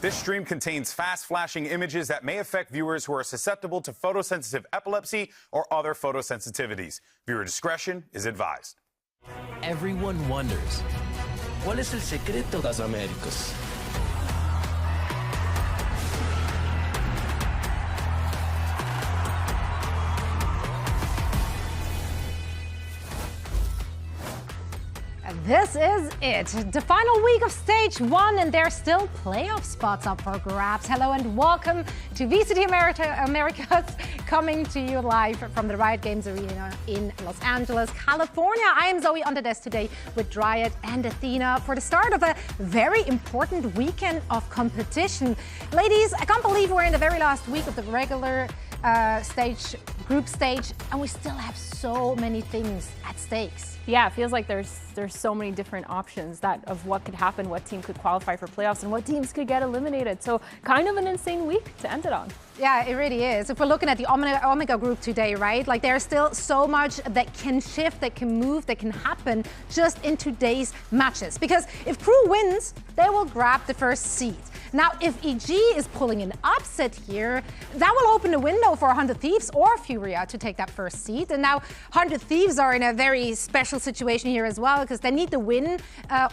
This stream contains fast-flashing images that may affect viewers who are susceptible to photosensitive epilepsy or other photosensitivities. Viewer discretion is advised. Everyone wonders, ¿cuál es el secreto de las Américas? This is it, the final week of Stage 1, and there's still playoff spots up for grabs. Hello and welcome to VCT Americas, coming to you live from the Riot Games Arena in Los Angeles, California. I am Zoe on the desk today with Riot and Athena for the start of a very important weekend of competition. Ladies, I can't believe we're in the very last week of the regular group stage, and we still have so many things at stakes. Yeah, it feels like there's so many different options of what could happen, what team could qualify for playoffs, and what teams could get eliminated. So kind of an insane week to end it on. Yeah, it really is. If we're looking at the Omega group today, right? Like there's still so much that can shift, that can move, that can happen just in today's matches. Because if Crew wins, they will grab the first seed. Now, if EG is pulling an upset here, that will open the window for 100 Thieves or FURIA to take that first seed. And now 100 Thieves are in a very special situation here as well, because they need to win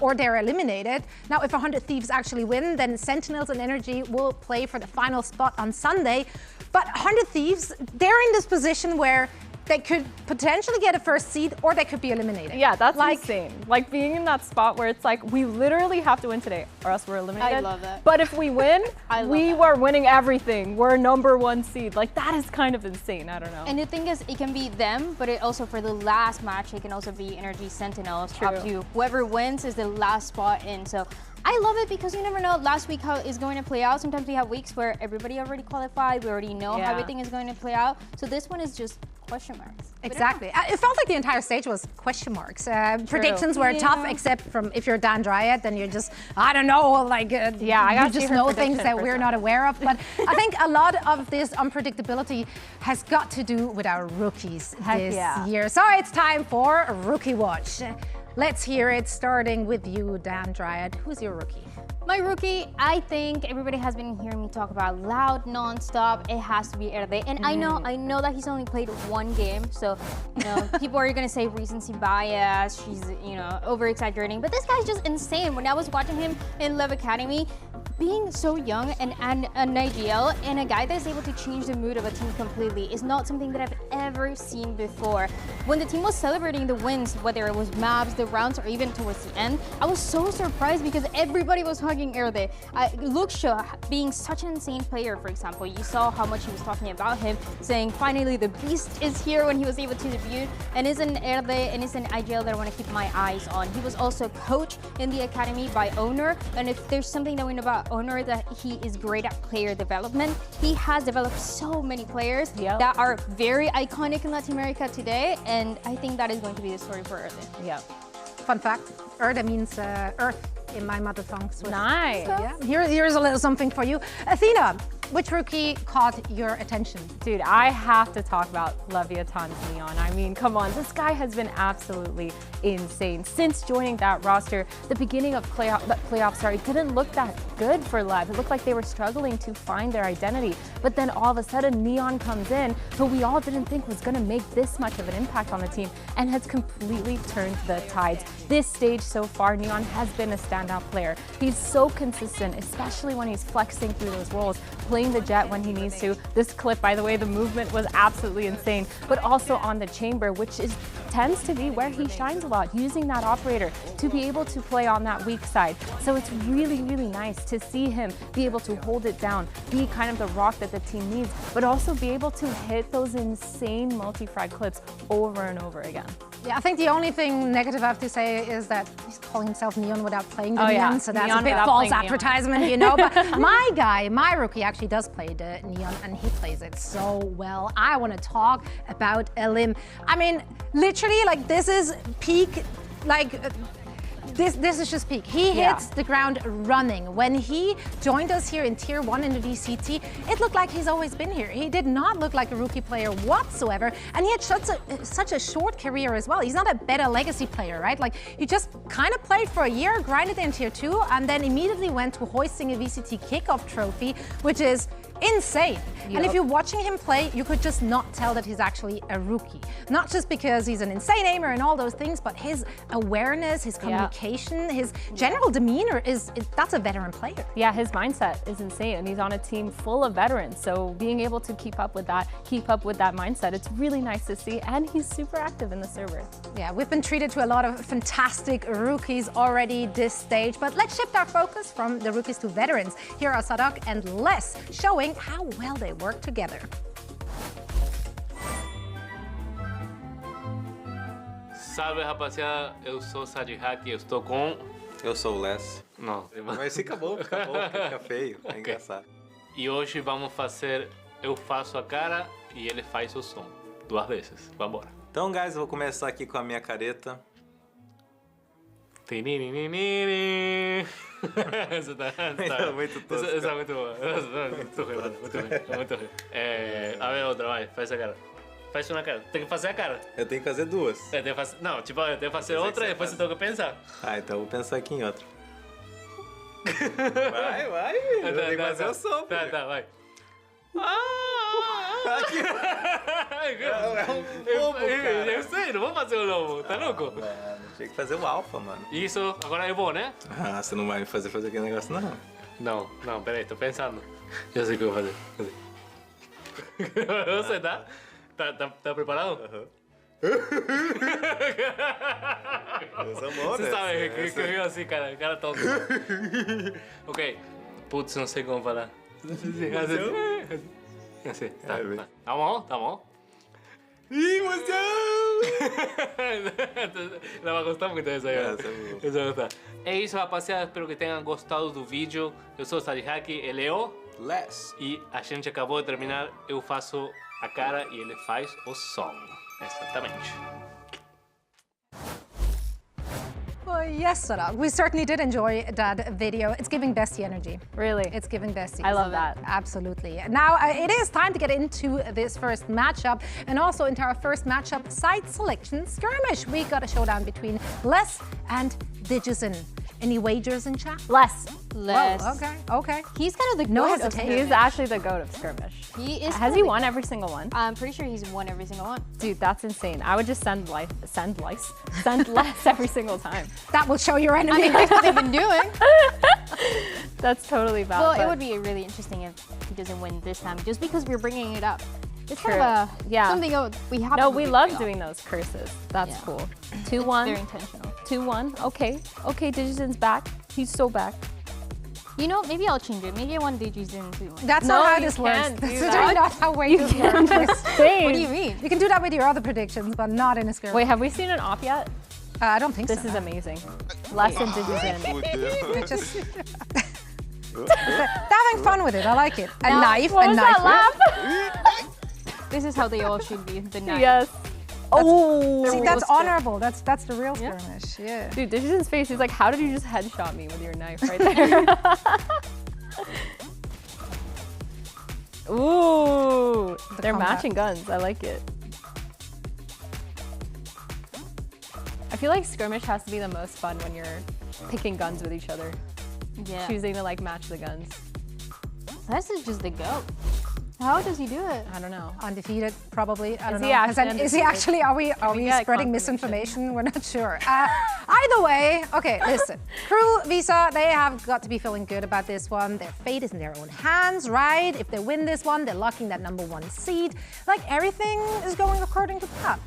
or they're eliminated. Now, if 100 Thieves actually win, then Sentinels and Energy will play for the final spot on Sunday. But 100 Thieves, they're in this position where they could potentially get a first seed or they could be eliminated. Yeah, that's insane. Like being in that spot where it's like, we literally have to win today or else we're eliminated. I love that. But if we win, we were winning everything. We're #1 seed. Like that is kind of insane. I don't know. And the thing is, it can be them, but it also for the last match, it can also be Energy Sentinels. True. Up to whoever wins is the last spot in. So I love it because you never know last week how it's going to play out. Sometimes we have weeks where everybody already qualified. We already know how everything is going to play out. So this one is just question marks. Exactly. It felt like the entire stage was question marks. Predictions were tough, except from if you're Dan Dryad, then you're just, I don't know, like, you just know things that we're not aware of. But I think a lot of this unpredictability has got to do with our rookies this year. So it's time for Rookie Watch. Let's hear it, starting with you, Dan Dryad. Who's your rookie? My rookie, I think everybody has been hearing me talk about loud, non-stop. It has to be Erde. And I know that he's only played one game, so people are gonna say recency bias. She's over-exaggerating, but this guy's just insane. When I was watching him in Lev Academy, being so young and an ideal and a guy that is able to change the mood of a team completely is not something that I've ever seen before. When the team was celebrating the wins, whether it was maps, the rounds, or even towards the end, I was so surprised because everybody was hugging Erde. Luxia, being such an insane player, for example, you saw how much he was talking about him, saying finally the beast is here when he was able to debut, and is an Erde and is an IGL that I want to keep my eyes on. He was also coached in the academy by Owner, and if there's something that we know about Owner, that he is great at player development. He has developed so many players that are very iconic in Latin America today, and I think that is going to be the story for Erde. Yeah. Fun fact, Erde means earth in my mother tongue. Nice. So, here's a little something for you. Athena, which rookie caught your attention? Dude, I have to talk about Leviatán's Neon. I mean, come on, this guy has been absolutely insane. Since joining that roster, the beginning of playoffs, it didn't look that good for Lev. It looked like they were struggling to find their identity. But then all of a sudden, Neon comes in, who we all didn't think was going to make this much of an impact on the team, and has completely turned the tides. This stage so far, Neon has been a standout player. He's so consistent, especially when he's flexing through those roles, playing the jet when he needs to. This clip, by the way, the movement was absolutely insane, but also on the chamber, which tends to be where he shines a lot, using that operator to be able to play on that weak side. So it's really, really nice to see him be able to hold it down, be kind of the rock that the team needs, but also be able to hit those insane multi-frag clips over and over again. Yeah, I think the only thing negative I have to say is that he's calling himself Neon without playing the Neon, so that's a bit false advertisement, you know. But my rookie actually does play the Neon, and he plays it so well. I want to talk about Elim. I mean, literally, like, this is peak, like, This is just peak. He hits the ground running. When he joined us here in Tier 1 in the VCT, it looked like he's always been here. He did not look like a rookie player whatsoever, and he had such a short career as well. He's not a better legacy player, right? Like, he just kind of played for a year, grinded in Tier 2, and then immediately went to hoisting a VCT kickoff trophy, which is insane. And if you're watching him play, you could just not tell that he's actually a rookie. Not just because he's an insane aimer and all those things, but his awareness, his communication, his general demeanor that's a veteran player. Yeah, his mindset is insane, and he's on a team full of veterans. So being able to keep up with that mindset, it's really nice to see, and he's super active in the server. Yeah, we've been treated to a lot of fantastic rookies already this stage, but let's shift our focus from the rookies to veterans. Here are Sadak and Les showing how well they work together. Salve, rapaziada, eu sou o Sadhack e eu estou com... Eu sou o Les. Não. Mas fica bom, fica feio, é engraçado. E hoje vamos fazer... Eu faço a cara e ele faz o som. 2 vezes. Vambora. Então, guys, eu vou começar aqui com a minha careta. Essa tá muito tosca. Essa é muito boa. Muito ruim. A ver, outra, vai. Faz a cara. Faz uma cara. Tem que fazer a cara. Eu tenho que fazer 2. Tem que fazer... Não, tipo, eu tenho que fazer outra e depois você tem que pensar. Ah, então eu vou pensar aqui em outra. Vai. Eu tenho que fazer o som. Tá, vai. Eu sei, não vou fazer o lobo, tá louco? Mano, tinha que fazer o alfa, mano. Isso, agora eu vou, né? Ah, você não vai me fazer aquele negócio, não? Não, peraí, tô pensando. Já sei o que eu vou fazer. Você tá? Tá preparado? Você sabe que eu assim, cara tonto. Ok, putz, não sei como falar. Assim, tá. Tá bom? Ih, emoção! Ela vai gostar muito dessa aí. Essa vai gostar. É isso, rapaziada. Espero que tenham gostado do vídeo. Eu sou o Sadhack, ele é o Les. E a gente acabou de terminar. Eu faço a cara e ele faz o som. Exatamente. Well, yes, Sadak. We certainly did enjoy that video. It's giving bestie energy. Really? It's giving bestie. I love that. Absolutely. Now, it is time to get into this first matchup and also into our first matchup, side selection skirmish. We got a showdown between Les and Digizin. Any wagers in chat? Les. Oh, okay. He's kind of the No goat of hesitation. He's actually the goat of skirmish. He is. Has he won every single one? I'm pretty sure he's won every single one. Dude, that's insane. I would just send Les every single time. That will show your enemy. That's what they've been doing. That's totally valid. Well, it but- would be really interesting if he doesn't win this time, just because we're bringing it up. It's True. kind of something we have. No, to we bring love up. doing those curses. That's Yeah. cool. It's 2-1. very intentional. 2-1. Okay, Digizin's back. He's so back. You know, maybe I'll change it. Maybe I want Digizin to win. That's No, not how you this works. can't do That's that. not how wagers work. What do you mean? You can do that with your other predictions, but not in a skirmish. Wait, have we seen an op yet? I don't think This so. is amazing. Les and Digizin. It's just they're having fun with it. I like it. A knife. What a was knife. that laugh? This is how they all should be. The knife. Yes. Oh, See, real that's skill. honorable. That's the real skirmish. Yeah. dude, Digizin's face. He's like, how did you just headshot me with your knife right there? Ooh, they're combat. matching guns. I like it. I feel like skirmish has to be the most fun when you're picking guns with each other, Yeah. choosing to like match the guns. This is just the goat. How does he do it? I don't know. Undefeated, probably. I don't he know. actually Is he actually? Are we get spreading confirmation. misinformation? We're not sure. Either way, okay. Listen, Crew Visa, they have got to be feeling good about this one. Their fate is in their own hands, right? If they win this one, they're locking that #1 seed. Like everything is going according to plan.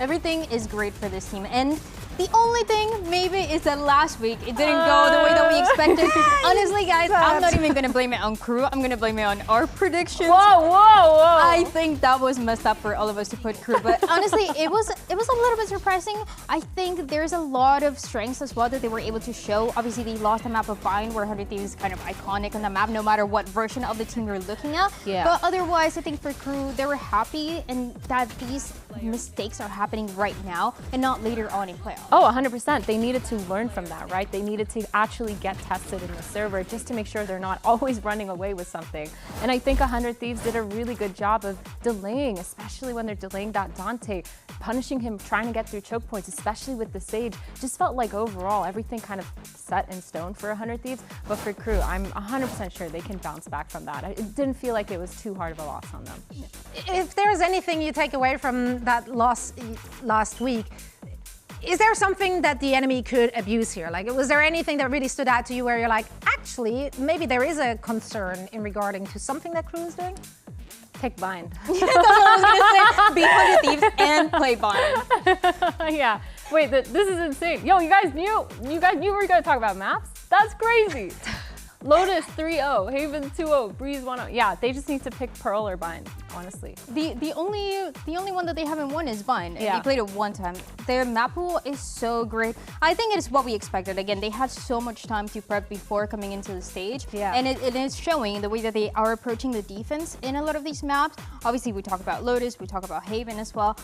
Everything is great for this team. And the only thing maybe is that last week it didn't go the way that we expected. Honestly, guys, I'm not even going to blame it on Crew. I'm going to blame it on our predictions. Whoa! I think that was messed up for all of us to put Crew. But honestly, it was a little bit surprising. I think there's a lot of strengths as well that they were able to show. Obviously, they lost the map of Bind, where 100 Thieves is kind of iconic on the map, no matter what version of the team you're looking at. Yeah. But otherwise, I think for Crew, they were happy and that these mistakes are happening right now and not later on in playoffs. Oh, 100%. They needed to learn from that, right? They needed to actually get tested in the server just to make sure they're not always running away with something. And I think 100 Thieves did a really good job of delaying, especially when they're delaying that Dante, punishing him, trying to get through choke points, especially with the Sage. Just felt like overall everything kind of set in stone for 100 Thieves. But for Crew, I'm 100% sure they can bounce back from that. It didn't feel like it was too hard of a loss on them. If there's anything you take away from that loss last week, is there something that the enemy could abuse here? Like, was there anything that really stood out to you where you're like, actually, maybe there is a concern in regarding to something that Crew is doing? Pick bind. That's what I was gonna say. Be 100 Thieves and play bind. Yeah. Wait, this is insane. Yo, you guys knew we were gonna talk about maps? That's crazy. Lotus 3-0, Haven 2-0, Breeze 1-0. Yeah, they just need to pick Pearl or Bind, honestly. The only one that they haven't won is Bind. Yeah. They played it one time. Their map pool is so great. I think it is what we expected. Again, they had so much time to prep before coming into the stage. Yeah. And it is showing the way that they are approaching the defense in a lot of these maps. Obviously, we talk about Lotus, we talk about Haven as well.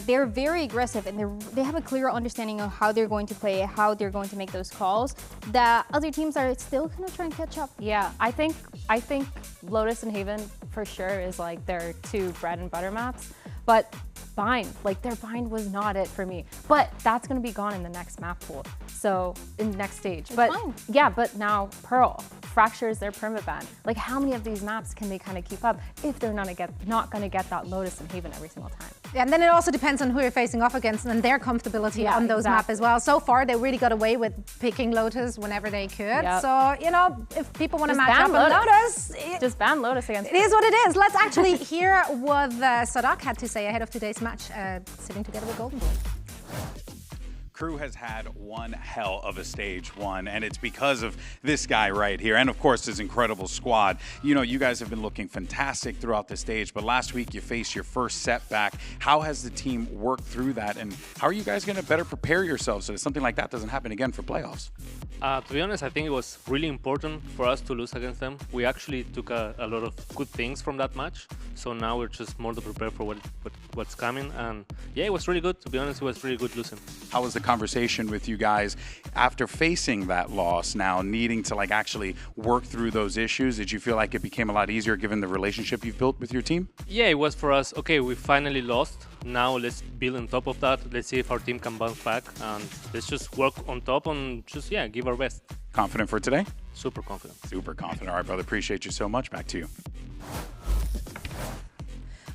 They're very aggressive and they have a clear understanding of how they're going to play, how they're going to make those calls that other teams are still kind of trying to catch up. Yeah, I think Lotus and Haven for sure is like their two bread and butter maps, but Bind, like their Bind was not it for me. But that's gonna be gone in the next map pool, so in the next stage. It's but fine. yeah, but now Pearl, Fracture is their permaban. Like how many of these maps can they kind of keep up if they're not gonna get that Lotus and Haven every single time? Yeah, and then it also depends on who you're facing off against and their comfortability on those maps as well. So far, they really got away with picking Lotus whenever they could. Yep. So, you know, if people want to Just match ban up on Lotus. Lotus, Just ban Lotus against it is what it is. Let's actually hear what Sadak had to say ahead of today's match, sitting together with Golden Boy. Crew has had one hell of a stage one, and it's because of this guy right here, and of course his incredible squad. You know, you guys have been looking fantastic throughout the stage, but last week you faced your first setback. How has the team worked through that, and how are you guys going to better prepare yourselves so that something like that doesn't happen again for playoffs? To be honest, I think it was really important for us to lose against them. We actually took a lot of good things from that match, so now we're just more to prepare for what's coming. And yeah, it was really good. To be honest, it was really good losing. How was the conversation with you guys after facing that loss, now needing to like actually work through those issues? Did you feel like it became a lot easier given the relationship you've built with your team? Yeah, it was for us. Okay, we finally lost. Now let's build on top of that. Let's see if our team can bounce back, and let's just work on top and just, yeah, give our best. Confident for today? Super confident. Super confident. All right, brother. Appreciate you so much. Back to you.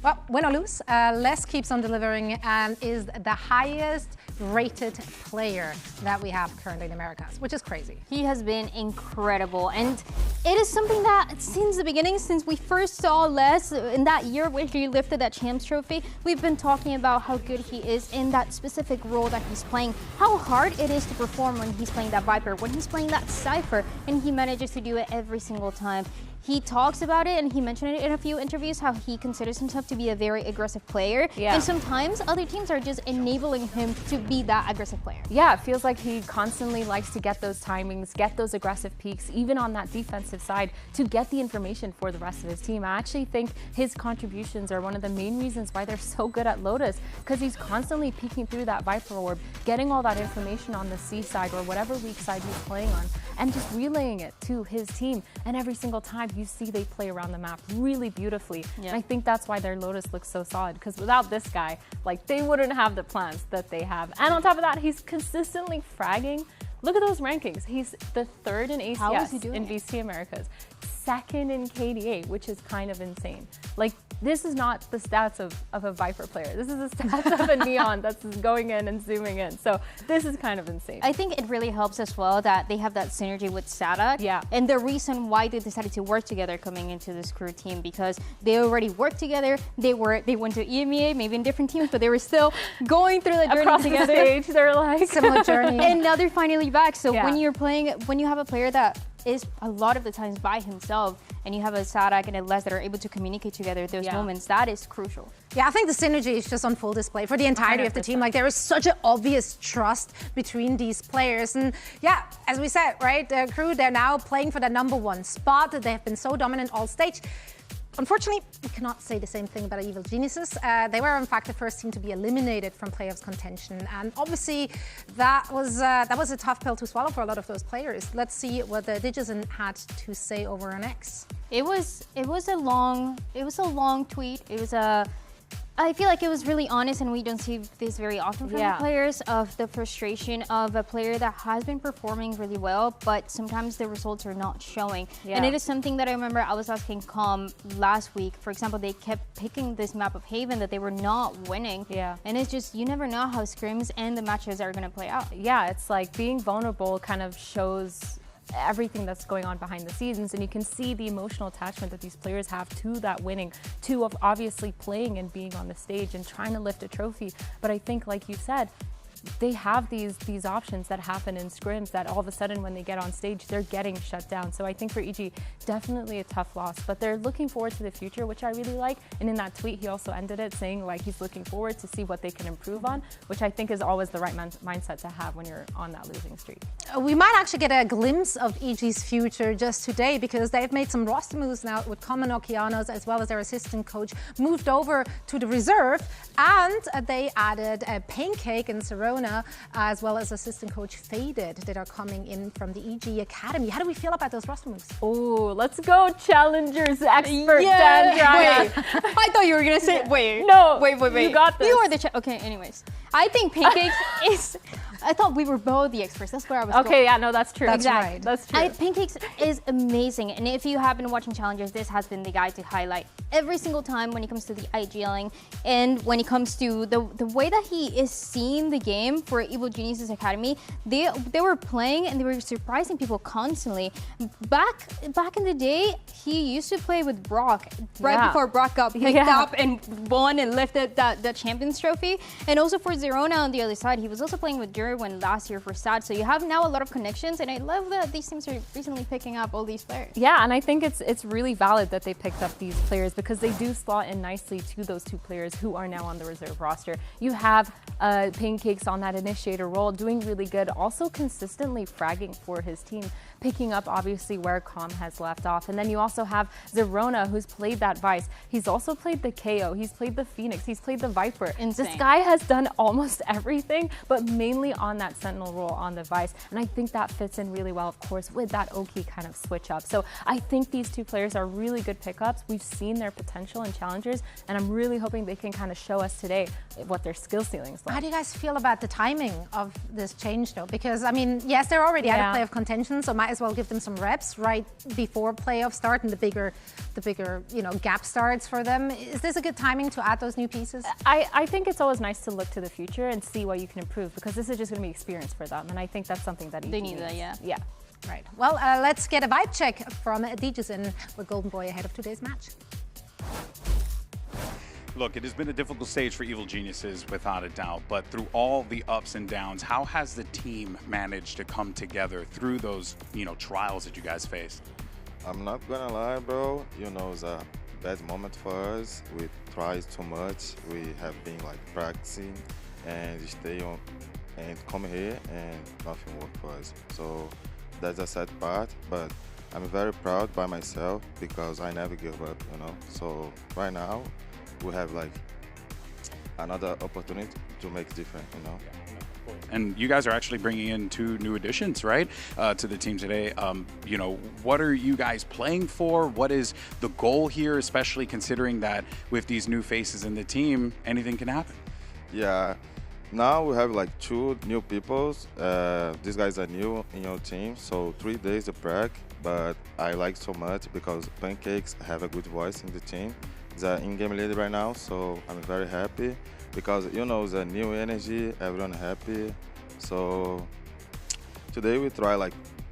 Well, win or lose, Les keeps on delivering and is the highest rated player that we have currently in Americas, which is crazy. He has been incredible, and it is something that since the beginning, since we first saw Les in that year where he lifted that Champs trophy, we've been talking about how good he is in that specific role that he's playing, how hard it is to perform when he's playing that Viper, when he's playing that Cypher, and he manages to do it every single time. He talks about it, and he mentioned it in a few interviews, how he considers himself to be a very aggressive player. Yeah. And sometimes other teams are just enabling him to be that aggressive player. Yeah, it feels like he constantly likes to get those timings, get those aggressive peaks, even on that defensive side, to get the information for the rest of his team. I actually think his contributions are one of the main reasons why they're so good at Lotus, because he's constantly peeking through that Viper orb, getting all that information on the C side or whatever weak side he's playing on, and just relaying it to his team. And every single time you see they play around the map really beautifully. Yeah. And I think that's why their Lotus looks so solid, because without this guy, like, they wouldn't have the plans that they have. And on top of that, he's consistently fragging. Look at those rankings. He's the 3rd in ACS in VCT Americas, 2nd in KDA, which is kind of insane. Like, this is not the stats of a Viper player. This is the stats of a Neon that's going in and zooming in. So this is kind of insane. I think it really helps as well that they have that synergy with Sadak. Yeah. And the reason why they decided to work together coming into this Crew team, because they already worked together. They went to EMEA, maybe in different teams, but they were still going through the journey across together. the stage. They're like similar journey. And now they're finally back. So Yeah. when you have a player that is a lot of the times by himself, and you have a Sadak and a Les that are able to communicate together those moments, that is crucial. Yeah, I think the synergy is just on full display for the entirety of the team. Like, there is such an obvious trust between these players. And yeah, as we said, right, the Crew, they're now playing for the #1 spot. They have been so dominant all stage. unfortunately, we cannot say the same thing about Evil Geniuses. They were, in fact, the first team to be eliminated from playoffs contention, and obviously that was a tough pill to swallow for a lot of those players. Let's see what the Digizen had to say over on X. It was a long tweet. I feel like it was really honest, and we don't see this very often from the players, of the frustration of a player that has been performing really well, but sometimes the results are not showing. And it is something that I remember I was asking Com last week. For example, they kept picking this map of Haven that they were not winning. And it's just, you never know how scrims and the matches are going to play out. It's like being vulnerable kind of shows everything that's going on behind the scenes, and you can see the emotional attachment that these players have to that winning, to of obviously playing and being on the stage and trying to lift a trophy. But I think, like you said, they have these options that happen in scrims that all of a sudden when they get on stage, they're getting shut down. So I think for EG, definitely a tough loss, but they're looking forward to the future, which I really like. And in that tweet, he also ended it saying like he's looking forward to see what they can improve on, which I think is always the right mindset to have when you're on that losing streak. We might actually get a glimpse of EG's future just today, because they've made some roster moves now with Common Okeanos, as well as their assistant coach moved over to the reserve, and they added Pancake and Serona, as well as assistant coach Faded, that are coming in from the EG Academy. How do we feel about those roster moves? Oh, let's go Challengers expert Sandra. I thought you were gonna say, wait. You got this. You are the okay, anyways. I think Pancakes is, I thought we were both the experts. That's where I was going. Okay, yeah, no, that's true. That's right. That's true. Pancakes is amazing. And if you have been watching Challengers, this has been the guy to highlight every single time when it comes to the IGLing, and when it comes to the way that he is seeing the game for Evil Geniuses Academy. They were playing and they were surprising people constantly. Back in the day, he used to play with Brock right before Brock got picked up and won and lifted the Champions trophy. And also for Zerona on the other side, he was also playing with Derwin last year for SAD. So you have now a lot of connections, and I love that these teams are recently picking up all these players. Yeah, and I think it's really valid that they picked up these players, because they do slot in nicely to those two players who are now on the reserve roster. You have Pancakes on that initiator role, doing really good, also consistently fragging for his team, picking up obviously where Com has left off. And then you also have Zerona, who's played that Vice. He's also played the KO, he's played the Phoenix, he's played the Viper. Insane. This guy has done almost everything, but mainly on that Sentinel role on the Vice. And I think that fits in really well, of course, with that Oki kind of switch up. So I think these two players are really good pickups. We've seen their potential in Challengers, and I'm really hoping they can kind of show us today what their skill ceiling is like. How do you guys feel about the timing of this change, though? Because, I mean, yes, they're already out of playoff contention, so might as well give them some reps right before playoff start and the bigger gap starts for them. Is this a good timing to add those new pieces? I think it's always nice to look to the future and see what you can improve, because this is just going to be experience for them, and I think that's something that they need that, yeah. Right. Well, let's get a vibe check from Digizen with Golden Boy ahead of today's match. Look, it has been a difficult stage for Evil Geniuses, without a doubt, but through all the ups and downs, how has the team managed to come together through those, trials that you guys faced? I'm not gonna lie, bro. It's a bad moment for us. We tried too much. We have been practicing and stay on and come here, and nothing worked for us. So that's a sad part, but I'm very proud by myself because I never give up, So right now, we have another opportunity to make different, And you guys are actually bringing in 2 new additions, right, to the team today. What are you guys playing for? What is the goal here, especially considering that with these new faces in the team, anything can happen? Yeah, now we have 2 new people. These guys are new in your team, so 3 days of practice, but I like so much because Pancakes have a good voice in the team. He's an in-game leader right now, so I'm very happy because the new energy, everyone happy. So today we try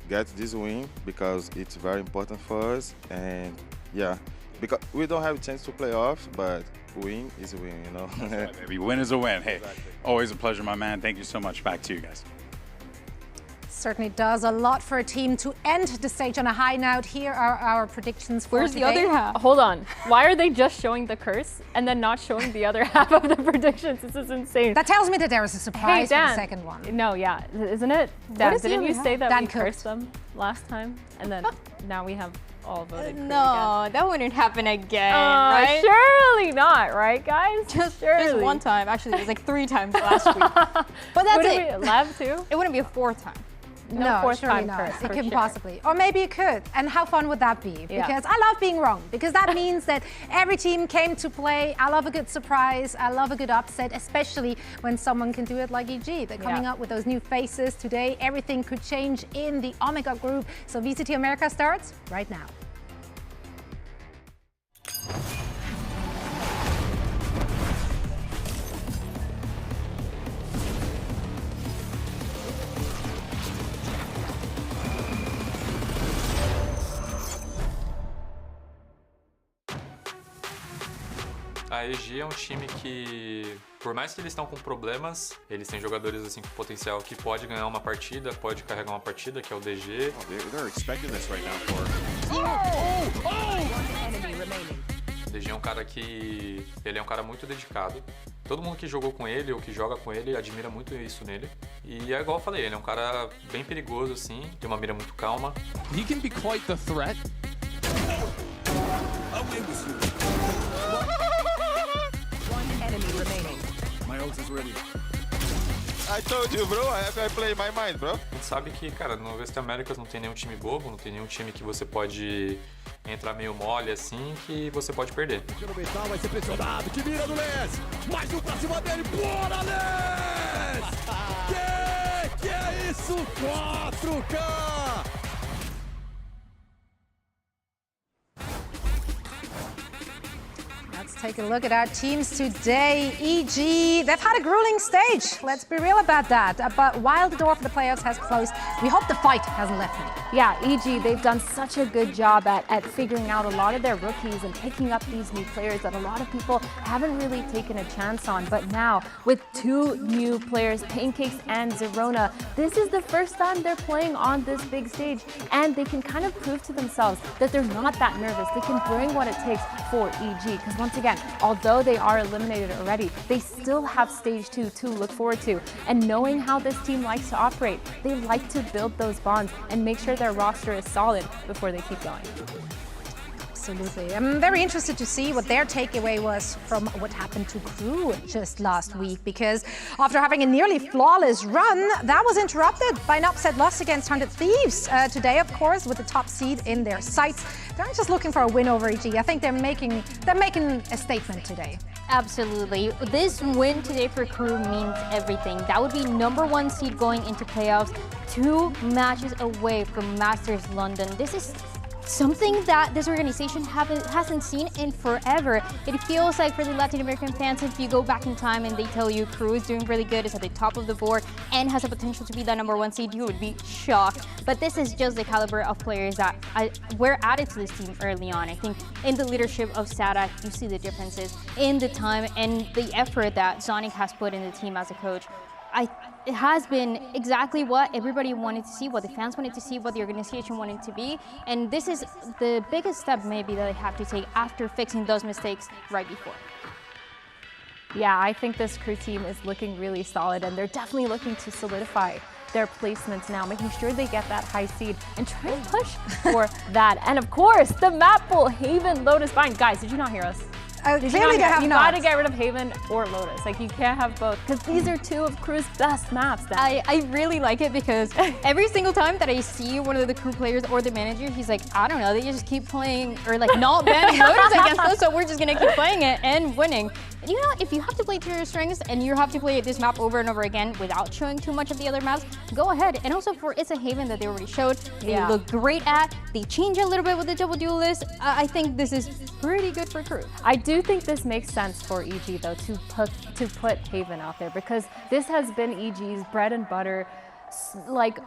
get this win because it's very important for us, and yeah, because we don't have a chance to play off, but win is a win, That's right, baby. Win is a win. Hey, always a pleasure, my man. Thank you so much. Back to you guys. Certainly does a lot for a team to end the stage on a high note. Here are our predictions for Where's today. the other half? Hold on. Why are they just showing the curse and then not showing the other half of the predictions? This is insane. That tells me that there is a surprise hey, Dan. for the second one. No, yeah, isn't it? Dan, is the didn't other you half? say that Dan we cooked. cursed them last time? And then now we have all voted Crew No, that wouldn't happen again, again. right? Surely not, right, guys? Just surely. one time. Actually, it was like 3 times last week. But that's it. Lab 2? It wouldn't be a 4th time. No, fourth surely time not. first, It for couldn't sure. possibly. Or maybe it could. And how fun would that be? Yeah. Because I love being wrong. Because that means that every team came to play. I love a good surprise. I love a good upset, especially when someone can do it like EG. They're coming up with those new faces today. Everything could change in the Omega Group. So VCT America starts right now. A EG é um time que, por mais que eles estão com problemas, eles têm jogadores assim com potencial que pode ganhar uma partida, pode carregar uma partida, que é o DG. They're expecting this right now for. O DG é um cara que ele é um cara muito dedicado. Todo mundo que jogou com ele ou que joga com ele admira muito isso nele. E é igual eu falei, ele é um cara bem perigoso assim, tem uma mira muito calma. He can be quite the threat. My ult is ready. I told you, bro. I play my mind, bro. A gente sabe que, cara, no VCT Americas não tem nenhum time bobo, não tem nenhum time que você pode entrar meio mole assim, que você pode perder. O metal vai ser pressionado. Que mira no Les. Mais um pra cima dele. Bora, Les! Que é isso? 4K! Let's take a look at our teams today. EG, they've had a grueling stage. Let's be real about that. But while the door for the playoffs has closed, we hope the fight hasn't left me. Yeah, EG, they've done such a good job at figuring out a lot of their rookies and picking up these new players that a lot of people haven't really taken a chance on. But now, with 2 new players, Pancakes and Zerona, this is the first time they're playing on this big stage. And they can kind of prove to themselves that they're not that nervous. They can bring what it takes for EG. Because once again, although they are eliminated already, they still have stage 2 to look forward to. And knowing how this team likes to operate, they like to build those bonds and make sure their roster is solid before they keep going. Absolutely. I'm very interested to see what their takeaway was from what happened to Crew just last week, because after having a nearly flawless run, that was interrupted by an upset loss against 100 Thieves today, of course, with the top seed in their sights. They're not just looking for a win over EG. I think they're making a statement today. Absolutely. This win today for Crew means everything. That would be #1 seed going into playoffs, 2 matches away from Masters London. This is something that this organization hasn't seen in forever. It feels like for the Latin American fans, if you go back in time and they tell you Crew is doing really good, is at the top of the board, and has a potential to be the #1 seed, you would be shocked. But this is just the caliber of players that were added to this team early on. I think in the leadership of Sada, you see the differences in the time and the effort that Zonic has put in the team as a coach. It has been exactly what everybody wanted to see, what the fans wanted to see, what the organization wanted to be. And this is the biggest step maybe that they have to take after fixing those mistakes right before. Yeah, I think this Crew team is looking really solid, and they're definitely looking to solidify their placements now, making sure they get that high seed and try to push for that. And of course, the map pool, Haven, Lotus, Vine. Guys, did you not hear us? Clearly they have you not. gotta get rid of Haven or Lotus. Like, you can't have both, because these are 2 of Crew's best maps. I really like it because every single time that I see one of the Crew players or the manager, he's like, I don't know, they just keep playing or like not banning Lotus against us, so we're just gonna keep playing it and winning. You know, if you have to play to your strengths and you have to play this map over and over again without showing too much of the other maps, go ahead. And also for It's a Haven that they already showed, they look great at. They change a little bit with the double duelist. I think this is pretty good for Crew. I do think this makes sense for EG though to put Haven out there, because this has been EG's bread and butter, like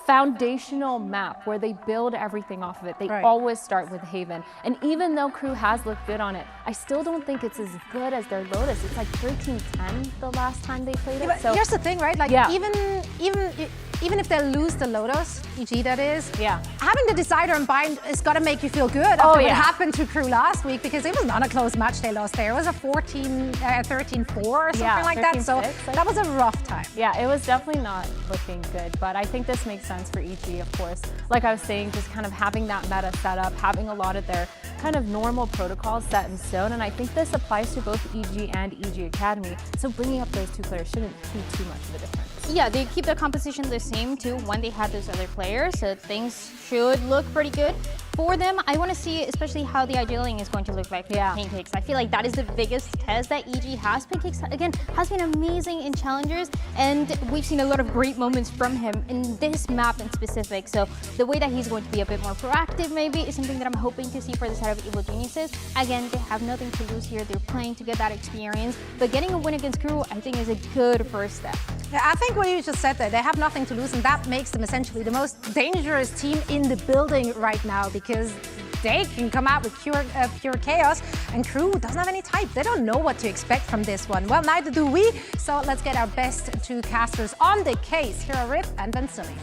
foundational map where they build everything off of it. They always start with Haven. And even though Crew has looked good on it, I still don't think it's as good as their Lotus. It's like 13-10 the last time they played it. But so here's the thing, right? Like even if they lose the Lotus, EG that is, having the decider and bind is got to make you feel good after what happened to Crew last week, because it was not a close match they lost there. It was a 13-4 or something like that. So that was a rough time. Yeah, it was definitely not looking good, but I think this makes makes sense for EG, of course. Like I was saying, just kind of having that meta set up, having a lot of their kind of normal protocols set in stone, and I think this applies to both EG and EG Academy. So bringing up those two players shouldn't be too much of a difference. Yeah, they keep the composition the same too when they had those other players, so things should look pretty good for them. I want to see especially how the idling is going to look like for Pancakes. I feel like that is the biggest test that EG has. Pancakes, again, has been amazing in challengers, and we've seen a lot of great moments from him in this map in specific. So the way that he's going to be a bit more proactive maybe is something that I'm hoping to see for the side of Evil Geniuses. Again, they have nothing to lose here. They're playing to get that experience, but getting a win against Crew, I think, is a good first step. Yeah, I think what you just said there, they have nothing to lose, and that makes them essentially the most dangerous team in the building right now, because they can come out with pure chaos, and Crew doesn't have any type. They don't know what to expect from this one. Well, neither do we, so let's get our best two casters on the case. Here are Rip and Bensuni.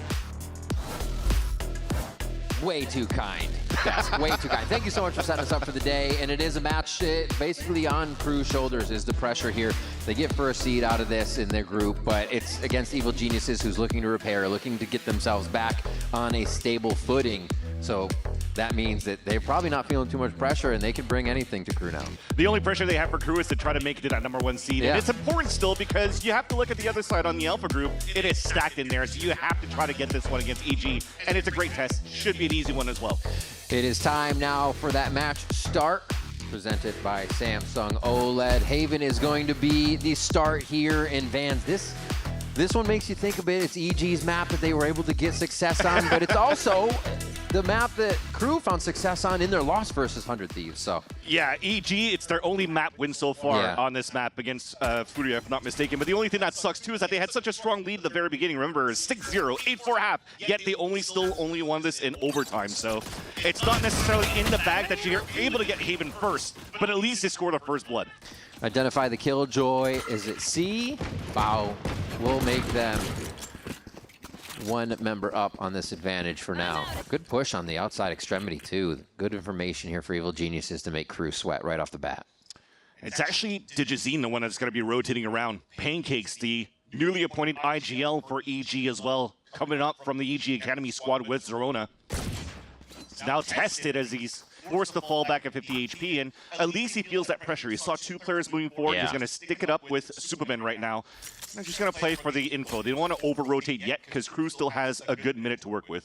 Way too kind. That's way too kind. Thank you so much for setting us up for the day. And it is a match basically on Crew's shoulders is the pressure here. They get first seed out of this in their group, but it's against Evil Geniuses, who's looking to repair, looking to get themselves back on a stable footing. So that means that they're probably not feeling too much pressure, and they can bring anything to Crew now. The only pressure they have for Crew is to try to make it to that #1 seed. Yeah. And it's important still because you have to look at the other side on the Alpha group. It is stacked in there, so you have to try to get this one against EG. And it's a great test. Should be an easy one as well. It is time now for that match start, presented by Samsung OLED. Haven is going to be the start here in Vans. This one makes you think a bit. It's EG's map that they were able to get success on, but it's also the map that Crew found success on in their loss versus 100 Thieves. So yeah, EG, it's their only map win so far on this map against FURIA, if not mistaken. But the only thing that sucks too is that they had such a strong lead at the very beginning. Remember, 6-0, 8-4 half, yet they only won this in overtime. So it's not necessarily in the bag that you're able to get Haven first, but at least they scored a first blood. Identify the killjoy. Is it C? Bao will make them one member up on this advantage for now. Good push on the outside extremity too. Good information here for Evil Geniuses to make Crew sweat right off the bat. It's actually Digizine, the one that's going to be rotating around. Pancakes, the newly appointed IGL for EG as well, coming up from the EG Academy squad with Zerona. It's now tested as he's forced to fall back at 50 HP, and at least he feels that pressure. He saw two players moving forward. Yeah. He's going to stick it up with Superman right now. They're just going to play for the info. They don't want to over-rotate yet because Crew still has a good minute to work with.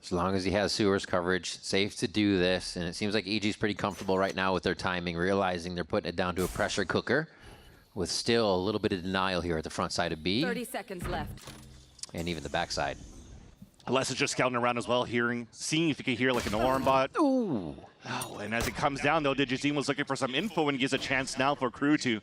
As long as he has sewers coverage, safe to do this. And it seems like EG's pretty comfortable right now with their timing, realizing they're putting it down to a pressure cooker with still a little bit of denial here at the front side of B. 30 seconds left. And even the backside. Les is just scouting around as well, seeing if he can hear like an alarm bot. Ooh. Oh, and as it comes down, though, Digizine was looking for some info and gives a chance now for Crew to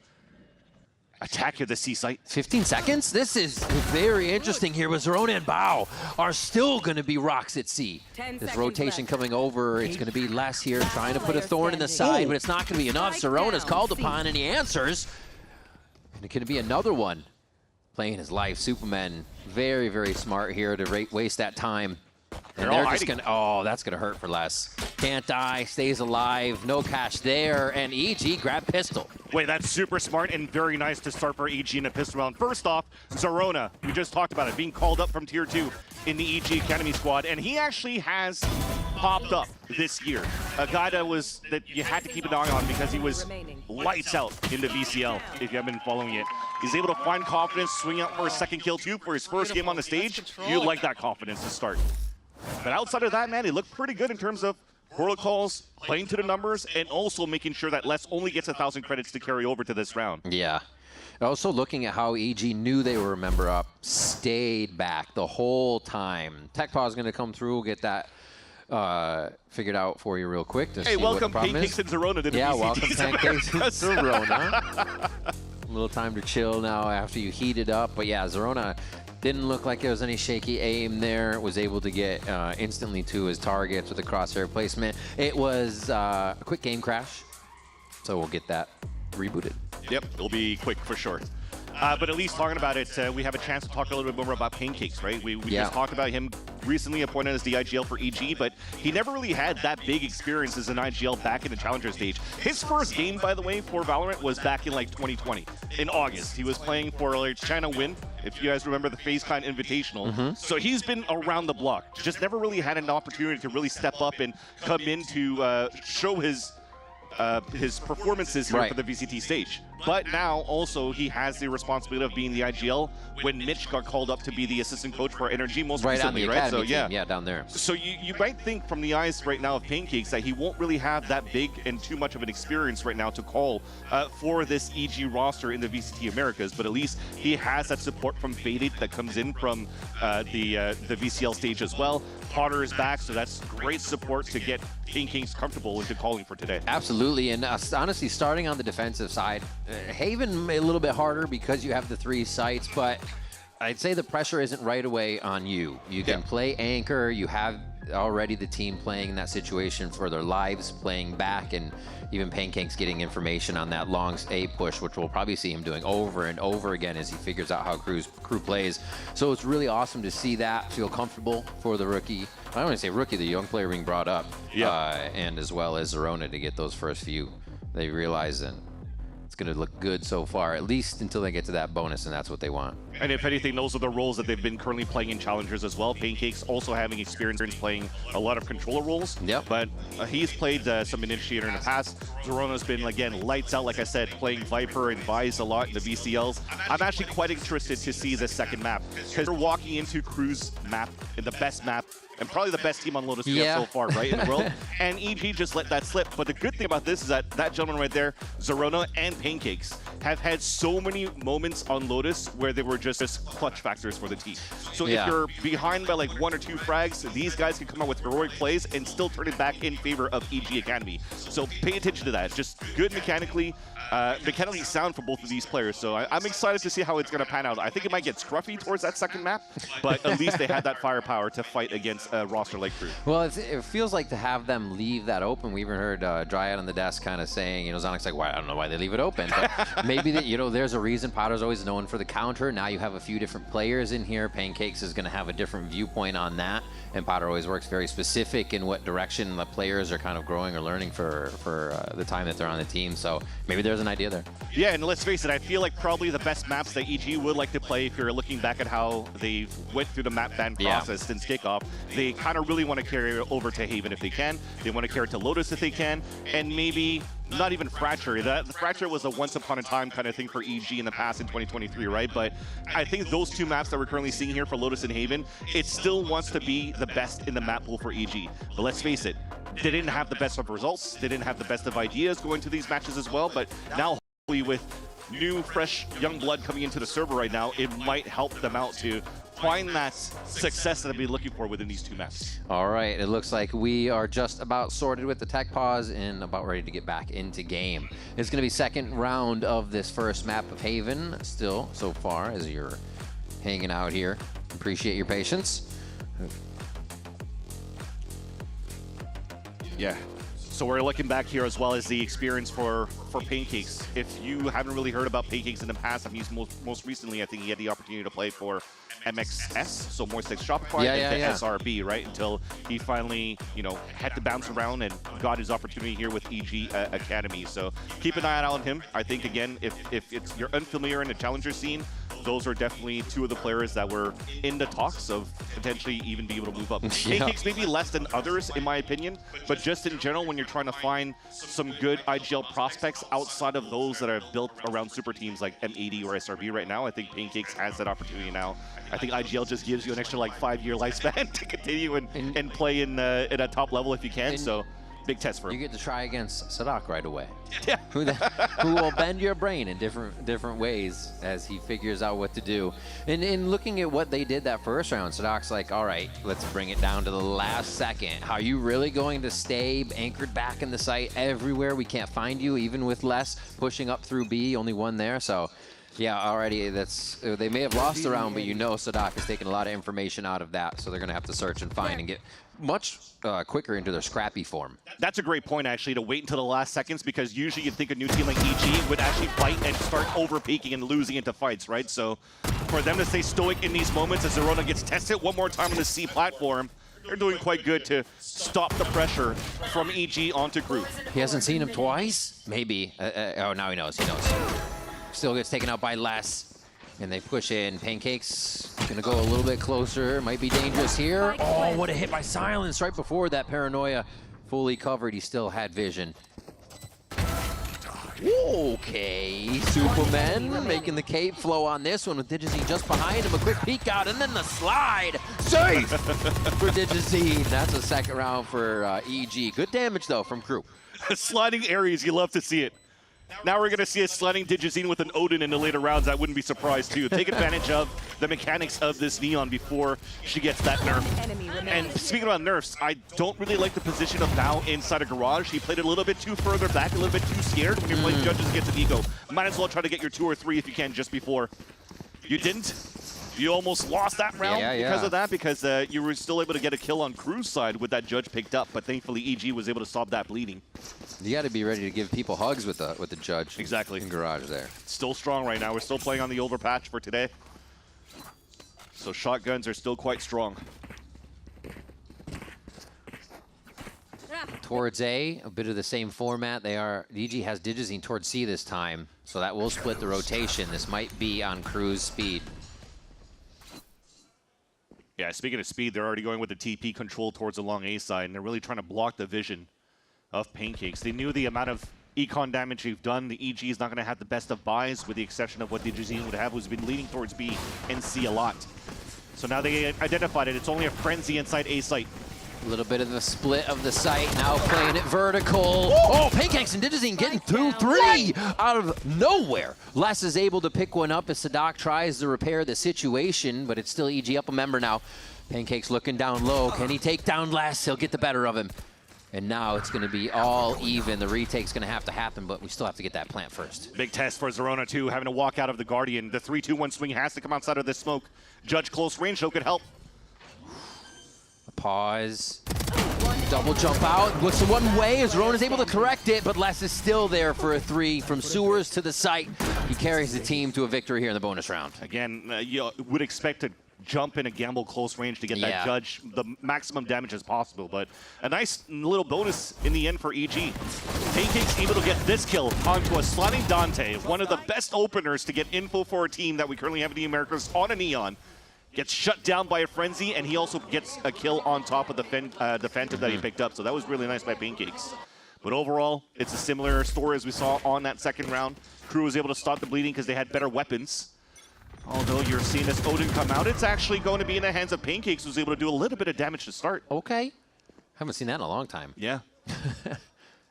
attack at the C site. 15 seconds? This is very interesting here with Zerona and Bao are still going to be rocks at C. This rotation coming over, it's going to be Les here trying to put a thorn in the side, but it's not going to be enough. Zerona's called upon and he answers. And it could be another one. Playing his life. Superman, very, very smart here to waste that time. And they're just gonna, oh, that's gonna hurt for Les. Can't die, stays alive, no cash there, and EG grab pistol. Wait, that's super smart and very nice to start for EG in a pistol round. First off, Zerona, we just talked about it, being called up from Tier 2 in the EG Academy squad, and he actually has popped up this year. A guy that you had to keep an eye on because he was lights out in the VCL, if you haven't been following it. He's able to find confidence, swing out for a second kill too for his first game on the stage. You like that confidence to start. But outside of that, man, he looked pretty good in terms of protocols, playing to the numbers, and also making sure that Les only gets 1,000 credits to carry over to this round. Yeah. Also looking at how EG knew they were a member up, stayed back the whole time. TechPaw is going to come through, get that figured out for you real quick. To hey, see welcome what the Pancakes and Zerona to the Yeah, VCT welcome Pancakes and Americas. Zerona. A little time to chill now after you heat it up. But yeah, Zerona didn't look like there was any shaky aim there. Was able to get instantly to his targets with the crosshair placement. It was a quick game crash, so we'll get that rebooted. Yep, it'll be quick for sure. But at least talking about it, we have a chance to talk a little bit more about Pancakes, right? We just talked about him recently appointed as the IGL for EG, but he never really had that big experience as an IGL back in the Challenger stage. His first game, by the way, for Valorant was back in like 2020, in August. He was playing for like China Win, if you guys remember the FaceCon Invitational. So he's been around the block, just never really had an opportunity to really step up and come in to show his performances here for the VCT stage. But now also he has the responsibility of being the IGL when Mitch got called up to be the assistant coach for Energy most recently, right? So yeah, down there. So you might think from the eyes right now of Pancakes that he won't really have that big and too much of an experience right now to call for this EG roster in the VCT Americas, but at least he has that support from Faded that comes in from the VCL stage as well. Potter is back, so that's great support to get Pancakes comfortable into calling for today. Absolutely, and honestly, starting on the defensive side, Haven a little bit harder because you have the 3 sites, but I'd say the pressure isn't right away on you. You can play anchor, you have already the team playing in that situation for their lives, playing back, and even Pancakes getting information on that long A push, which we'll probably see him doing over and over again as he figures out how crew plays. So it's really awesome to see that, feel comfortable for the rookie. I don't want to say rookie, the young player being brought up, and as well as Zerona to get those first few. They realize that it's going to look good so far, at least until they get to that bonus, and that's what they want. And if anything, those are the roles that they've been currently playing in Challengers as well. Pancakes also having experience playing a lot of controller roles. But he's played some Initiator in the past. Zerona's been, again, lights out, like I said, playing Viper and Vise a lot in the VCLs. I'm actually quite interested to see the second map, because we're walking into Crew's map, in the best map, and probably the best team on Lotus so far, right, in the world. And EG just let that slip. But the good thing about this is that that gentleman right there, Zerona and Pancakes, have had so many moments on Lotus where they were just clutch factors for the team. So if you're behind by like 1 or 2 frags, these guys can come out with heroic plays and still turn it back in favor of EG Academy. So pay attention to that. It's just good mechanically sound for both of these players. So I'm excited to see how it's going to pan out. I think it might get scruffy towards that second map, but at least they had that firepower to fight against a roster like Crew. Well, it feels like to have them leave that open. We even heard Dryad on the desk kind of saying, Zonix like, I don't know why they leave it open, but maybe that, there's a reason. Potter's always known for the counter. Now you have a few different players in here. Pancakes is going to have a different viewpoint on that, and Potter always works very specific in what direction the players are kind of growing or learning for the time that they're on the team. So maybe there's an idea there. Yeah, and let's face it, I feel like probably the best maps that EG would like to play, if you're looking back at how they went through the map ban process since kickoff, they kind of really want to carry it over to Haven if they can. They want to carry it to Lotus if they can, and maybe not even Fracture. The Fracture was a once upon a time kind of thing for EG in the past in 2023, right? But I think those 2 maps that we're currently seeing here for Lotus and Haven, it still wants to be the best in the map pool for EG. But let's face it, they didn't have the best of results. They didn't have the best of ideas going to these matches as well. But now, hopefully, with new, fresh, young blood coming into the server right now, it might help them out to find that success that I've been looking for within these 2 maps. All right, it looks like we are just about sorted with the tech pause and about ready to get back into game. It's going to be second round of this first map of Haven still so far as you're hanging out here. Appreciate your patience. Yeah. So we're looking back here as well as the experience for Pancakes. If you haven't really heard about Pancakes in the past, I've used most recently, I think he had the opportunity to play for MXS, so Moist X Shopify, and SRB, right? Until he finally, had to bounce around and got his opportunity here with EG Academy. So keep an eye out on him. I think, again, if you're unfamiliar in the challenger scene, those are definitely 2 of the players that were in the talks of potentially even being able to move up. Pancakes maybe less than others, in my opinion, but just in general, when you're trying to find some good IGL prospects outside of those that are built around super teams like M80 or SRB right now, I think Pancakes has that opportunity now. I think IGL just gives you an extra 5-year lifespan to continue and play in a top level if you can. So big test for him. You get to try against Sadak right away. Yeah. Who will bend your brain in different ways as he figures out what to do. And in looking at what they did that first round, Sadak's like, all right, let's bring it down to the last second. Are you really going to stay anchored back in the site everywhere? We can't find you, even with less pushing up through B, only 1 there. So Yeah, already they may have lost the round, but you know Sadak is taking a lot of information out of that, so they're going to have to search and find and get much quicker into their scrappy form. That's a great point, actually, to wait until the last seconds, because usually you'd think a new team like EG would actually fight and start over-peaking and losing into fights, right? So for them to stay stoic in these moments as Zerona gets tested one more time on the C platform, they're doing quite good to stop the pressure from EG onto Crew. He hasn't seen him twice? Maybe. Oh, now he knows. He knows. Still gets taken out by Les. And they push in. Pancake's gonna go a little bit closer. Might be dangerous here. Oh, what a hit by Silence right before that paranoia. Fully covered, he still had vision. Okay, Superman making the cape flow on this one with Digizine just behind him. A quick peek out and then the slide. Safe for Digizine. That's a second round for EG. Good damage though from Crew. Sliding Ares, you love to see it. Now we're going to see a sliding Digizine with an Odin in the later rounds. I wouldn't be surprised too. Take advantage of the mechanics of this Neon before she gets that nerf. And speaking about nerfs, I don't really like the position of Bao inside a garage. He played it a little bit too further back, a little bit too scared. When you're playing judges against an ego, might as well try to get your 2 or 3 if you can just before. You didn't. You almost lost that round because of that, because you were still able to get a kill on Crew's side with that judge picked up, but thankfully EG was able to stop that bleeding. You got to be ready to give people hugs with the judge. Exactly. In garage there. Still strong right now. We're still playing on the overpatch for today. So shotguns are still quite strong. Towards A bit of the same format. EG has Digizine towards C this time, so that will split the rotation. This might be on Crew's speed. Yeah, speaking of speed, they're already going with the TP control towards the long A side, and they're really trying to block the vision of Pancakes. They knew the amount of econ damage they've done. The EG is not going to have the best of buys, with the exception of what Digizine would have, who's been leading towards B and C a lot. So now they identified it. It's only a frenzy inside A site. A little bit of the split of the site, now playing it vertical. Oh, Pancakes and Digizine getting through 3 out of nowhere. Les is able to pick one up as Sadak tries to repair the situation, but it's still EG up a member now. Pancakes looking down low. Can he take down Les? He'll get the better of him. And now it's going to be all even. The retake's going to have to happen, but we still have to get that plant first. Big test for Zerona, too, having to walk out of the Guardian. The 3-2-1 swing has to come outside of this smoke. Judge close range, though, could help. Pause. Double jump out. Looks the one way as Rona's able to correct it, but Les is still there for a 3 from sewers to the site. He carries the team to a victory here in the bonus round. Again, you would expect to jump in a gamble close range to get that judge the maximum damage as possible, but a nice little bonus in the end for EG. Pancake's able to get this kill onto a sliding Dante, one of the best openers to get info for a team that we currently have in the Americas on a Neon. Gets shut down by a frenzy, and he also gets a kill on top of the Phantom that he picked up. So that was really nice by Pancakes. But overall, it's a similar story as we saw on that second round. Crew was able to stop the bleeding because they had better weapons. Although you're seeing this Odin come out, it's actually going to be in the hands of Pancakes, who's able to do a little bit of damage to start. Okay. Haven't seen that in a long time. Yeah.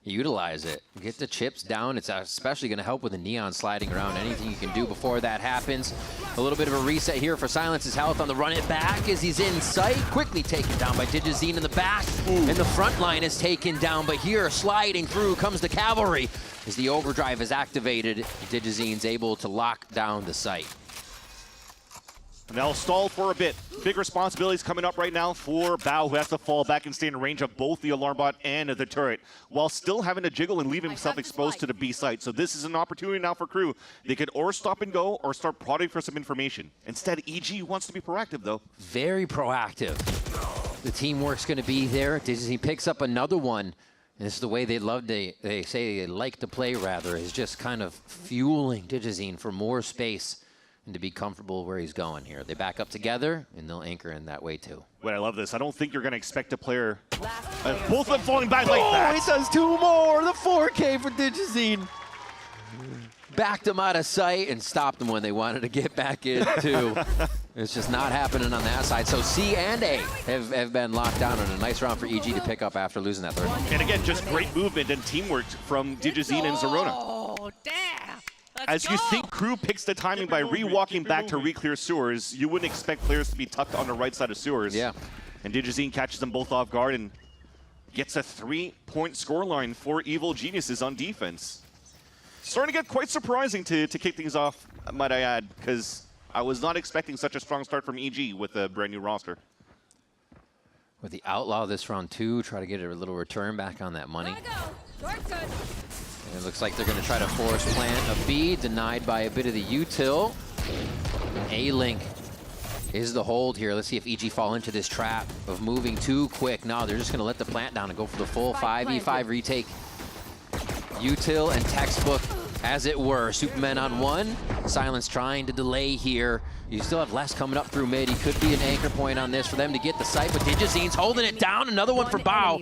Utilize it. Get the chips down. It's especially going to help with the Neon sliding around. Anything you can do before that happens. A little bit of a reset here for Silence's health on the run it back as he's in sight. Quickly taken down by Digizine in the back. And the front line is taken down. But here, sliding through comes the cavalry. As the overdrive is activated, Digizine's able to lock down the site. And they'll stall for a bit. Big responsibilities coming up right now for Bao, who has to fall back and stay in range of both the alarm bot and the turret, while still having to jiggle and leave himself exposed to the B site. So this is an opportunity now for Crew. They could or stop and go or start prodding for some information. Instead, EG wants to be proactive, though. Very proactive. The teamwork's going to be there. Digizine picks up another one. And this is the way they say they like to play, rather, is just kind of fueling Digizine for more space and to be comfortable where he's going here. They back up together, and they'll anchor in that way, too. Wait, I love this. I don't think you're going to expect a player... both of them falling back like that. Oh, he does 2 more. The 4K for Digizine. Backed them out of sight and stopped them when they wanted to get back in, too. It's just not happening on that side. So C and A have been locked down, and a nice round for EG to pick up after losing that third. And again, just great movement and teamwork from Digizine and Zerona. Oh, damn. As you think Crew picks the timing by re-walking back to re-clear sewers, you wouldn't expect players to be tucked on the right side of sewers. Yeah. And Digizine catches them both off guard and gets a 3-point scoreline for Evil Geniuses on defense. Starting to get quite surprising to kick things off, might I add, because I was not expecting such a strong start from EG with a brand new roster. With the Outlaw this round 2, try to get a little return back on that money. And it looks like they're going to try to force plant a B, denied by a bit of the util. A-Link is the hold here. Let's see if EG fall into this trap of moving too quick. No, they're just going to let the plant down and go for the full 5v5 retake. Util and textbook, as it were. Superman on 1. Silence trying to delay here. You still have less coming up through mid. He could be an anchor point on this for them to get the site, but Digizine's holding it down. Another one for Bao.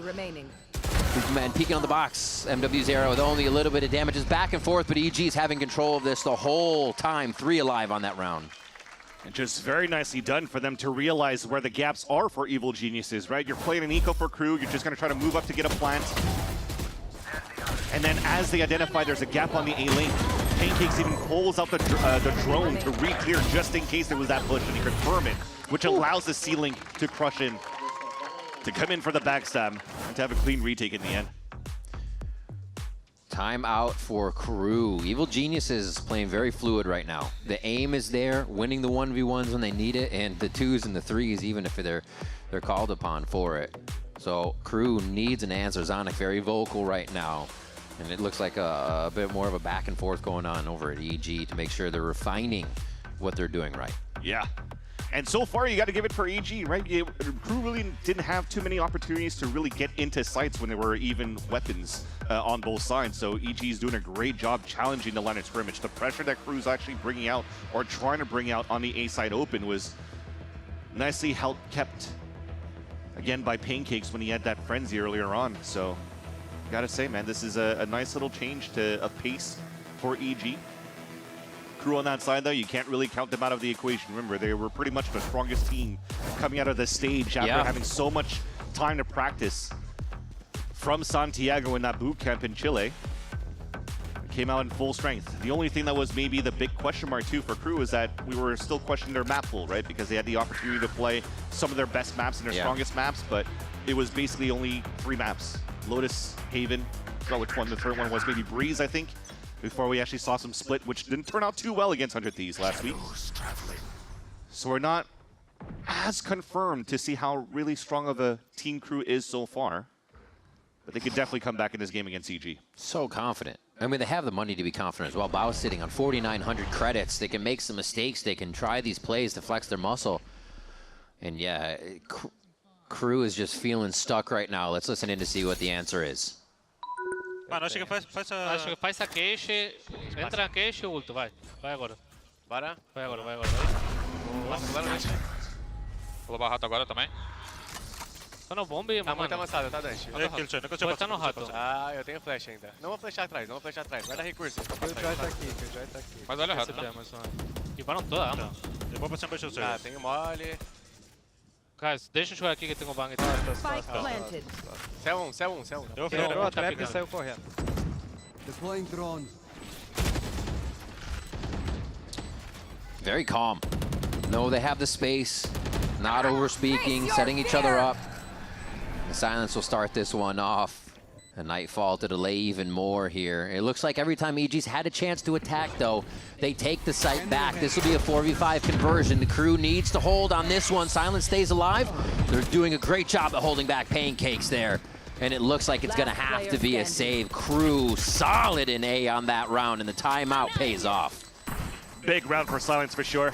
Superman peeking on the box. MW's arrow with only a little bit of damage is back and forth, but EG is having control of this the whole time. 3 alive on that round. And just very nicely done for them to realize where the gaps are for Evil Geniuses, right? You're playing an eco for crew. You're just going to try to move up to get a plant. And then as they identify there's a gap on the A-Link, Pancakes even pulls out the drone to re-clear just in case there was that push, and he confirm it, which allows the C-Link to crush in, to come in for the backstab, and to have a clean retake in the end. Time out for Crew. Evil Geniuses is playing very fluid right now. The aim is there, winning the 1v1s when they need it, and the 2s and the 3s even if they're called upon for it. So Crew needs an answer. Zonic very vocal right now. And it looks like a bit more of a back and forth going on over at EG to make sure they're refining what they're doing right. Yeah. And so far, you got to give it for EG, right? Crew really didn't have too many opportunities to really get into sites when there were even weapons on both sides. So EG is doing a great job challenging the line of scrimmage. The pressure that Crew's actually bringing out or trying to bring out on the A side open was nicely kept, again, by Pancakes when he had that frenzy earlier on. So gotta say, man, this is a nice little change of pace for EG. Crew on that side, though, you can't really count them out of the equation. Remember, they were pretty much the strongest team coming out of the stage after having so much time to practice from Santiago in that boot camp in Chile. Came out in full strength. The only thing that was maybe the big question mark, too, for Crew is that we were still questioning their map pool, right? Because they had the opportunity to play some of their best maps and their strongest maps, but it was basically only 3 maps. Lotus, Haven, I forgot which one the third one was, maybe Breeze, I think, before we actually saw some split, which didn't turn out too well against 100 Thieves last week. So we're not as confirmed to see how really strong of a team Crew is so far, but they could definitely come back in this game against EG. So confident. I mean, they have the money to be confident as well. Bao's sitting on 4,900 credits. They can make some mistakes. They can try these plays to flex their muscle. And yeah, Crew is just feeling stuck right now. Let's listen in to see what the answer is. Mano, acho que faz a queixe, entra na queixe e ulto, vai. Vai agora. Vai agora. Vou levar rato agora também. Tá no bombe, tá muito avançado, tá, Dante? Pode estar no rato. Ah, eu tenho flash ainda. Não vou flashar atrás, Vai dar recurso. O Joy tá aqui, Mas olha o rato. E para toda a arma. Eu vou passar embaixo do seu. Ah, tenho mole. Guys, deixa eu jogar aqui que tem um bang. C1. Quebrou a trap e saiu correndo. Deploying drone. Very calm. No, they have the space. Not over speaking, setting each other up. The Silence will start this one off. The Nightfall to delay even more here. It looks like every time EG's had a chance to attack, though, they take the site back. This will be a 4v5 conversion. The Crew needs to hold on this one. Silence stays alive. They're doing a great job at holding back Pancakes there. And it looks like it's going to have to be a save. Crew solid in A on that round, and the timeout pays off. Big round for Silence for sure.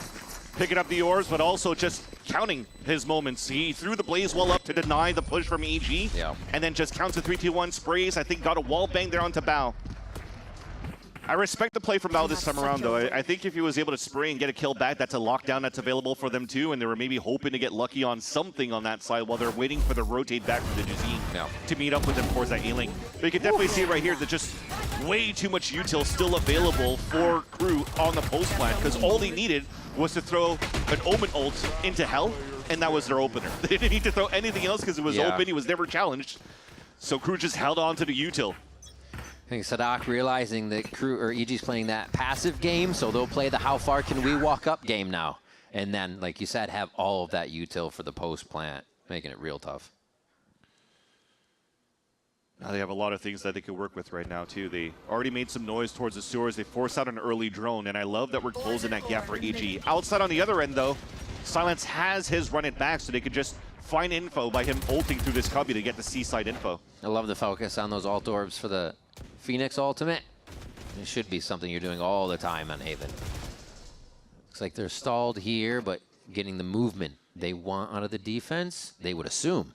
Picking up the orbs, but also just counting his moments. He threw the Blaze Wall up to deny the push from EG, and then just counts the 3-2-1 sprays. I think got a wall bang there onto Bao. I respect the play from Bao this time around, though. I think if he was able to spray and get a kill back, that's a lockdown that's available for them too, and they were maybe hoping to get lucky on something on that side while they're waiting for the rotate back from the Jazine to meet up with them towards that A-Link. But you can definitely see right here that just way too much util still available for Crew on the post plant, because all they needed was to throw an Omen ult into Hell, and that was their opener. They didn't need to throw anything else because it was open. He was never challenged. So Crew just held on to the util. I think Sadak realizing that Crew or EG's playing that passive game, so they'll play the how far can we walk up game now. And then, like you said, have all of that util for the post plant, making it real tough. They have a lot of things that they could work with right now, too. They already made some noise towards the sewers. They forced out an early drone, and I love that we're closing that gap for EG. Outside on the other end, though, Silence has his run it back, so they could just find info by him ulting through this cubby to get the C-side info. I love the focus on those ult orbs for the Phoenix ultimate. It should be something you're doing all the time on Haven. Looks like they're stalled here, but getting the movement they want out of the defense, they would assume.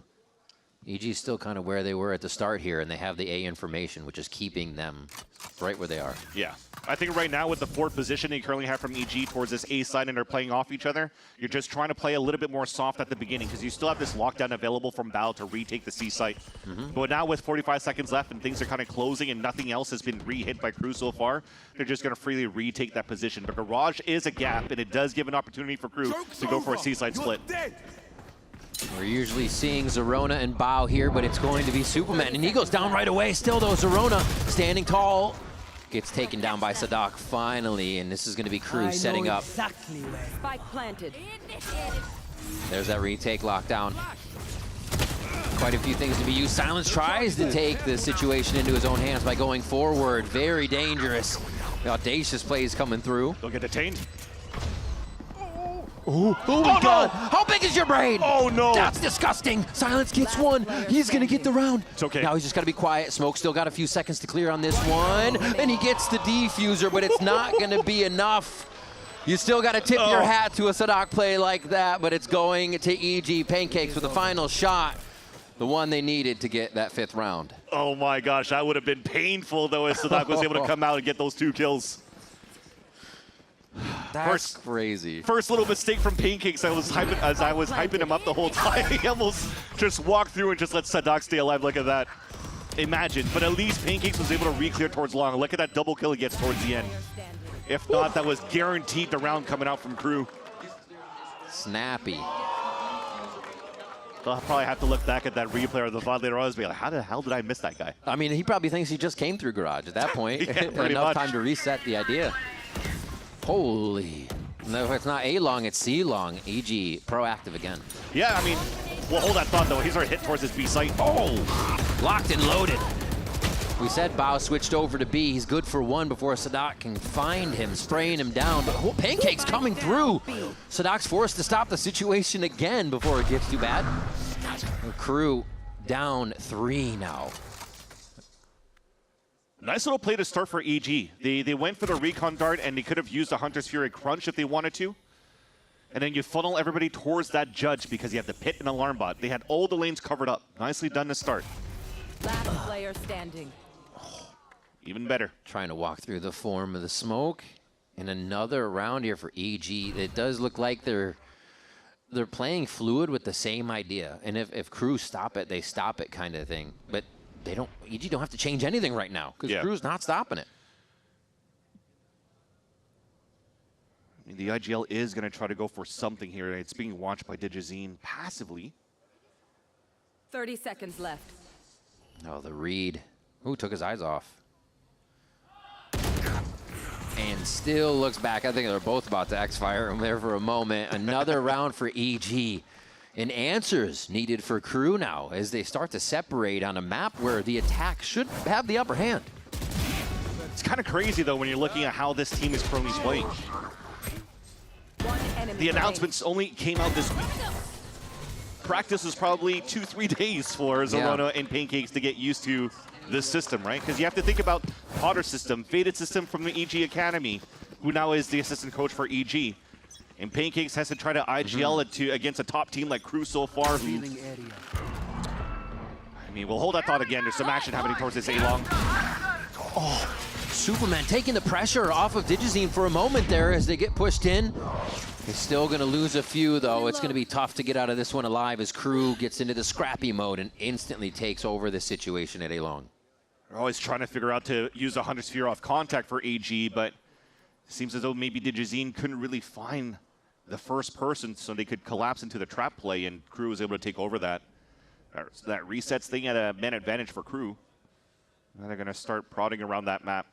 EG is still kind of where they were at the start here, and they have the A information, which is keeping them right where they are. Yeah. I think right now with the forward position they currently have from EG towards this A side and they're playing off each other, you're just trying to play a little bit more soft at the beginning because you still have this lockdown available from Val to retake the C site. But now with 45 seconds left and things are kind of closing and nothing else has been re-hit by Crew so far, they're just going to freely retake that position. But Garage is a gap and it does give an opportunity for Crew to go for a C side split. We're usually seeing Zerona and Bao here, but it's going to be Superman, and he goes down right away. Still, though, Zerona standing tall. Gets taken down by Sadak finally, and this is going to be Crew setting up. Exactly where. Spike planted. There's that retake lockdown. Quite a few things to be used. Silence tries to take the situation into his own hands by going forward. Very dangerous. The audacious plays coming through. They'll get detained. Oh my God! How big is your brain? Oh no! That's disgusting. Silence gets one. He's gonna get the round. It's okay. Now he's just gotta be quiet. Smoke still got a few seconds to clear on this one, and he gets the defuser, but it's not gonna be enough. You still gotta tip your hat to a Sadak play like that, but it's going to EG Pancakes with the final shot. The one they needed to get that 5th round. Oh my gosh, that would have been painful though if Sadak was able to come out and get those 2 kills. That's crazy. First little mistake from Pancakes as I was hyping him up the whole time. He almost just walked through and just let Sadak stay alive. Look at that. Imagine. But at least Pancakes was able to re-clear towards long. Look at that double kill he gets towards the end. If not, that was guaranteed the round coming out from Crew. Snappy. I'll probably have to look back at that replay or the VOD later on and be like, how the hell did I miss that guy? I mean, he probably thinks he just came through Garage at that point. Yeah, Enough time to reset the idea. Holy. No, it's not A long, it's C long. EG proactive again. Yeah, I mean, well, hold that thought though. He's already hit towards his B site. Oh! Locked and loaded. We said Bao switched over to B. He's good for 1 before Sadak can find him, spraying him down. But Pancake's coming through. Sadak's forced to stop the situation again before it gets too bad. The Crew down 3 now. Nice little play to start for EG. They went for the recon dart and they could have used a Hunter's Fury crunch if they wanted to. And then you funnel everybody towards that judge because you have the pit and alarm bot. They had all the lanes covered up. Nicely done to start. Last player standing. Even better. Trying to walk through the form of the smoke. And another round here for EG. It does look like they're playing fluid with the same idea. And if Crew stop it, they stop it kind of thing. But EG don't have to change anything right now because Crew's not stopping it. I mean, the IGL is going to try to go for something here. It's being watched by Digizine passively. 30 seconds left. Oh, the read. Ooh, took his eyes off. And still looks back. I think they're both about to X-Fire him there for a moment. Another round for EG. And answers needed for Crew now as they start to separate on a map where the attack should have the upper hand. It's kind of crazy, though, when you're looking at how this team is currently playing. The announcements only came out this week. Practice is probably 2-3 days for Zerona and Pancakes to get used to this system, right? Because you have to think about Potter's system, Faded system from the EG Academy, who now is the assistant coach for EG. And Pancakes has to try to IGL it against a top team like Crew so far. I mean, we'll hold that thought again. There's some action happening towards this A-long. Oh, Superman taking the pressure off of Digizine for a moment there as they get pushed in. He's still going to lose a few, though. It's going to be tough to get out of this one alive as Crew gets into the scrappy mode and instantly takes over the situation at A-long. They're always trying to figure out to use a 100 sphere off contact for AG, but it seems as though maybe Digizine couldn't really find the first person so they could collapse into the trap play, and Crew was able to take over that. So that resets thing at a man advantage for Crew. And they're going to start prodding around that map.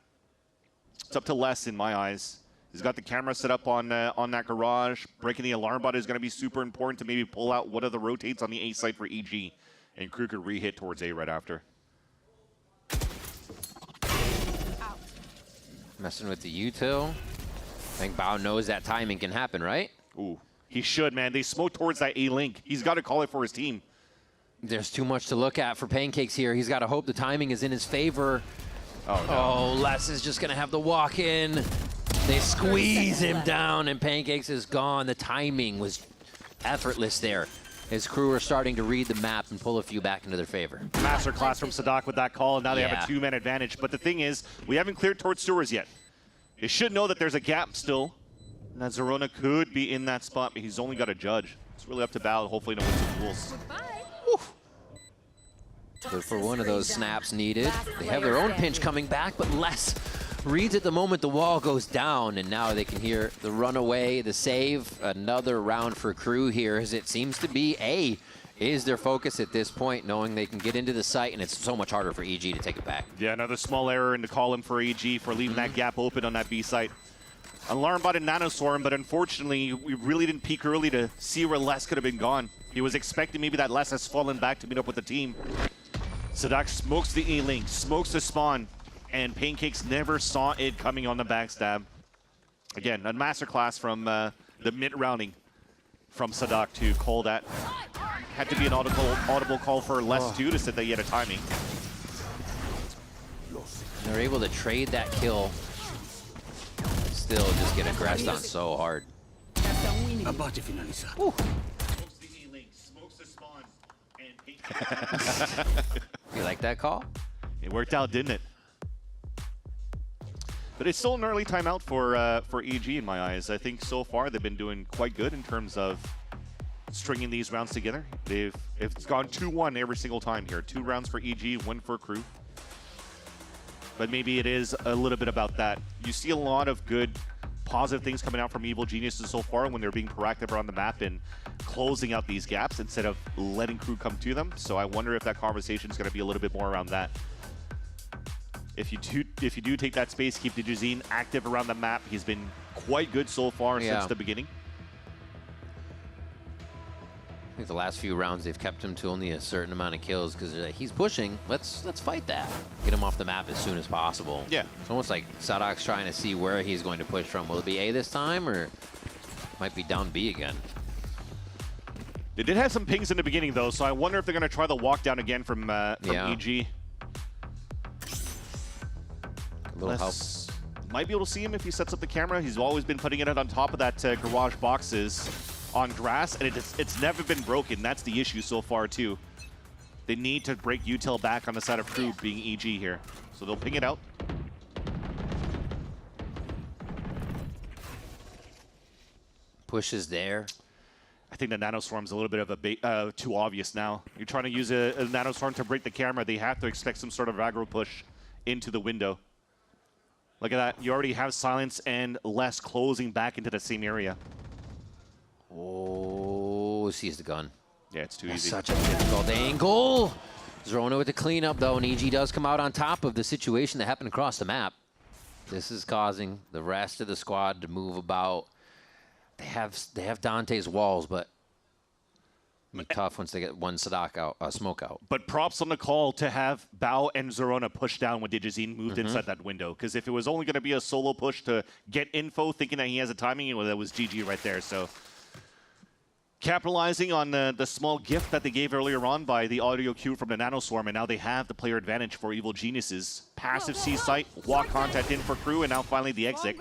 It's up to Les in my eyes. He's got the camera set up on that garage. Breaking the alarm bot is going to be super important to maybe pull out one of the rotates on the A site for EG. And Crew could re-hit towards A right after. Messing with the util. I think Bao knows that timing can happen, right? Ooh, he should, man. They smoke towards that A-Link. He's got to call it for his team. There's too much to look at for Pancakes here. He's got to hope the timing is in his favor. Oh, no. Oh, Les is just going to have the walk in. They squeeze him down, and Pancakes is gone. The timing was effortless there. His crew are starting to read the map and pull a few back into their favor. Masterclass from Sadak with that call, and now they have a 2-man advantage. But the thing is, we haven't cleared towards sewers yet. They should know that there's a gap still, and that Zerona could be in that spot, but he's only got a judge. It's really up to Bao, hopefully to win some duels. Good for one of those snaps needed. They have their own pinch coming back, but Les reads at the moment the wall goes down, and now they can hear the runaway, the save. Another round for Crew here, as it seems to be A is their focus at this point, knowing they can get into the site, and it's so much harder for EG to take it back. Yeah, another small error in the column for EG for leaving that gap open on that B site. Alarm bot and Nanoswarm, but unfortunately, we really didn't peek early to see where Les could have been gone. He was expecting maybe that Les has fallen back to meet up with the team. Sadak smokes the A-Link, smokes the spawn, and Pancakes never saw it coming on the backstab. Again, a masterclass from the mid-rounding from Sadak to call that. Had to be an audible call for Les too to set that he had a timing. They're able to trade that kill. Still just get aggressed on so hard. Ooh. You like that call? It worked out, didn't it? But it's still an early timeout for EG in my eyes. I think so far they've been doing quite good in terms of stringing these rounds together. It's gone 2-1 every single time here. 2 rounds for EG, 1 for Crew. But maybe it is a little bit about that. You see a lot of good, positive things coming out from Evil Geniuses so far when they're being proactive around the map and closing out these gaps instead of letting Crew come to them. So I wonder if that conversation is going to be a little bit more around that. If you do take that space, keep Digizine active around the map. He's been quite good so far since the beginning. I think the last few rounds they've kept him to only a certain amount of kills because they're like, he's pushing. Let's fight that. Get him off the map as soon as possible. Yeah. It's almost like Sadak's trying to see where he's going to push from. Will it be A this time, or might be down B again? They did have some pings in the beginning though, so I wonder if they're going to try the walk down again from EG. A little help. Might be able to see him if he sets up the camera. He's always been putting it on top of that garage boxes on grass, and it's never been broken. That's the issue so far too. They need to break util back on the side of Crew being EG here. So they'll ping it out. Push is there. I think the Nanoswarm's a little bit of a too obvious now. You're trying to use a Nanoswarm to break the camera. They have to expect some sort of aggro push into the window. Look at that. You already have Silence and Les closing back into the same area. Oh, sees the gun. Yeah, it's too That's easy. Such a difficult angle. Zerona with the cleanup, though, and EG does come out on top of the situation that happened across the map. This is causing the rest of the squad to move about. They have Dante's walls, but tough once they get one Sadak out, smoke out. But props on the call to have Bao and Zerona push down when Digizine moved inside that window. Because if it was only going to be a solo push to get info, thinking that he has a timing, well, that was GG right there. So capitalizing on the small gift that they gave earlier on by the audio cue from the Nanoswarm, and now they have the player advantage for Evil Geniuses. Passive C site, walk contact in for Crew, and now finally the exit.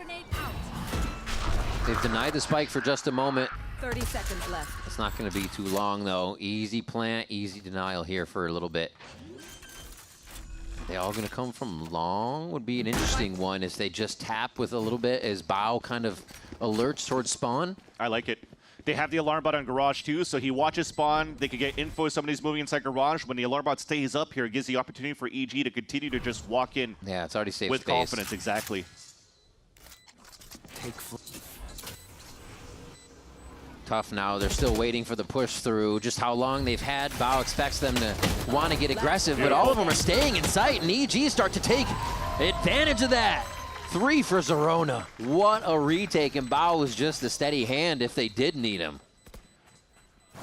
They've denied the spike for just a moment. 30 seconds left. It's not going to be too long, though. Easy plant, easy denial here for a little bit. They all going to come from long would be an interesting one as they just tap with a little bit as Bao kind of alerts towards spawn. I like it. They have the alarm bot on Garage too, so he watches spawn. They could get info if somebody's moving inside Garage. When the alarm bot stays up here, it gives the opportunity for EG to continue to just walk in. Yeah, it's already safe with space. confidence, exactly. Tough now. They're still waiting for the push through. Just how long they've had. Bao expects them to want to get aggressive, but all of them are staying in sight, and EG start to take advantage of that. 3 for Zerona. What a retake, and Bao was just a steady hand if they did need him.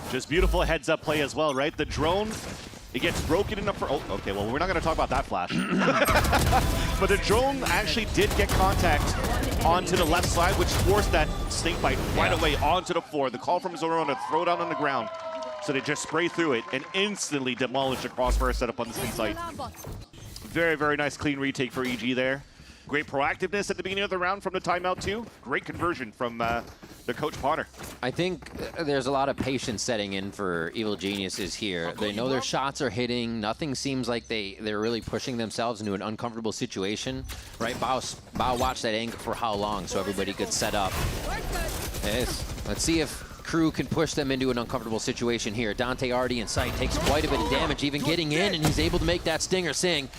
Just beautiful heads-up play as well, right? The drone It gets broken enough for... Oh, okay, well, we're not going to talk about that flash. But the drone actually did get contact onto the left side, which forced that snakebite right away onto the floor. The call from Zorona, throw it out on the ground. So they just spray through it and instantly demolish the crossfire setup on the C site. Very, very nice clean retake for EG there. Great proactiveness at the beginning of the round from the timeout too. Great conversion from the coach Potter. I think there's a lot of patience setting in for Evil Geniuses here. They know their shots are hitting. Nothing seems like they're really pushing themselves into an uncomfortable situation. Right, Bao watched that angle for how long so everybody could set up. Yes. Let's see if Crew can push them into an uncomfortable situation here. Dante already in sight, takes quite a bit of damage, even getting in, and he's able to make that stinger sing.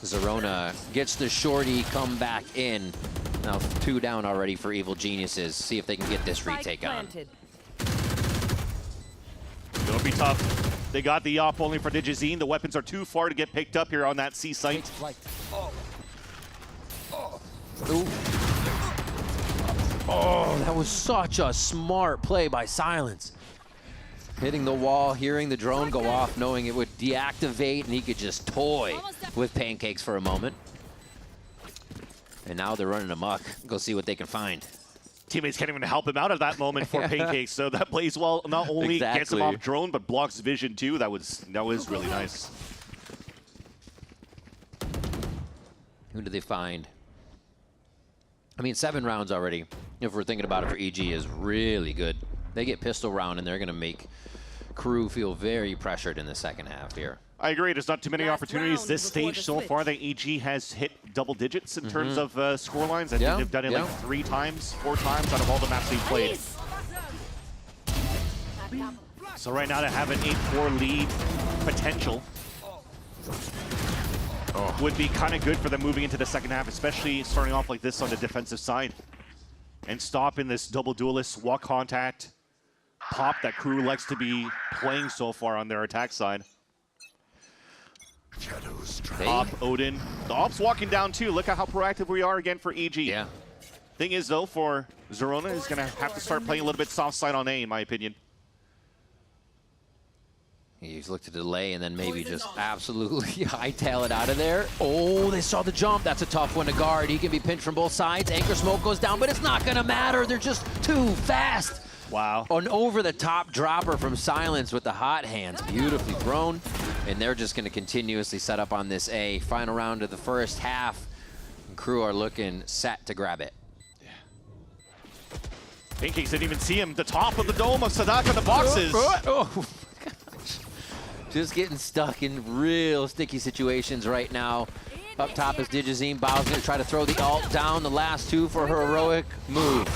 Zorona gets the shorty, come back in. Now 2 down already for Evil Geniuses. See if they can get this retake on. It'll be tough. They got the op only for Digizine. The weapons are too far to get picked up here on that C site. Oh, that was such a smart play by Silence. Hitting the wall, hearing the drone go off, knowing it would deactivate, and he could just toy with Pancakes for a moment. And now they're running amok. Go see what they can find. Teammates can't even help him out at that moment for Pancakes, so that plays well. Not only gets him off drone, but blocks vision too. That was really nice. Who do they find? I mean, 7 rounds already, if we're thinking about it for EG, is really good. They get pistol round, and they're going to make Crew feel very pressured in the second half here. I agree. There's not too many opportunities this stage so far that EG has hit double digits in terms of score lines. I think they've done it like 3 times, 4 times out of all the maps they've played. So right now to have an 8-4 lead potential would be kind of good for them moving into the second half, especially starting off like this on the defensive side. And stopping this double duelist walk contact pop that Crew likes to be playing so far on their attack side. Op Odin. The Op's walking down too. Look at how proactive we are again for EG. Yeah. Thing is though, for Zorona is going to have to start playing a little bit soft side on A, in my opinion. He's looked to delay and then maybe just absolutely hightail it out of there. Oh, they saw the jump. That's a tough one to guard. He can be pinched from both sides. Anchor smoke goes down, but it's not going to matter. They're just too fast. Wow. An over-the-top dropper from Silence with the hot hands. Beautifully thrown. And they're just going to continuously set up on this A. Final round of the first half. And Crew are looking set to grab it. Pancakes didn't even see him. The top of the dome of Sadak on the boxes. Oh. Just getting stuck in real sticky situations right now. Up top is Digizine. Bao's going to try to throw the ult down. The last 2 for her heroic move.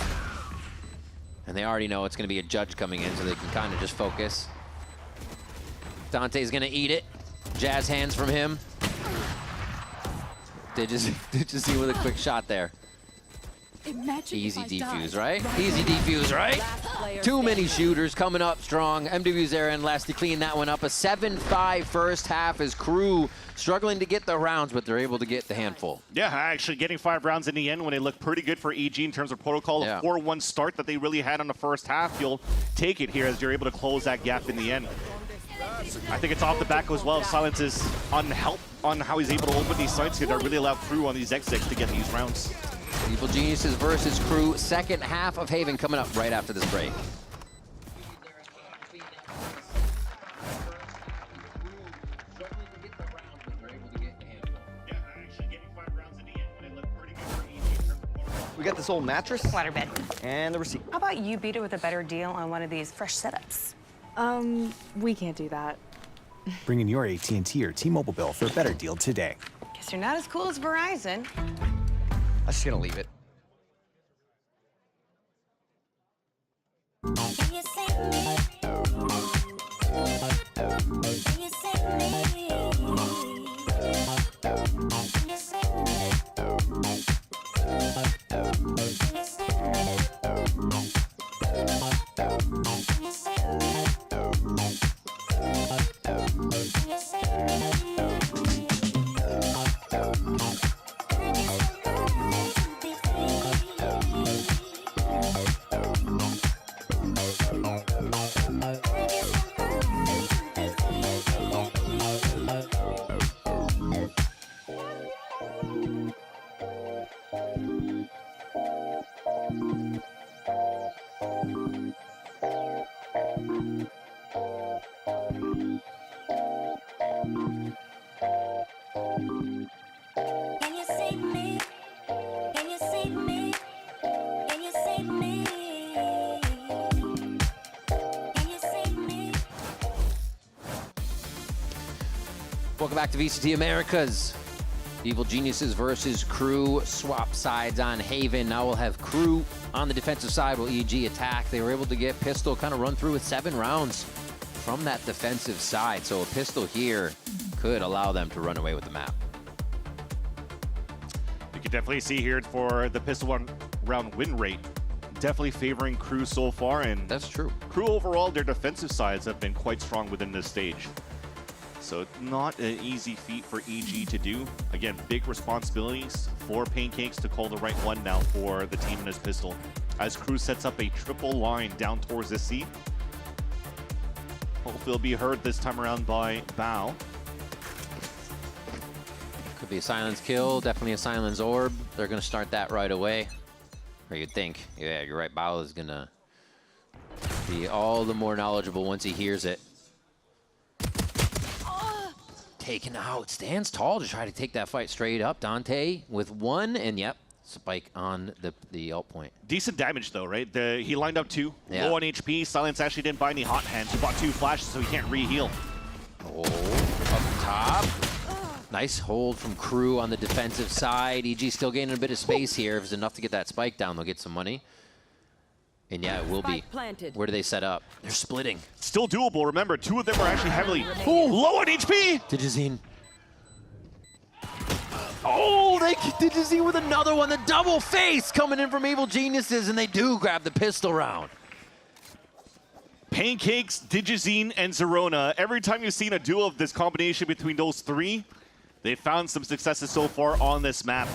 And they already know it's going to be a judge coming in, so they can kind of just focus. Dante's going to eat it. Jazz hands from him. Digizine with a quick shot there. Easy defuse, right? Easy defuse, right? Too many shooters coming up strong. MW's there and last to clean that one up. A 7-5 first half as Crew struggling to get the rounds, but they're able to get the handful. Yeah, actually getting 5 rounds in the end when they look pretty good for EG in terms of protocol. A 4-1 start that they really had on the first half. You'll take it here as you're able to close that gap in the end. I think it's off the back as well. Silence is on help on how he's able to open these sites here that really allow Crew on these exits to get these rounds. Evil Geniuses versus Crew. Second half of Haven coming up right after this break. We got this old mattress. Waterbed. And the receipt. How about you beat it with a better deal on one of these fresh setups? We can't do that. Bring in your AT&T or T-Mobile bill for a better deal today. Guess you're not as cool as Verizon. I'm just gonna leave it. Welcome back to VCT Americas. Evil Geniuses versus Crew. Swap sides on Haven. Now we'll have Crew on the defensive side while EG attack. They were able to get Pistol kind of run through with 7 rounds from that defensive side. So a pistol here could allow them to run away with the map. You can definitely see here for the pistol round win rate, definitely favoring Crew so far. And that's true. Crew overall, their defensive sides have been quite strong within this stage. So not an easy feat for EG to do. Again, big responsibilities for Pancakes to call the right one now for the team in his pistol. As Crew sets up a triple line down towards this seat. Hopefully it'll be heard this time around by Bao. Could be a silence kill, definitely a silence orb. They're gonna start that right away. Or you'd think, yeah, you're right, Bao is gonna be all the more knowledgeable once he hears it. Taken out, stands tall to try to take that fight straight up. Dante with 1, and yep, spike on the ult point. Decent damage though, right? He lined up 2, yeah. Low on HP. Silence actually didn't buy any hot hands. He bought 2 flashes, so he can't re-heal. Oh, up top. Nice hold from Crew on the defensive side. EG still gaining a bit of space here. If it's enough to get that spike down, they'll get some money. And yeah, it will be. Where do they set up? They're splitting. Still doable. Remember, 2 of them are actually heavily low on HP. Digizine. Oh, Digizine with another one. The double face coming in from Evil Geniuses, and they do grab the pistol round. Pancakes, Digizine, and Zerona. Every time you've seen a duo of this combination between those 3, they found some successes so far on this map.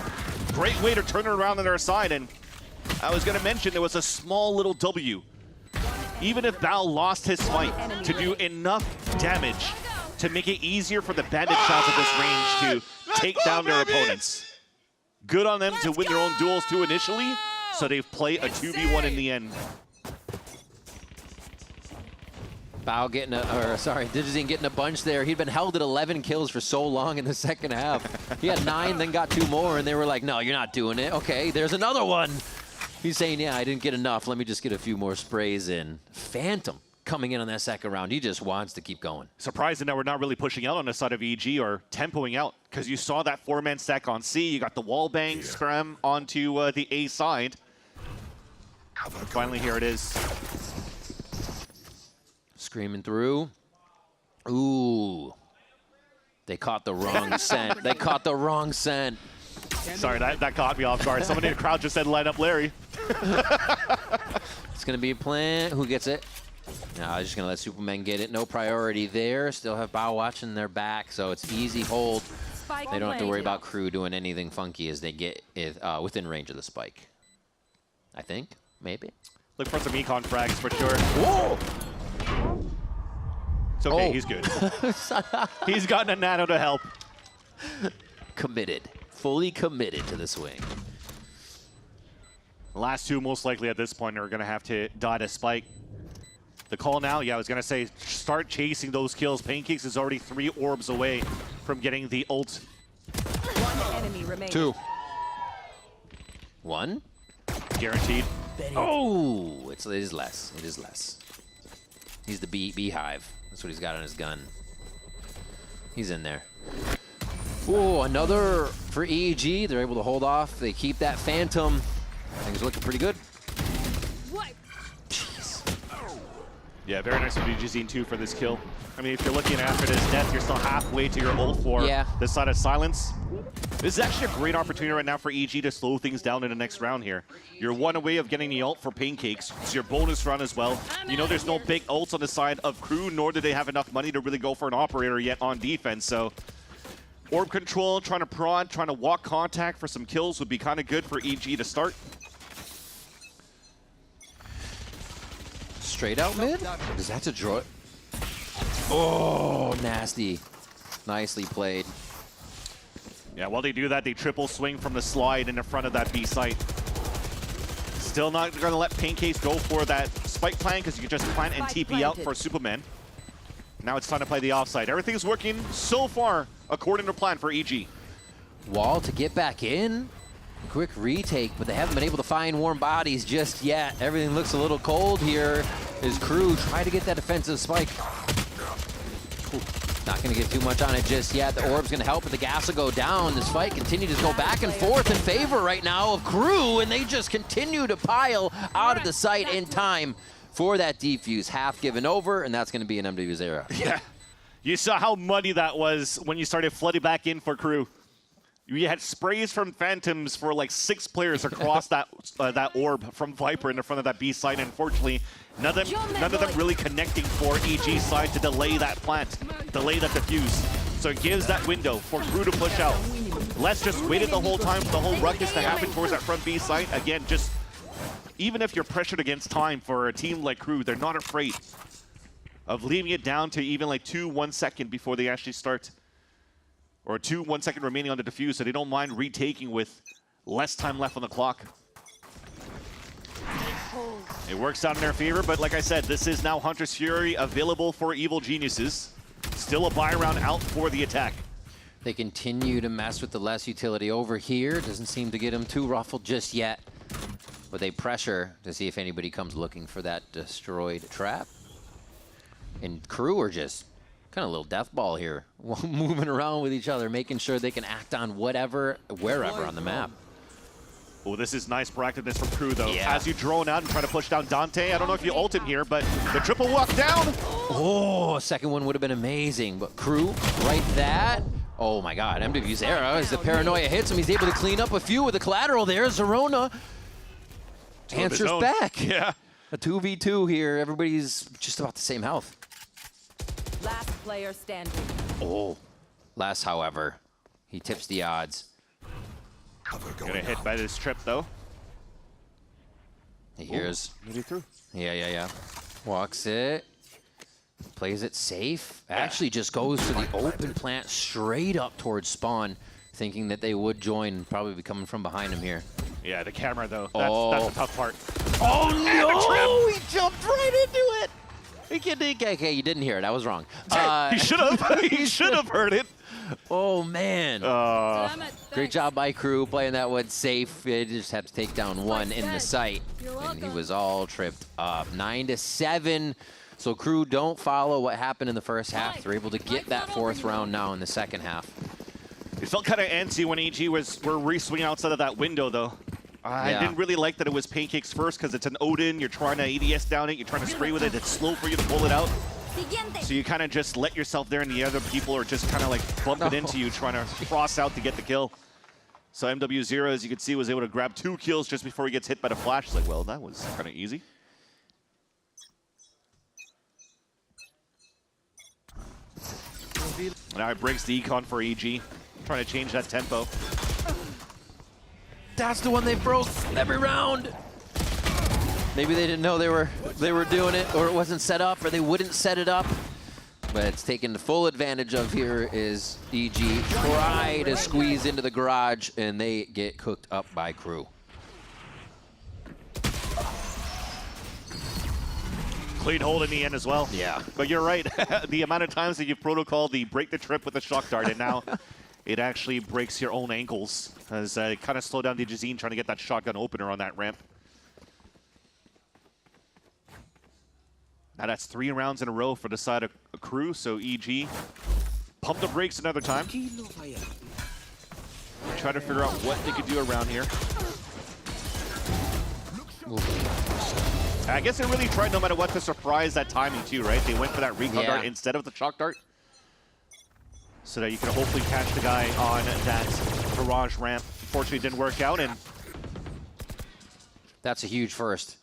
Great way to turn it around on their side, and I was going to mention there was a small little W. Even if Bao lost his fight to do enough damage to make it easier for the bandit shots at this range to take down their opponents. Good on them to win their own duels too initially, so they've played a 2v1 in the end. Bao getting Digizine getting a bunch there. He'd been held at 11 kills for so long in the second half. He had 9, then got 2 more, and they were like, no, you're not doing it. Okay, there's another one. He's saying, yeah, I didn't get enough. Let me just get a few more sprays in. Phantom coming in on that second round. He just wants to keep going. Surprising that we're not really pushing out on the side of EG or tempoing out, because you saw that 4-man stack on C. You got the wall bang scram onto the A side. Finally, here it is. Screaming through. Ooh. They caught the wrong scent. They caught the wrong scent. Sorry, that caught me off guard. Somebody in the crowd just said, line up Larry. It's going to be a plant. Who gets it? No, I'm just going to let Superman get it. No priority there. Still have Bao watching their back, so it's easy hold. They don't have to worry about Crew doing anything funky as they get within range of the spike. I think, maybe. Look for some econ frags for sure. Whoa! It's okay, he's good. He's gotten a nano to help. Committed. Fully committed to the swing. Last 2 most likely at this point are going to have to die to spike. The call now, yeah, I was going to say, start chasing those kills. Pancakes is already 3 orbs away from getting the ult. 1 enemy remaining. 2. 1. Guaranteed. Oh, it is less. It is less. He's the beehive. That's what he's got on his gun. He's in there. Oh, another for EG. They're able to hold off. They keep that Phantom. Things are looking pretty good. What? Jeez. Yeah, very nice for Digizine too for this kill. I mean, if you're looking after this death, you're still halfway to your ult for this side of Silence. This is actually a great opportunity right now for EG to slow things down in the next round here. You're 1 away of getting the ult for Pancakes. It's your bonus run as well. You know there's no big ults on the side of Crew, nor do they have enough money to really go for an operator yet on defense. So orb control, trying to prod, trying to walk contact for some kills would be kind of good for EG to start. Straight out mid? Does that to draw it? Oh, nasty. Nicely played. Yeah, while they do that, they triple swing from the slide in the front of that B site. Still not going to let Pancakes go for that spike plan because you can just plant and TP out for Superman. Now it's time to play the offside. Everything's working so far according to plan for EG. Wall to get back in. Quick retake, but they haven't been able to find warm bodies just yet. Everything looks a little cold here as Crew try to get that defensive spike. Ooh, not going to get too much on it just yet. The orb's going to help, but the gas will go down. This fight continues to go back and forth in favor right now of Crew, and they just continue to pile out of the site in time for that defuse. Half given over, and that's going to be an MW0. Yeah, you saw how muddy that was when you started flooding back in for Crew. You had sprays from Phantoms for like 6 players across that orb from Viper in the front of that B side. And unfortunately, none of them really connecting for EG side to delay that plant, delay that defuse. So it gives that window for Crew to push out. Let's just waited the whole time for the whole ruckus to happen towards that front B side. Again, just even if you're pressured against time for a team like Crew, they're not afraid of leaving it down to even like 1 second before they actually start. Or 1 second remaining on the defuse, so they don't mind retaking with less time left on the clock. It works out in their favor, but like I said, this is now Hunter's Fury available for Evil Geniuses. Still a buy round out for the attack. They continue to mess with the less utility over here. Doesn't seem to get them too ruffled just yet. But they pressure to see if anybody comes looking for that destroyed trap. And Crew are just kind of a little death ball here, moving around with each other, making sure they can act on whatever, wherever on the map. Oh, this is nice proactiveness from Crew, though. Yeah. As you drone out and try to push down Dante, I don't know if you ult him here, but the triple walk down. Oh, a second one would have been amazing, but Crew, right that. Oh my God, MW's era, as the paranoia hits him, he's able to clean up a few with the collateral there. Zerona answers back. Yeah. A 2v2 here, everybody's just about the same health. Last player standing. Oh, last, however, he tips the odds. Gonna hit by this trip, though. He hears. Maybe through. Yeah. Walks it. Plays it safe. Actually just goes to the open plant straight up towards spawn, thinking that they would join, probably be coming from behind him here. Yeah, the camera, though. That's the tough part. Oh, no! He jumped right into it! Okay, you didn't hear it. I was wrong. He should have. He should have heard it. Oh, man. Great job by Crew playing that one safe. They just had to take down one in the site. And he was all tripped up. 9-7. So Crew don't follow what happened in the first half. They're able to get that 4th round now in the second half. It felt kind of antsy when EG were re-swinging outside of that window, though. I didn't really like that it was Pancakes first because it's an Odin. You're trying to ADS down it. You're trying to spray with it. It's slow for you to pull it out. So you kind of just let yourself there, and the other people are just kind of like bumping into you, trying to cross out to get the kill. So MW0, as you can see, was able to grab 2 kills just before he gets hit by the flash. It's like, well, that was kind of easy. Now it breaks the econ for EG, trying to change that tempo. That's the one they broke every round. Maybe they didn't know they were doing it, or it wasn't set up, or they wouldn't set it up. But it's taken the full advantage of here is EG try to squeeze into the garage, and they get cooked up by Crew. Clean hold in the end as well. Yeah. But you're right. The amount of times that you've protocoled the break the trip with a shock dart, and now it actually breaks your own ankles as it kind of slowed down DJZine trying to get that shotgun opener on that ramp. Now that's 3 rounds in a row for the side of Crew, so EG pump the brakes another time. Try to figure out what they could do around here. I guess they really tried, no matter what, to surprise that timing too, right? They went for that recon dart instead of the shock dart, so that you can hopefully catch the guy on that garage ramp. Unfortunately, it didn't work out, and that's a huge first.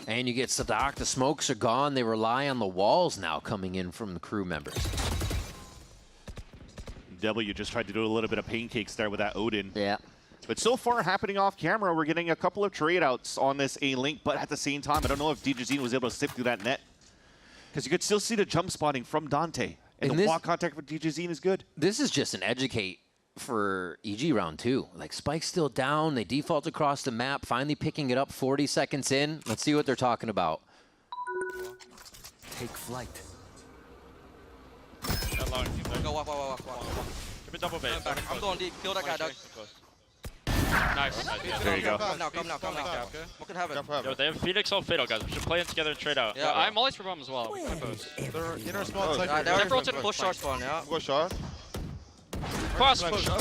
And you get Sadak, the smokes are gone. They rely on the walls now coming in from the Crew members. W just tried to do a little bit of pancakes there with that Odin. Yeah. But so far, happening off camera, we're getting a couple of trade outs on this A-Link, but at the same time, I don't know if DJZine was able to slip through that net. Because you could still see the jump spotting from Dante. And the walk contact with DJZine is good. This is just an educate for EG round 2. Like, Spike's still down. They default across the map, finally picking it up 40 seconds in. Let's see what they're talking about. Take flight. Go walk. Give me double bait. I'm going deep. Kill that guy, Doug. Nice. There you go. Come now. What could happen? Yo, they have Phoenix on Fatal, guys. We should play in together and trade out. Yeah, I'm always for bomb as well. They're inner spawn. They're rotating push short spawn, yeah. Go short. Cross push. Two.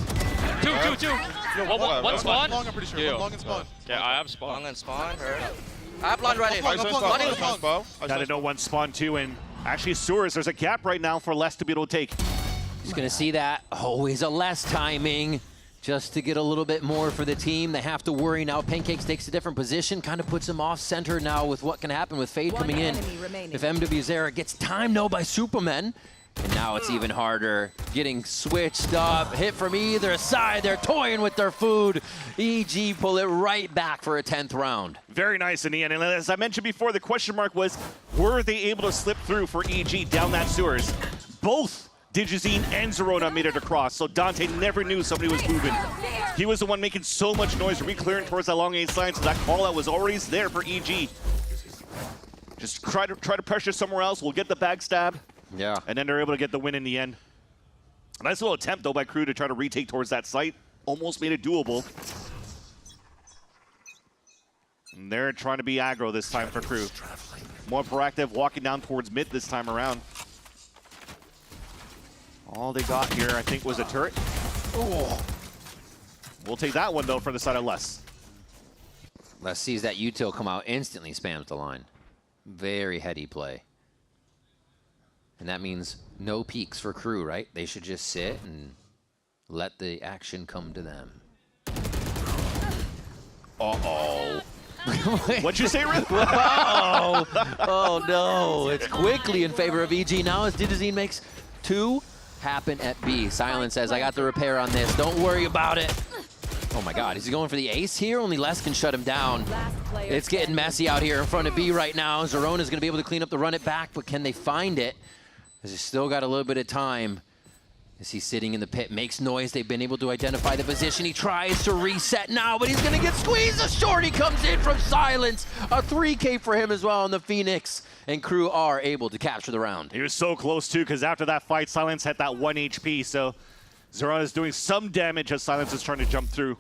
One spawn. Long, I'm pretty sure. One long and spawn. Yeah, I have spawn. Long and spawn. I have blind ready. Gotta know one spawn too, and actually Sewers, there's a gap right now for Les to be able to take. He's gonna see that. Always a less timing. Just to get a little bit more for the team. They have to worry now. Pancakes takes a different position, kind of puts him off center now with what can happen with Fade coming in. If MWZera gets timed though by Supermen, and now it's even harder. Getting switched up, hit from either side. They're toying with their food. EG pull it right back for a 10th round. Very nice in the end. And as I mentioned before, the question mark was, were they able to slip through for EG down that Sewers? Both Digizine and Zerona made it across, so Dante never knew somebody was moving. He was the one making so much noise, re-clearing towards that long A side, so that call-out was always there for EG. Just try to pressure somewhere else. We'll get the backstab. Yeah. And then they're able to get the win in the end. Nice little attempt, though, by Crew to try to retake towards that site. Almost made it doable. And they're trying to be aggro this time for Crew. More proactive, walking down towards mid this time around. All they got here, I think, was a turret. Oh. We'll take that one, though, from the side of Les. Les sees that util come out, instantly spams the line. Very heady play. And that means no peeks for Crew, right? They should just sit and let the action come to them. Uh-oh. What'd you say, Rick? Uh-oh. Oh, no. It's quickly in favor of EG now as Digizine makes 2 happen at B. Silence says, I got the repair on this. Don't worry about it. Oh my God, is he going for the ace here? Only Les can shut him down. It's getting messy out here in front of B right now. Zerona's gonna be able to clean up the run it back, but can they find it? Because he's still got a little bit of time. As he's sitting in the pit, makes noise. They've been able to identify the position. He tries to reset now, but he's gonna get squeezed. A shorty comes in from Silence. A 3K for him as well on the Phoenix. And Crew are able to capture the round. He was so close too, because after that fight, Silence had that 1 HP, so Zerona is doing some damage as Silence is trying to jump through.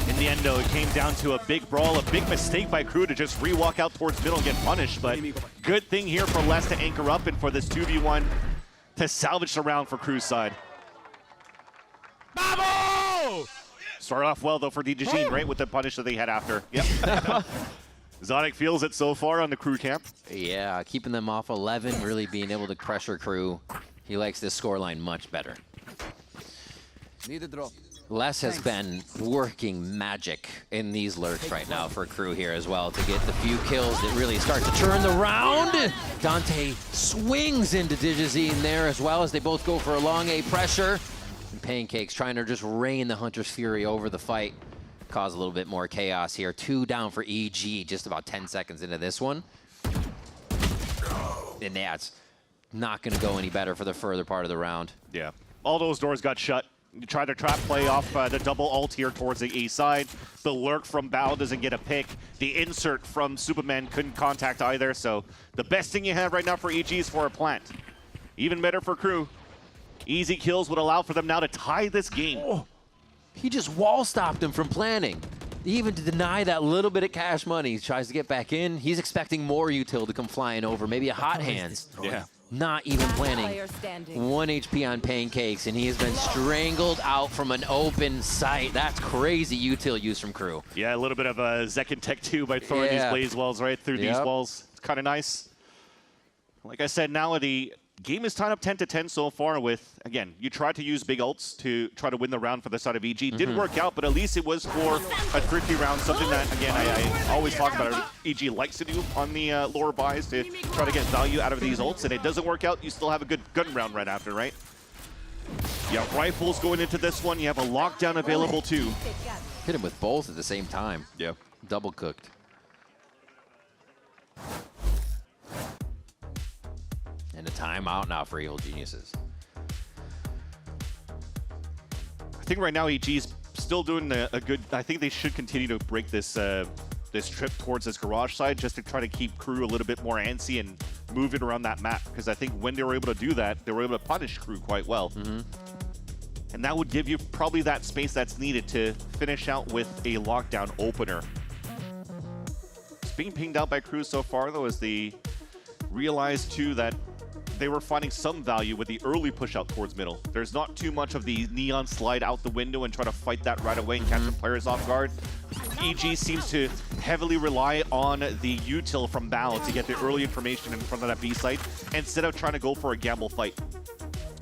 In the end, though, it came down to a big brawl, a big mistake by Crew to just re-walk out towards middle and get punished, but good thing here for Les to anchor up and for this 2v1 to salvage the round for Crew's side. Bravo! Started off well, though, for Digizine, right, with the punish that they had after. Yep. Zonic feels it so far on the Crew camp. Yeah, keeping them off 11, really being able to pressure Crew. He likes this scoreline much better. Need a drop. Les has been working magic in these lurks right now for Crew here as well to get the few kills that really start to turn the round. Dante swings into Digizine there as well as they both go for a long A pressure. And Pancakes trying to just rain the Hunter's Fury over the fight. Cause a little bit more chaos here. 2 down for EG just about 10 seconds into this one. And yeah, it's not going to go any better for the further part of the round. Yeah, all those doors got shut. You try to trap play off the double ult here towards the A side. The lurk from Bao doesn't get a pick. The insert from Superman couldn't contact either. So the best thing you have right now for EG is for a plant. Even better for Crew. Easy kills would allow for them now to tie this game. Oh. He just wall stopped him from planning. Even to deny that little bit of cash money. He tries to get back in. He's expecting more util to come flying over. Maybe a hot hands. Yeah. Not even planning. 1 HP on Pancakes, and he has been strangled out from an open site. That's crazy util use from Crew. Yeah, a little bit of a Zek and Tech 2 by throwing these blaze walls right through these walls. It's kind of nice. Like I said, now the game is tied up 10-10 so far with, again, you tried to use big ults to try to win the round for the side of EG. Didn't work out, but at least it was for a thrifty round, something that, again, I always talk about EG likes to do on the lower buys to try to get value out of these ults, and it doesn't work out, you still have a good gun round right after, right? Yeah, rifles going into this one, you have a lockdown available too. Hit him with both at the same time. Yeah. Double cooked. And a timeout now for Evil Geniuses. think right now EG's still doing a good. I think they should continue to break this this trip towards this garage side just to try to keep Crew a little bit more antsy and move it around that map. Because I think when they were able to do that, they were able to punish Crew quite well. And that would give you probably that space that's needed to finish out with a lockdown opener. It's being pinged out by Crew so far, though, as they realized too that they were finding some value with the early push out towards middle. There's not too much of the neon slide out the window and try to fight that right away and catch some players off guard. EG seems to heavily rely on the util from Bao to get the early information in front of that B site instead of trying to go for a gamble fight.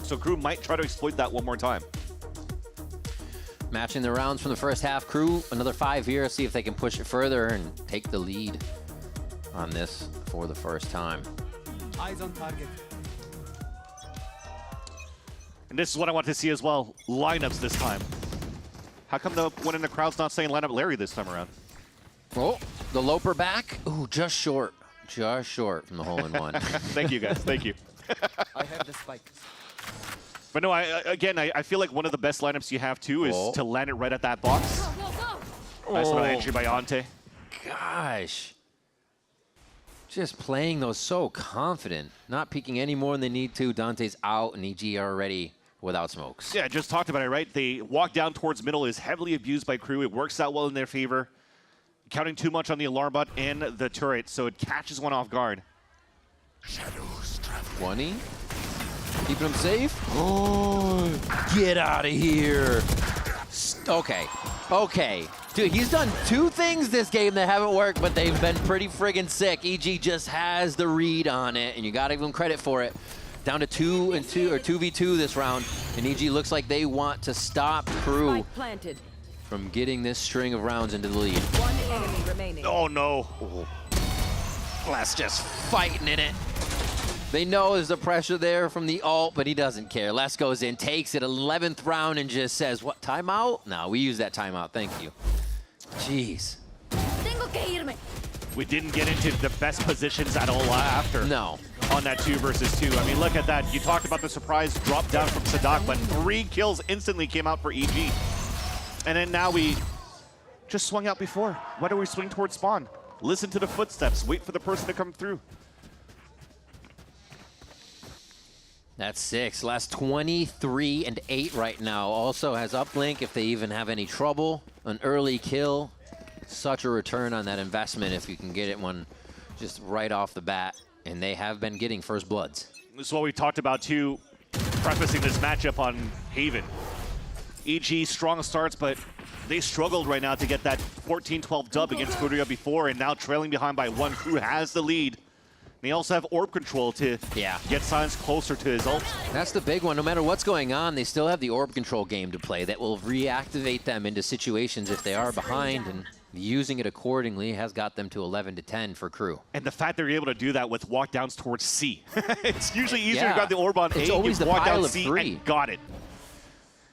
So Crew might try to exploit that one more time. Matching the rounds from the first half. Crew, another 5 here, see if they can push it further and take the lead on this for the first time. Eyes on target. And this is what I want to see as well, lineups this time. How come the one in the crowd's not saying line up Larry this time around? Oh, the Loper back. Ooh, just short from the hole-in-one. Thank you, guys. Thank you. I have the spike. But no, I feel like one of the best lineups you have too is to land it right at that box. Nice little entry by Ante. Gosh. Just playing those so confident. Not peeking any more than they need to. Dante's out and EG are already without smokes. Yeah, just talked about it, right? They walk down towards middle is heavily abused by Crew. It works out well in their favor. Counting too much on the alarm bot and the turret, so it catches one off guard. 20. Keeping him safe. Oh, get out of here. Okay. Dude, he's done 2 things this game that haven't worked, but they've been pretty friggin' sick. EG just has the read on it, and you gotta give him credit for it. Down to 2 and 2, or 2v2 this round, and EG looks like they want to stop Crew from getting this string of rounds into the lead. One enemy remaining. Oh no. Les just fighting in it. They know there's the pressure there from the ult, but he doesn't care. Les goes in, takes it 11th round, and just says, what, timeout? No, we use that timeout, thank you. Jeez. We didn't get into the best positions at all after. No. On that 2 versus 2. I mean, look at that. You talked about the surprise drop down from Sadak, but 3 kills instantly came out for EG. And then now we just swung out before. Why don't we swing towards spawn? Listen to the footsteps. Wait for the person to come through. That's 6. Last 23 and 8 right now. Also has uplink if they even have any trouble. An early kill. Such a return on that investment if you can get it one just right off the bat. And they have been getting first bloods. This is what we talked about too, prefacing this matchup on Haven. EG strong starts, but they struggled right now to get that 14-12 dub against FURIA before, and now trailing behind by 1. Crew has the lead. They also have orb control to get Silence closer to his ult. That's the big one. No matter what's going on, they still have the orb control game to play that will reactivate them into situations if they are behind, and using it accordingly has got them to 11-10 for Crew. And the fact they're able to do that with walk downs towards C. It's usually easier to grab the orb on A, it's always the walk pile down of C 3. and got it.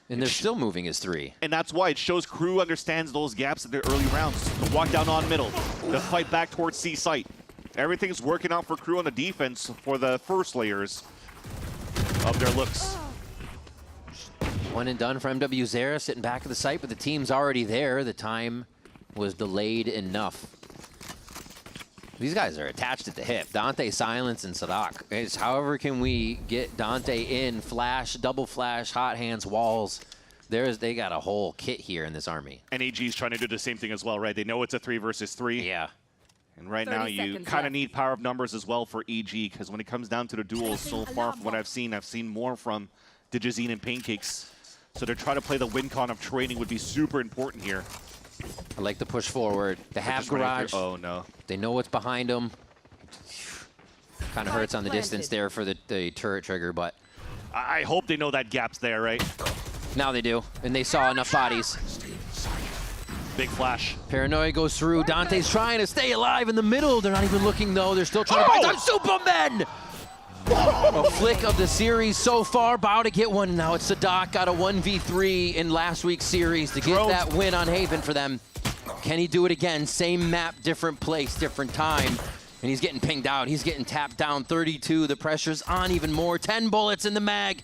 And they're still moving as 3. And that's why it shows Crew understands those gaps in their early rounds. The walk down on middle, the fight back towards C site. Everything's working out for Crew on the defense for the first layers of their looks. One and done for MW Zera, sitting back at the site, but the team's already there. The time was delayed enough. These guys are attached at the hip. Dante, Silence, and Sadak. It's however can we get Dante in, flash, double flash, hot hands, walls. They got a whole kit here in this army. And EG's trying to do the same thing as well, right? They know it's a 3 versus 3. Yeah. And right now you kind of need power of numbers as well for EG, because when it comes down to the duels, so far from what I've seen more from Digizine and Pancakes. So to try to play the win con of trading would be super important here. I like the push forward. They have garage. Oh no. They know what's behind them. Kind of hurts on the distance there for the turret trigger, but I hope they know that gap's there, right? Now they do, and they saw enough bodies. Big flash. Paranoia goes through. Dante's trying to stay alive in the middle. They're not even looking, though. They're still trying to fight on Supermen! A flick of the series so far. About to get one. Now it's Sadak. Got a 1v3 in last week's series to get that win on Haven for them. Can he do it again? Same map, different place, different time. And he's getting pinged out. He's getting tapped down. 32. The pressure's on even more. 10 bullets in the mag.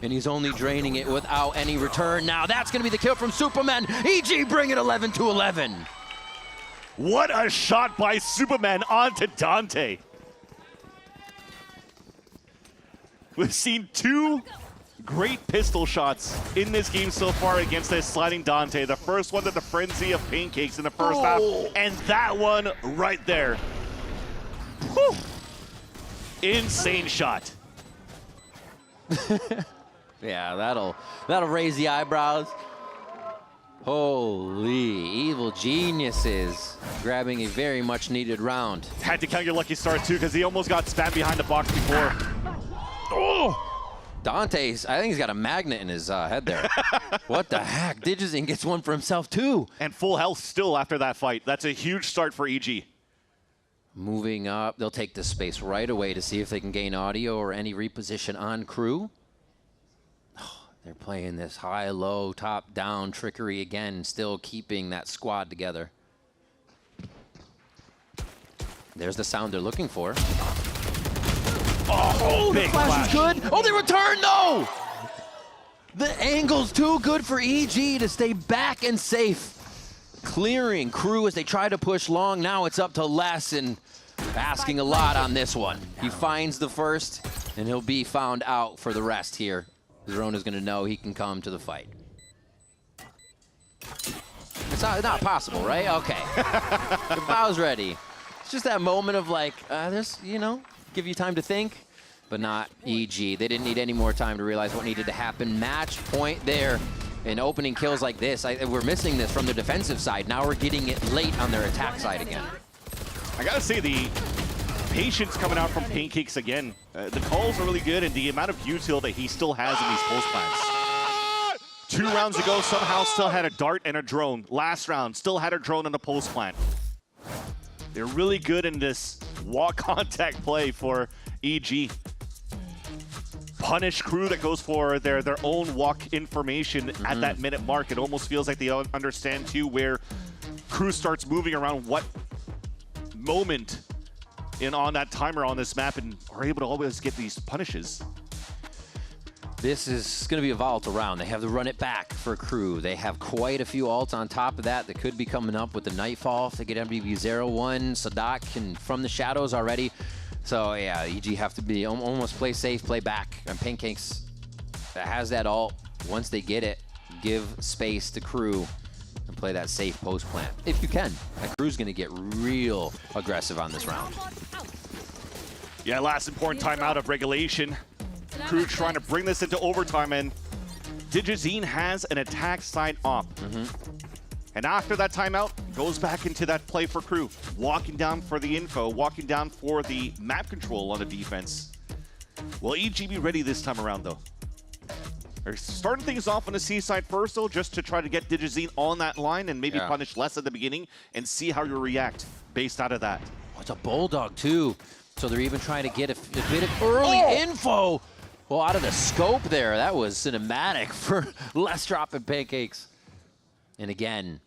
and he's only draining it without any return. Now that's going to be the kill from Superman. EG bring it 11-11. What a shot by Superman onto Dante. We've seen 2 great pistol shots in this game so far against this sliding Dante. The first one to the frenzy of pancakes in the first half, and that one right there. Whew. Insane shot. Yeah, that'll raise the eyebrows. Holy evil geniuses, grabbing a very much needed round. Had to count your lucky star too, because he almost got spammed behind the box before. Oh! Dante's, I think he's got a magnet in his head there. What the heck? Digizine gets one for himself too. And full health still after that fight. That's a huge start for EG. Moving up, they'll take this space right away to see if they can gain audio or any reposition on Crew. Oh, they're playing this high-low, top-down trickery again, still keeping that squad together. There's the sound they're looking for. Oh, the flash is good. Oh, they return though! The angle's too good for EG to stay back and safe. Clearing Crew as they try to push long. Now it's up to Les, and asking a lot on this one. He finds the first, and he'll be found out for the rest here. Zerona's gonna know he can come to the fight. It's not possible, right? Okay. The bow's ready. It's just that moment of like, there's, you know, give you time to think, but not EG. They didn't need any more time to realize what needed to happen. Match point there. In opening kills like this, we're missing this from the defensive side. Now we're getting it late on their attack side again. I gotta say, the patience coming out from Pancakes again. The calls are really good, and the amount of util that he still has in these post plants. 2 rounds ago, somehow still had a dart and a drone. Last round, still had a drone and a post plant. They're really good in this walk contact play for EG. Punish Crew that goes for their own walk information at that minute mark. It almost feels like they understand too where Crew starts moving around what moment on that timer on this map, and are able to always get these punishes. This is going to be a volatile round. They have to run it back for Crew. They have quite a few ults on top of that could be coming up with the Nightfall. If they get MBB-01, Sadak and from the shadows already. So yeah, EG have to be almost play safe, play back. And Pancakes has that ult. Once they get it, give space to Crew and play that safe post plant if you can. That Crew's going to get real aggressive on this round. Yeah, last important timeout of regulation. Crew trying to bring this into overtime, and Digizine has an attack side op. And after that timeout, goes back into that play for Crew. Walking down for the info, walking down for the map control on the defense. Will EG be ready this time around, though? They're starting things off on the C side first, though, just to try to get Digizine on that line and maybe punish less at the beginning and see how you react based out of that. Oh, it's a Bulldog, too. So they're even trying to get a bit of early info. Well, out of the scope there, that was cinematic for Les dropping Pancakes. And again,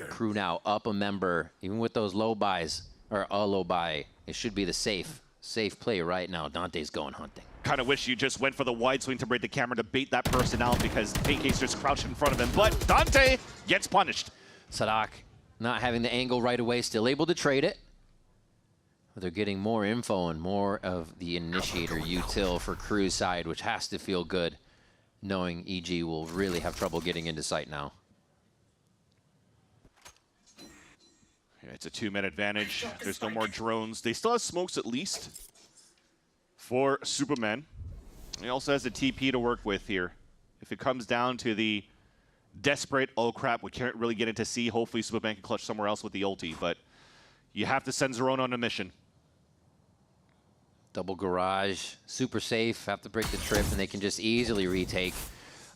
Crew now up a member, even with those low buys, or a low buy. It should be the safe play right now. Dante's going hunting. Kind of wish you just went for the wide swing to break the camera to bait that person out, because Pancake's just crouched in front of him. But Dante gets punished. Sadak not having the angle right away, still able to trade it. But they're getting more info and more of the initiator util for Crew's side, which has to feel good, knowing EG will really have trouble getting into sight now. It's a 2-minute advantage. There's no more drones. They still have smokes at least for Superman. He also has a TP to work with here. If it comes down to the desperate, oh crap, we can't really get into C. Hopefully Superman can clutch somewhere else with the ulti, but you have to send Zerona on a mission. Double garage, super safe, have to break the trip, and they can just easily retake.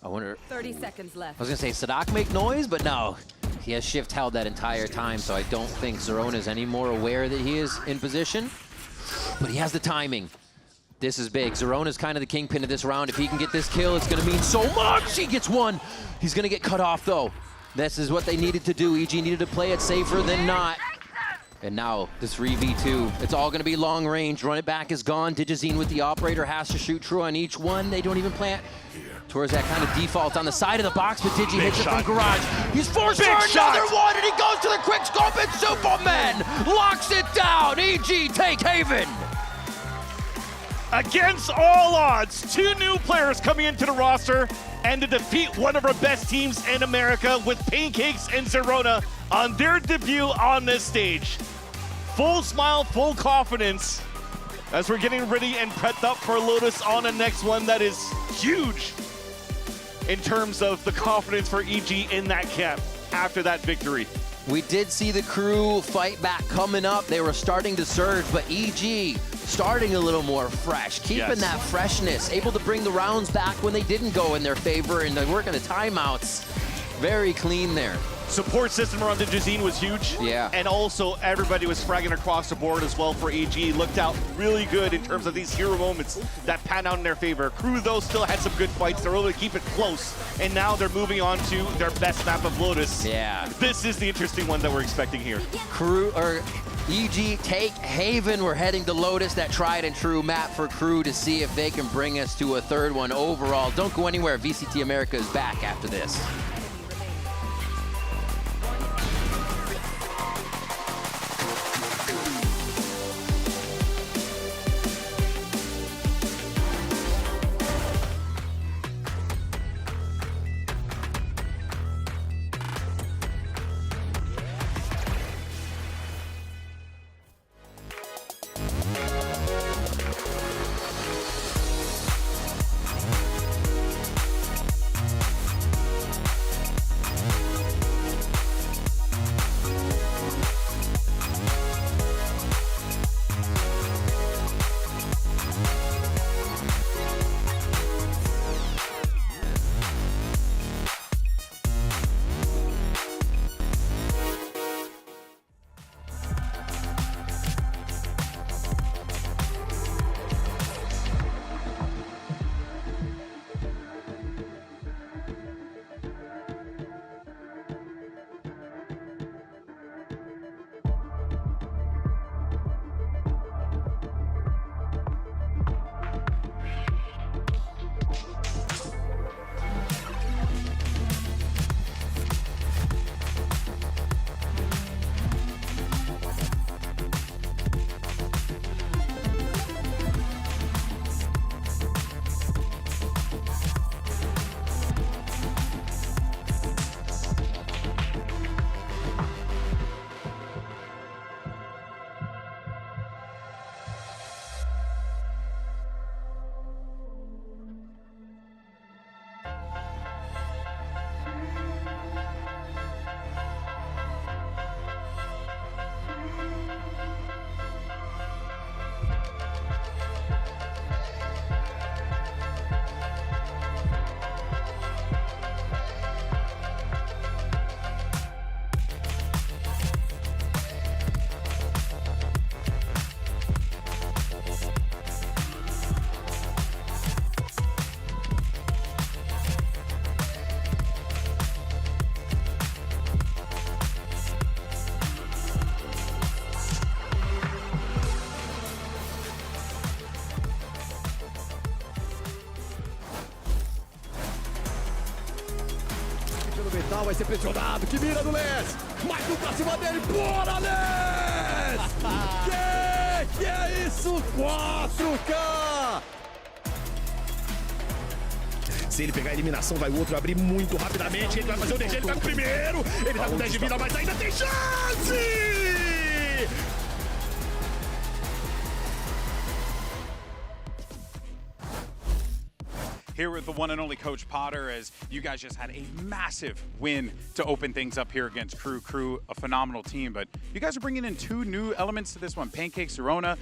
I wonder... 30 seconds left. I was going to say, Sadak make noise, but no. He has shift held that entire time, so I don't think Zerona is any more aware that he is in position. But he has the timing. This is big. Zerona's kind of the kingpin of this round. If he can get this kill, it's going to mean so much. He gets one. He's going to get cut off, though. This is what they needed to do. EG needed to play it safer than not. And now this 3v2, it's all gonna be long range. Run it back is gone. Digizine with the operator has to shoot true on each one. They don't even plant towards that kind of default on the side of the box, but Digi hits it from garage. He's forced for another one, and he goes to the quick scope, and Superman locks it down. EG take Haven. Against all odds, 2 new players coming into the roster, and to defeat one of our best teams in America with Pancakes and Zerona on their debut on this stage. Full smile, full confidence as we're getting ready and prepped up for Lotus on the next one. That is huge in terms of the confidence for EG in that camp after that victory. We did see the crew fight back coming up. They were starting to surge, but EG starting a little more fresh, keeping that freshness, able to bring the rounds back when they didn't go in their favor, and they weren't going to timeouts. Very clean there. Support system around Digizine was huge. Yeah. And also everybody was fragging across the board as well for EG. Looked out really good in terms of these hero moments that pan out in their favor. Crew, though, still had some good fights. They're able to keep it close. And now they're moving on to their best map of Lotus. Yeah. This is the interesting one that we're expecting here. Crew, or EG take Haven. We're heading to Lotus, that tried and true map for Crew, to see if they can bring us to a third one overall. Don't go anywhere. VCT America is back after this. Vai ser pressionado, que mira no Les! Mais um pra cima dele, bora Les! Que é isso? 4K! Se ele pegar a eliminação, vai o outro abrir muito rapidamente. Ele vai fazer o DG, ele pega o primeiro. Ele tá com 10 de vida, mas ainda tem chance! Here with the one and only Coach Potter, as you guys just had a massive win to open things up here against Crew. Crew, a phenomenal team, but you guys are bringing in 2 new elements to this one. Pancakes, Zerona,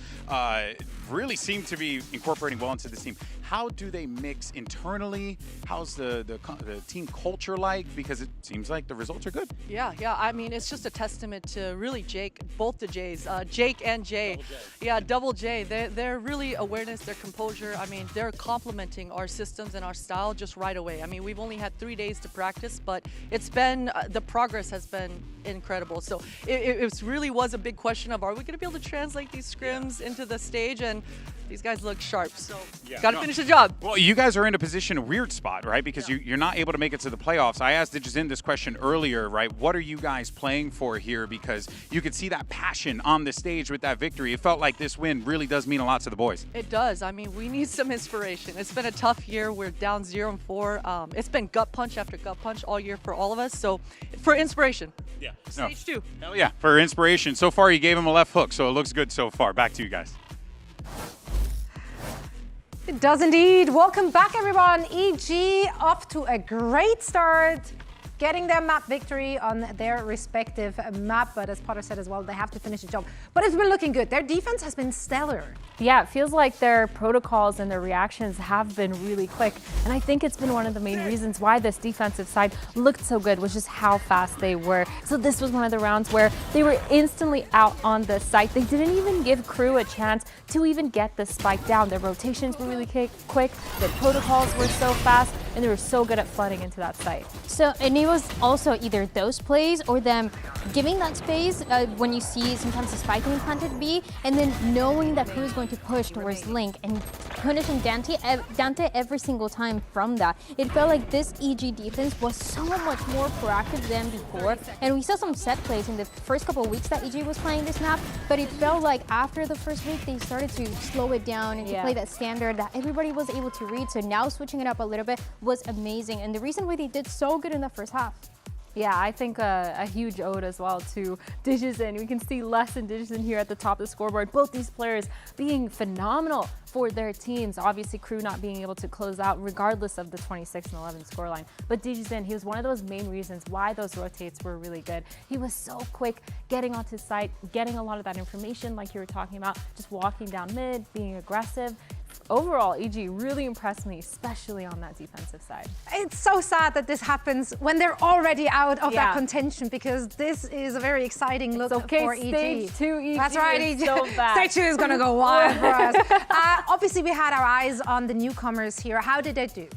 really seem to be incorporating well into this team. how do they mix internally? How's the team culture like? Because it seems like the results are good. Yeah. I mean, it's just a testament to really Jake, both the J's, Jake and Jay. Yeah, double J. They're really awareness, their composure. I mean, they're complementing our systems and our style just right away. I mean, we've only had 3 days to practice, but it's been, the progress has been incredible. So it really was a big question of, are we going to be able to translate these scrims into the stage? And these guys look sharp, so got to finish the job. Well, you guys are in a weird spot, right? Because you're not able to make it to the playoffs. I asked Digizin this question earlier, right? What are you guys playing for here? Because you could see that passion on the stage with that victory. It felt like this win really does mean a lot to the boys. It does. I mean, we need some inspiration. It's been a tough year. We're down 0-4. It's been gut punch after gut punch all year for all of us. So for inspiration, stage 2. Hell yeah, for inspiration. So far, you gave him a left hook, so it looks good so far. Back to you guys. It does indeed. Welcome back, everyone. EG off to a great start, getting their map victory on their respective map. But as Potter said as well, they have to finish the job. But it's been looking good. Their defense has been stellar. Yeah, it feels like their protocols and their reactions have been really quick. And I think it's been one of the main reasons why this defensive side looked so good, was just how fast they were. So this was one of the rounds where they were instantly out on the site. They didn't even give Crew a chance to even get the spike down. Their rotations were really quick. Their protocols were so fast, and they were so good at flooding into that site. So, and it was also either those plays or them giving that space when you see sometimes the spike being planted B, and then knowing that Crew is going to push towards Link and punishing Dante every single time from that. It felt like this EG defense was so much more proactive than before, and we saw some set plays in the first couple of weeks that EG was playing this map, but it felt like after the first week they started to slow it down and to play that standard that everybody was able to read. So now switching it up a little bit was amazing, and the reason why they did so good in the first half. Yeah, I think a huge ode as well to Digizin. We can see Les and Digizin here at the top of the scoreboard. Both these players being phenomenal for their teams. Obviously, Crew not being able to close out regardless of the 26-11 scoreline. But Digizin, he was one of those main reasons why those rotates were really good. He was so quick getting onto site, getting a lot of that information like you were talking about, just walking down mid, being aggressive. Overall, EG really impressed me, especially on that defensive side. It's so sad that this happens when they're already out of that contention, because this is a very exciting look for EG. Stage 2 EG. That's right, EG. So Stage 2 is going to go wild for us. Obviously, we had our eyes on the newcomers here. How did they do?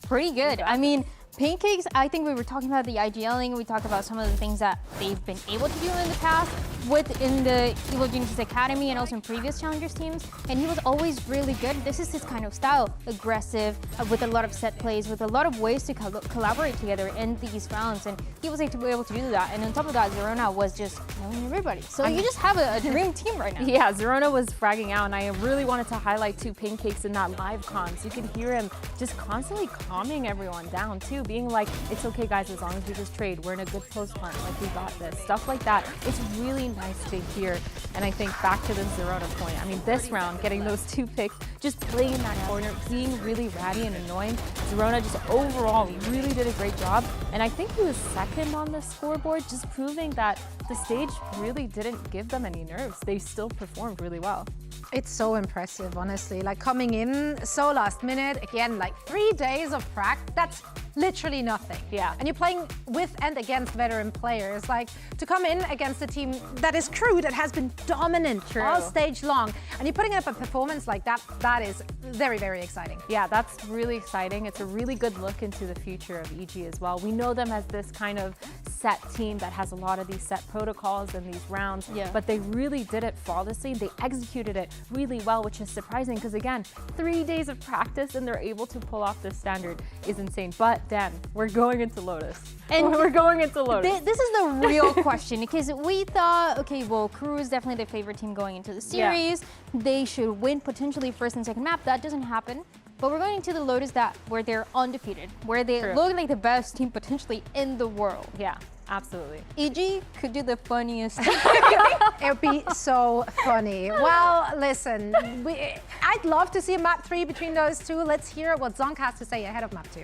Pretty good. I mean, Pancakes, I think we were talking about the IGLing. We talked about some of the things that they've been able to do in the past within the Evil Geniuses Academy and also in previous Challengers teams. And he was always really good. This is his kind of style, aggressive, with a lot of set plays, with a lot of ways to collaborate together in these rounds. And he was able to do that. And on top of that, Zerona was just knowing everybody. So you just have a dream team right now. Yeah, Zerona was fragging out, and I really wanted to highlight too Pancakes in that live comms. You could hear him just constantly calming everyone down too, being like, it's okay guys, as long as we just trade, we're in a good post hunt, like we got this, stuff like that. It's really nice to hear. And I think back to the Zerona point, I mean, this round, getting those 2 picks, just playing in that corner, being really ratty and annoying. Zerona just overall really did a great job. And I think he was second on the scoreboard, just proving that the stage really didn't give them any nerves. They still performed really well. It's so impressive, honestly. Like, coming in so last minute, again, like 3 days of practice, that's literally nothing. Yeah. And you're playing with and against veteran players. Like, to come in against a team that is Crew, that has been dominant all stage long, and you're putting up a performance like that, that is very, very exciting. Yeah, that's really exciting. It's a really good look into the future of EG as well. We know them as this kind of set team that has a lot of these set protocols and these rounds, but they really did it flawlessly. They executed it really well, which is surprising because, again, 3 days of practice and they're able to pull off this standard is insane. But then we're going into Lotus. And we're going into Lotus. This is the real question, because we thought, okay, well, Crew is definitely the favorite team going into the series. Yeah. They should win potentially first and second map. That doesn't happen. But we're going into the Lotus where they're undefeated, where they look like the best team potentially in the world. Yeah. Absolutely. EG could do the funniest. It would be so funny. Well, listen, I'd love to see a map 3 between those two. Let's hear what Zonk has to say ahead of map 2.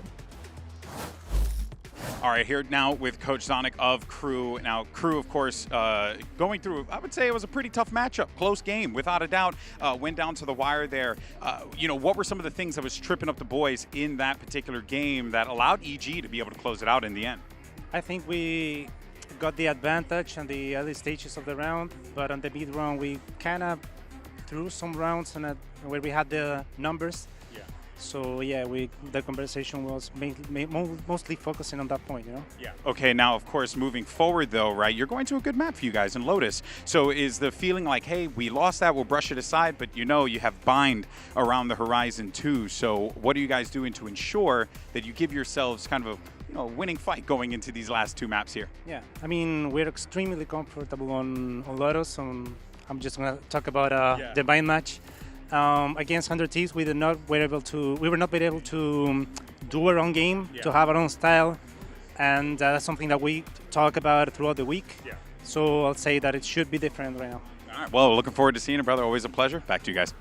All right, here now with Coach Sonic of Crew. Now, Crew, of course, going through, I would say it was a pretty tough matchup. Close game, without a doubt. Went down to the wire there. What were some of the things that was tripping up the boys in that particular game that allowed EG to be able to close it out in the end? I think we got the advantage on the early stages of the round, but on the mid round, we kind of threw some rounds where we had the numbers. So yeah, the conversation was mostly focusing on that point, Yeah. Okay, now of course moving forward though, right? You're going to a good map for you guys in Lotus. So is the feeling like, hey, we lost that, we'll brush it aside, but you have Bind around the horizon too. So what are you guys doing to ensure that you give yourselves kind of a winning fight going into these last two maps here? Yeah, I mean we're extremely comfortable on Lotus. I'm just gonna talk about the Bind match. Against 100 Thieves, we were not able to do our own game, to have our own style, and that's something that we talk about throughout the week. So I'll say that it should be different right now. All right, well, looking forward to seeing it, brother. Always a pleasure. Back to you guys.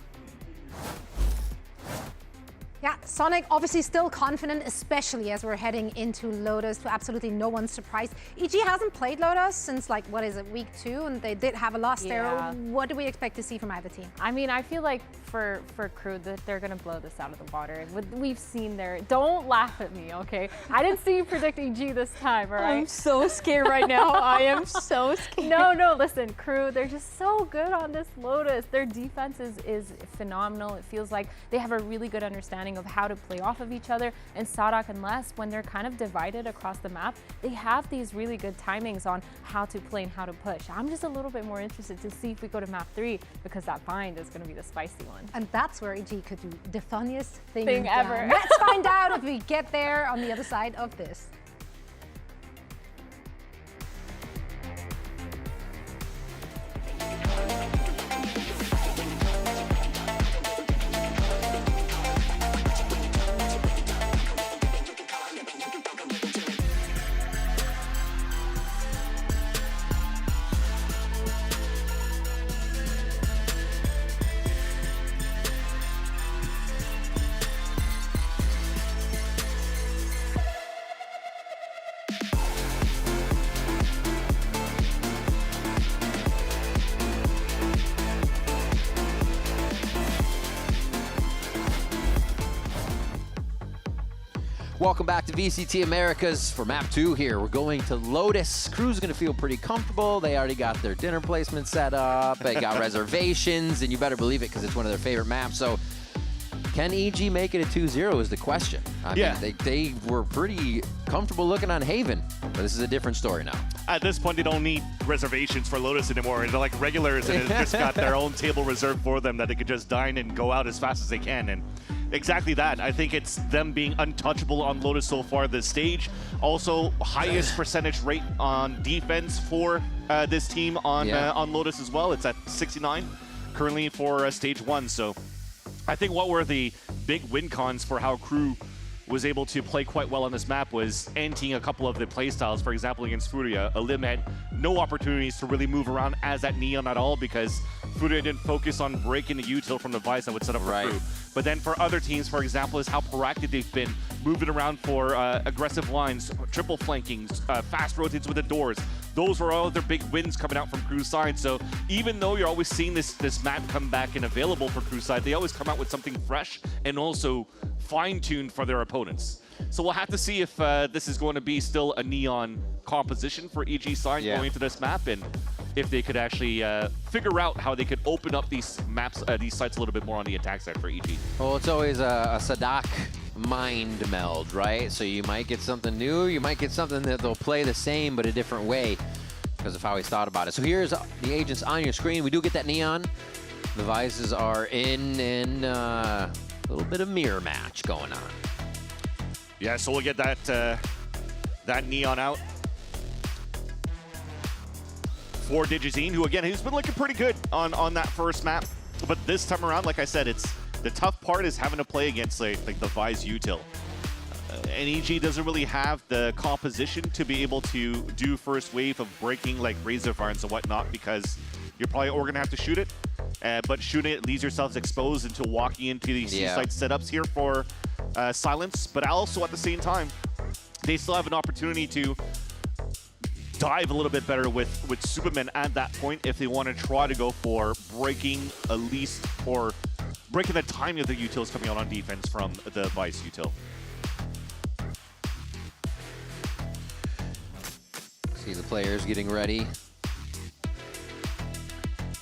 Yeah, Sonic obviously still confident, especially as we're heading into Lotus, to absolutely no one's surprise. EG hasn't played Lotus since, like, what is it, week 2, and they did have a loss there. What do we expect to see from either team? I mean, I feel like for Crew that they're going to blow this out of the water. We've seen don't laugh at me, okay? I didn't see you predict EG this time, all right? I'm so scared right now. I am so scared. No, listen, Crew, they're just so good on this Lotus. Their defense is phenomenal. It feels like they have a really good understanding of how to play off of each other, and Sadak and Les, when they're kind of divided across the map, they have these really good timings on how to play and how to push. I'm just a little bit more interested to see if we go to map 3, because that Bind is going to be the spicy one. And that's where EG could do the funniest thing ever. Let's find out if we get there on the other side of this. Welcome back to VCT Americas for map 2 here. We're going to Lotus. Crew's going to feel pretty comfortable. They already got their dinner placement set up. They got reservations, and you better believe it because it's one of their favorite maps. So can EG make it a 2-0 is the question. I mean, they were pretty comfortable looking on Haven, but this is a different story now. At this point, they don't need reservations for Lotus anymore. They're like regulars, and they've just got their own table reserved for them that they could just dine and go out as fast as they can. And exactly that. I think it's them being untouchable on Lotus so far this stage. Also, highest percentage rate on defense for this team on Lotus as well. It's at 69 currently for stage 1. So I think what were the big win cons for how Crew was able to play quite well on this map was anteing a couple of the playstyles. For example, against FURIA, Elim had no opportunities to really move around as that Neon at all because FURIA didn't focus on breaking the util from the Vice that would set up for Crew. But then for other teams, for example, is how proactive they've been, moving around for aggressive lines, triple flankings, fast rotates with the doors. Those were all their big wins coming out from Crew's side. So even though you're always seeing this map come back and available for Crew's side, they always come out with something fresh and also fine-tuned for their opponents. So we'll have to see if this is going to be still a Neon composition for EG side going into this map, and if they could actually figure out how they could open up these maps, these sites a little bit more on the attack side for EG. Well, it's always a Sadak mind meld, right? So you might get something new, you might get something that they'll play the same but a different way because of how he's thought about it. So here's the agents on your screen. We do get that Neon. The Vices are in, and a little bit of mirror match going on. Yeah, so we'll get that that Neon out for Digizine, who again, he's been looking pretty good on that first map. But this time around, like I said, it's the tough part is having to play against like the Vice util. And EG doesn't really have the composition to be able to do first wave of breaking like Razor Farms and whatnot, because you're probably going to have to shoot it. But shooting it leaves yourselves exposed into walking into these site setups here for Silence. But also at the same time, they still have an opportunity to dive a little bit better with Superman at that point if they want to try to go for breaking at least, or breaking the timing of the utils coming out on defense from the Vice util. See the players getting ready.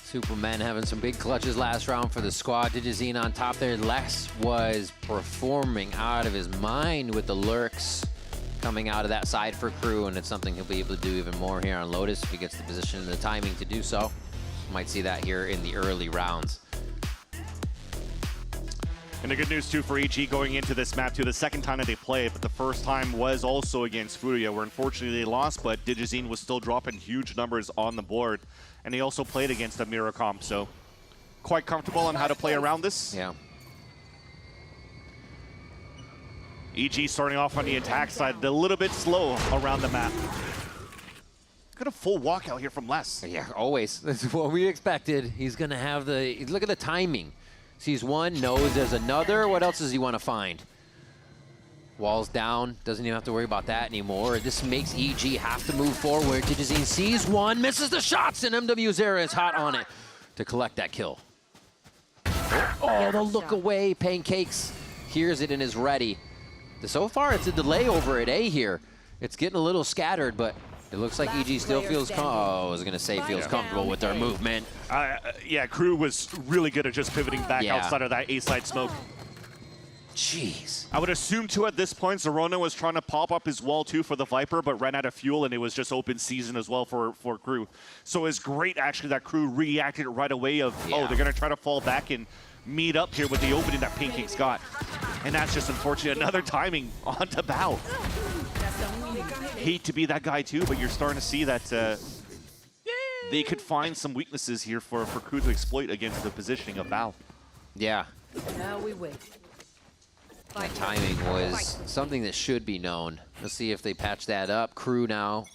Superman having some big clutches last round for the squad. DigiZine on top there. Les was performing out of his mind with the lurks coming out of that side for Crew, and it's something he'll be able to do even more here on Lotus if he gets the position and the timing to do so. Might see that here in the early rounds. And the good news, too, for EG going into this map, too, the second time that they played, but the first time was also against FURIA, where unfortunately they lost, but DigiZine was still dropping huge numbers on the board. And they also played against a mirror comp, so quite comfortable on how to play around this. Yeah. EG starting off on the attack side, a little bit slow around the map. Got a full walkout here from Les. Yeah, always. That's what we expected. He's going to have the... Look at the timing. Sees one, knows there's another. What else does he want to find? Walls down. Doesn't even have to worry about that anymore. This makes EG have to move forward. DigiZine sees one, misses the shots, and MWZera is hot on it to collect that kill. Oh, the look away. Pancakes hears it and is ready. So far, it's a delay over at A here. It's getting a little scattered, but it looks like EG still feels I was going to say feels comfortable with their movement. Yeah, Crew was really good at just pivoting back outside of that A-side smoke. Jeez. I would assume, too, at this point, Zerona was trying to pop up his wall, too, for the Viper, but ran out of fuel, and it was just open season as well for Crew. So it's great, actually, that Crew reacted right away of, oh, they're going to try to fall back and meet up here with the opening that Pancakes got. And that's just unfortunate. Another timing onto Bao. Hate to be that guy, too, but you're starting to see that they could find some weaknesses here for Crew to exploit against the positioning of Bao. Yeah. Now we wait. That timing was something that should be known. Let's see if they patch that up. Crew now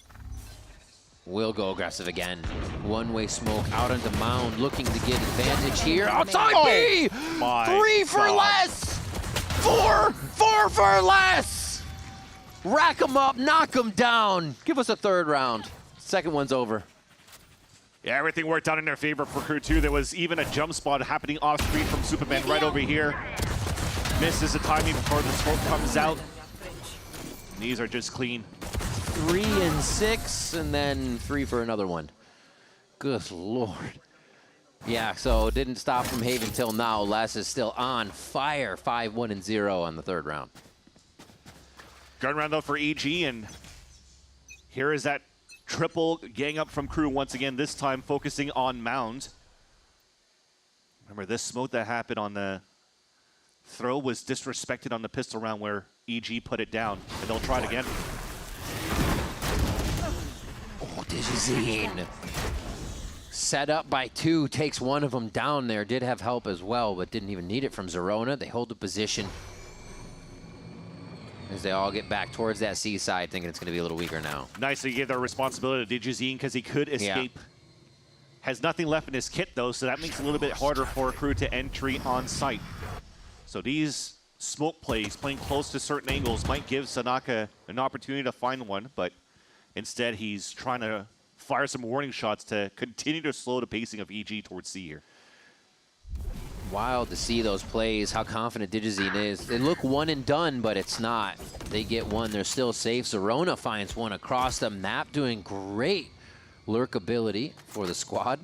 will go aggressive again. One-way smoke out onto Mound, looking to get advantage here. Outside B! 3 for less! 4 for less! Rack them up, knock them down. Give us a third round. Second one's over. Yeah, everything worked out in their favor for Crew, too. There was even a jump spot happening off-screen from Superman right over here. Misses the timing before the smoke comes out. These are just clean. 3 and 6, and then 3 for another one. Good Lord. Yeah, so it didn't stop from Haven till now. Les is still on fire. 5-1-0 on the third round. Gun round, though, for EG, and here is that triple gang up from Crew once again, this time focusing on Mound. Remember, this smoke that happened on the throw was disrespected on the pistol round where EG put it down, and they'll try it again. Oh, DigiZine. Set up by 2, takes one of them down there. Did have help as well, but didn't even need it from Zerona. They hold the position as they all get back towards that C side, thinking it's going to be a little weaker now. Nicely gave their responsibility to DigiZine because he could escape. Yeah. Has nothing left in his kit, though, so that makes it a little bit harder for a Crew to entry on site. So these smoke plays, playing close to certain angles, might give Sanaka an opportunity to find one, but instead he's trying to fire some warning shots to continue to slow the pacing of EG towards C here. Wild to see those plays, how confident DigiZine is. They look one and done, but it's not. They get one, they're still safe. Zerona finds one across the map, doing great lurk ability for the squad.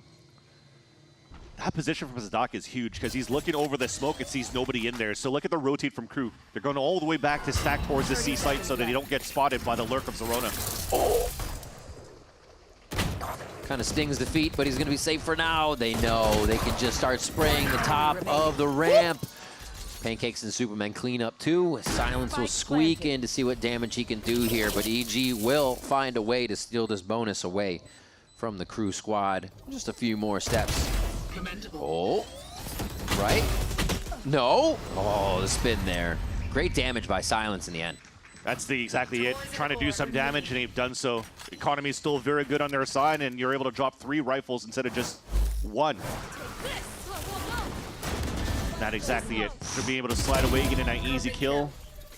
That position from Zadok is huge because he's looking over the smoke and sees nobody in there. So look at the rotate from Crew. They're going all the way back to stack towards the C site so that they don't get spotted by the lurk of Zerona. Oh! Kind of stings the feet, but he's going to be safe for now. They know they can just start spraying the top of the ramp. Pancakes and Superman clean up too. Silence will squeak in to see what damage he can do here, but EG will find a way to steal this bonus away from the Crew squad. Just a few more steps. Oh, right? No. Oh, the spin there. Great damage by Silence in the end. That's exactly it. Trying to do some damage, and they've done so. The economy is still very good on their side, and you're able to drop 3 rifles instead of just 1. Not exactly it. Should be able to slide away, getting an easy kill.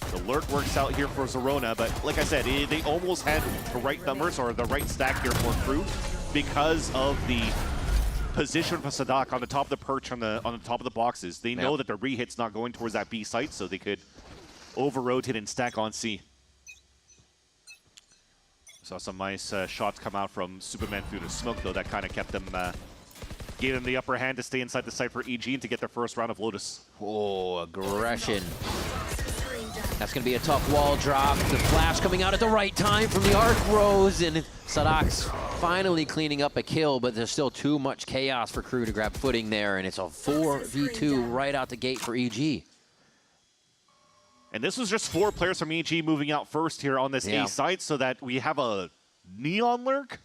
The lurk works out here for Zerona, but like I said, they almost had the right numbers or the right stack here for Crew because of the position for Sadak on the top of the perch on the top of the boxes. They know that the re-hit's not going towards that B site, so they could over-rotate and stack on C. Saw some nice shots come out from Superman through the smoke, though. That kind of kept them, gave them the upper hand to stay inside the site for EG and to get their first round of Lotus. Oh, aggression. That's going to be a tough wall drop. The flash coming out at the right time from the Arc Rose, and Sadak's finally cleaning up a kill, but there's still too much chaos for Crew to grab footing there, and it's a 4v2 right out the gate for EG. And this was just 4 players from EG moving out first here on this A site, so that we have a Neon lurk.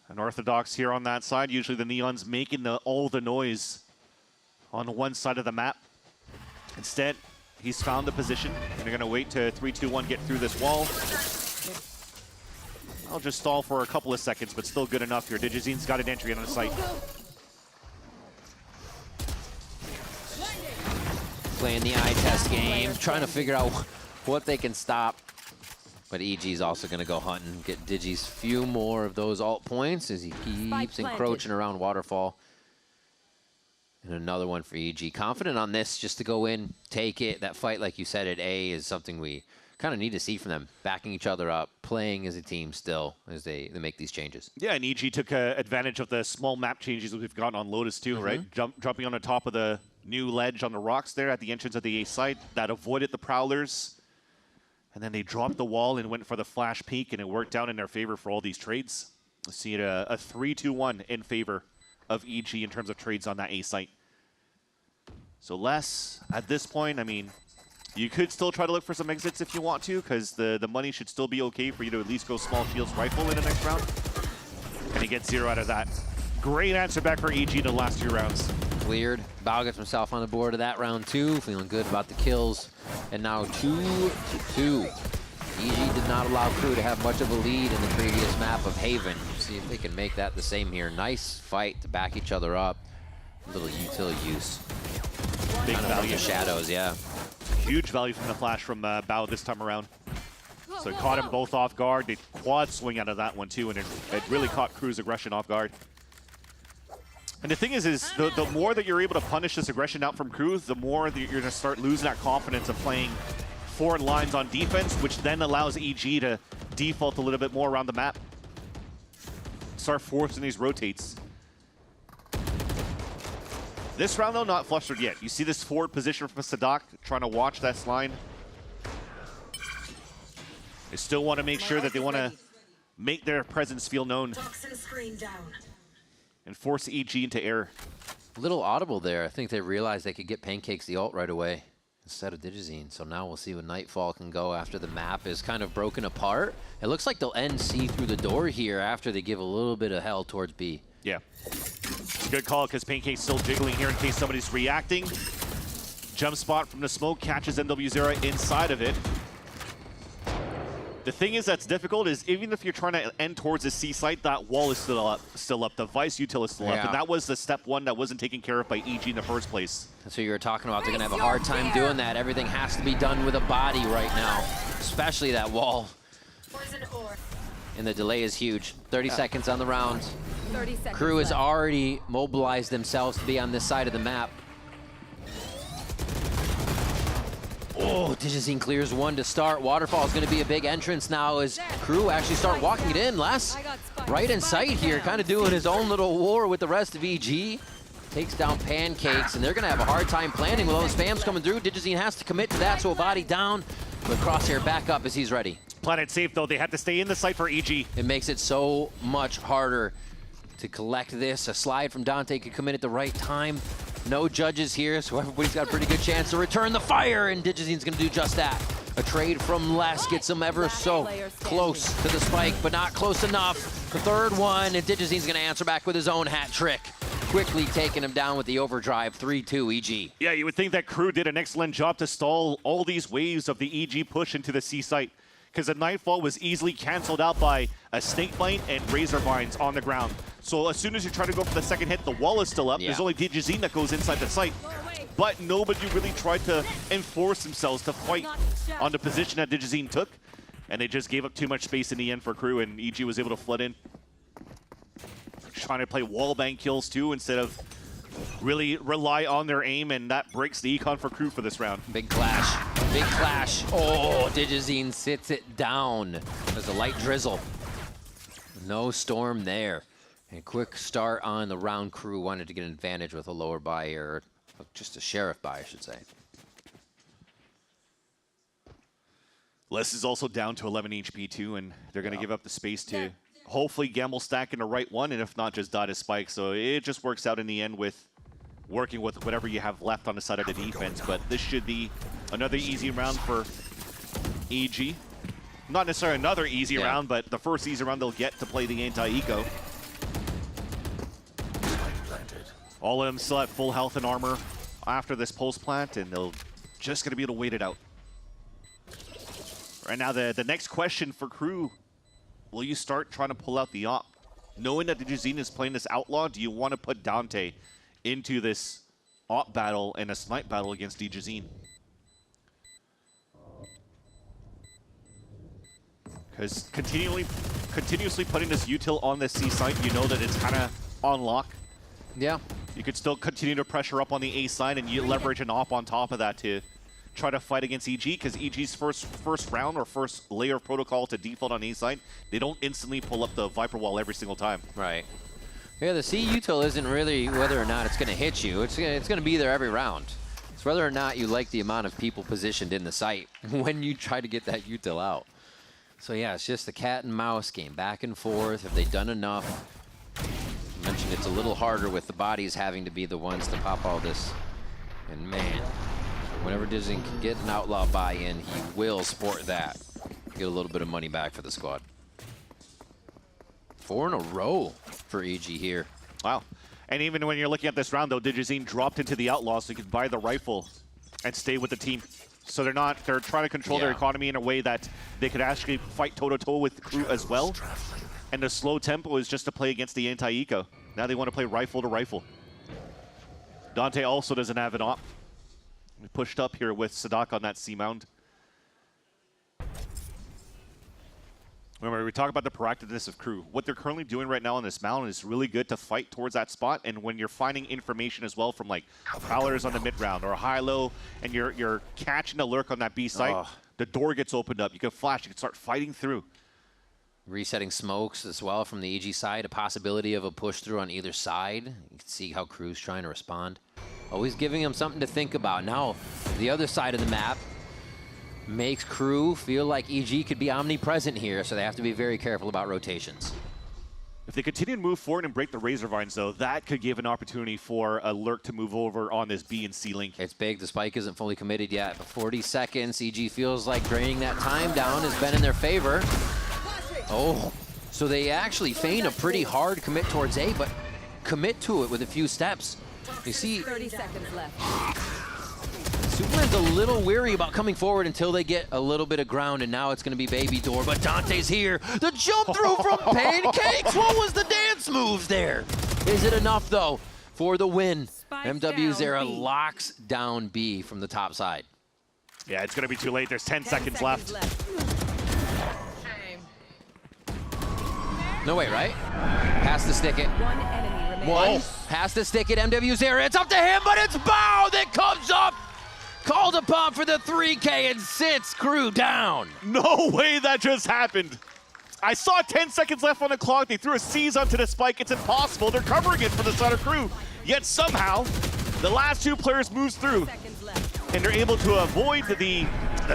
An Orthodox here on that side. Usually the Neon's making all the noise on one side of the map. Instead, he's found the position, and they're going to wait to 3-2-1 get through this wall. I'll just stall for a couple of seconds, but still good enough here. Digizine's got an entry on the site. Playing the eye test game, trying to figure out what they can stop. But EG's also going to go hunting, get Digi's few more of those alt points as he keeps encroaching around Waterfall. And another one for EG. Confident on this just to go in, take it. That fight, like you said, at A is something we kind of need to see from them. Backing each other up, playing as a team still as they make these changes. Yeah, and EG took advantage of the small map changes that we've gotten on Lotus too, right? Jumping on the top of the new ledge on the rocks there at the entrance of the A site. That avoided the Prowlers. And then they dropped the wall and went for the flash peek, and it worked out in their favor for all these trades. Let's see it a 3-2-1 in favor of EG in terms of trades on that A site. So Les, at this point, I mean, you could still try to look for some exits if you want to, because the money should still be okay for you to at least go small shields rifle in the next round. And he gets 0 out of that. Great answer back for EG the last 2 rounds. Cleared. Bao gets himself on the board of that round 2, feeling good about the kills. And now 2-2. EG did not allow Crew to have much of a lead in the previous map of Haven. See if they can make that the same here. Nice fight to back each other up. A little utility use. Big value. The shadows, yeah. Huge value from the flash from Bao this time around. So it caught him both off guard. They quad swing out of that one too, and it really caught Crew's aggression off guard. And the thing is the more that you're able to punish this aggression out from Crew, the more that you're going to start losing that confidence of playing forward lines on defense, which then allows EG to default a little bit more around the map. Start forcing these rotates. This round, though, not flustered yet. You see this forward position from Sadak, trying to watch that slide. They still want to make sure that they want to make their presence feel known and force EG into error. A little audible there. I think they realized they could get Pancakes the ult right away instead of Digizine. So now we'll see when Nightfall can go after the map is kind of broken apart. It looks like they'll end C through the door here after they give a little bit of hell towards B. Yeah. Good call, because Pancake's still jiggling here in case somebody's reacting. Jump spot from the smoke catches MW0 inside of it. The thing is that's difficult is even if you're trying to end towards the C site, that wall is still up. The Vice util is still up. And that was the step 1 that wasn't taken care of by EG in the first place. That's what you were talking about. They're going to have a hard time doing that. Everything has to be done with a body right now, especially that wall. And the delay is huge. 30 seconds on the round. 30 seconds Crew has already mobilized themselves to be on this side of the map. Oh, Digizine clears 1 to start. Waterfall is going to be a big entrance now as Crew actually start walking it in. Les, right in sight here, kind of doing his own little war with the rest of EG. Takes down Pancakes, and they're going to have a hard time planning with all the spams coming through. Digizine has to commit to that, so a body down. But Crosshair back up as he's ready. Planet safe, though. They have to stay in the site for EG. It makes it so much harder to collect this. A slide from Dante could come in at the right time. No judges here, so everybody's got a pretty good chance to return the fire, and Digizine's going to do just that. A trade from Les gets him ever so close to the spike, but not close enough. The third one, and Digizine's going to answer back with his own hat trick. Quickly taking him down with the overdrive, 3-2 EG. Yeah, you would think that Crew did an excellent job to stall all these waves of the EG push into the C site, because the Nightfall was easily canceled out by a Snakebite and Razor Vines on the ground. So as soon as you try to go for the second hit, the wall is still up. There's only Digizine that goes inside the site. but nobody really tried to enforce themselves to fight on the position that Digizine took, and they just gave up too much space in the end for Crew, and EG was able to flood in. Trying to play wallbang kills too instead of really rely on their aim, and that breaks the econ for Crew for this round. Big clash. Big clash. Oh, Digizine sits it down. There's a light drizzle. No storm there. And quick start on the round. Crew wanted to get an advantage with a lower buy, or just a sheriff buy, I should say. Les is also down to 11 HP too, and they're going to give up the space to hopefully gamble stack in the right one, and if not, just dot his spike. So it just works out in the end with working with whatever you have left on the side of the defense. But this should be another easy round for EG. Not necessarily another easy round, but the first easy round they'll get to play the anti-eco. All of them still at full health and armor after this pulse plant, and they'll just going to be able to wait it out. Right now, the next question for Crew, will you start trying to pull out the op? Knowing that Digizine is playing this outlaw, do you want to put Dante into this op battle and a snipe battle against Digizine? Because continuously putting this util on this C site, you know that it's kind of on lock. Yeah. You could still continue to pressure up on the A side, and you leverage an op on top of that to try to fight against EG, because EG's first round or first layer of protocol to default on A side, they don't instantly pull up the Viper wall every single time. Right. Yeah, the C util isn't really whether or not it's going to hit you. It's going to be there every round. It's whether or not you like the amount of people positioned in the site when you try to get that util out. So yeah, it's just a cat and mouse game, back and forth. Have they done enough? I mentioned it's a little harder with the bodies having to be the ones to pop all this. And man, whenever Digizine can get an outlaw buy-in, he will sport that. Get a little bit of money back for the squad. 4 in a row for EG here. Wow. And even when you're looking at this round, though, Digizine dropped into the outlaw so you can buy the rifle and stay with the team. So they're trying to control their economy in a way that they could actually fight toe-to-toe with the Crew as well. And the slow tempo is just to play against the anti-eco. Now they want to play rifle to rifle. Dante also doesn't have an op. We pushed up here with Sadak on that C-mound. Remember, we talk about the proactiveness of Crew. What they're currently doing right now on this mountain is really good to fight towards that spot. And when you're finding information as well from like prowlers on the mid-round or high-low, and you're catching a lurk on that B site, the door gets opened up. You can flash, you can start fighting through. Resetting smokes as well from the EG side, a possibility of a push through on either side. You can see how Crew's trying to respond. Always giving them something to think about. Now, the other side of the map makes Crew feel like EG could be omnipresent here, so they have to be very careful about rotations. If they continue to move forward and break the Razor Vines, though, that could give an opportunity for a lurk to move over on this B and C link. It's big. The spike isn't fully committed yet, but 40 seconds. EG feels like draining that time down has been in their favor. Oh, so they actually feign a pretty hard commit towards A, but commit to it with a few steps. You see, 30 seconds left. Superman's a little weary about coming forward until they get a little bit of ground, and now it's going to be Baby Door, but Dante's here. The jump through from Pancakes! What was the dance moves there? Is it enough, though, for the win? MW Zera locks down B from the top side. Yeah, it's going to be too late. There's 10 seconds left. No way, right? Has to stick it. One enemy remaining. One has to stick it. MW Zera. It's up to him, but it's Bao that comes up. Called upon for the 3K and sits Crew down. No way that just happened. I saw 10 seconds left on the clock. They threw a seize onto the spike. It's impossible. They're covering it for the side of Crew. Yet somehow, the last two players moves through. And they're able to avoid the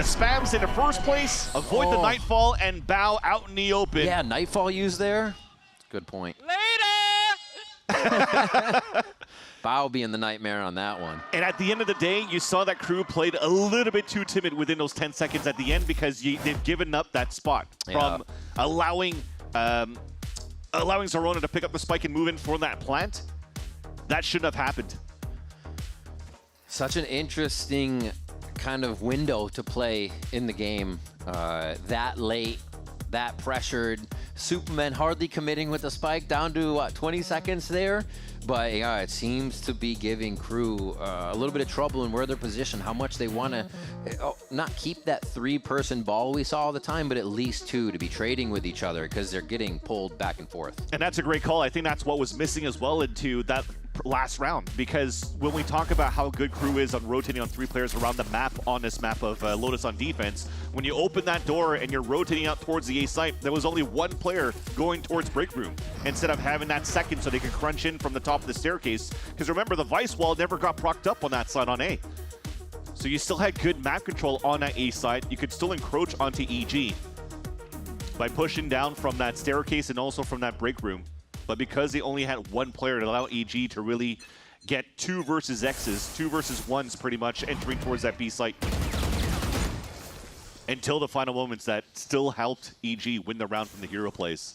spams in the first place, avoid the Nightfall, and Bao out in the open. Yeah, Nightfall used there. Good point. Bao being the nightmare on that one. And at the end of the day, you saw that Crew played a little bit too timid within those 10 seconds at the end, because they've given up that spot from allowing Zorona to pick up the spike and move in for that plant. That shouldn't have happened. Such an interesting kind of window to play in the game that late. that pressured. Superman hardly committing with the spike, down to, what, 20 seconds there? But yeah, it seems to be giving Crew a little bit of trouble in where they're positioned, how much they want to not keep that 3-person ball we saw all the time, but at least 2 to be trading with each other because they're getting pulled back and forth. And that's a great call. I think that's what was missing as well into that last round, because when we talk about how good Crew is on rotating on 3 players around the map on this map of Lotus on defense, when you open that door and you're rotating out towards the A site, there was only 1 player going towards break room instead of having that second so they could crunch in from the top of the staircase. Because remember, the Vice wall never got procced up on that side on A. So you still had good map control on that A side. You could still encroach onto EG by pushing down from that staircase and also from that break room. But because they only had 1 player to allow EG to really get 2 versus X's, 2 versus 1s pretty much entering towards that B site. Until the final moments, that still helped EG win the round from the hero plays.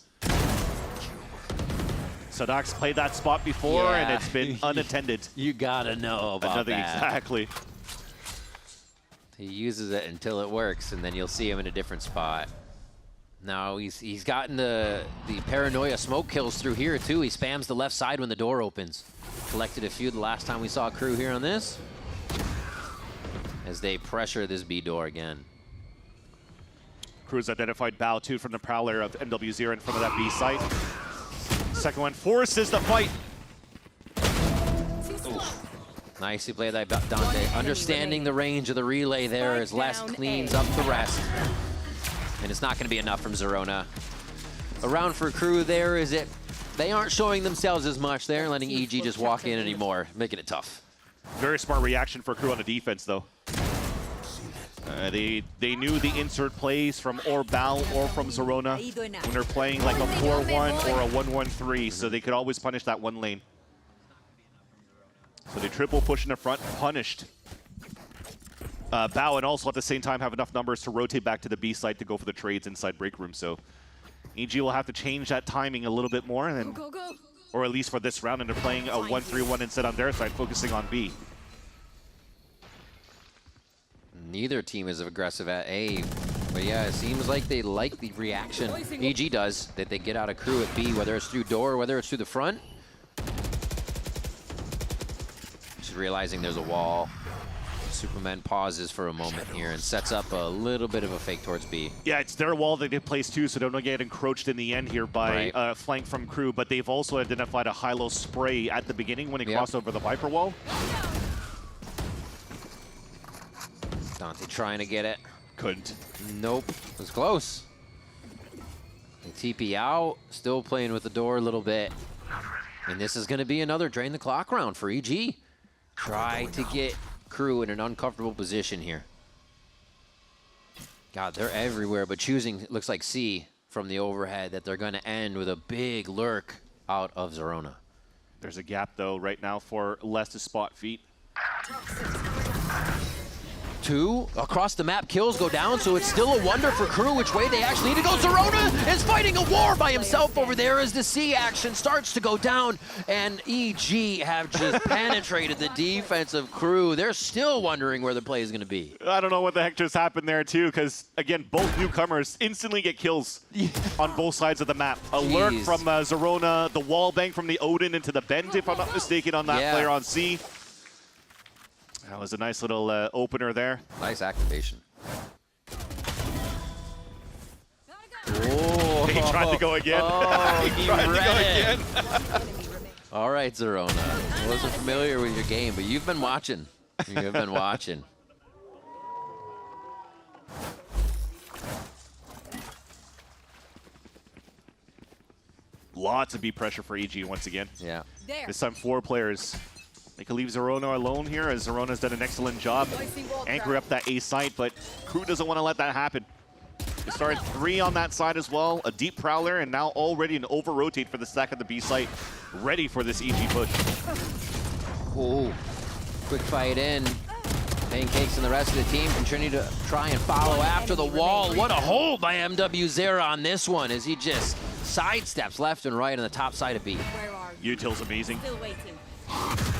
Sadok's played that spot before, and it's been unattended. You gotta know about that. Exactly. He uses it until it works, and then you'll see him in a different spot. Now he's gotten the paranoia smoke kills through here too. He spams the left side when the door opens. Collected a few the last time we saw Crew here on this. As they pressure this B door again. Crew's identified Bao 2 from the Prowler of MW0 in front of that B site. Second one forces the fight. Nicely played that Dante. Understanding the range of the relay there as Les cleans up the rest. And it's not going to be enough from Zerona. Around for Crew there is it. They aren't showing themselves as much there, letting EG just walk in anymore, making it tough. Very smart reaction for Crew on the defense, though. They knew the insert plays from or Bao or from Zerona when they're playing like a 4-1 or a 1-1-3, so they could always punish that one lane. So they triple push in the front, punished Bao, and also at the same time have enough numbers to rotate back to the B site to go for the trades inside break room. So EG will have to change that timing a little bit more, and then, or at least for this round, and they're playing a 1-3-1 instead on their side, focusing on B. Neither team is aggressive at A, but yeah, it seems like they like the reaction EG does, that they get out of Crew at B, whether it's through door or whether it's through the front. Just realizing there's a wall. Superman pauses for a moment here and sets up a little bit of a fake towards B. Yeah, it's their wall that they placed too, so don't get encroached in the end here by flank from Crew, but they've also identified a high-low spray at the beginning when they cross over the Viper wall. Dante trying to get it. Couldn't. Nope, it was close. And TP out, still playing with the door a little bit. And this is going to be another drain the clock round for EG. Try to get Crew in an uncomfortable position here. God, they're everywhere, but choosing, it looks like C from the overhead, that they're going to end with a big lurk out of Zerona. There's a gap, though, right now for Les to spot feet. 2 across the map kills go down, so it's still a wonder for Crew which way they actually need to go. Zerona is fighting a war by himself over there as the C action starts to go down, and EG have just penetrated the defense of Crew. They're still wondering where the play is going to be. I don't know what the heck just happened there too, because again, both newcomers instantly get kills on both sides of the map. A lurk from Zerona, the wall bang from the Odin into the bend, if I'm not mistaken, on that player on C. That was a nice little opener there. Nice activation. Oh. He tried to go again. Oh, he tried to go again. All right, Zerona. I wasn't familiar with your game, but you've been watching. You've been watching. Lots of B pressure for EG once again. Yeah. This time 4 players. They can leave Zerona alone here, as Zerona's done an excellent job anchor up that A site, but Crew doesn't want to let that happen. They started 3 on that side as well, a deep Prowler, and now already an over-rotate for the stack of the B site, ready for this EG push. Oh, quick fight in. Pancakes and the rest of the team continue to try and follow after the wall. What a hold by MW0 on this one, as he just sidesteps left and right on the top side of B. Util's amazing.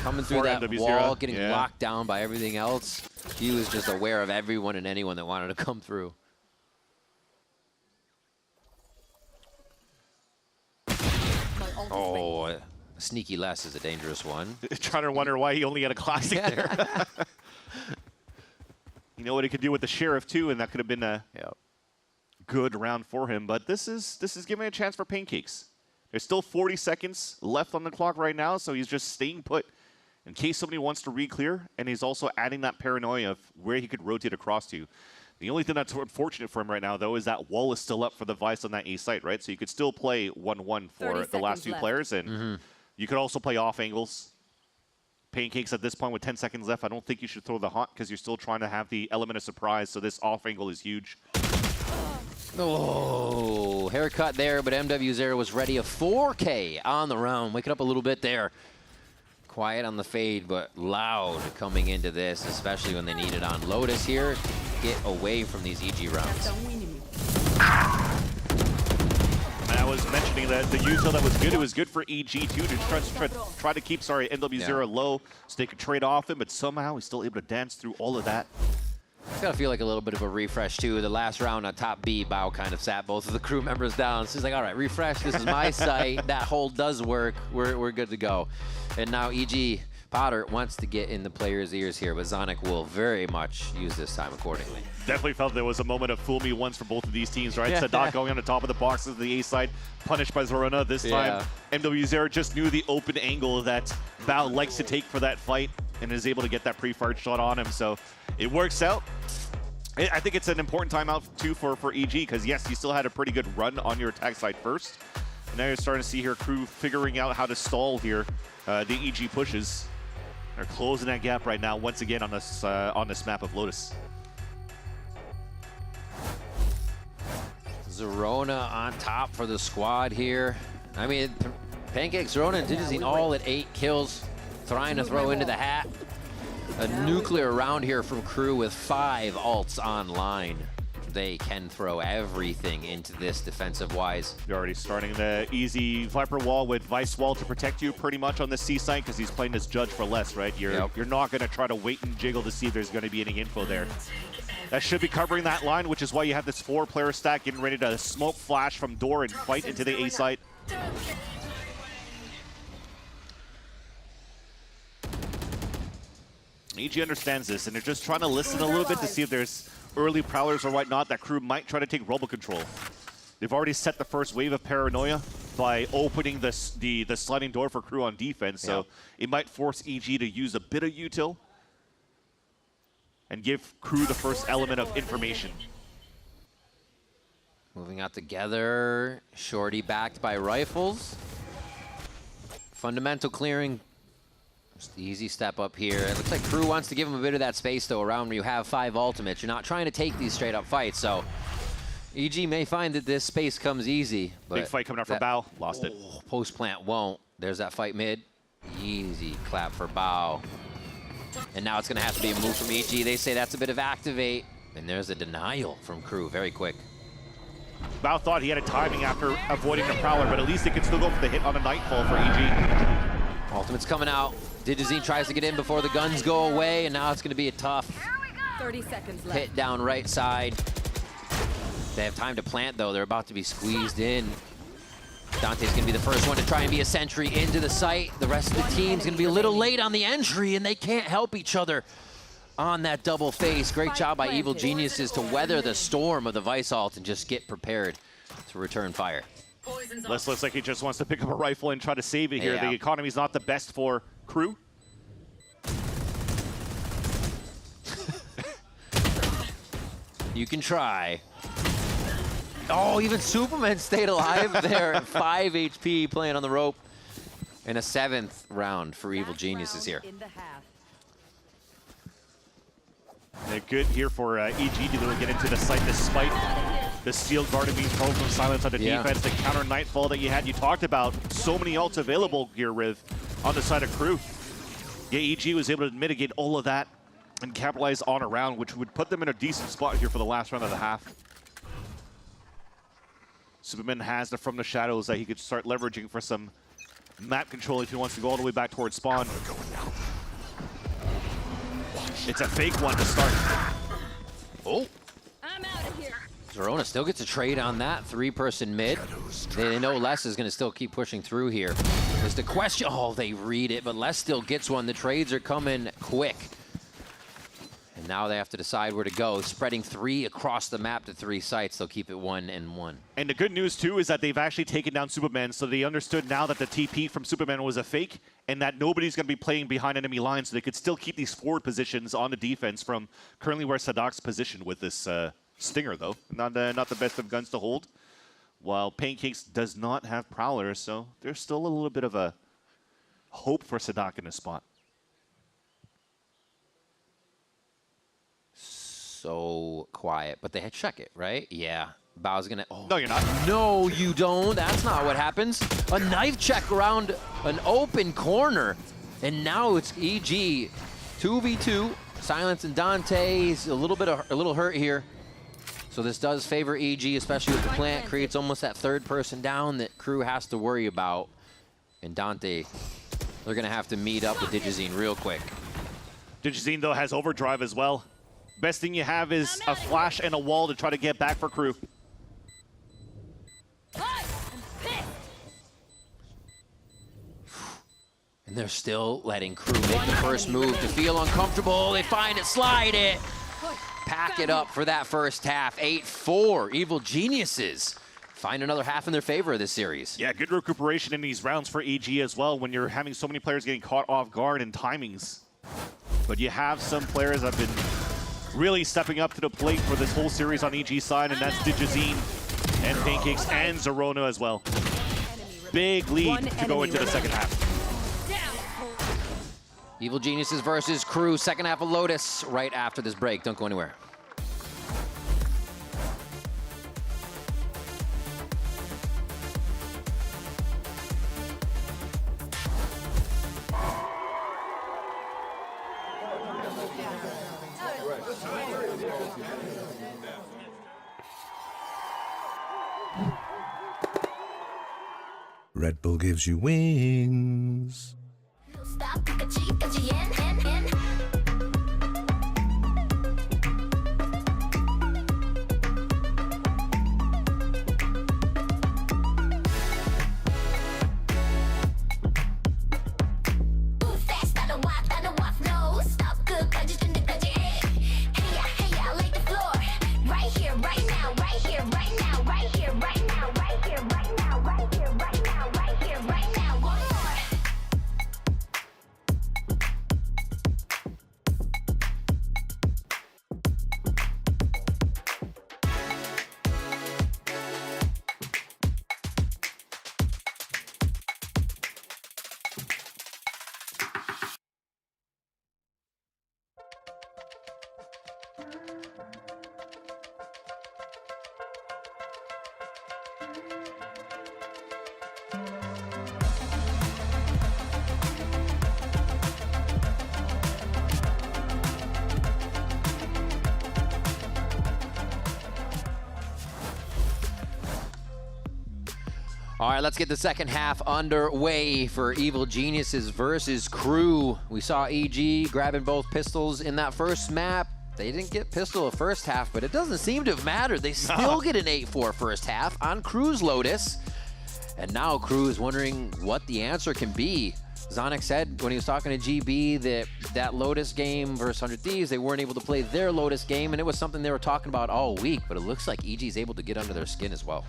Coming through that wall, getting locked down by everything else. He was just aware of everyone and anyone that wanted to come through. Oh, sneaky less is a dangerous one. Trying to wonder why he only had a classic there. You know what he could do with the Sheriff too, and that could have been a good round for him. But this is giving a chance for Pancakes. There's still 40 seconds left on the clock right now, so he's just staying put in case somebody wants to re-clear, and he's also adding that paranoia of where he could rotate across to. The only thing that's unfortunate for him right now, though, is that wall is still up for the Vice on that A site, right? So you could still play 1-1 for the last two players, and you could also play off angles. Pancakes at this point with 10 seconds left, I don't think you should throw the haunt because you're still trying to have the element of surprise, so this off angle is huge. Oh, haircut there, but MW0 was ready. A 4K on the round. Waking up a little bit there. Quiet on the fade, but loud coming into this, especially when they need it on Lotus here. Get away from these EG rounds. And I was mentioning that the util that was good, it was good for EG too to try to keep, MW0 low so they could trade off him, but somehow he's still able to dance through all of that. It's got to feel like a little bit of a refresh, too. The last round on top B, Bao kind of sat both of the crew members down. So he's like, all right, refresh. This is my site. That hold does work. We're good to go. And now EG Potter wants to get in the players' ears here, but Zonic will very much use this time accordingly. Definitely felt there was a moment of fool me once for both of these teams, right? Sadat going on the top of the boxes of the A side, punished by Zorona. This time, MW0 just knew the open angle that Bao likes to take for that fight and is able to get that pre-fired shot on him. So it works out. I think it's an important timeout, too, for EG, because, yes, you still had a pretty good run on your attack side first. And now you're starting to see here crew figuring out how to stall here. The EG pushes. They're closing that gap right now, once again, on this map of Lotus. Zorona on top for the squad here. I mean, Pancakes, Zorona, and Digizine all at 8 kills, trying to throw into the hat. A nuclear round here from crew with 5 ults online. They can throw everything into this defensive-wise. You're already starting the easy Viper wall with Vice wall to protect you pretty much on the C site because he's playing this Judge for less, right? You're not going to try to wait and jiggle to see if there's going to be any info there. That should be covering that line, which is why you have this 4-player stack getting ready to smoke flash from door and fight into the A site. EG understands this, and they're just trying to listen a little bit to see if there's early prowlers or whatnot that crew might try to take robo control. They've already set the first wave of paranoia by opening the sliding door for crew on defense, so it might force EG to use a bit of util and give crew the first element of information. Moving out together, Shorty backed by rifles. Fundamental clearing. Just the easy step up here. It looks like crew wants to give him a bit of that space, though, around where you have 5 ultimates. You're not trying to take these straight-up fights, so EG may find that this space comes easy. But big fight coming out for Bao. Lost it. Post-plant won't. There's that fight mid. Easy clap for Bao. And now it's going to have to be a move from EG. They say that's a bit of activate. And there's a denial from crew very quick. Bao thought he had a timing after avoiding the Prowler, but at least he can still go for the hit on a Nightfall for EG. Ultimate's coming out. Digizine tries to get in before the guns go away, and now it's going to be a tough 30 seconds left. Hit down right side. They have time to plant, though. They're about to be squeezed in. Dante's going to be the first one to try and be a sentry into the site. The rest of the team's going to be a little late on the entry, and they can't help each other on that double face. Great job by Evil Geniuses to weather the storm of the Vice ult and just get prepared to return fire. Les looks like he just wants to pick up a rifle and try to save it here. The economy's not the best for crew. You can try. Oh, even Superman stayed alive there at 5 HP playing on the rope. And a 7th round for Evil Geniuses here. Good here for EG to really get into the site despite the steel guard being thrown from silence on the defense. The counter Nightfall that you had. You talked about so many ults available here with on the side of crew. Yeah, EG was able to mitigate all of that and capitalize on a round, which would put them in a decent spot here for the last round of the half. Superman has the From the Shadows that he could start leveraging for some map control if he wants to go all the way back towards spawn. It's a fake one to start. Oh. I'm out of here. Zerona still gets a trade on that. 3-person mid. They know Les is going to still keep pushing through here. There's the question. Oh, they read it, but Les still gets one. The trades are coming quick. And now they have to decide where to go. Spreading 3 across the map to 3 sites. They'll keep it 1 and 1. And the good news, too, is that they've actually taken down Superman, so they understood now that the TP from Superman was a fake, and that nobody's going to be playing behind enemy lines, so they could still keep these forward positions on the defense from currently where Sadoc's positioned with this Stinger, though. Not the best of guns to hold, while Pancakes does not have Prowlers, so there's still a little bit of a hope for Sadoc in this spot. So quiet, but they had check it, right? Yeah. Bao's gonna. Oh. No, you're not. No, you don't. That's not what happens. A knife check around an open corner, and now it's EG 2v2. Silence and Dante's a little hurt here. So this does favor EG, especially with the plant. Creates almost that 3rd person down that Crew has to worry about. And Dante, they're gonna have to meet up with Digizine real quick. Digizine, though, has overdrive as well. Best thing you have is a flash and a wall to try to get back for Crew. And they're still letting Crew make the first move to feel uncomfortable. They find it, slide it. Pack it up for that first half. 8-4. Evil Geniuses find another half in their favor of this series. Yeah, good recuperation in these rounds for EG as well when you're having so many players getting caught off guard in timings. But you have some players that have been really stepping up to the plate for this whole series on EG side, and that's Digizine and Pancakes and Zerona as well. Big lead to go into the second half. Evil Geniuses versus Crew, second half of Lotus right after this break. Don't go anywhere. Red Bull gives you wings. All right, let's get the second half underway for Evil Geniuses versus Crew. We saw EG grabbing both pistols in that first map. They didn't get pistol the first half, but it doesn't seem to have mattered. They still get an 8-4 first half on Crew's Lotus. And now Crew is wondering what the answer can be. Zonic said when he was talking to GB that Lotus game versus 100 Thieves, they weren't able to play their Lotus game, and it was something they were talking about all week, but it looks like EG is able to get under their skin as well.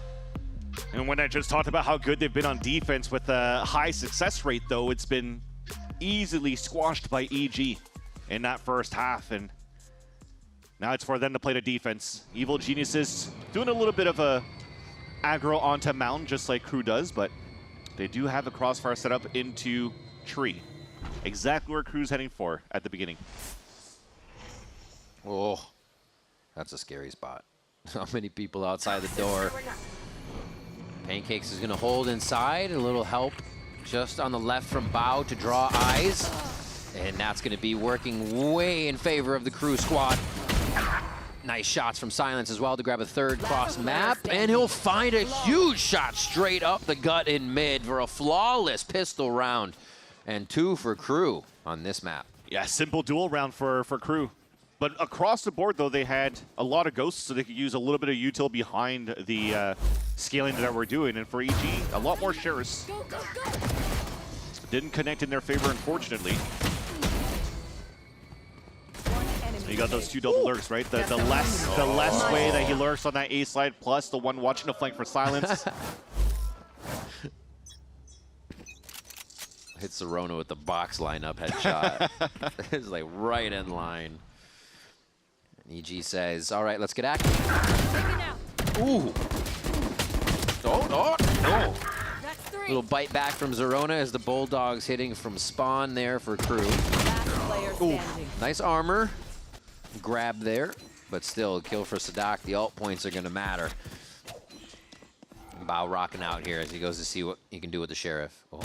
And when I just talked about how good they've been on defense with a high success rate, though, it's been easily squashed by EG in that first half. And now it's for them to play the defense. Evil Geniuses doing a little bit of a aggro onto Mountain, just like Crew does, but they do have a crossfire set up into Tree. Exactly where Crew's heading for at the beginning. Oh, that's a scary spot. How many people outside the door? Pancakes is going to hold inside. A little help just on the left from Bao to draw eyes. And that's going to be working way in favor of the Crew squad. Nice shots from Silence as well to grab a third cross map. And he'll find a huge shot straight up the gut in mid for a flawless pistol round. And 2 for Crew on this map. Yeah, simple duel round for Crew. But across the board, though, they had a lot of ghosts, so they could use a little bit of util behind the scaling that we're doing. And for EG, a lot more shares. Didn't connect in their favor, unfortunately. So you got those two double lurks, right? The less way that he lurks on that A side, plus the one watching the flank for silence. Hits Zerona with the box lineup headshot. It's like right in line. EG says, all right, let's get active. Ooh. Oh, no. Little bite back from Zerona as the Bulldogs hitting from spawn there for Crew. Ooh. Nice armor. Grab there, but still, kill for Sadak. The ult points are going to matter. Bao rocking out here as he goes to see what he can do with the Sheriff. Oh,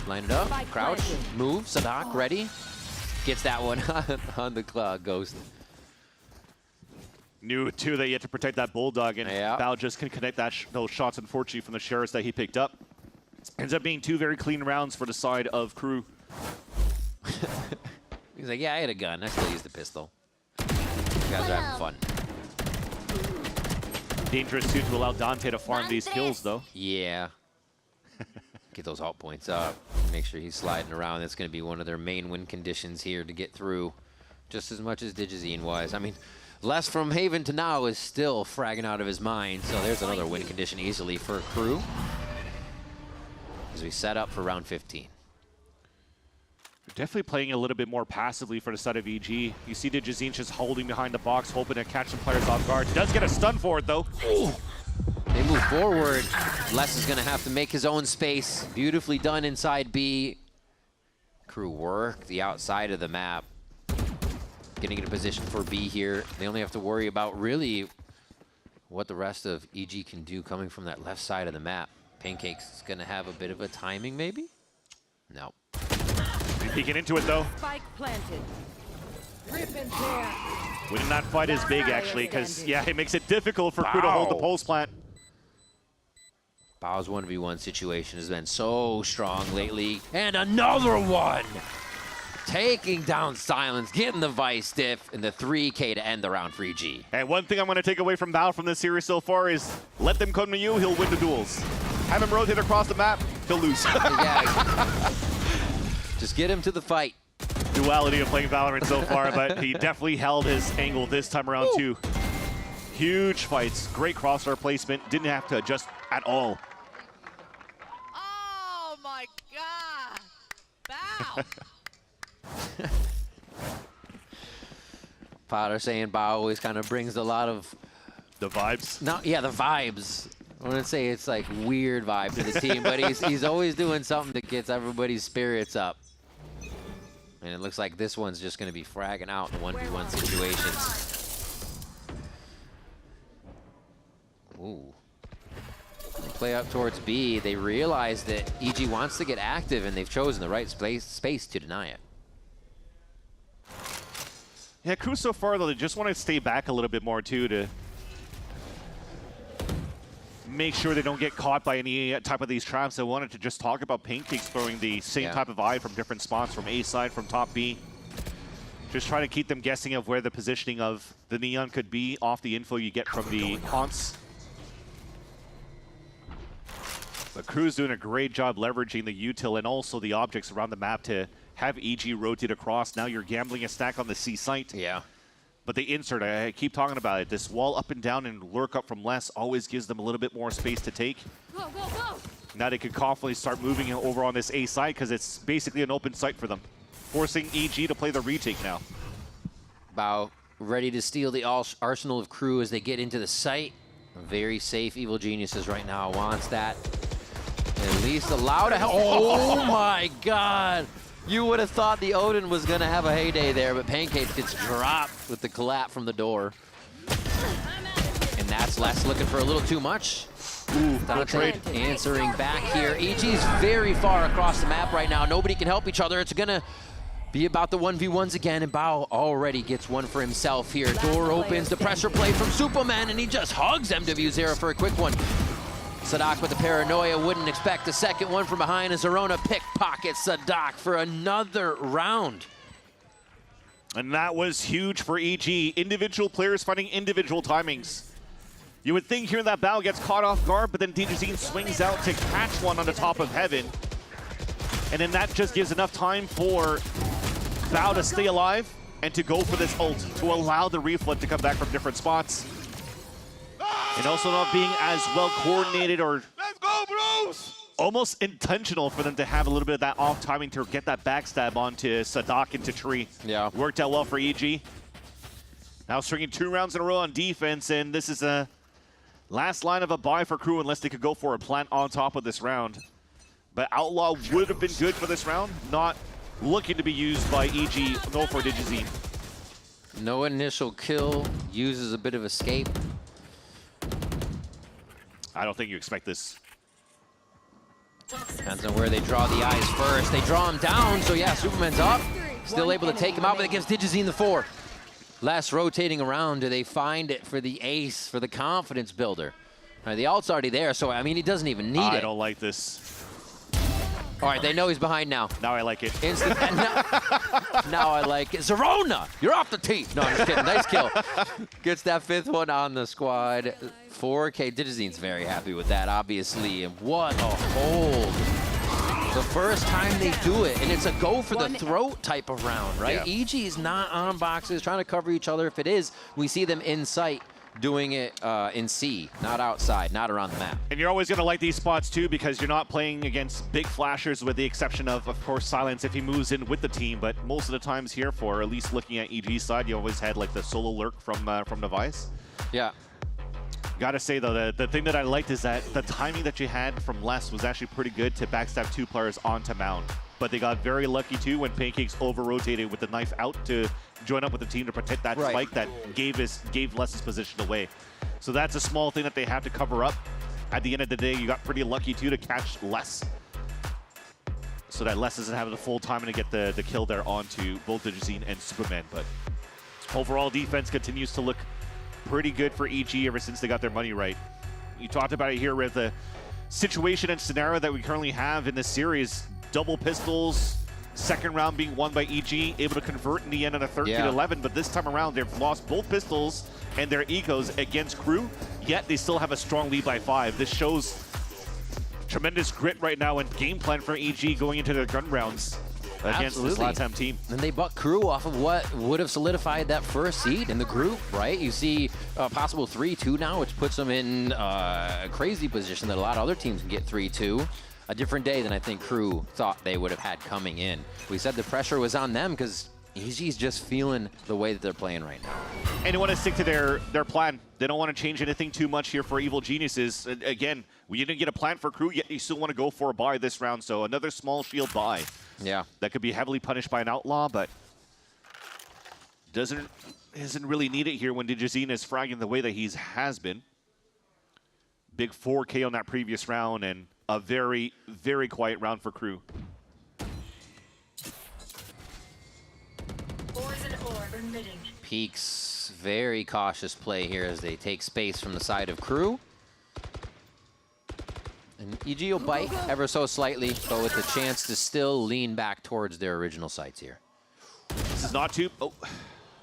line it up. Crouch, move, Sadak, ready. Gets that one on the Ghost. Knew, too, that you had to protect that Bulldog, and Bao just can connect those shots, unfortunately, from the Sheriffs that he picked up. Ends up being two very clean rounds for the side of Crew. He's like, yeah, I had a gun. I still use the pistol. You guys are having fun. Dangerous, too, to allow Dante to farm these kills, though. Yeah. Get those ult points up. Make sure he's sliding around. That's going to be one of their main win conditions here to get through, just as much as Digizine was. I mean, less from Haven to now is still fragging out of his mind, so there's another win condition easily for Crew as we set up for round 15. Definitely playing a little bit more passively for the side of EG. You see Digizine just holding behind the box, hoping to catch some players off guard. Does get a stun for it, though. Ooh. They move forward. Les is going to have to make his own space. Beautifully done inside B. Crew work the outside of the map. Getting in a position for B here. They only have to worry about really what the rest of EG can do coming from that left side of the map. Pancakes is going to have a bit of a timing, maybe? No. Peeking into it, though. Spike planted. Rip and tear. Winning that fight is big, actually, because, yeah, it makes it difficult for Crew to hold the pulse plant. Bao's 1v1 situation has been so strong lately. And another one! Taking down Silence, getting the Vice stiff, and the 3K to end the round for EG. And one thing I'm going to take away from Bao from this series so far is let them come to you, he'll win the duels. Have him rotate across the map, he'll lose. Just get him to the fight. Duality of playing Valorant so far, but he definitely held his angle this time around, too. Huge fights, great crosshair placement, didn't have to adjust at all. Oh my God! Bao! Potter saying Bao always kind of brings a lot of... The vibes? No, yeah, the vibes. I wouldn't say it's like weird vibe to the team, but he's always doing something that gets everybody's spirits up. And it looks like this one's just going to be fragging out in 1v1 situations. Ooh. They play up towards B. They realize that EG wants to get active, and they've chosen the right space to deny it. Yeah, Crew so far, though, they just want to stay back a little bit more, too, to make sure they don't get caught by any type of these traps. I wanted to just talk about Pancakes throwing the same type of eye from different spots, from A side, from top B. Just trying to keep them guessing of where the positioning of the Neon could be off the info you get from the haunts. But Crew's doing a great job leveraging the util and also the objects around the map to have EG rotate across. Now you're gambling a stack on the C site. Yeah. But the insert, I keep talking about it. This wall up and down and lurk up from less always gives them a little bit more space to take. Go, go, go! Now they can confidently start moving over on this A side because it's basically an open site for them, forcing EG to play the retake now. Bao ready to steal the arsenal of Crew as they get into the site. Very safe. Evil Geniuses right now wants that. At least allow to help. Oh my God! You would have thought the Odin was going to have a heyday there, but Pancake gets dropped with the collapse from the door. And that's Les looking for a little too much. Ooh, Dante answering back here. EG's very far across the map right now. Nobody can help each other. It's going to be about the 1v1s again, and Bao already gets one for himself here. Door opens, the pressure play from Superman, and he just hugs MW0 for a quick one. Sadak with the paranoia, wouldn't expect a second one from behind as Zerona pickpockets Sadak for another round. And that was huge for EG. Individual players finding individual timings. You would think here that Bao gets caught off guard, but then DJZ swings out to catch one on the top of heaven. And then that just gives enough time for Bao to stay alive and to go for this ult, to allow the reflect to come back from different spots. And also not being as well coordinated or almost intentional for them to have a little bit of that off timing to get that backstab onto Sadak into tree. Yeah. Worked out well for EG. Now stringing 2 rounds in a row on defense, and this is a last line of a buy for Crew unless they could go for a plant on top of this round. But Outlaw would have been good for this round, not looking to be used by EG, no for DJZ. No initial kill, uses a bit of escape. I don't think you expect this. Depends on where they draw the eyes first. They draw him down, so yeah, Superman's up. Still able to take him out, but it gives DJZ the 4. Less rotating around. Do they find it for the ace, for the confidence builder? The ult's already there, so I mean, he doesn't even need it. I don't like this. All right, they know he's behind now. Now I like it. Instant. Now I like it. Zerona, you're off the tee. No, I'm just kidding. Nice kill. Gets that 5th one on the squad. 4K. DJZ's very happy with that, obviously. And what a hold. The first time they do it, and it's a go for the throat type of round, right? Yeah. EG is not on boxes, trying to cover each other. If it is, we see them in sight doing it in C, not outside, not around the map. And you're always going to like these spots too because you're not playing against big flashers with the exception of course, Silence if he moves in with the team. But most of the times here, for at least looking at EG's side, you always had like the solo lurk from Device. Yeah. Gotta say though, the thing that I liked is that the timing that you had from Les was actually pretty good to backstab 2 players onto Mound. But they got very lucky too when Pancakes over-rotated with the knife out to join up with the team to protect that spike that gave Les's position away. So that's a small thing that they have to cover up. At the end of the day, you got pretty lucky too to catch Les. So that Les doesn't have the full time to get the kill there onto both DJZ and Superman. But overall defense continues to look pretty good for EG ever since they got their money right. You talked about it here with the situation and scenario that we currently have in this series. Double pistols, second round being won by EG, able to convert in the end on a 13-11, but this time around they've lost both pistols and their ecos against Crew, yet they still have a strong lead by 5. This shows tremendous grit right now and game plan for EG going into their gun rounds against this LATAM team. And they buck Crew off of what would have solidified that first seed in the group, right? You see a possible 3-2 now, which puts them in a crazy position that a lot of other teams can get 3-2. A different day than I think Crew thought they would have had coming in. We said the pressure was on them because EG's just feeling the way that they're playing right now. And they want to stick to their plan. They don't want to change anything too much here for Evil Geniuses. Again, we didn't get a plan for Crew, yet you still want to go for a buy this round. So another small shield buy. Yeah. That could be heavily punished by an Outlaw, but doesn't really need it here when DJZ is fragging the way that he has been. Big 4K on that previous round and a very, very quiet round for Crew. Peaks, very cautious play here as they take space from the side of Crew. And EG will bite ever so slightly, but with the chance to still lean back towards their original sights here. This is not too...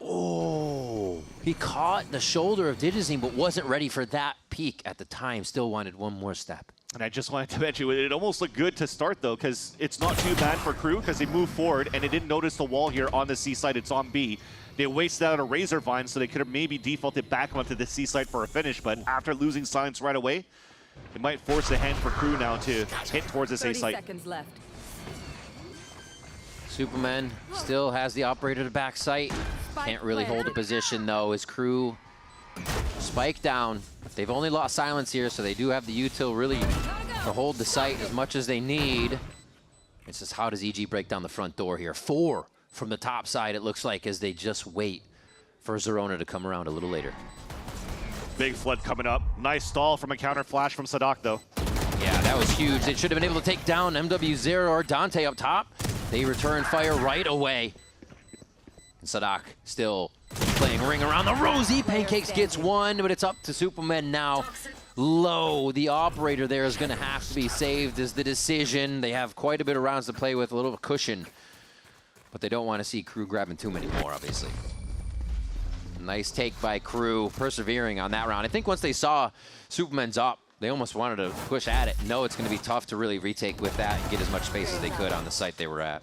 Oh, he caught the shoulder of DJZ, but wasn't ready for that peak at the time. Still wanted one more step. And I just wanted to mention, it almost looked good to start, though, because it's not too bad for Crew, because they moved forward, and they didn't notice the wall here on the C side. It's on B. They wasted out a Razor Vine, so they could have maybe defaulted back onto the C side for a finish, but after losing Silence right away, it might force the hand for Crew now to hit towards this A site. 30 seconds left. Superman still has the operator to back sight. Can't really hold a position, though, as Crew spike down. They've only lost Silence here, so they do have the util really to hold the site as much as they need. It's just how does EG break down the front door here? 4 from the top side, it looks like, as they just wait for Zerona to come around a little later. Big flood coming up. Nice stall from a counter flash from Sadak, though. Yeah, that was huge. They should have been able to take down MW0 or Dante up top. They return fire right away. And Sadak still playing ring around the rosy. Pancakes gets one, but it's up to Superman now. Low, the operator there is going to have to be saved is the decision. They have quite a bit of rounds to play with, a little cushion. but they don't want to see Crew grabbing too many more, obviously. Nice take by Crew, persevering on that round. I think once they saw Superman's up, they almost wanted to push at it. No, it's going to be tough to really retake with that and get as much space as they could on the site they were at.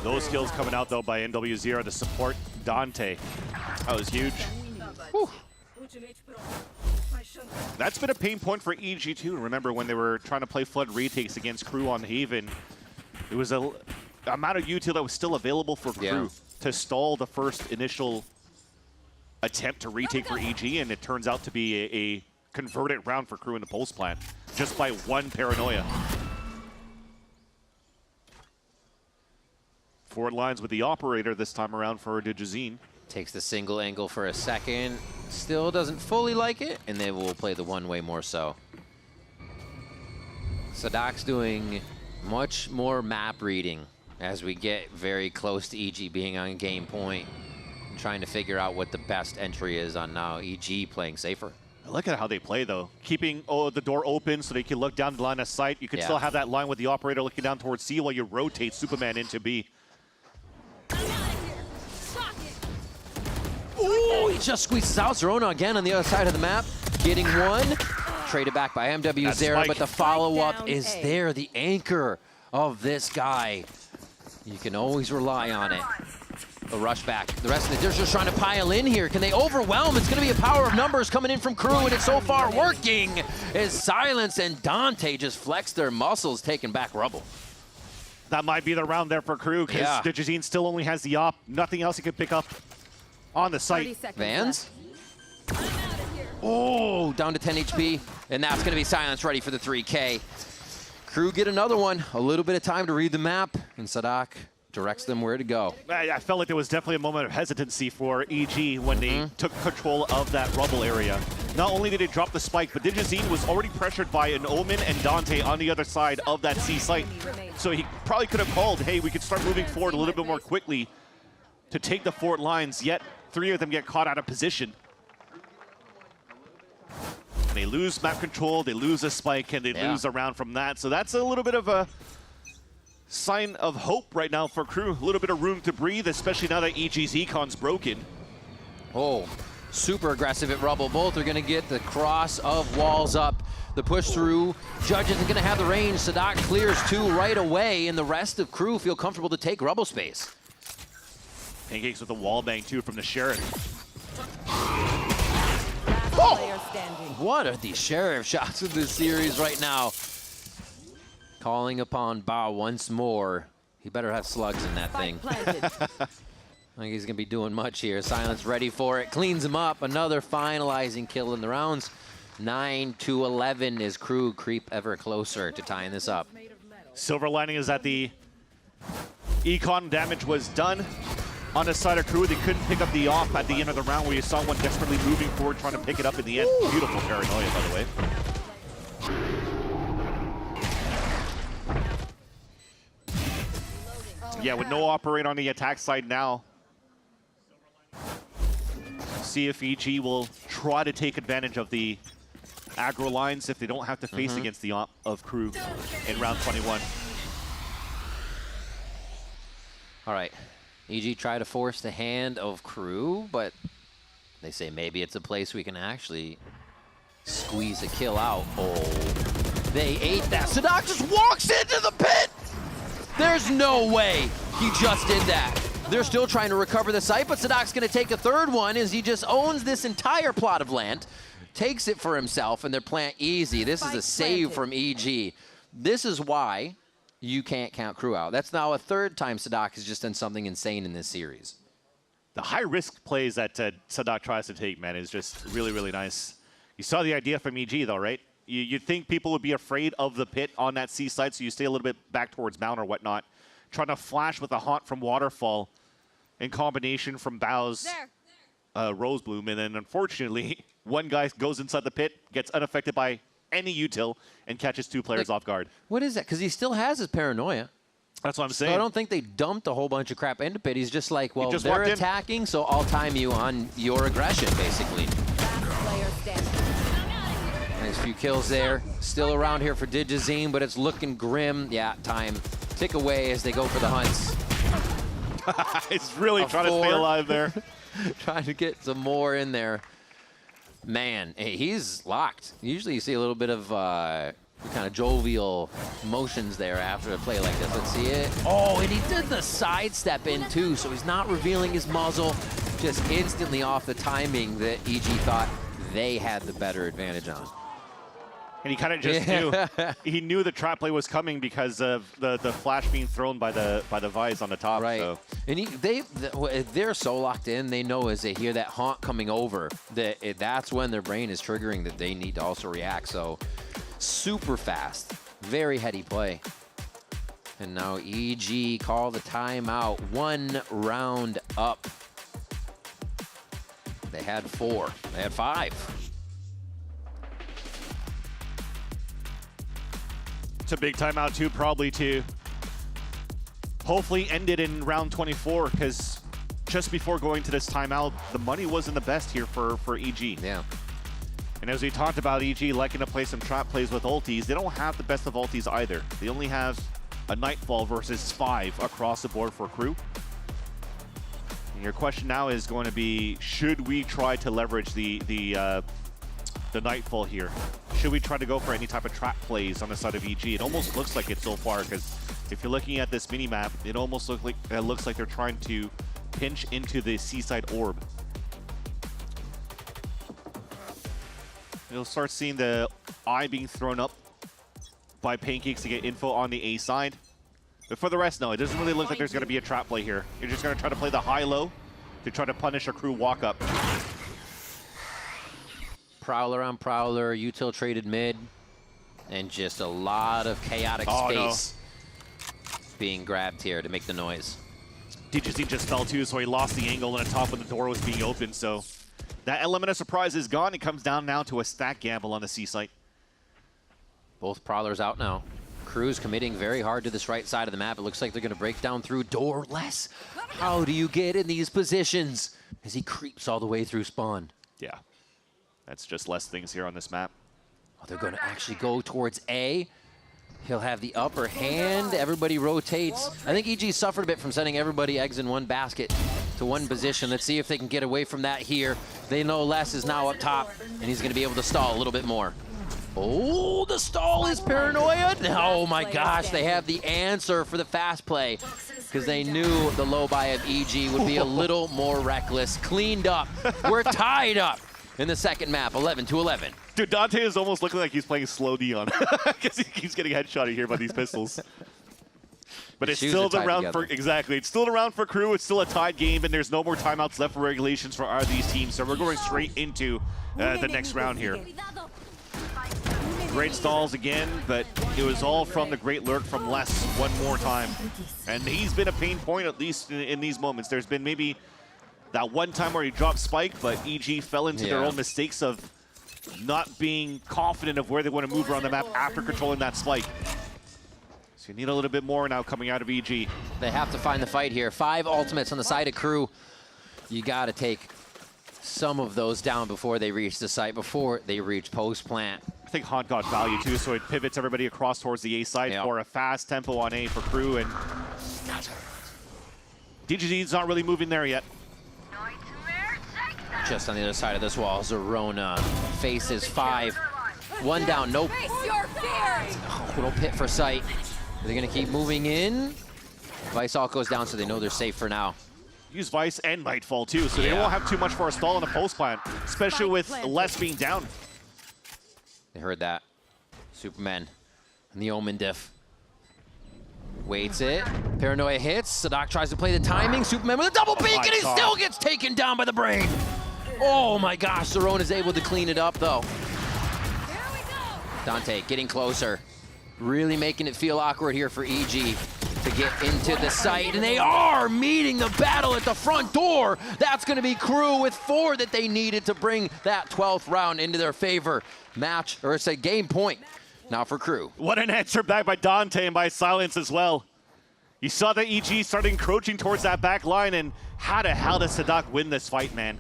Those skills coming out, though, by NW0 to support Dante. That was huge. Whew. That's been a pain point for EG, too. Remember, when they were trying to play Flood retakes against Crew on Haven, it was a amount of util that was still available for Crew to stall the first initial attempt to retake for EG, and it turns out to be a converted round for Crew in the post plant, just by one paranoia. Forward lines with the operator this time around for Digizine. Takes the single angle for a second, still doesn't fully like it, and they will play the one-way more so. Sadak's doing much more map reading as we get very close to EG being on game point and trying to figure out what the best entry is on now. EG playing safer. I look at how they play, though. Keeping the door open so they can look down the line of sight. You can still have that line with the operator looking down towards C while you rotate Superman into B. Ooh, he just squeezes out. Zerona again on the other side of the map, getting one. Traded back by MW0, but the follow-up is there, the anchor of this guy. You can always rely on it. A rush back. The rest of the they're just trying to pile in here. Can they overwhelm? It's going to be a power of numbers coming in from Crew, and it's so far working as Silence and Dante just flex their muscles, taking back rubble. That might be the round there for Crew, because Digizine still only has the op. Nothing else he can pick up on the site. Vans? Oh, down to 10 HP, and that's going to be Silence ready for the 3K. Crew get another one. A little bit of time to read the map, and Sadak directs them where to go. I felt like there was definitely a moment of hesitancy for EG when they took control of that rubble area. Not only did they drop the spike, but Digizine was already pressured by an Omen and Dante on the other side of that C site. So he probably could have called, hey, we could start moving forward a little bit more quickly to take the fort lines, yet 3 of them get caught out of position. And they lose map control, they lose a spike, and they lose a round from that. So that's a little bit of a sign of hope right now for Crew. A little bit of room to breathe, especially now that EG's econ's broken. Oh, super aggressive at rubble. Both are going to get the cross of walls up. The push through. Judge isn't going to have the range. Sadak clears 2 right away, and the rest of Crew feel comfortable to take rubble space. Pancakes with a wall bang, too, from the Sheriff. Oh! What are these Sheriff shots of this series right now? Calling upon Bao once more. He better have slugs in that thing. I think he's going to be doing much here. Silence ready for it. Cleans him up. Another finalizing kill in the rounds. 9-11 as Crew creep ever closer to tying this up. Silver lining is that the econ damage was done on the side of Crew. They couldn't pick up the off at the end of the round where you saw one desperately moving forward trying to pick it up in the end. Ooh. Beautiful paranoia, by the way. Yeah, with no operator on the attack side now. See if EG will try to take advantage of the aggro lines if they don't have to face against the op of Crew in round 21. All right. EG try to force the hand of Crew, but they say maybe it's a place we can actually squeeze a kill out. Oh, they ate that. Sadak just walks into the pit! There's no way he just did that. They're still trying to recover the site, but Sadak's going to take a third one as he just owns this entire plot of land, takes it for himself, and they're plant easy. This is a save from EG. This is why you can't count Crew out. That's now a third time Sadak has just done something insane in this series. The high-risk plays that Sadak tries to take, man, is just really, really nice. You saw the idea from EG, though, right? You'd think people would be afraid of the pit on that C site, so you stay a little bit back towards Mount or whatnot. Trying to flash with a haunt from Waterfall in combination from Bao's Rose Bloom. And then, unfortunately, one guy goes inside the pit, gets unaffected by any util, and catches 2 players off guard. What is that? Because he still has his paranoia. That's what I'm saying. So I don't think they dumped a whole bunch of crap into pit. He's just like, well, just they're attacking, so I'll time you on your aggression, basically. Nice few kills there. Still around here for Digizine, but it's looking grim. Yeah, time tick away as they go for the hunts. He's really trying to stay alive there. Trying to get some more in there. Man, hey, he's locked. Usually you see a little bit of kind of jovial motions there after a play like this. Let's see it. Oh, and he did the sidestep in too, so he's not revealing his muzzle. Just instantly off the timing that EG thought they had the better advantage on. And he kind of just knew. He knew the trap play was coming because of the flash being thrown by the Vice on the top. Right. So. And they're so locked in. They know as they hear that haunt coming over that's when their brain is triggering that they need to also react. So super fast, very heady play. And now EG call the timeout. 1 round up. They had 4. They had 5. It's a big timeout too, probably to hopefully end it in round 24, because just before going to this timeout, the money wasn't the best here for EG. Yeah. And as we talked about, EG liking to play some trap plays with ultis, they don't have the best of ultis either. They only have a Nightfall versus 5 across the board for Crew. And your question now is going to be, should we try to leverage the Nightfall here? Should we try to go for any type of trap plays on the side of EG? It almost looks like it so far, because if you're looking at this mini-map, it almost looks like they're trying to pinch into the seaside orb. You'll start seeing the eye being thrown up by Pancakes to get info on the A side. But for the rest, no, it doesn't really look like there's going to be a trap play here. You're just going to try to play the high-low to try to punish a Crew walk-up. Prowler on Prowler, util traded mid, and just a lot of chaotic space being grabbed here to make the noise. DGC just fell too, so he lost the angle on the top when the door was being opened, so that element of surprise is gone. It comes down now to a stack gamble on the C site. Both Prowlers out now. Crew's committing very hard to this right side of the map. It looks like they're going to break down through door less. How do you get in these positions as he creeps all the way through spawn? Yeah. That's just less things here on this map. Oh, they're going to actually go towards A. He'll have the upper hand. Everybody rotates. I think EG suffered a bit from sending everybody eggs in one basket to one position. Let's see if they can get away from that here. They know Les is now up top, and he's going to be able to stall a little bit more. Oh, the stall is Paranoia. Oh my gosh, they have the answer for the fast play, because they knew the low buy of EG would be a little more reckless. Cleaned up. We're tied up in the second map, 11-11. Dude, Dante is almost looking like he's playing slow Dion, because he keeps getting headshotted here by these pistols. But it's still the round for, exactly, it's still the round for Crew. It's still a tied game, and there's no more timeouts left for regulations for either of these teams. So we're going straight into the next round here. Great stalls again, but it was all from the great lurk from Les one more time. And he's been a pain point, at least in these moments. There's been maybe that one time where he dropped Spike, but EG fell into their own mistakes of not being confident of where they want to move around the map after controlling that Spike. So you need a little bit more now coming out of EG. They have to find the fight here. 5 ultimates on the side of Crew. You got to take some of those down before they reach the site, before they reach post plant. I think Haunt got value too, so it pivots everybody across towards the A side for a fast tempo on A for Crew, and DGD's not really moving there yet. Just on the other side of this wall, Zerona faces 5. 1 down, nope. Oh, little pit for sight. Are they going to keep moving in? Vice all goes down, so they know they're safe for now. Use Vice and Nightfall too, so they won't have too much for a stall in the post plant, especially with Les being down. They heard that. Superman and the Omen diff. Waits it. Paranoia hits. Sadak tries to play the timing. Superman with a double peek, and he still gets taken down by the brain. Oh my gosh, Zerona is able to clean it up though. Dante getting closer. Really making it feel awkward here for EG to get into the site, and they are meeting the battle at the front door. That's going to be Crew with 4 that they needed to bring that 12th round into their favor. Match, or it's a game point now for Crew. What an answer back by Dante and by Silence as well. You saw that EG started encroaching towards that back line, and how the hell does Sadak win this fight, man?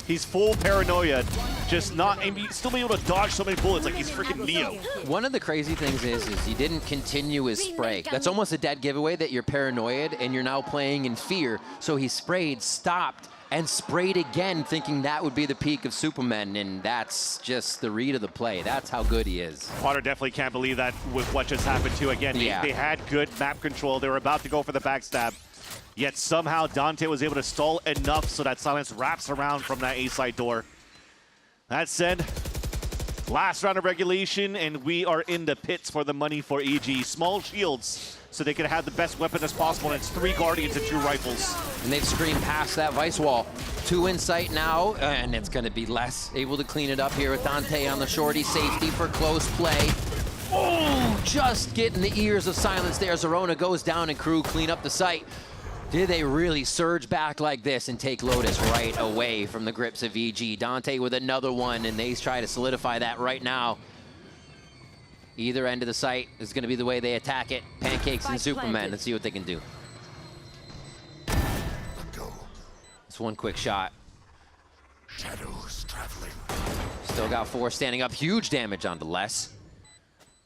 He's full Paranoia. just not, and still be able to dodge so many bullets like he's freaking Neo. One of the crazy things is he didn't continue his spray. That's almost a dead giveaway that you're paranoid and you're now playing in fear. So he sprayed, stopped, and sprayed again, thinking that would be the peak of Superman, and that's just the read of the play. That's how good he is. Potter definitely can't believe that with what just happened too. Again, they had good map control. They were about to go for the backstab, yet somehow Dante was able to stall enough so that Silence wraps around from that A-side door. That said, last round of regulation, and we are in the pits for the money for EG. Small shields, so they can have the best weapon as possible, and it's 3 Guardians and 2 rifles. And they've screamed past that Vice wall. 2 in sight now, and it's going to be less. Able to clean it up here with Dante on the shorty. Safety for close play. Oh, just getting the ears of Silence there. Zerona goes down, and Crew clean up the site. Did they really surge back like this and take Lotus right away from the grips of EG? Dante with another one, and they try to solidify that right now. Either end of the site is going to be the way they attack it. Pancakes and Superman. Let's see what they can do. It's one quick shot. Shadows traveling. Still got 4 standing up. Huge damage onto Les.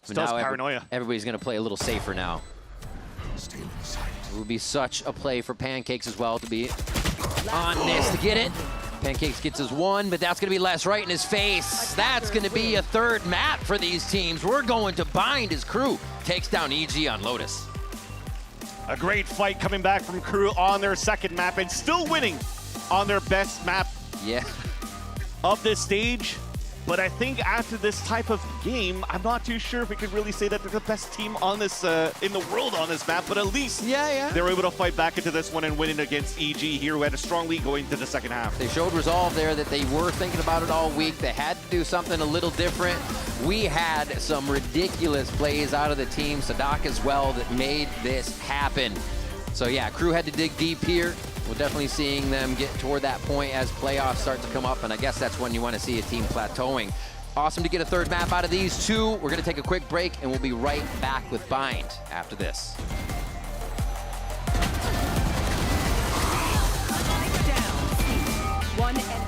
But Still now paranoia. Everybody's going to play a little safer now. It would be such a play for Pancakes as well to be on this to get it. Pancakes gets his 1, but that's going to be Les right in his face. That's going to be a 3rd map for these teams. We're going to bind as Crew takes down EG on Lotus. A great fight coming back from Crew on their 2nd map and still winning on their best map of this stage. But I think after this type of game, I'm not too sure if we could really say that they're the best team on this in the world on this map, but at least they were able to fight back into this one and win it against EG here, who had a strong lead going into the 2nd half. They showed resolve there that they were thinking about it all week. They had to do something a little different. We had some ridiculous plays out of the team, Sadak as well, that made this happen. So yeah, Crew had to dig deep here. We're definitely seeing them get toward that point as playoffs start to come up, and I guess that's when you want to see a team plateauing. Awesome to get a 3rd map out of these 2. We're going to take a quick break, and we'll be right back with Bind after this. One enemy.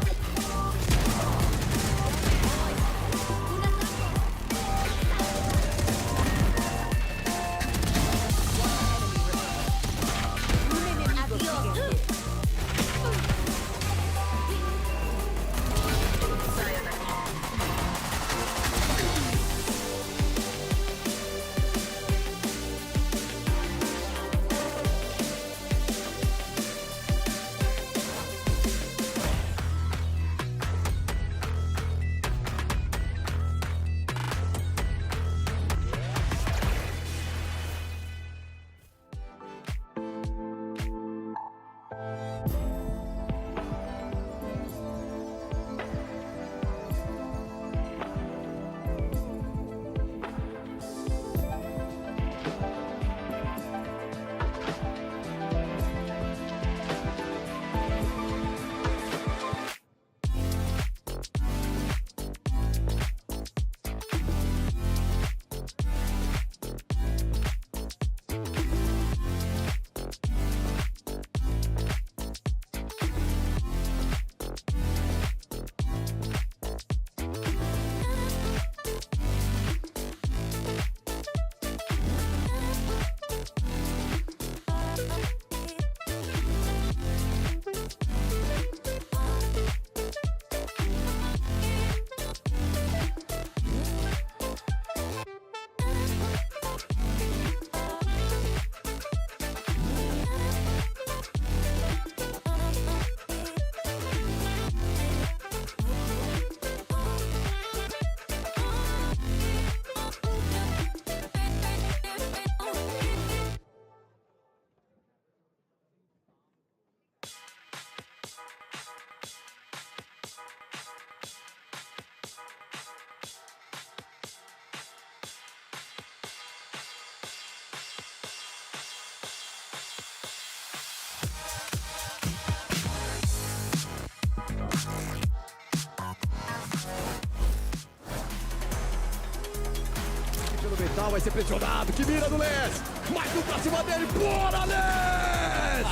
Metal vai ser pressionado, que mira do Les! Mais um pra cima dele, bora Les!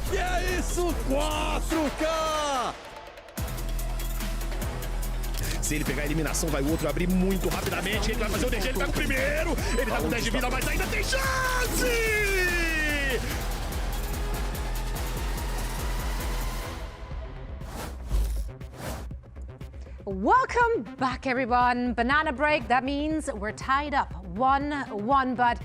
Que é isso? 4K! Se ele pegar a eliminação, vai o outro abrir muito rapidamente. Ele vai fazer o DG, ele pega o primeiro. Ele tá com 10 de vida, mas ainda tem chance! Welcome back, everyone. Banana break, that means we're tied up 1-1, but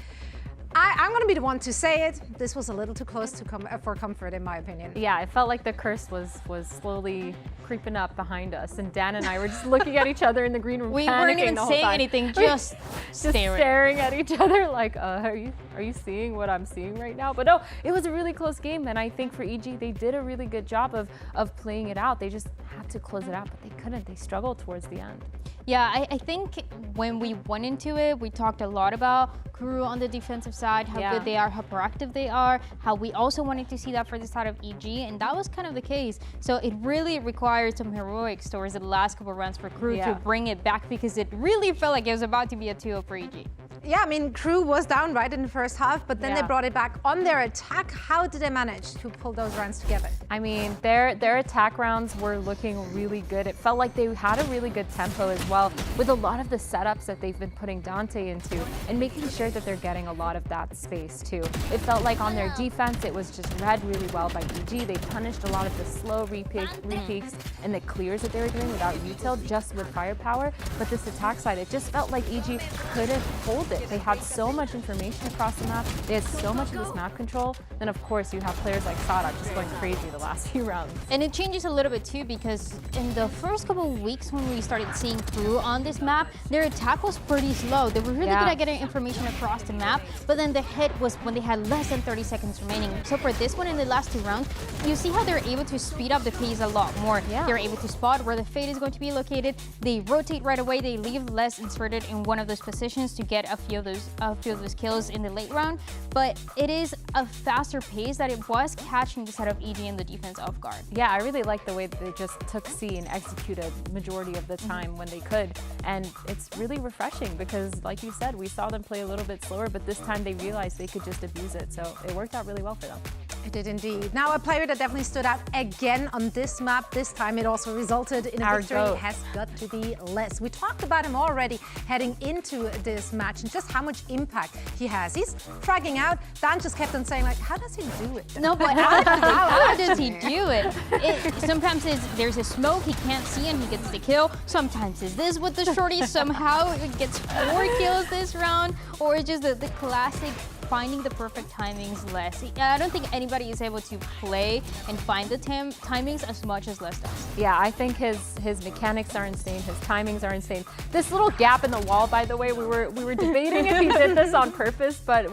I'm going to be the one to say it. This was a little too close for comfort, in my opinion. Yeah, it felt like the curse was slowly creeping up behind us, and Dan and I were just looking at each other in the green room. We weren't even saying anything, just staring at each other like, are you seeing what I'm seeing right now? But no, it was a really close game, and I think for EG, they did a really good job of playing it out. They just had to close it out, but they couldn't. They struggled towards the end. Yeah, I think when we went into it, we talked a lot about Crew on the defensive side, how good they are, how proactive they are, how we also wanted to see that for the side of EG, and that was kind of the case. So it really required some heroics towards the last couple rounds for Crew to bring it back, because it really felt like it was about to be a 2-0 for EG. Yeah, I mean, Crew was down right in the first half, but then they brought it back on their attack. How did they manage to pull those rounds together? I mean, their attack rounds were looking really good. It felt like they had a really good tempo as well, with a lot of the setups that they've been putting Dante into and making sure that they're getting a lot of that space too. It felt like on their defense, it was just read really well by EG. They punished a lot of the slow repeaks and the clears that they were doing without util, just with firepower. But this attack side, it just felt like EG couldn't hold it. They had so much information across the map. They had so much of this map control. Then of course you have players like Sada just going crazy the last few rounds. And it changes a little bit too, because in the first couple of weeks when we started seeing Crew on this map, their attack was pretty slow. They were really good at getting information across the map, but then the hit was when they had less than 30 seconds remaining. So for this one in the last 2 rounds, you see how they're able to speed up the pace a lot more. They're able to spot where the fade is going to be located. They rotate right away. They leave less inserted in one of those positions to get a few of those kills in the late round. But it is a faster pace that it was catching the set of EG and the defense off guard. Yeah, I really like the way that they just took C and executed majority of the time when they could. And it's really refreshing because, like you said, we saw them play a little bit slower, but this time they realized they could just abuse it. So it worked out really well for them. It did indeed. Now, a player that definitely stood out again on this map, this time it also resulted in a victory, has got to be Les. We talked about him already heading into this match and just how much impact he has. He's fragging out. Dan just kept on saying, like, how does he do it? No, but how does he do it? Sometimes there's a smoke he can't see and he gets the kill. Sometimes it's this with the shorty. Somehow it gets 4 kills this round. Or it's just the classic finding the perfect timings Les. I don't think anybody is able to play and find the timings as much as Les does. Yeah, I think his mechanics are insane. His timings are insane. This little gap in the wall, by the way, we were debating if he did this on purpose, but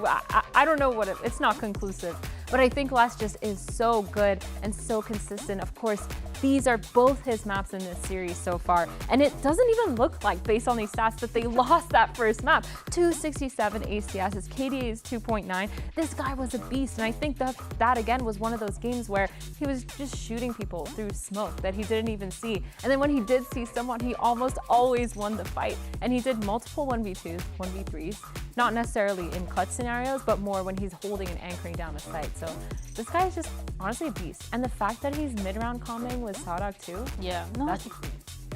I don't know what it's not conclusive. But I think Les just is so good and so consistent. Of course, these are both his maps in this series so far. And it doesn't even look like, based on these stats, that they lost that first map. 267 ACS, his KDA is 2.9. This guy was a beast. And I think that again was one of those games where he was just shooting people through smoke that he didn't even see. And then when he did see someone, he almost always won the fight. And he did multiple 1v2s, 1v3s. Not necessarily in clutch scenarios, but more when he's holding and anchoring down a site. So this guy is just honestly a beast. And the fact that he's mid-round calming with Sadak too. Yeah. No,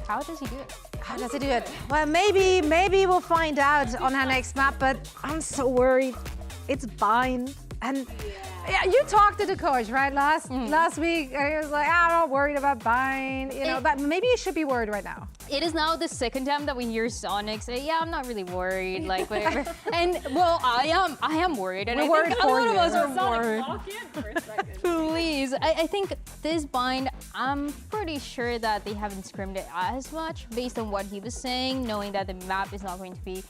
how does he do it? How does he do it? Well, maybe we'll find out on our next map, but I'm so worried. It's Bind. And yeah, you talked to the coach, right, last week, and he was like, I'm not worried about Bind, you know, but maybe you should be worried right now. It is now the second time that we hear Sonic say, yeah, I'm not really worried, like whatever. And well, I am worried. And We're worried a for lot you. of us are Sonic, worried. walk in for a second. Please. I think this Bind, I'm pretty sure that they haven't scrimmed it as much based on what he was saying, knowing that the map is not going to be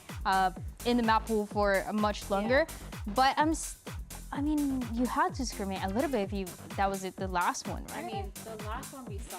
in the map pool for much longer. But I mean, you had to scrim it a little bit if that was the last one, right? I mean, the last one we saw,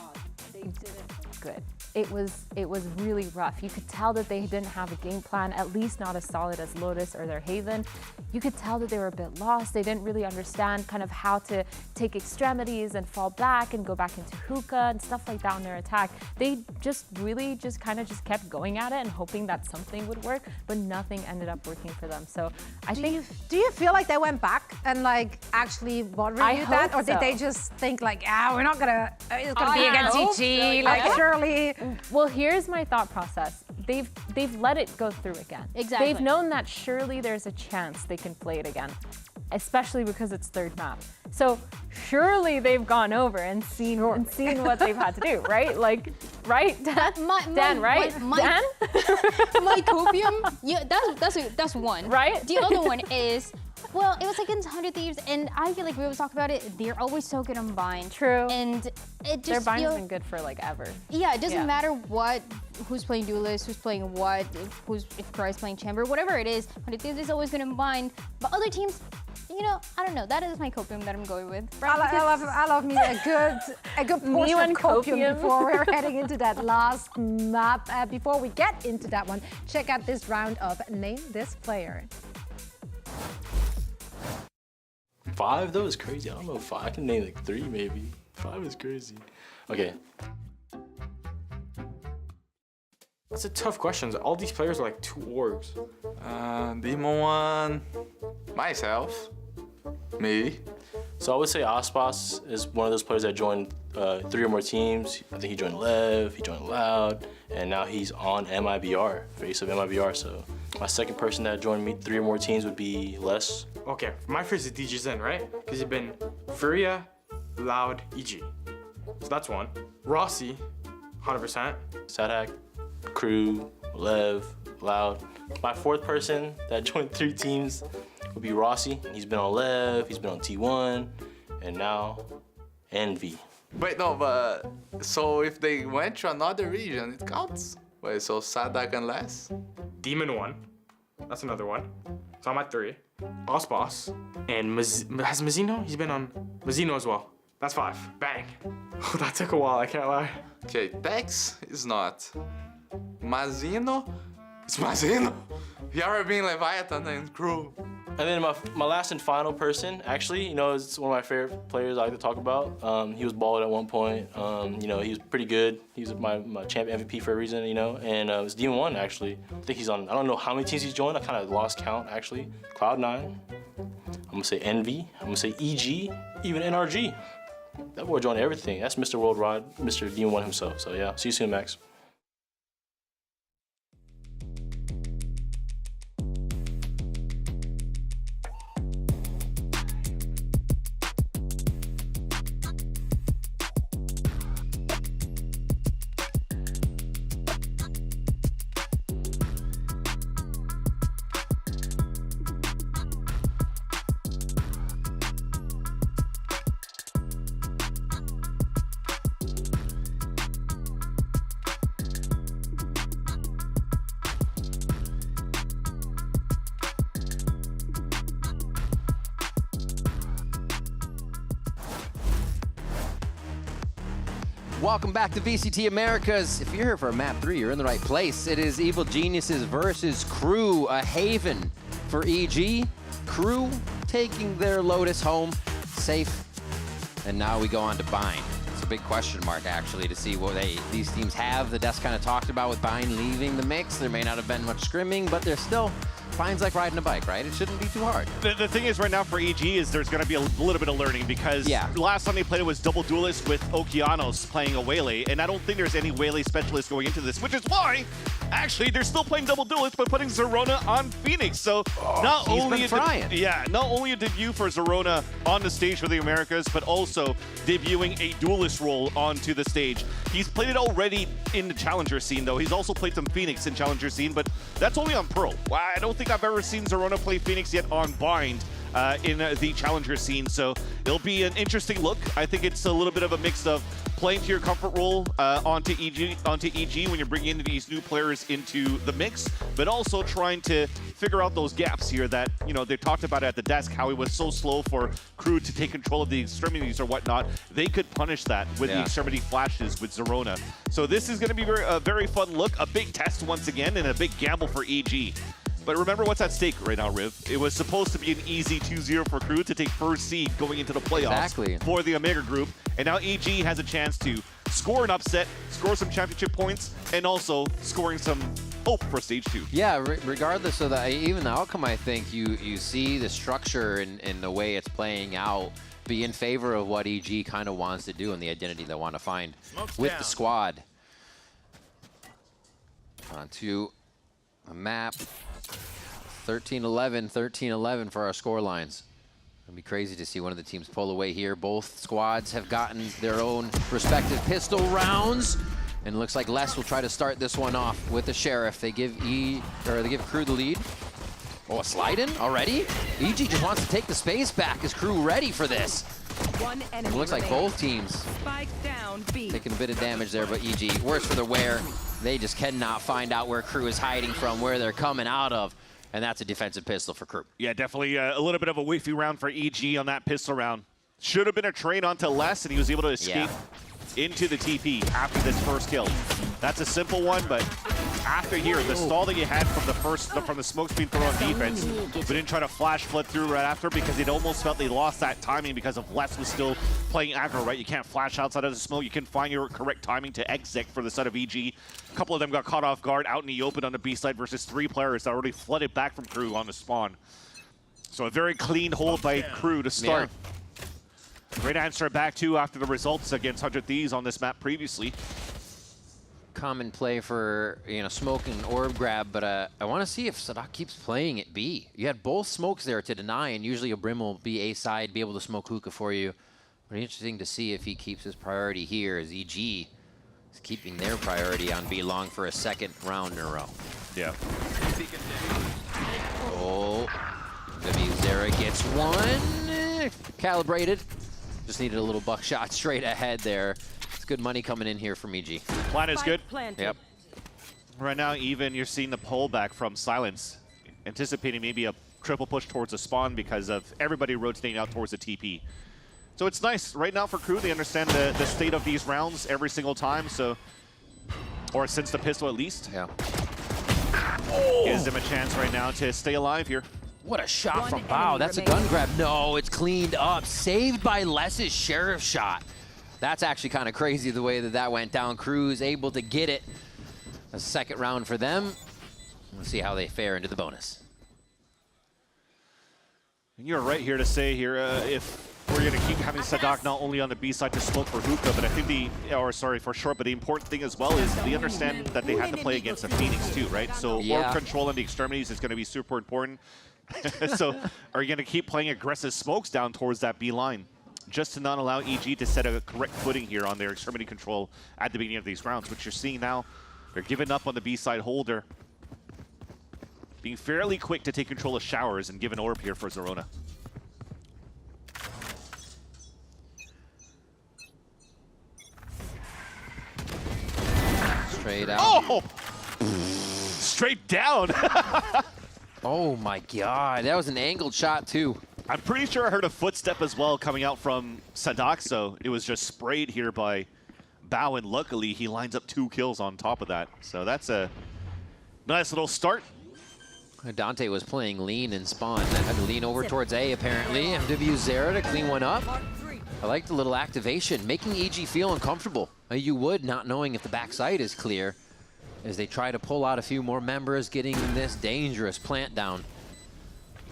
they did it good. It was really rough. You could tell that they didn't have a game plan, at least not as solid as Lotus or their Haven. You could tell that they were a bit lost. They didn't really understand kind of how to take extremities and fall back and go back into hookah and stuff like that on their attack. They just really just kept going at it and hoping that something would work, but nothing ended up working for them. So I think. Do you feel like they went back and like actually reviewed that, or did they just think like, we're not gonna, it's gonna be against EG Surely, like surely. Well, here's my thought process. They've let it go through again. Exactly. They've known that surely there's a chance they can play it again, especially because it's third map. So surely they've gone over and seen what they've had to do, right? Like, right, Dan? Dan, right? Dan? My copium. Yeah, that's one. Right. The other one is. Well, it was against 100 Thieves, and I feel like we always talk about it. They're always so good on bind. True. And it just their bind's been good for like ever. Yeah, it doesn't matter who's playing Duelist, who's playing what, if Cry's playing Chamber, whatever it is. 100 Thieves is always good on bind. But other teams, you know, I don't know. That is my copium that I'm going with. I love me a good portion of copium before we're heading into that last map. Before we get into that one, check out this round of Name This Player. 5? That was crazy. I don't know, 5. I can name like 3 maybe. 5 is crazy. Okay. That's a tough question. All these players are like 2 orgs. Demon 1, myself, maybe. So I would say Aspas is one of those players that joined 3 or more teams. I think he joined Lev, he joined Loud, and now he's on MIBR, face of MIBR. So my second person that joined me 3 or more teams would be Les. Okay, my first is DJ Zen, right? Because he's been FURIA, Loud, EG. So that's 1. Rossi, 100%. Sadak, Crew, Lev, Loud. My 4th person that joined 3 teams would be Rossi. He's been on Lev, he's been on T1, and now Envy. Wait, no, but so if they went to another region, it counts? Wait, so Sadak and Les? Demon 1, that's another one. So I'm at 3. Aspas, and has Mazzino? He's been on Mazzino as well. That's 5. Bang. Oh, that took a while, I can't lie. Okay, Tex is not. Mazzino? It's Mazzino. He already been Leviathan and Crew. And then my last and final person, actually, you know, is one of my favorite players I like to talk about. He was balled at one point. You know, he was pretty good. He was my champ MVP for a reason, you know. And it was D1 actually. I think he's on. I don't know how many teams he's joined. I kind of lost count actually. Cloud9. I'm gonna say Envy. I'm gonna say EG. Even NRG. That boy joined everything. That's Mr. Worldwide, Mr. D1 himself. So yeah, see you soon, Max. Welcome back to VCT Americas. If you're here for map 3, you're in the right place. It is Evil Geniuses versus Crew, a haven for EG. Crew taking their Lotus home safe. And now we go on to Bind. It's a big question mark, actually, to see what these teams have. The desk kind of talked about with Bind leaving the mix. There may not have been much scrimming, but there's still... Bind's like riding a bike, right? It shouldn't be too hard. The thing is right now for EG is there's going to be a little bit of learning because last time they played it was double duelist with Okeanos playing a Waylay, and I don't think there's any Waylay specialist going into this, which is why actually they're still playing double duelist by putting Zerona on Phoenix. So not only a debut for Zerona on the stage for the Americas, but also debuting a duelist role onto the stage. He's played it already in the challenger scene though. He's also played some Phoenix in challenger scene, but that's only on Pearl. I don't think I've ever seen Zerona play Phoenix yet on Bind in the challenger scene, so it'll be an interesting look. I think it's a little bit of a mix of playing to your comfort role onto EG when you're bringing in these new players into the mix, but also trying to figure out those gaps here that, you know, they talked about at the desk, how it was so slow for Crew to take control of the extremities or whatnot. They could punish that with the extremity flashes with Zerona. So this is going to be a very fun look, a big test once again, and a big gamble for EG. But remember what's at stake right now, Riv. It was supposed to be an easy 2-0 for Crew to take first seed going into the playoffs for the Omega Group. And now EG has a chance to score an upset, score some championship points, and also scoring some hope for Stage 2. Yeah, regardless of even the outcome, I think you see the structure and the way it's playing out. be in favor of what EG kind of wants to do and the identity they want to find with the squad. Onto a map. 13-11, 13-11 for our score lines. It'll be crazy to see one of the teams pull away here. Both squads have gotten their own respective pistol rounds. And it looks like Les will try to start this one off with the Sheriff. They give Crew the lead. Oh, a slide in already? EG just wants to take the space back. Is Crew ready for this? It looks like both teams taking a bit of damage there, but EG, worse for the wear. They just cannot find out where Crew is hiding from, where they're coming out of. And that's a defensive pistol for Crew. Yeah, definitely a little bit of a whiffy round for EG on that pistol round. Should have been a trade onto Les, and he was able to escape into the TP after this first kill. That's a simple one, but after here, the stall that you had from the smoke screen throw on defense, we didn't try to flash flood through right after because it almost felt they lost that timing because of Les was still playing aggro, right? You can't flash outside of the smoke. You can find your correct timing to exit for the side of EG. A couple of them got caught off guard out in the open on the B side versus 3 players that already flooded back from Crew on the spawn. So a very clean hold by Crew to start. Yeah. Great answer back too after the results against 100 Thieves on this map previously. Common play for, smoke and orb grab, but I want to see if Sadak keeps playing at B. You had both smokes there to deny, and usually a Brim will be A side, be able to smoke hookah for you. But interesting to see if he keeps his priority here as EG is keeping their priority on B long for a second round in a row. Yeah. Oh, Zera gets one. Calibrated. Just needed a little buckshot straight ahead there. It's good money coming in here from EG. Plan is good. Yep. Right now, even you're seeing the pullback from Silence, anticipating maybe a triple push towards the spawn because of everybody rotating out towards the TP. So it's nice. Right now for Crew, they understand the state of these rounds every single time, so, or since the pistol at least. Yeah. Gives them a chance right now to stay alive here. What a shot from Bao. That's a gun grab. No, it's cleaned up. Saved by Les's Sheriff shot. That's actually kind of crazy the way that went down. Crew's able to get it. A second round for them. We'll see how they fare into the bonus. And you're right here to say here, if we're going to keep having Sadak not only on the B side to smoke for hookah, but I think for short, but the important thing as well is they understand that they have to play against a Phoenix too, right? So orb control on the extremities is going to be super important. So are you going to keep playing aggressive smokes down towards that B line just to not allow EG to set a correct footing here on their extremity control at the beginning of these rounds, which you're seeing now. They're giving up on the B side holder, being fairly quick to take control of showers and give an orb here for Zerona. Straight out. Oh! Straight down. Oh my God, that was an angled shot too. I'm pretty sure I heard a footstep as well coming out from Sadak, so it was just sprayed here by Bao, and luckily he lines up 2 kills on top of that. So that's a nice little start. Dante was playing lean in spawn, then had to lean over towards A apparently. MW Zera to clean one up. I like the little activation, making EG feel uncomfortable. You would, not knowing if the backside is clear, as they try to pull out a few more members, getting this dangerous plant down.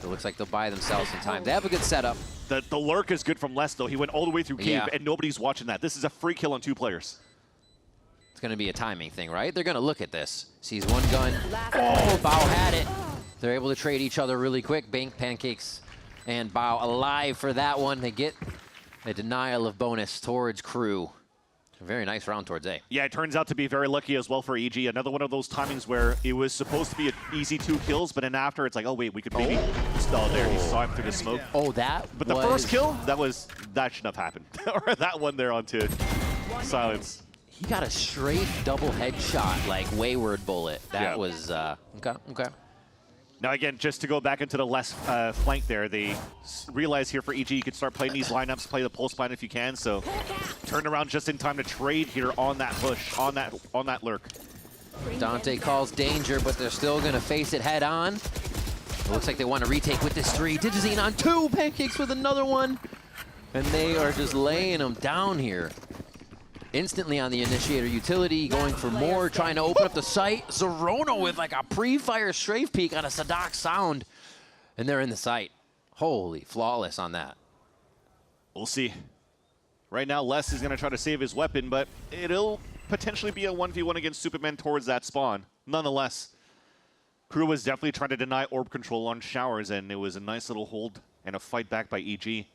It looks like they'll buy themselves some time. They have a good setup. The lurk is good from Les, though. He went all the way through cave, and nobody's watching that. This is a free kill on 2 players. It's going to be a timing thing, right? They're going to look at this. Sees one gun. Oh, Bao had it. They're able to trade each other really quick. Bank Pancakes and Bao alive for that one. They get a denial of bonus towards Crew. A very nice round towards A. Yeah, it turns out to be very lucky as well for EG. Another one of those timings where it was supposed to be an easy 2 kills, but then after it's like, oh wait, we could maybe stall there. He saw him through the smoke. Oh, that But the first kill, that shouldn't have happened. Or that one there onto Silence. He got a straight double headshot, like wayward bullet. That was, okay. Now again, just to go back into the less flank there, they realize here for EG you could start playing these lineups, play the pulse plan if you can, so turn around just in time to trade here on that push, on that lurk. Dante calls danger, but they're still gonna face it head on. It looks like they want to retake with this 3. Digizine on 2, Pancakes with another one. And they are just laying them down here. Instantly on the initiator utility, going for more, trying to open up the site. Zerona with like a pre-fire strafe peek on a Sadak sound. And they're in the site. Holy, flawless on that. We'll see. Right now, Les is going to try to save his weapon, but it'll potentially be a 1v1 against Superman towards that spawn. Nonetheless, Crew was definitely trying to deny orb control on Showers, and it was a nice little hold and a fight back by EG.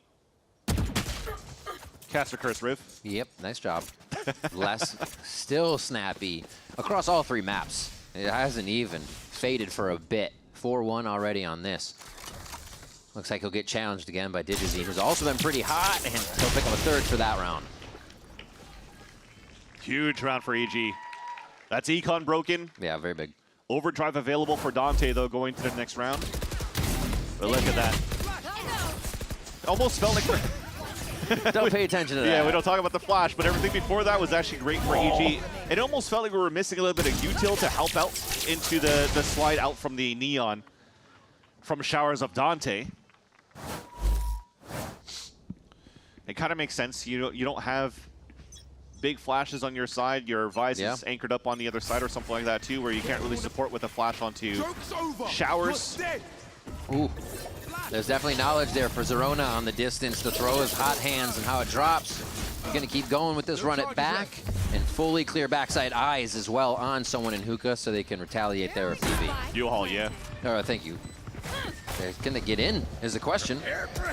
Caster Curse Riv. Yep, nice job. Les still snappy across all 3 maps. It hasn't even faded for a bit. 4-1 already on this. Looks like he'll get challenged again by Digizine, who's also been pretty hot, and he'll pick up a 3rd for that round. Huge round for EG. That's Econ broken. Yeah, very big. Overdrive available for Dante, though, going to the next round. But look at that. Almost felt like... Don't pay attention to that. Yeah, we don't talk about the flash, but everything before that was actually great for EG. It almost felt like we were missing a little bit of util to help out into the slide out from the Neon from Showers of Dante. It kind of makes sense. You don't have big flashes on your side. Your Vise is anchored up on the other side or something like that too, where you can't really support with a flash onto Showers. Ooh. There's definitely knowledge there for Zerona on the distance to throw his hot hands and how it drops. He's going to keep going with this run it back and fully clear backside eyes as well on someone in hookah so they can retaliate there if need be. U-Haul, yeah. Thank you. Can they get in is the question.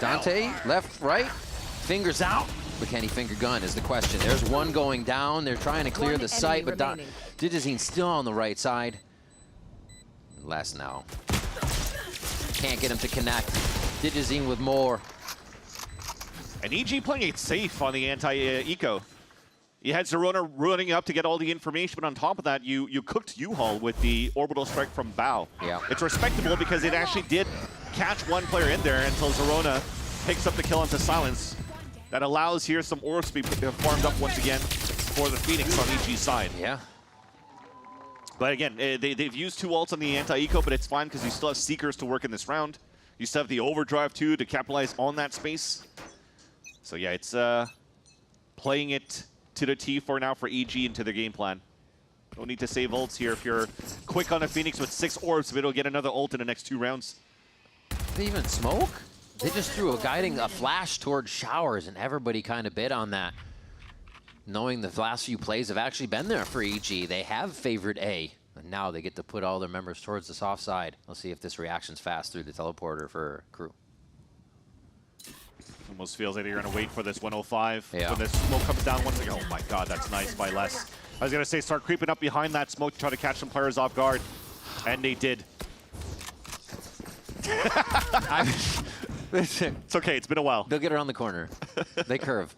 Dante, left, right, fingers out. But can he finger gun is the question. There's one going down. They're trying to clear the site, but Digizine's still on the right side. Last now. Can't get him to connect. Digizine with more. And EG playing it safe on the anti-eco. You had Zerona running up to get all the information, but on top of that, you cooked U-Haul with the orbital strike from Bao. Yeah. It's respectable because it actually did catch one player in there until Zerona picks up the kill into silence. That allows here some orbs to be farmed up once again for the Phoenix on EG's side. Yeah. But again, they've used 2 ults on the anti-eco, but it's fine because you still have Seekers to work in this round. You still have the Overdrive too to capitalize on that space. So yeah, it's playing it to the T for now for EG into their game plan. Don't need to save ults here if you're quick on a Phoenix with 6 orbs, but it'll get another ult in the next 2 rounds. Did they even smoke? They just threw a flash towards Showers, and everybody kind of bid on that. Knowing the last few plays have actually been there for EG. They have favored A, and now they get to put all their members towards the soft side. We'll see if this reaction's fast through the teleporter for Crew. Almost feels like you're going to wait for this 105 yeah. when the smoke comes down once again. Oh my god, that's nice by Les. I was going to say start creeping up behind that smoke to try to catch some players off guard, and they did. It's okay, it's been a while. They'll get around the corner. They curve.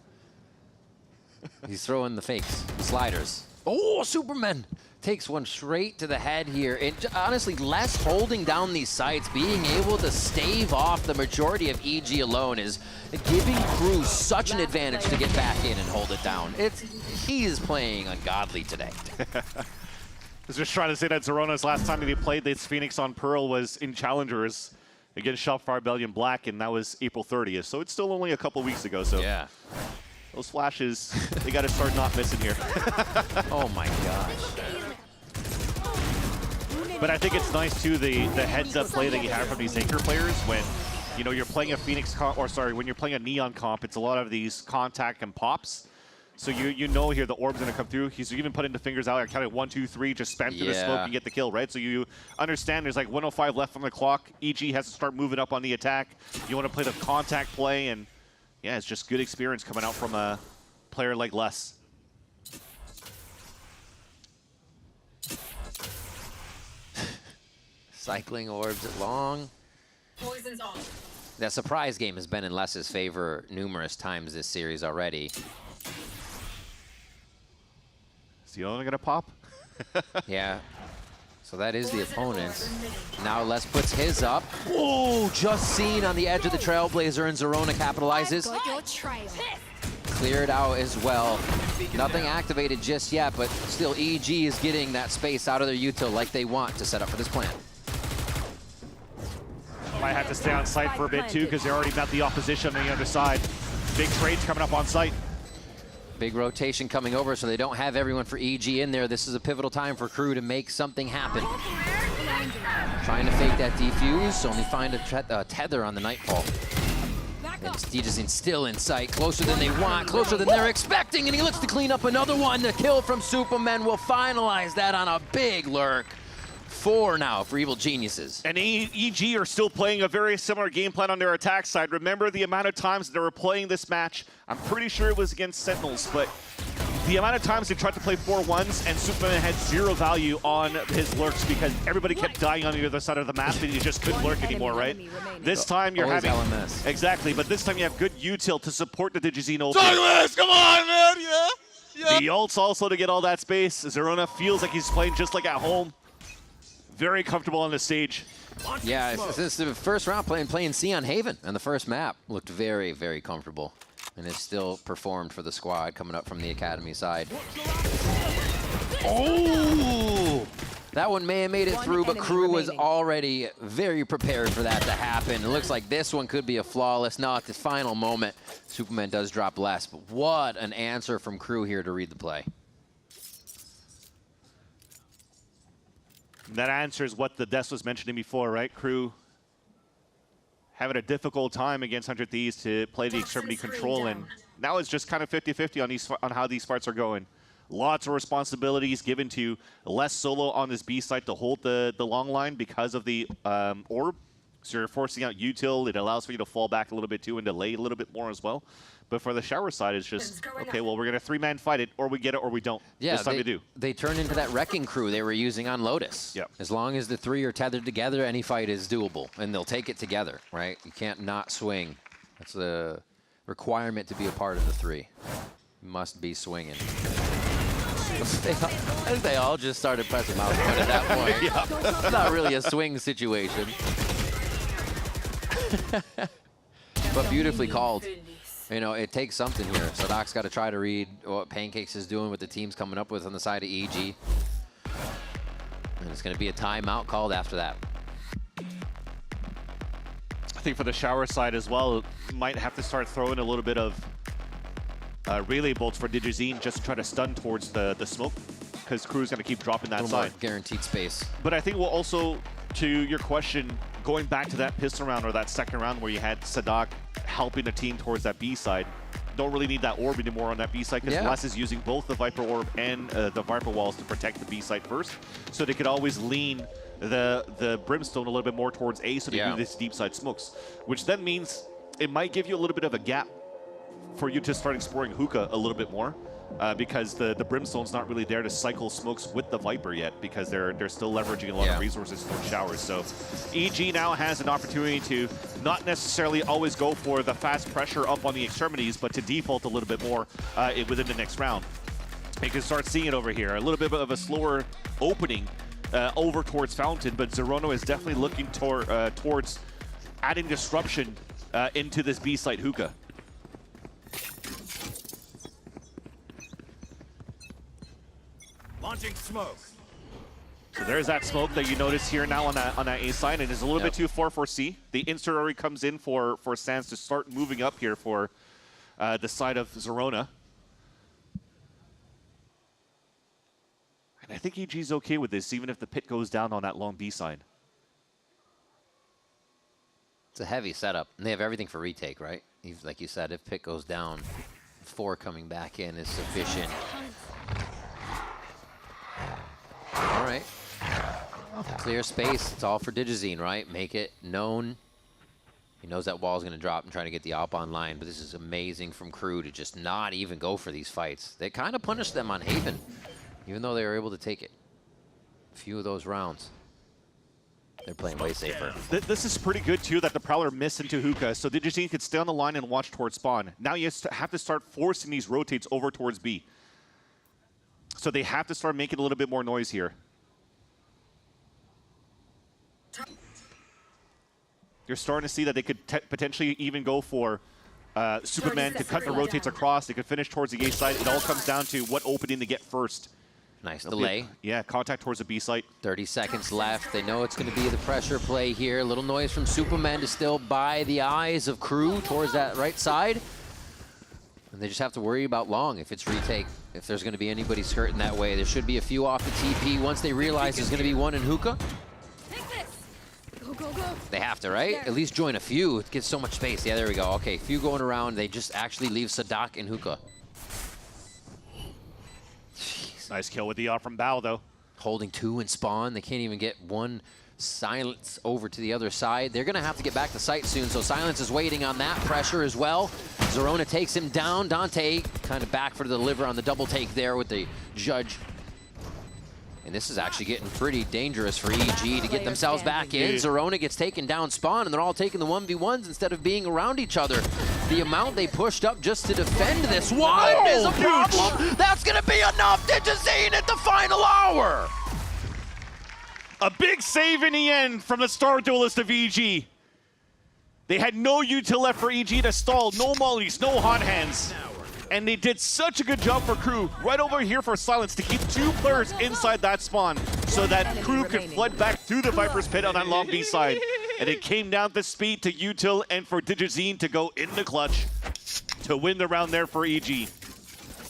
He's throwing the fakes, sliders. Oh, Superman takes one straight to the head here. And honestly, Les holding down these sites, being able to stave off the majority of EG alone is giving Crew such an advantage to get back in and hold it down. He is playing ungodly today. I was just trying to say that Zerona's last time that he played this Phoenix on Pearl was in Challengers against Shopfire Rebellion Black, and that was April 30th. So it's still only a couple weeks ago. So yeah. Those flashes, they got to start not missing here. Oh my gosh. But I think it's nice too, the heads-up play that you have from these anchor players when, you know, you're playing a Phoenix comp, or sorry, when you're playing a Neon comp, it's a lot of these contact and pops. So you know here the orb's gonna come through. He's even putting the fingers out. I counted 1, 2, 3, just spam through the smoke and get the kill, right? So you understand there's like 105 left on the clock. EG has to start moving up on the attack. You want to play the contact play, and yeah, it's just good experience coming out from a player like Les. Cycling orbs at long. Poison's on. That surprise game has been in Les's favor numerous times this series already. Is the only gonna pop? Yeah. So that is the opponent. Now Les puts his up. Oh, just seen on the edge of the Trailblazer, and Zerona capitalizes. Cleared out as well. Nothing activated just yet, but still EG is getting that space out of their util like they want to set up for this plan. Might have to stay on site for a bit too, because they already met the opposition on the other side. Big trades coming up on site. Big rotation coming over, so they don't have everyone for EG in there. This is a pivotal time for Crew to make something happen. Trying to fake that defuse, only find a tether on the Nightfall. And Stegezin's still in sight, closer than they want, closer than they're expecting, and he looks to clean up another one. The kill from Superman will finalize that on a big lurk. 4 now for Evil Geniuses. And EG are still playing a very similar game plan on their attack side. Remember the amount of times they were playing this match? I'm pretty sure it was against Sentinels, but the amount of times they tried to play 4-1s and Superman had 0 value on his lurks because everybody kept dying on the other side of the map and you just couldn't lurk anymore, right? This time you're Always having... LMS. Exactly, but this time you have good util to support the Digizine ult. Douglas, come on, man, yeah. The ults also to get all that space. Zerona feels like he's playing just like at home. Very comfortable on the stage. Yeah, since the first round playing C on Haven on the first map, looked very, very comfortable. And has still performed for the squad coming up from the academy side. Oh! That one may have made it through, but Crew was already very prepared for that to happen. It looks like this one could be a flawless. No, at the final moment, Superman does drop less, but what an answer from Crew here to read the play. That answers what the Des was mentioning before, right? Crew having a difficult time against 100 Thieves to play the extremity control, and now it's just kind of 50-50 on how these fights are going. Lots of responsibilities given to less solo on this B side to hold the long line because of the orb. So you're forcing out util. It allows for you to fall back a little bit too and delay a little bit more as well. But for the shower side, it's just, okay, well, we're going to 3-man fight it, or we get it, or we don't. Yeah, this time we do. They turned into that wrecking crew they were using on Lotus. Yep. As long as the 3 are tethered together, any fight is doable, and they'll take it together, right? You can't not swing. That's the requirement to be a part of the 3. You must be swinging. They all just started pressing mouse button at that point. Yeah. It's not really a swing situation. But beautifully called. You know, it takes something here. Sadok's got to try to read what Pancakes is doing, what the team's coming up with on the side of EG. And it's going to be a timeout called after that. I think for the shower side as well, might have to start throwing a little bit of relay bolts for Digizine just to try to stun towards the smoke, because Crew's going to keep dropping that side. Guaranteed space. But I think we'll also, to your question, going back to that pistol round or that second round where you had Sadok helping the team towards that B side, don't really need that orb anymore on that B side because Les is using both the Viper orb and the Viper walls to protect the B side first, so they could always lean the Brimstone a little bit more towards A so they do this deep side smokes, which then means it might give you a little bit of a gap for you to start exploring hookah a little bit more, because the Brimstone's not really there to cycle smokes with the Viper yet, because they're still leveraging a lot of resources for showers. So EG now has an opportunity to not necessarily always go for the fast pressure up on the extremities, but to default a little bit more within the next round. You can start seeing it over here, a little bit of a slower opening over towards Fountain, but Zerono is definitely looking towards adding disruption into this B site hookah. Launching smoke. So there's that smoke that you notice here now on that A side, and it's a little bit too far for C. The insert already comes in for Sans to start moving up here for the side of Zerona. And I think EG's okay with this, even if the pit goes down on that long B side. It's a heavy setup, and they have everything for retake, right? Like you said, if pit goes down, 4 coming back in is sufficient. All right. Clear space. It's all for Digizine, right? Make it known. He knows that wall's going to drop and trying to get the AWP online, but this is amazing from Crew to just not even go for these fights. They kind of punished them on Haven, even though they were able to take it. A few of those rounds. They're playing way safer. This is pretty good, too, that the Prowler missed into hookah, so Digizine could stay on the line and watch towards spawn. Now you have to start forcing these rotates over towards B. So they have to start making a little bit more noise here. You're starting to see that they could potentially even go for Superman to cut the rotates across. They could finish towards the A site. It all comes down to what opening to get first. Nice delay. Yeah, contact towards the B site. 30 seconds left. They know it's going to be the pressure play here. A little noise from Superman to still buy the eyes of Crew towards that right side. And they just have to worry about long if it's retake. If there's going to be anybody skirting that way, there should be a few off the TP once they realize there's going to be one in hookah. They have to, right? At least join a few. It gets so much space. Yeah, there we go. Okay, few going around. They just actually leave Sadak and Hookah. Jeez. Nice kill with the from Bao, though. Holding 2 in spawn. They can't even get one Silence over to the other side. They're going to have to get back to site soon, so Silence is waiting on that pressure as well. Zerona takes him down. Dante kind of back for the deliver on the double take there with the Judge. And this is actually getting pretty dangerous for EG to get themselves back in. Zerona gets taken down spawn, and they're all taking the 1v1s instead of being around each other. The amount they pushed up just to defend this one is a problem. That's going to be enough. Digizine at the final hour. A big save in the end from the star duelist of EG. They had no util left for EG to stall, no mollies, no hot hands. And they did such a good job for Crew right over here for Silence to keep 2 players inside that spawn so that Crew could flood back through the Viper's pit on that long B side. And it came down to speed to util and for Digizine to go in the clutch to win the round there for EG.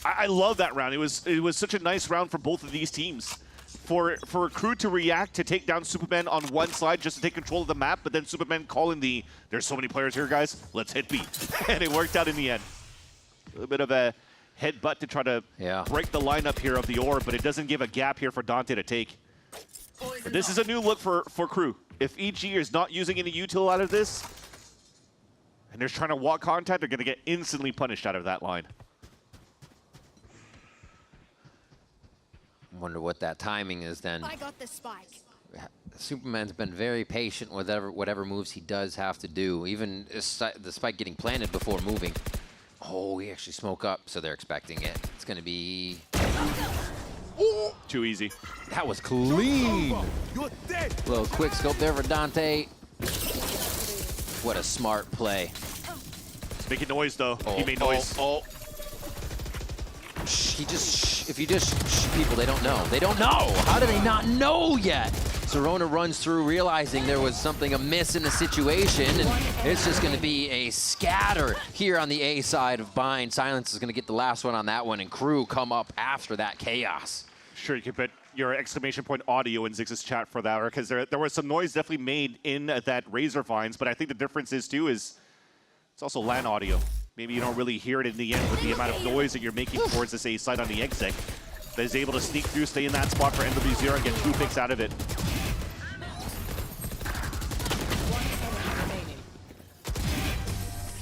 I love that round. It was such a nice round for both of these teams. For Crew to react to take down Superman on one side just to take control of the map, but then Superman calling the, there's so many players here, guys, let's hit B. And it worked out in the end. A little bit of a headbutt to try to break the lineup here of the orb, but it doesn't give a gap here for Dante to take. But this is a new look for Crew. If EG is not using any util out of this, and they're trying to walk contact, they're going to get instantly punished out of that line. Wonder what that timing is then. I got the spike. Superman's been very patient with whatever moves he does have to do. Even the spike getting planted before moving. Oh, he actually smoke up, so they're expecting it. It's going to be... Too easy. That was clean. Little quick scope there for Dante. What a smart play. It's making noise, though. He made noise. He just, if you just people, they don't know. They don't know. How do they not know yet? Zerona runs through realizing there was something amiss in the situation, and it's just going to be a scatter here on the A side of Bind. Silence is going to get the last one on that one, and Crew come up after that chaos. Sure, you can put your exclamation point audio in Ziggs's chat for that, because there was some noise definitely made in that Razor Vines, but I think the difference is, too, is it's also LAN audio. Maybe you don't really hear it in the end with the amount of noise that you're making towards this A side on the exec. That is able to sneak through, stay in that spot for NW0 and get 2 picks out of it.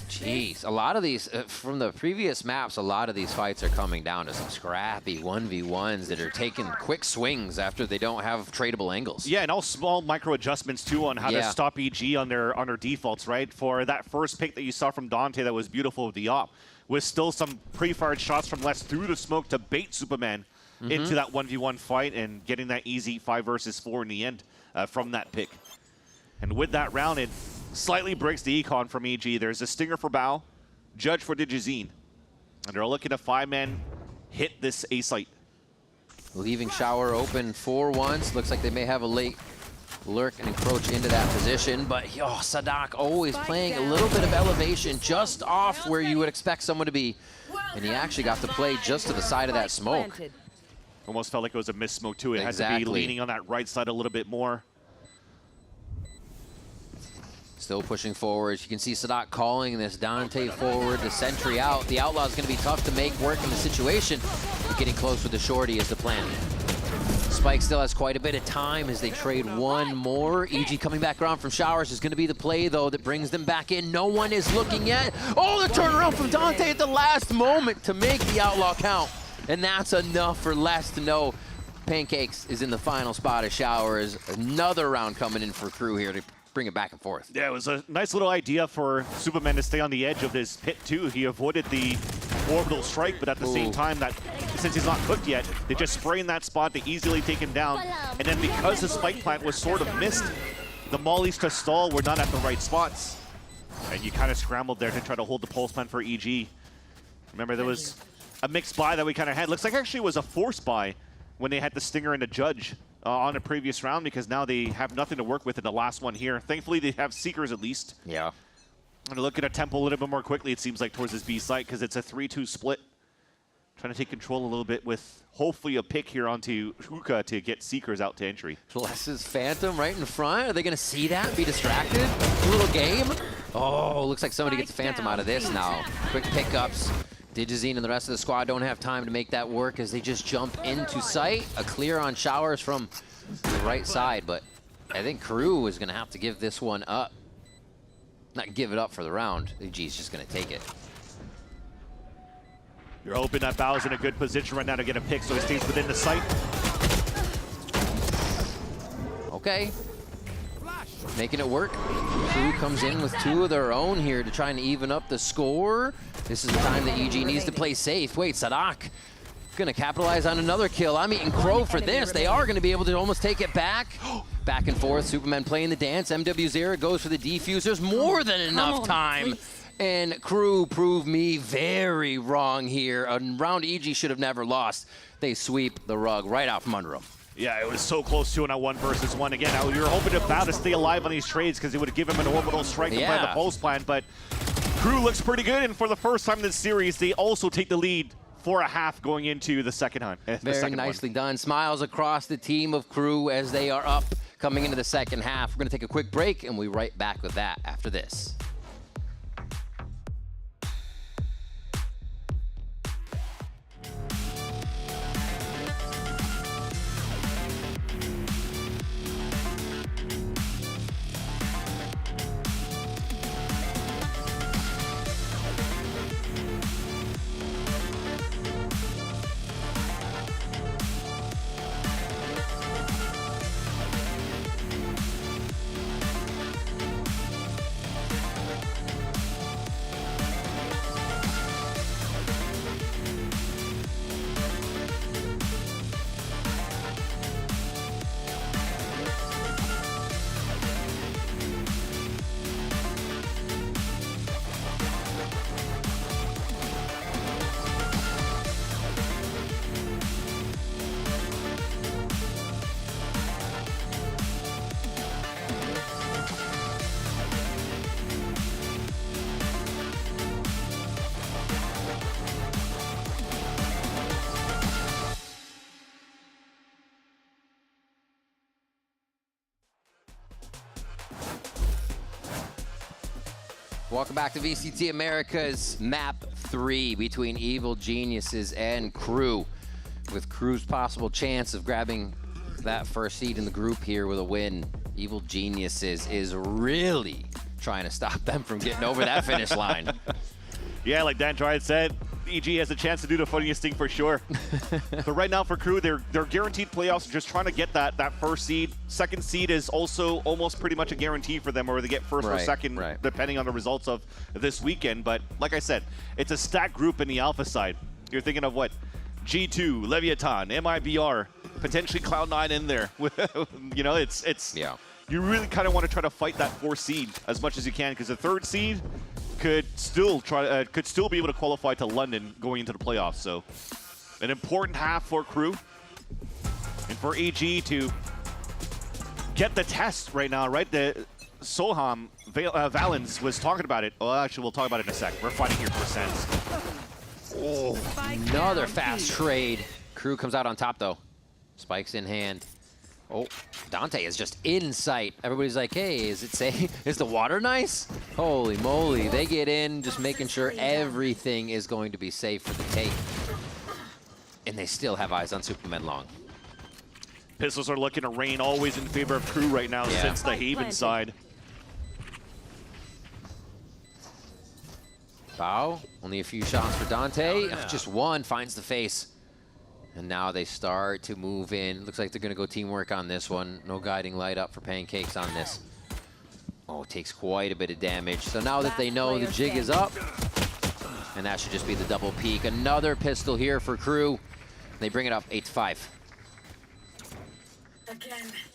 Jeez, a lot of these, from the previous maps, a lot of these fights are coming down to some scrappy 1v1s that are taking quick swings after they don't have tradable angles. Yeah, and all small micro adjustments too on how to stop EG on their defaults, right? For that first pick that you saw from Dante that was beautiful with the op, with still some pre-fired shots from Les through the smoke to bait Superman into that 1v1 fight and getting that easy 5 versus 4 in the end from that pick. And with that round, it slightly breaks the econ from EG. There's a stinger for Bao, Judge for Digizine. And they're looking to 5-man hit this A site. Leaving shower open for once. Looks like they may have a late lurk and encroach into that position. But Sadak always playing a little bit of elevation just off where you would expect someone to be. And he actually got to play just to the side of that smoke. Almost felt like it was a missed smoke too. It had to be leaning on that right side a little bit more. Still pushing forward. You can see Sadak calling this Dante forward, the sentry out. The Outlaw is going to be tough to make work in the situation. But getting close with the shorty is the plan. Spike still has quite a bit of time as they trade one more. EG coming back around from showers is going to be the play, though, that brings them back in. No one is looking yet. Oh, the turnaround from Dante at the last moment to make the Outlaw count. And that's enough for Les to know Pancakes is in the final spot of showers. Another round coming in for Crew here to bring it back and forth. Yeah, it was a nice little idea for Superman to stay on the edge of this pit too. He avoided the orbital strike, but at the same time, that since he's not cooked yet, they just spray in that spot to easily take him down. And then because the spike plant was sort of missed, the mollies to stall were not at the right spots. And you kind of scrambled there to try to hold the pulse plant for EG. Remember, there was a mixed buy that we kind of had. Looks like actually it was a forced buy when they had the Stinger and the Judge on a previous round, because now they have nothing to work with in the last one here. Thankfully, they have Seekers at least. Yeah. I'm going to look at a tempo a little bit more quickly, it seems like, towards this B site, because it's a 3-2 split. trying to take control a little bit with hopefully a pick here onto Hookah to get Seekers out to entry. Blesses Phantom right in front. Are they going to see that, be distracted? A little game. Oh, looks like somebody gets Phantom out of this now. Quick pickups. Digizine and the rest of the squad don't have time to make that work as they just jump into sight. A clear on Showers from the right side, but I think Crew is going to have to give this one up. Not give it up for the round. EG's just going to take it. You're hoping that Bao's in a good position right now to get a pick so he stays within the sight. Okay. Making it work. Crew comes in with 2 of their own here to try and even up the score. This is the time that EG needs to play safe. Wait, Sadak gonna capitalize on another kill. I'm eating crow for this. They are gonna be able to almost take it back. Back and forth, Superman playing the dance. MW0 goes for the defusers. More than enough time. And Crew proved me very wrong here. A round EG should have never lost. They sweep the rug right out from under them. Yeah, it was so close to a 1 versus 1 again. Now, you're hoping to Bao to stay alive on these trades because it would give him an orbital strike to play the pulse plan, but Crew looks pretty good, and for the first time in this series, they also take the lead for a half going into the second hunt. Very nicely done. Smiles across the team of Crew as they are up coming into the second half. We're going to take a quick break, and we'll be right back with that after this. Welcome back to VCT Americas Map 3 between Evil Geniuses and Crew. With Crew's possible chance of grabbing that first seed in the group here with a win, Evil Geniuses is really trying to stop them from getting over that finish line. Yeah, like Dan Dryad said, EG has a chance to do the funniest thing for sure. So right now for Crew, they're guaranteed playoffs, just trying to get that first seed. Second seed is also almost pretty much a guarantee for them, or they get first or second, depending on the results of this weekend. But like I said, it's a stacked group in the alpha side. You're thinking of what? G2, Leviatán, MIBR, potentially Cloud9 in there. You know, it's you really kind of want to try to fight that 4th seed as much as you can, because the 3rd seed could still be able to qualify to London going into the playoffs. So an important half for Crew and for EG to get the test right now, right? The Soham Valens was talking about it. Well, actually, we'll talk about it in a sec. We're fighting here for sense. Oh, another fast trade. Crew comes out on top though. Spikes in hand. Oh, Dante is just in sight. Everybody's like, hey, is it safe? Is the water nice? Holy moly. They get in, just making sure everything is going to be safe for the take. And they still have eyes on Superman Long. Pistols are looking to rain always in favor of Crew right now since the Haven side. Bao, only a few shots for Dante. Just one finds the face. And now they start to move in. Looks like they're going to go teamwork on this one. No guiding light up for Pancakes on this. Oh, it takes quite a bit of damage. So now that they know the jig is up, and that should just be the double peak. Another pistol here for Crew. They bring it up 8-5.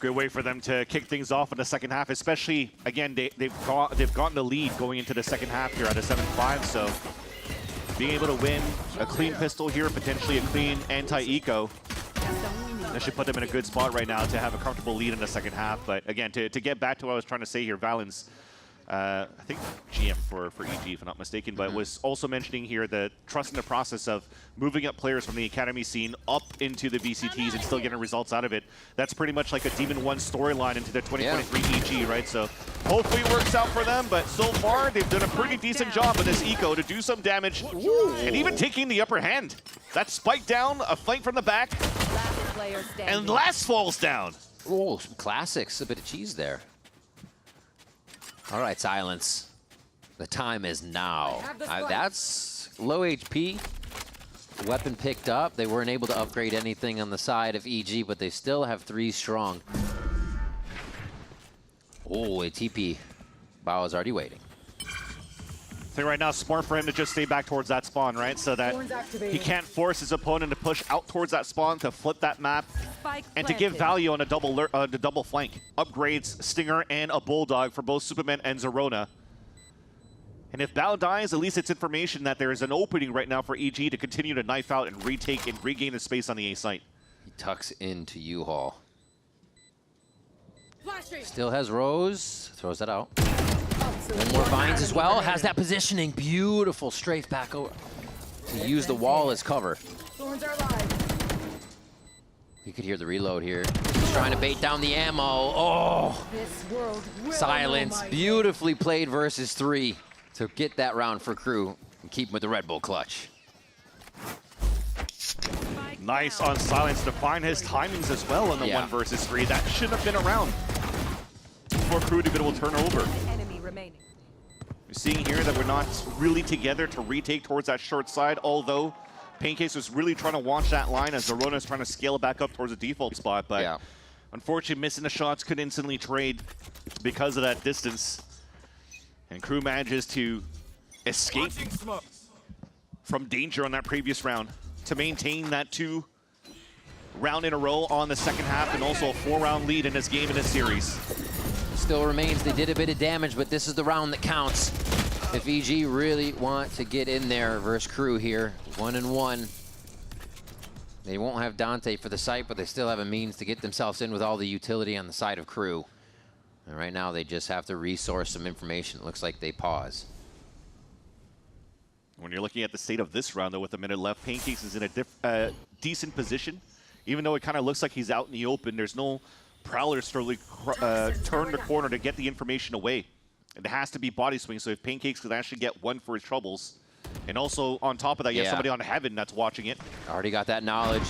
Good way for them to kick things off in the second half, especially, again, they've gotten the lead going into the second half here at a 7-5, so being able to win a clean pistol here, potentially a clean anti-eco, that should put them in a good spot right now to have a comfortable lead in the second half. But again, to get back to what I was trying to say here, Valens I think GM for EG, if I'm not mistaken, but was also mentioning here that trusting the process of moving up players from the academy scene up into the VCTs and still getting results out of it. That's pretty much like a Demon 1 storyline into the 2023 EG, right? So hopefully it works out for them, but so far they've done a pretty decent job with this eco to do some damage and even taking the upper hand. That spike down, a flank from the back, and last falls down. Oh, some classics, a bit of cheese there. All right, Silence. The time is now. That's low HP. Weapon picked up. They weren't able to upgrade anything on the side of EG, but they still have 3 strong. Oh, a TP. Bao is already waiting. I think right now, smart for him to just stay back towards that spawn, right? So that he can't force his opponent to push out towards that spawn to flip that map and to give value on a double flank. Upgrades Stinger and a Bulldog for both Superman and Zerona. And if Bao dies, at least it's information that there is an opening right now for EG to continue to knife out and retake and regain the space on the A site. He tucks into U-Haul. Still has Rose. Throws that out. One more Vines as well. Has that positioning. Beautiful strafe back over. To use the wall as cover. You could hear the reload here. He's trying to bait down the ammo. Oh! Silence. Beautifully played versus 3 to get that round for Crew and keep him with the Red Bull clutch. Nice on Silence to find his timings as well in the 1 versus 3. That shouldn't have been around for Crew to be able to turn over. You're seeing here that we're not really together to retake towards that short side, although Pancakes was really trying to watch that line as Zerona's trying to scale it back up towards the default spot, but unfortunately missing the shots, could instantly trade because of that distance. And Crew manages to escape from danger on that previous round to maintain that 2 round in a row on the second half and also a 4-round lead in this game in this series. Still remains, they did a bit of damage, but this is the round that counts. If EG really want to get in there versus Crew here, 1-1. They won't have Dante for the site, but they still have a means to get themselves in with all the utility on the side of Crew. And right now they just have to resource some information. It looks like they pause. When you're looking at the state of this round, though, with a minute left, Pancakes is in a decent position. Even though it kind of looks like he's out in the open, there's no Prowlers to really turn the corner to get the information away. It has to be body swing, so if Pancakes could actually get 1 for his troubles. And also, on top of that, you have somebody on Heaven that's watching it. Already got that knowledge.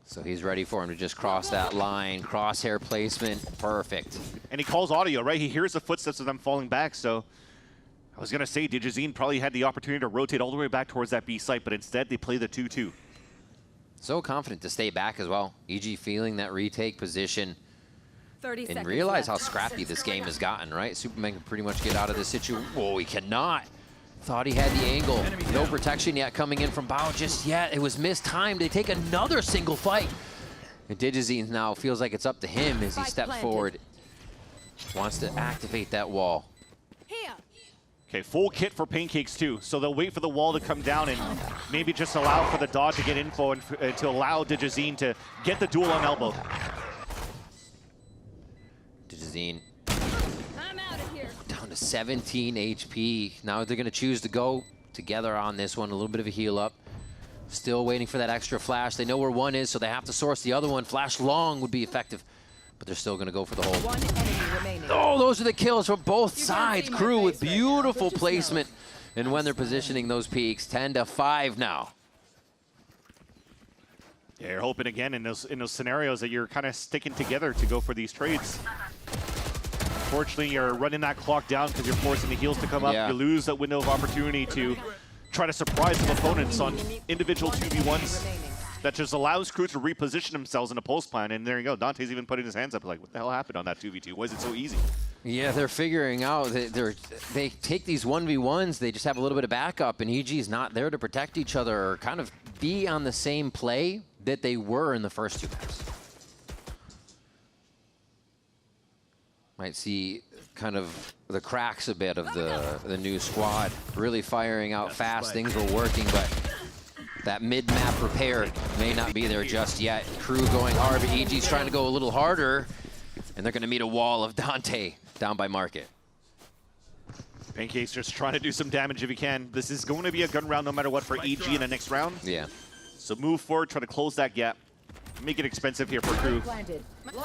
So he's ready for him to just cross that line. Crosshair placement, perfect. And he calls audio, right? He hears the footsteps of them falling back, so I was going to say Digizine probably had the opportunity to rotate all the way back towards that B site, but instead they play the 2-2. So confident to stay back as well. EG feeling that retake position 30 and realize how scrappy this game has gotten, right? Superman can pretty much get out of this situation. Whoa, he cannot. Thought he had the angle. No protection yet coming in from Bao just yet. It was mistimed. They take another single fight. And Digizine now feels like it's up to him as he steps forward. Wants to activate that wall. Okay, full kit for Pancakes too. So they'll wait for the wall to come down and maybe just allow for the dodge to get info and to allow Digizine to get the duel on elbow. Digizine down to 17 HP. Now they're going to choose to go together on this one. A little bit of a heal up. Still waiting for that extra flash. They know where 1 is, so they have to source the other one. Flash long would be effective, but they're still going to go for the hold. 1 enemy remaining. Oh, those are the kills from both sides. Crew with beautiful placement. And when they're positioning those peaks, 10-5 now. Yeah, you're hoping again in those scenarios that you're kind of sticking together to go for these trades. Unfortunately, you're running that clock down because you're forcing the heals to come up. You lose that window of opportunity to try to surprise some opponents on individual 2v1s. That just allows Crew to reposition themselves in a post plan, and there you go. Dante's even putting his hands up like, what the hell happened on that 2v2? Why is it so easy? Yeah, they're figuring out that they take these 1v1s, they just have a little bit of backup, and EG's not there to protect each other or kind of be on the same play that they were in the first 2 maps. Might see kind of the cracks a bit of the new squad. Really firing out fast, things were working, but that mid-map repair may not be there just yet. Crew going hard, but EG's trying to go a little harder, and they're going to meet a wall of Dante down by Market. Pancake's just trying to do some damage if he can. This is going to be a gun round no matter what for EG in the next round. Yeah. So move forward, try to close that gap. Make it expensive here for Crew.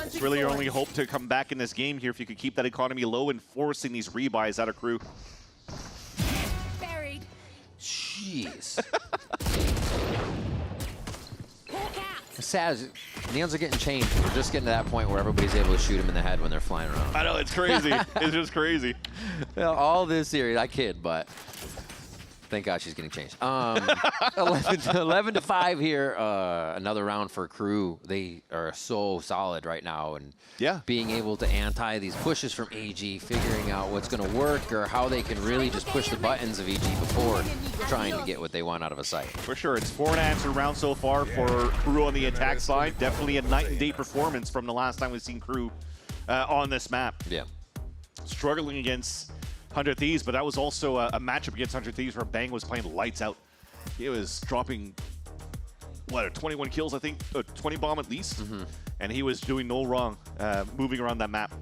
It's really your only hope to come back in this game here if you could keep that economy low and forcing these rebuys out of Crew. Buried. Jeez. It's sad. Neons are getting changed. We're just getting to that point where everybody's able to shoot them in the head when they're flying around. I know, it's crazy. It's just crazy. Well, all this series, I kid, but thank God she's getting changed. 11 to 5 here. Another round for Crew. They are so solid right now, and being able to anti these pushes from EG, figuring out what's going to work or how they can really just push the buttons of EG before trying to get what they want out of a site. For sure, it's 4 unanswered rounds so far for Crew on the attack side. Definitely a night and day performance from the last time we've seen Crew on this map. Yeah. Struggling against 100 Thieves, but that was also a matchup against 100 Thieves where Bang was playing lights out. He was dropping, what, 21 kills, I think, 20 bomb at least, and he was doing no wrong moving around that map.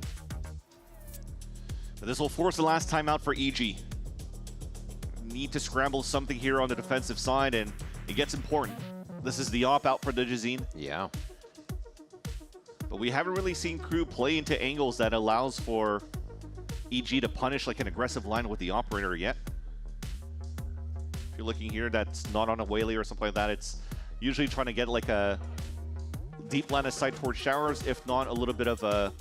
But this will force the last time out for EG. Need to scramble something here on the defensive side, and it gets important. This is the op out for Digizine. Yeah. But we haven't really seen Crew play into angles that allows for EG to punish like an aggressive line with the operator yet. If you're looking here, that's not on a whaley or something like that. It's usually trying to get like a deep line of sight towards showers, if not a little bit of a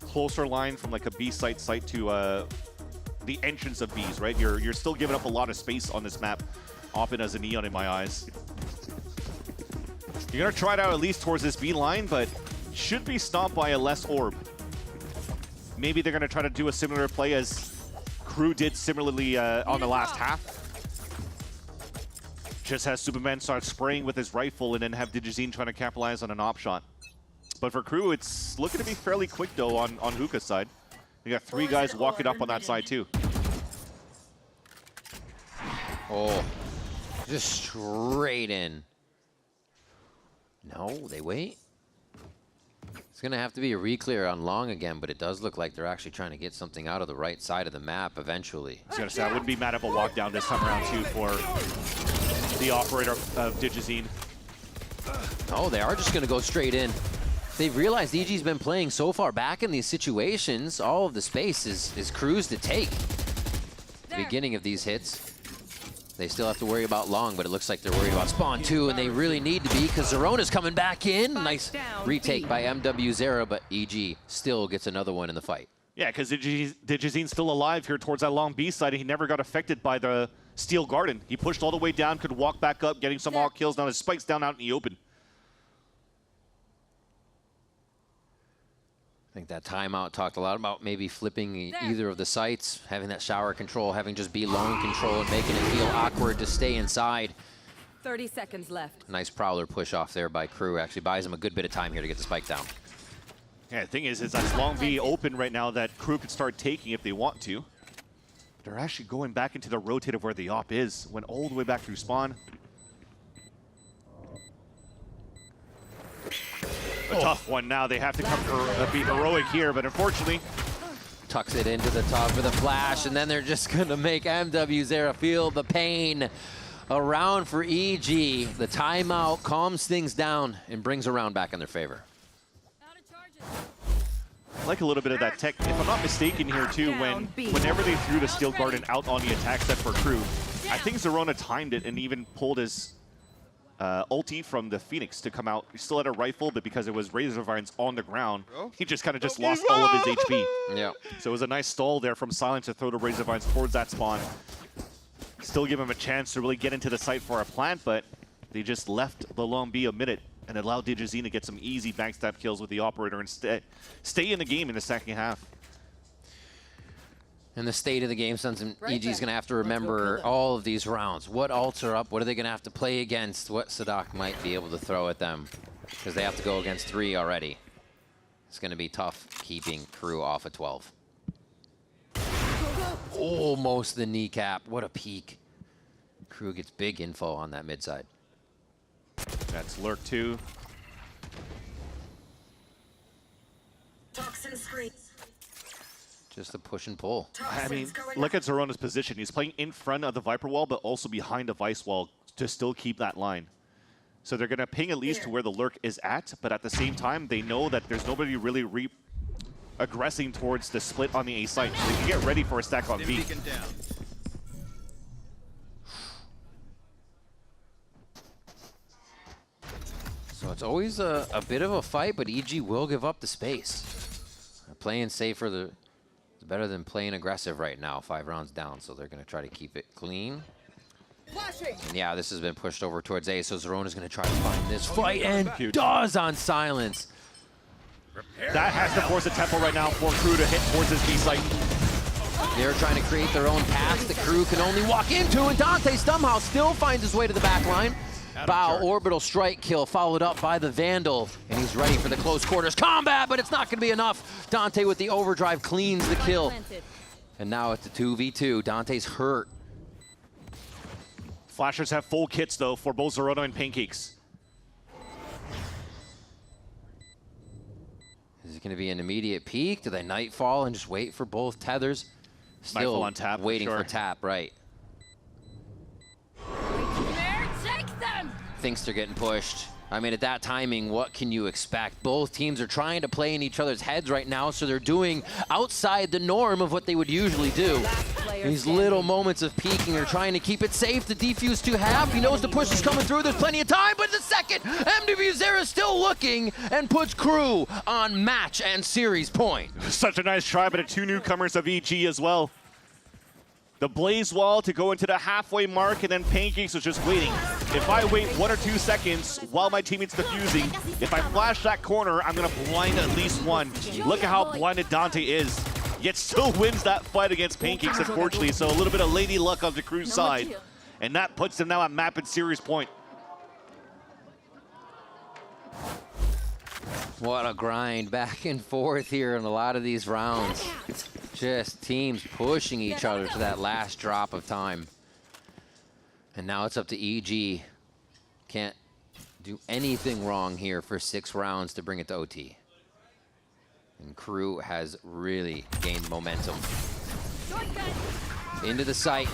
closer line from like a B site to the entrance of Bs, right? You're still giving up a lot of space on this map, often as a neon in my eyes. You're gonna try it out at least towards this B line, but should be stopped by a less orb. Maybe they're going to try to do a similar play as Crew did similarly on the last half. Just has Superman start spraying with his rifle and then have Digizine trying to capitalize on an op shot. But for Crew, it's looking to be fairly quick though on Hookah's side. We got 3 guys walking up on that side too. Oh, just straight in. No, they wait. It's going to have to be a re-clear on long again, but it does look like they're actually trying to get something out of the right side of the map eventually. I was going to say, I wouldn't be mad if a walk down this time around too for the operator of Digizine. Oh, they are just going to go straight in. They've realized EG's been playing so far back in these situations. All of the space is Crew's to take. The beginning of these hits. They still have to worry about long, but it looks like they're worried about spawn too, and they really need to be because Zerona's coming back in. Nice retake by MW0, but EG still gets another one in the fight. Yeah, because Digizine's still alive here towards that long B side, and he never got affected by the Steel Garden. He pushed all the way down, could walk back up, getting some alt kills. Now his spike's down out in the open. I think that timeout talked a lot about maybe flipping either of the sites, having that shower control, having just be lone control, and making it feel awkward to stay inside. 30 seconds left. Nice Prowler push off there by Crew. Actually buys him a good bit of time here to get the spike down. Yeah, the thing is that's long B open right now that Crew could start taking if they want to. But they're actually going back into the rotate of where the op is. Went all the way back through spawn. A tough one now. They have to come for be heroic here, but unfortunately, tucks it into the top for the flash, and then they're just gonna make MW0 feel the pain. Around for EG. The timeout calms things down and brings a round back in their favor. I like a little bit of that tech. If I'm not mistaken here too, whenever they threw the Steel Garden out on the attack set for Crew, I think Zerona timed it and even pulled his ulti from the Phoenix to come out. He still had a rifle, but because it was Razor Vines on the ground, he just kind of lost all of his HP. Yeah. So it was a nice stall there from Silence to throw the Razor Vines towards that spawn. Still give him a chance to really get into the site for a plant, but they just left the long B a minute and allowed Digizine to get some easy backstab kills with the operator and stay in the game in the second half. And the state of the game, Suns and EG's going to have to remember all of these rounds. What ults are up? What are they going to have to play against? What Sadak might be able to throw at them? Because they have to go against 3 already. It's going to be tough keeping Crew off of 12. Almost the kneecap. What a peek. Crew gets big info on that mid side. That's Lurk 2. Toxin screen. Just a push and pull. I mean, look at Zerona's position. He's playing in front of the Viper wall, but also behind the Vice wall to still keep that line. So they're going to ping at least to where the lurk is at, but at the same time, they know that there's nobody really aggressing towards the split on the A site. So they can get ready for a stack on B. So it's always a bit of a fight, but EG will give up the space. Playing safer is better than playing aggressive right now. 5 rounds down, so they're going to try to keep it clean. And yeah, this has been pushed over towards A, so Zerona's going to try to find this fight, and does on silence. That has to force a tempo right now for Crew to hit towards his B site. They're trying to create their own path the Crew can only walk into, and Dante somehow still finds his way to the back line. Bow orbital strike kill followed up by the Vandal, and he's ready for the close quarters combat, but it's not going to be enough. Dante with the overdrive cleans the kill. And now it's a 2v2. Dante's hurt. Flashers have full kits, though, for both Zerona and Pancakes. Is it going to be an immediate peek? Do they nightfall and just wait for both tethers? Still on tap, waiting for tap, right. Thinks they're getting pushed. I mean, at that timing, what can you expect? Both teams are trying to play in each other's heads right now, so they're doing outside the norm of what they would usually do. These little moments of peeking are trying to keep it safe. The defuse to half. He knows the push is coming through. There's plenty of time, but in a second, MW Zera is still looking and puts Crew on match and series point. Such a nice try, but 2 newcomers of EG as well. The Blaze Wall to go into the halfway mark, and then Pancakes was just waiting. If I wait 1 or 2 seconds while my teammate's defusing, if I flash that corner, I'm gonna blind at least one. Look at how blinded Dante is. Yet still wins that fight against Pancakes, unfortunately. So a little bit of lady luck on the Crew's side. And that puts them now at map and series point. What a grind back and forth here in a lot of these rounds. Just teams pushing each other to that last drop of time. And now it's up to EG. Can't do anything wrong here for 6 rounds to bring it to OT. And Crew has really gained momentum. Into the site.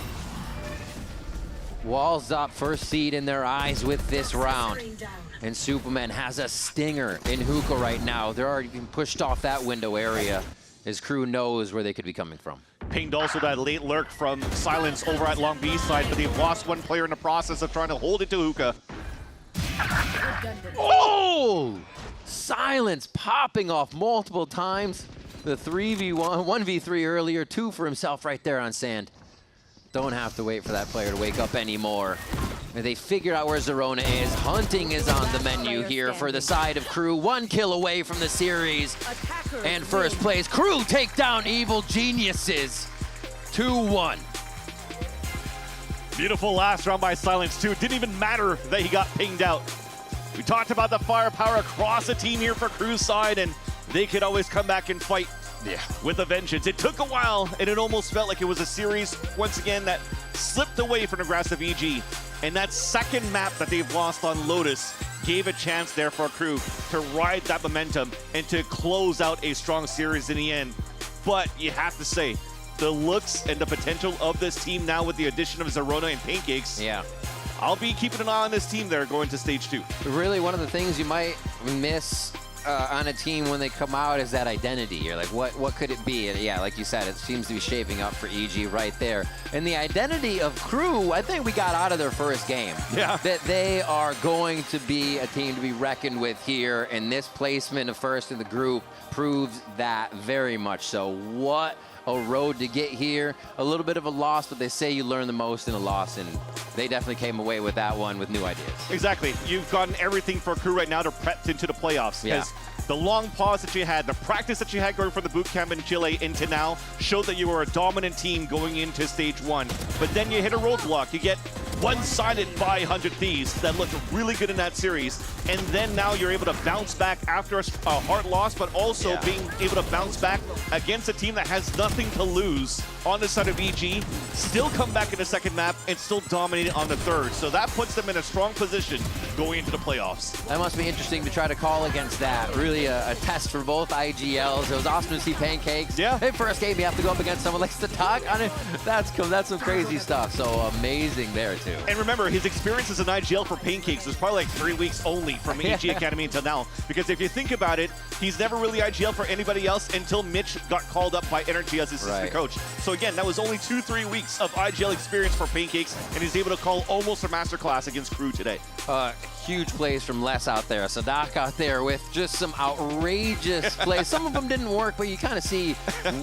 Walls up, first seed in their eyes with this round. And Superman has a stinger in Hookah right now. They're already being pushed off that window area. His Crew knows where they could be coming from. Pinged also that late lurk from Silence over at Long B side, but they've lost 1 player in the process of trying to hold it to Hookah. Oh! Silence popping off multiple times. The 3v1, 1v3 earlier, 2 for himself right there on sand. Don't have to wait for that player to wake up anymore. They figured out where Zerona is. Hunting is on the menu here for the side of Crew. 1 kill away from the series. And first place, Crew take down Evil Geniuses. 2-1. Beautiful last round by Silence too. It didn't even matter that he got pinged out. We talked about the firepower across the team here for Crew's side, and they could always come back and fight with a vengeance. It took a while, and it almost felt like it was a series, once again, that slipped away from aggressive EG. And that second map that they've lost on Lotus gave a chance there for Crew to ride that momentum and to close out a strong series in the end. But you have to say, the looks and the potential of this team now with the addition of Zerona and Pancakes. Yeah. I'll be keeping an eye on this team there going to stage 2. Really, one of the things you might miss on a team when they come out is that identity. You're like, what could it be? And yeah, like you said, it seems to be shaping up for EG right there. And the identity of Crew, I think we got out of their first game. Yeah. That they are going to be a team to be reckoned with here, and this placement of first in the group proves that very much so. What a road to get here. A little bit of a loss, but they say you learn the most in a loss, and they definitely came away with that one with new ideas. Exactly. You've gotten everything for Crew right now to prep into the playoffs. Yeah. The long pause that you had, the practice that you had going from the boot camp in Chile into now showed that you were a dominant team going into stage 1. But then you hit a roadblock. You get one-sided by 100 Thieves that looked really good in that series. And then now you're able to bounce back after a hard loss, but also being able to bounce back against a team that has nothing to lose on the side of EG, still come back in the second map and still dominate on the third. So that puts them in a strong position going into the playoffs. That must be interesting to try to call against that. Really a test for both IGLs. It was awesome to see Pancakes. Yeah. Hey, first game, you have to go up against someone like Statak on it. That's some crazy stuff. So amazing there, too. And remember, his experience as an IGL for Pancakes was probably like 3 weeks only from EG Academy until now. Because if you think about it, he's never really IGL for anybody else until Mitch got called up by Energy as his assistant coach. So again, that was only 2-3 weeks of IGL experience for Pancakes, and he's able to call almost a masterclass against Crew today. Huge plays from Les out there. Sadak out there with just some outrageous plays. Some of them didn't work, but you kind of see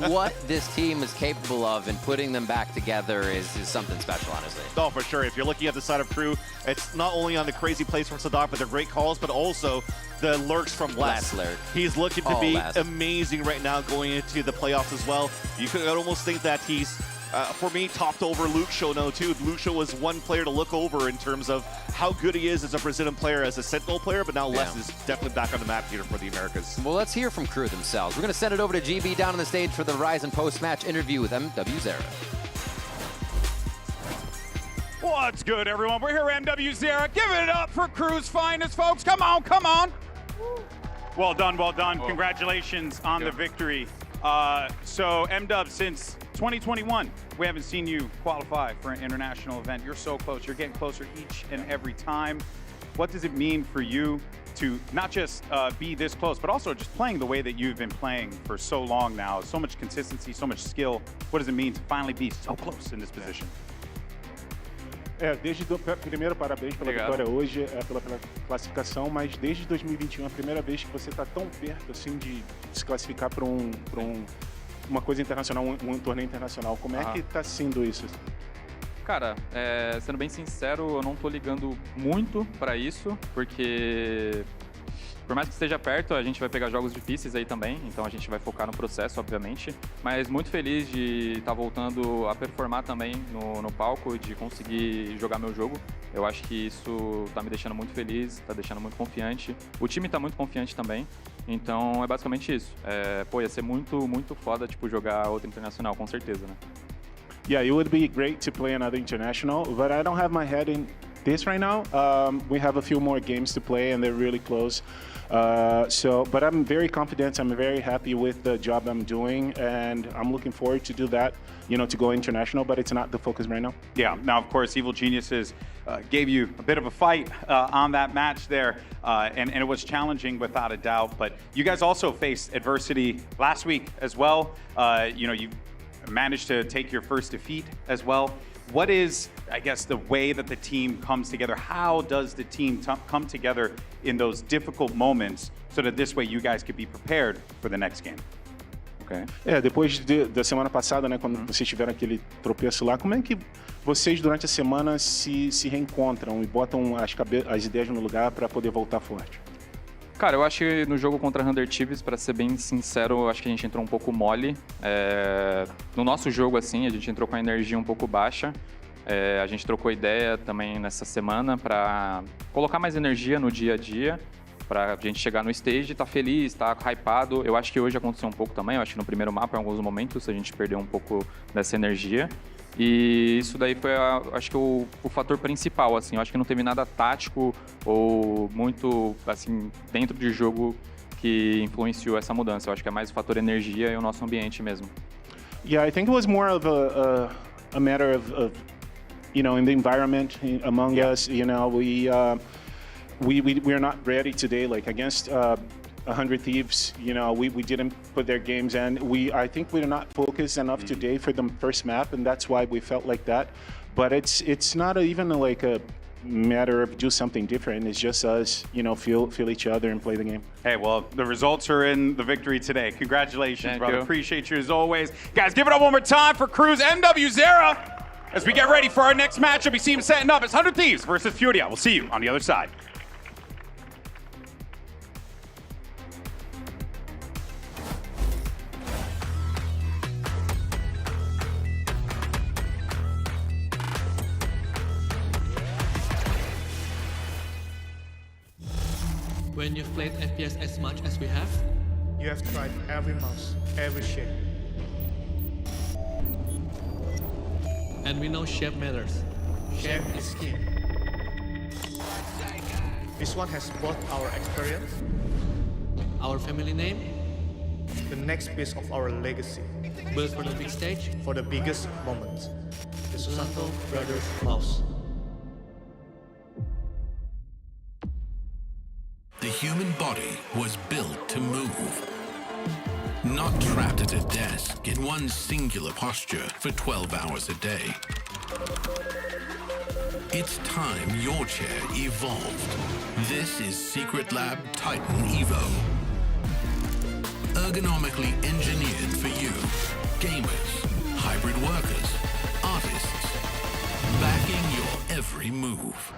what this team is capable of, and putting them back together is something special, honestly. Oh, for sure. If you're looking at the side of Crew, it's not only on the crazy plays from Sadak, but the great calls, but also the lurks from Les. He's looking to be amazing right now going into the playoffs as well. You could almost think that he's, for me, topped over Luke Show now, too. Luke Show was one player to look over in terms of how good he is as a Brazilian player, as a Sentinel player, but now Les is definitely back on the map here for the Americas. Well, let's hear from Crew themselves. We're going to send it over to GB down on the stage for the Verizon post-match interview with MW Zera. What's good, everyone? We're here at MW Zera. Give it up for Crew's finest, folks. Come on, come on. Well done, well done. Whoa. Congratulations on the victory. So, MW, since 2021, we haven't seen you qualify for an international event. You're so close. You're getting closer each and every time. What does it mean for you to not just be this close, but also just playing the way that you've been playing for so long now? So much consistency, so much skill. What does it mean to finally be so close in this position? Primeiro, parabéns pela vitória hoje, pela classificação, mas desde 2021 a primeira vez que você está tão perto assim de se classificar para uma coisa internacional, um torneio internacional. Como é que está sendo isso? Cara, sendo bem sincero, eu não tô ligando muito para isso, porque por mais que esteja perto, a gente vai pegar jogos difíceis aí também, então a gente vai focar no processo, obviamente. Mas muito feliz de estar voltando a performar também no palco, de conseguir jogar meu jogo. Eu acho que isso tá me deixando muito feliz, tá deixando muito confiante. O time tá muito confiante também, então é basicamente isso. Pô, ia ser muito, muito foda, tipo, jogar outra internacional, com certeza, né? Yeah, it would be great to play another international, but I don't have my head in this right now. We have a few more games to play, and they're really close. But I'm very confident. I'm very happy with the job I'm doing, and I'm looking forward to do that, you know, to go international, but it's not the focus right now. Yeah, now, of course, Evil Geniuses gave you a bit of a fight on that match there, and it was challenging without a doubt, but you guys also faced adversity last week as well. You know, you managed to take your first defeat as well. What is, I guess, the way that the team comes together? How does the team come together in those difficult moments so that this way you guys could be prepared for the next game? Okay. Depois da semana passada, né, quando vocês tiveram aquele tropeço lá, como é que vocês durante a semana se reencontram e botam as ideias no lugar para poder voltar forte? Cara, eu acho que no jogo contra a Thunder Thieves, pra ser bem sincero, eu acho que a gente entrou um pouco mole. No nosso jogo, assim, a gente entrou com a energia um pouco baixa. A gente trocou ideia também nessa semana pra colocar mais energia no dia a dia, pra gente chegar no stage, tá feliz, tá hypado. Eu acho que hoje aconteceu um pouco também, eu acho que no primeiro mapa, em alguns momentos, a gente perdeu um pouco dessa energia. E isso daí foi, acho que o fator principal, assim. Eu acho que não teve nada tático ou muito, assim, dentro de jogo que influenciou essa mudança. Eu acho que é mais o fator energia e o nosso ambiente mesmo. Yeah, I think it was more of a matter of you know, in the environment among us. You know, we are not ready today, like against 100 Thieves, you know, we didn't put their games in. I think we're not focused enough today for the first map, and that's why we felt like that. But it's not even like a matter of do something different. It's just us, you know, feel each other and play the game. Hey, well, the results are in the victory today. Congratulations, Thank brother. you. Appreciate you as always. Guys, give it up one more time for Crew's MW Zera as we get ready for our next matchup. We see him setting up. It's 100 Thieves versus FURIA. We'll see you on the other side. When you've played FPS as much as we have, you have tried every mouse, every shape. And we know shape matters. Shape is king. This one has both our experience, Our family name, the next piece of our legacy, built for the big stage. for the biggest moment. The Susanto Brothers Mouse. The human body was built to move. Not trapped at a desk in one singular posture for 12 hours a day. It's time your chair evolved. This is Secretlab Titan Evo. Ergonomically engineered for you. Gamers, hybrid workers, artists. Backing your every move.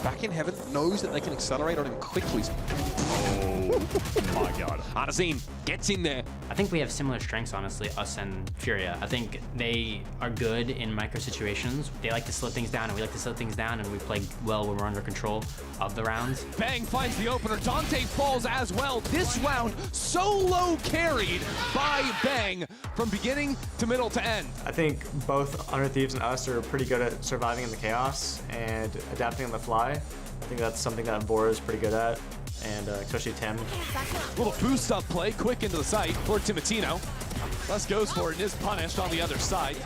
Back in heaven knows that they can accelerate on him quickly. Oh my god. Anazine gets in there. I think we have similar strengths, honestly, us and FURIA. I think they are good in micro situations. They like to slow things down, and we like to slow things down, and we play well when we're under control of the rounds. Bang finds the opener. Dante falls as well. This round solo carried by Bang from beginning to middle to end. I think both Under Thieves and us are pretty good at surviving in the chaos and adapting on the fly. I think that's something that Bora is pretty good at, and especially Tim. Little boost up play, quick into the site for Timotino. Les goes for it and is punished on the other side.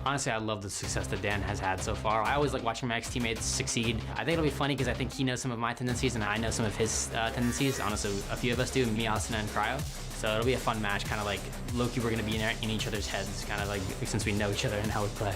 Honestly, I love the success that Dan has had so far. I always like watching my ex-teammates succeed. I think it'll be funny because I think he knows some of my tendencies and I know some of his tendencies. Honestly, a few of us do, me, Asuna, and Cryo. So it'll be a fun match, kind of like low-key we're going to be in each other's heads, kind of like since we know each other and how we play.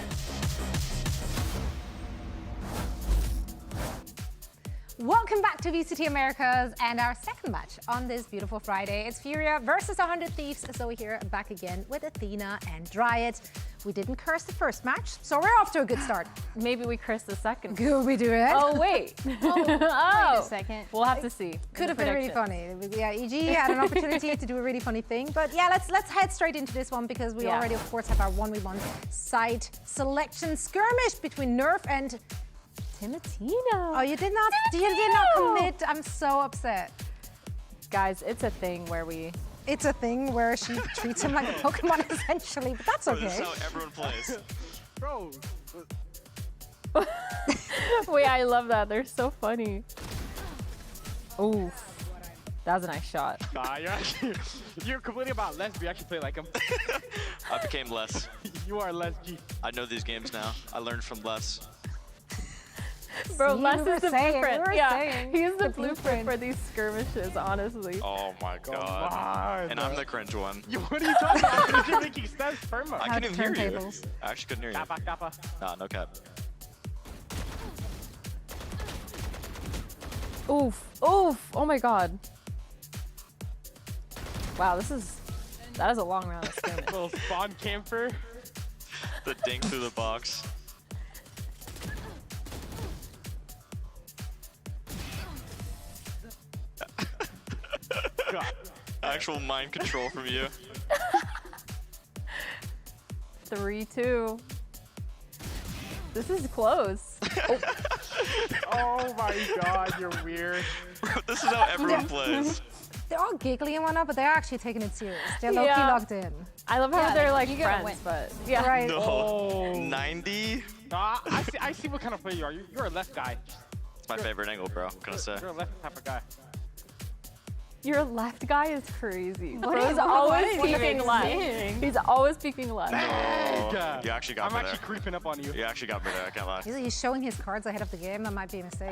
Welcome back to VCT Americas and our second match on this beautiful Friday. It's FURIA versus 100 Thieves. So we're here back again with Athena and Dryad. We didn't curse the first match, so we're off to a good start. Maybe we cursed the second. Could we do it? Oh, wait. Wait a second. We'll have to see. Could have been really funny. Yeah, EG had an opportunity to do a really funny thing. But yeah, let's head straight into this one because we already, of course, have our 1v1 side selection skirmish between Nerf and Timotino. Oh, you did not commit. I'm so upset. Guys, it's a thing where It's a thing where she treats him like a Pokemon, essentially, but that's okay. This is how everyone plays. Bro. Wait, I love that. They're so funny. Oof. That was a nice shot. Nah, you're completely about Les, but you actually play like him. I became Les. You are Les G. I know these games now. I learned from Les. Bro, See, Les we were is the saying, blueprint. we were Yeah, saying. he's the The blueprint for these skirmishes, honestly. Oh my god. And I'm the cringe one. What are you talking about? You're making steps perma. I couldn't even hear you. turntables. I actually couldn't hear you. Kappa, kappa. Nah, no cap. Oof. Oof. Oh my god. Wow, that is a long round of skirmish. Little spawn camper. The dink through the box. God. Actual mind control from you. 3-2. This is close. Oh my God, you're weird. This is how everyone plays. They're all giggly and whatnot, but they're actually taking it serious. They're low-key locked in. I love how they're like friends, but yeah. Right. No. 90? Nah, I see what kind of player you are. You're a left guy. It's my favorite angle, bro. What can I say? You're a left type of guy. Your left guy is crazy. What Bro's is always what peeking left. He's always peeking left. Dang. You actually got I'm me actually there. creeping up on you. You actually got me there, I can't lie. He's showing his cards ahead of the game. That might be a mistake.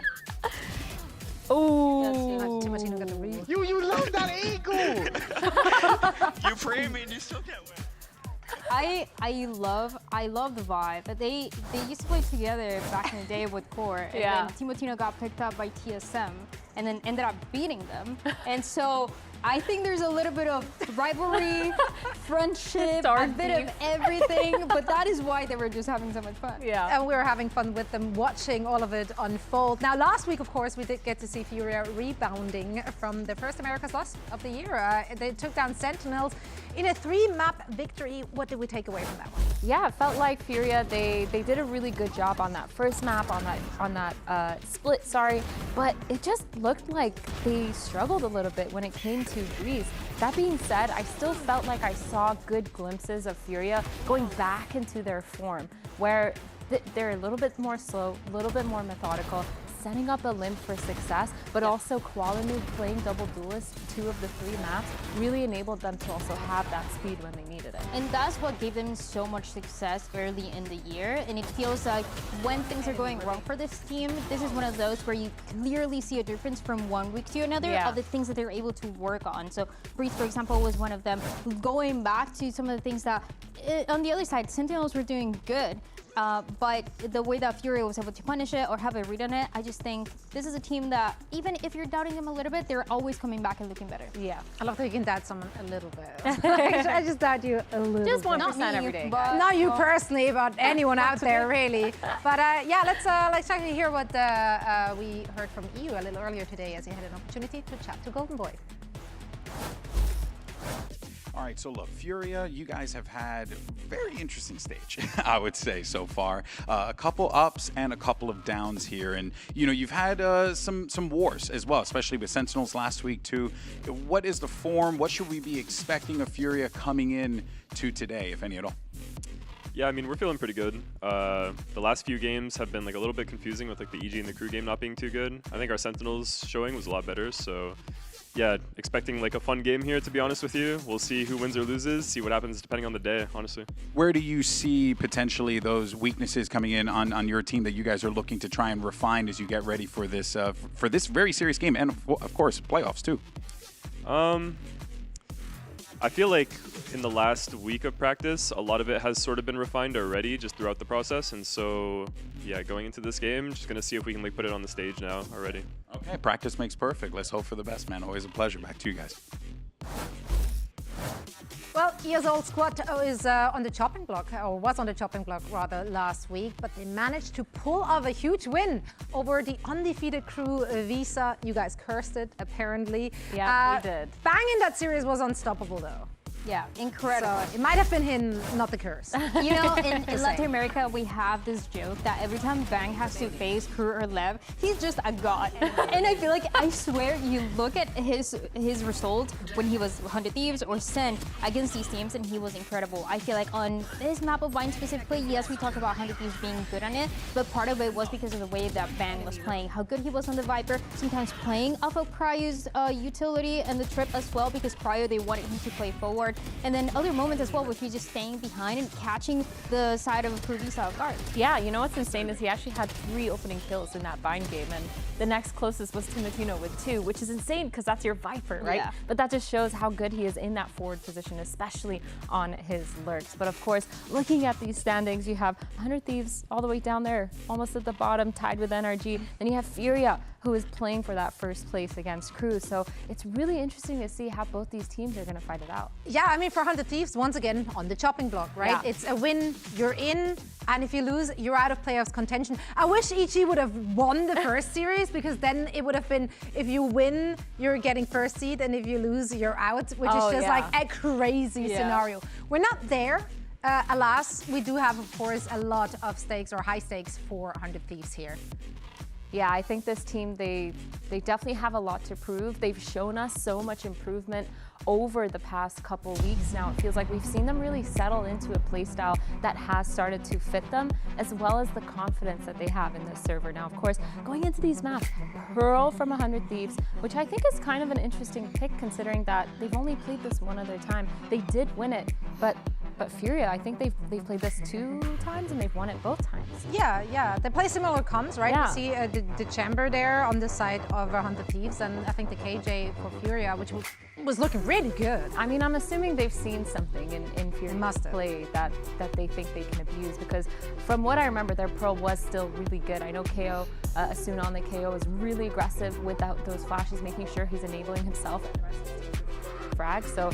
Oh. Timatino got the read. You love that angle. You pre-me and you still can't win. I love the vibe. They used to play together back in the day with Core, and then Timotino got picked up by TSM, and then ended up beating them. And so I think there's a little bit of rivalry, friendship, a bit of everything, but that is why they were just having so much fun. Yeah. And we were having fun with them, watching all of it unfold. Now, last week, of course, we did get to see FURIA rebounding from the first Americas loss of the year. They took down Sentinels in a 3-map victory. What did we take away from that one? Yeah, it felt like FURIA, they did a really good job on that first map, on that split, but it just looked like they struggled a little bit when it came to Breeze. That being said, I still felt like I saw good glimpses of FURIA going back into their form, where they're a little bit more slow, a little bit more methodical, setting up a limb for success, but also Qualinoo playing double duelist 2 of the 3 maps really enabled them to also have that speed when they needed it. And that's what gave them so much success early in the year. And it feels like when things are going wrong for this team, this is one of those where you clearly see a difference from one week to another of the things that they're able to work on. So Breeze, for example, was one of them. Going back to some of the things that, on the other side, Sentinels were doing good. But the way that FURIA was able to punish it or have a read on it, I just think this is a team that, even if you're doubting them a little bit, they're always coming back and looking better. Yeah. I love that you can doubt someone a little bit. I just doubt you a little Just bit. 1% every day. But not you personally, but anyone out there, really. But yeah, let's actually hear what we heard from EU a little earlier today as he had an opportunity to chat to Golden Boy. All right, so look, FURIA, you guys have had a very interesting stage, I would say, so far. A couple ups and a couple of downs here. And, you know, you've had some wars as well, especially with Sentinels last week, too. What is the form? What should we be expecting of FURIA coming in to today, if any at all? Yeah, I mean, we're feeling pretty good. The last few games have been like a little bit confusing with like the EG and the crew game not being too good. I think our Sentinels showing was a lot better, so yeah, expecting like a fun game here, to be honest with you. We'll see who wins or loses, see what happens depending on the day, honestly. Where do you see potentially those weaknesses coming in on your team that you guys are looking to try and refine as you get ready for this very serious game and, of course, playoffs too? I feel like in the last week of practice, a lot of it has sort of been refined already just throughout the process. And so, yeah, going into this game, just going to see if we can like put it on the stage now already. Okay, practice makes perfect. Let's hope for the best, man. Always a pleasure. Back to you guys. Well, EA's old squad is on the chopping block, or was on the chopping block rather, last week, but they managed to pull off a huge win over the undefeated crew Visa. You guys cursed it, apparently. Yeah, we did. Bang in that series was unstoppable, though. Yeah, incredible. So it might have been him, not the curse. You know, in Latin America, we have this joke that every time Bang has to face Crew or Lev, he's just a god. And I feel like, I swear, you look at his results when he was 100 Thieves or Sen against these teams, and he was incredible. I feel like on this map of Vine specifically, yes, we talk about 100 Thieves being good on it, but part of it was because of the way that Bang was playing, how good he was on the Viper, sometimes playing off of Cryo's utility and the trip as well, because Cryo, they wanted him to play forward. And then other moments as well with you just staying behind and catching the side of Visa off guard. Yeah, you know what's insane is he actually had 3 opening kills in that Vine game, and the next closest was Timotino with 2, which is insane because that's your Viper, right? Yeah. But that just shows how good he is in that forward position, especially on his lurks. But of course, looking at these standings, you have 100 Thieves all the way down there, almost at the bottom, tied with NRG. Then you have FURIA, who is playing for that first place against Crew. So it's really interesting to see how both these teams are going to fight it out. Yeah, I mean, for 100 Thieves, once again, on the chopping block, right? Yeah. It's a win, you're in, And if you lose, you're out of playoffs contention. I wish EG would have won the first series, because then it would have been, if you win, you're getting first seed, and if you lose, you're out, which is just like a crazy scenario. We're not there. Alas, we do have, of course, a lot of stakes, or high stakes, for 100 Thieves here. Yeah, I think this team, they definitely have a lot to prove. They've shown us so much improvement over the past couple weeks now. It feels like we've seen them really settle into a playstyle that has started to fit them, as well as the confidence that they have in this server. Now, of course, going into these maps, Pearl from 100 Thieves, which I think is kind of an interesting pick, considering that they've only played this one other time. They did win it, but FURIA, I think they've played this 2 times and they've won it both times. Yeah. They play similar comms, right? Yeah. You see the chamber there on the side of 100 Thieves, and I think the KJ for FURIA, which was looking really good. I mean, I'm assuming they've seen something in FURIA's play that they think they can abuse, because from what I remember, their Pearl was still really good. I know KO, Asuna on the KO is really aggressive without those flashes, making sure he's enabling himself and the rest of his team frag. So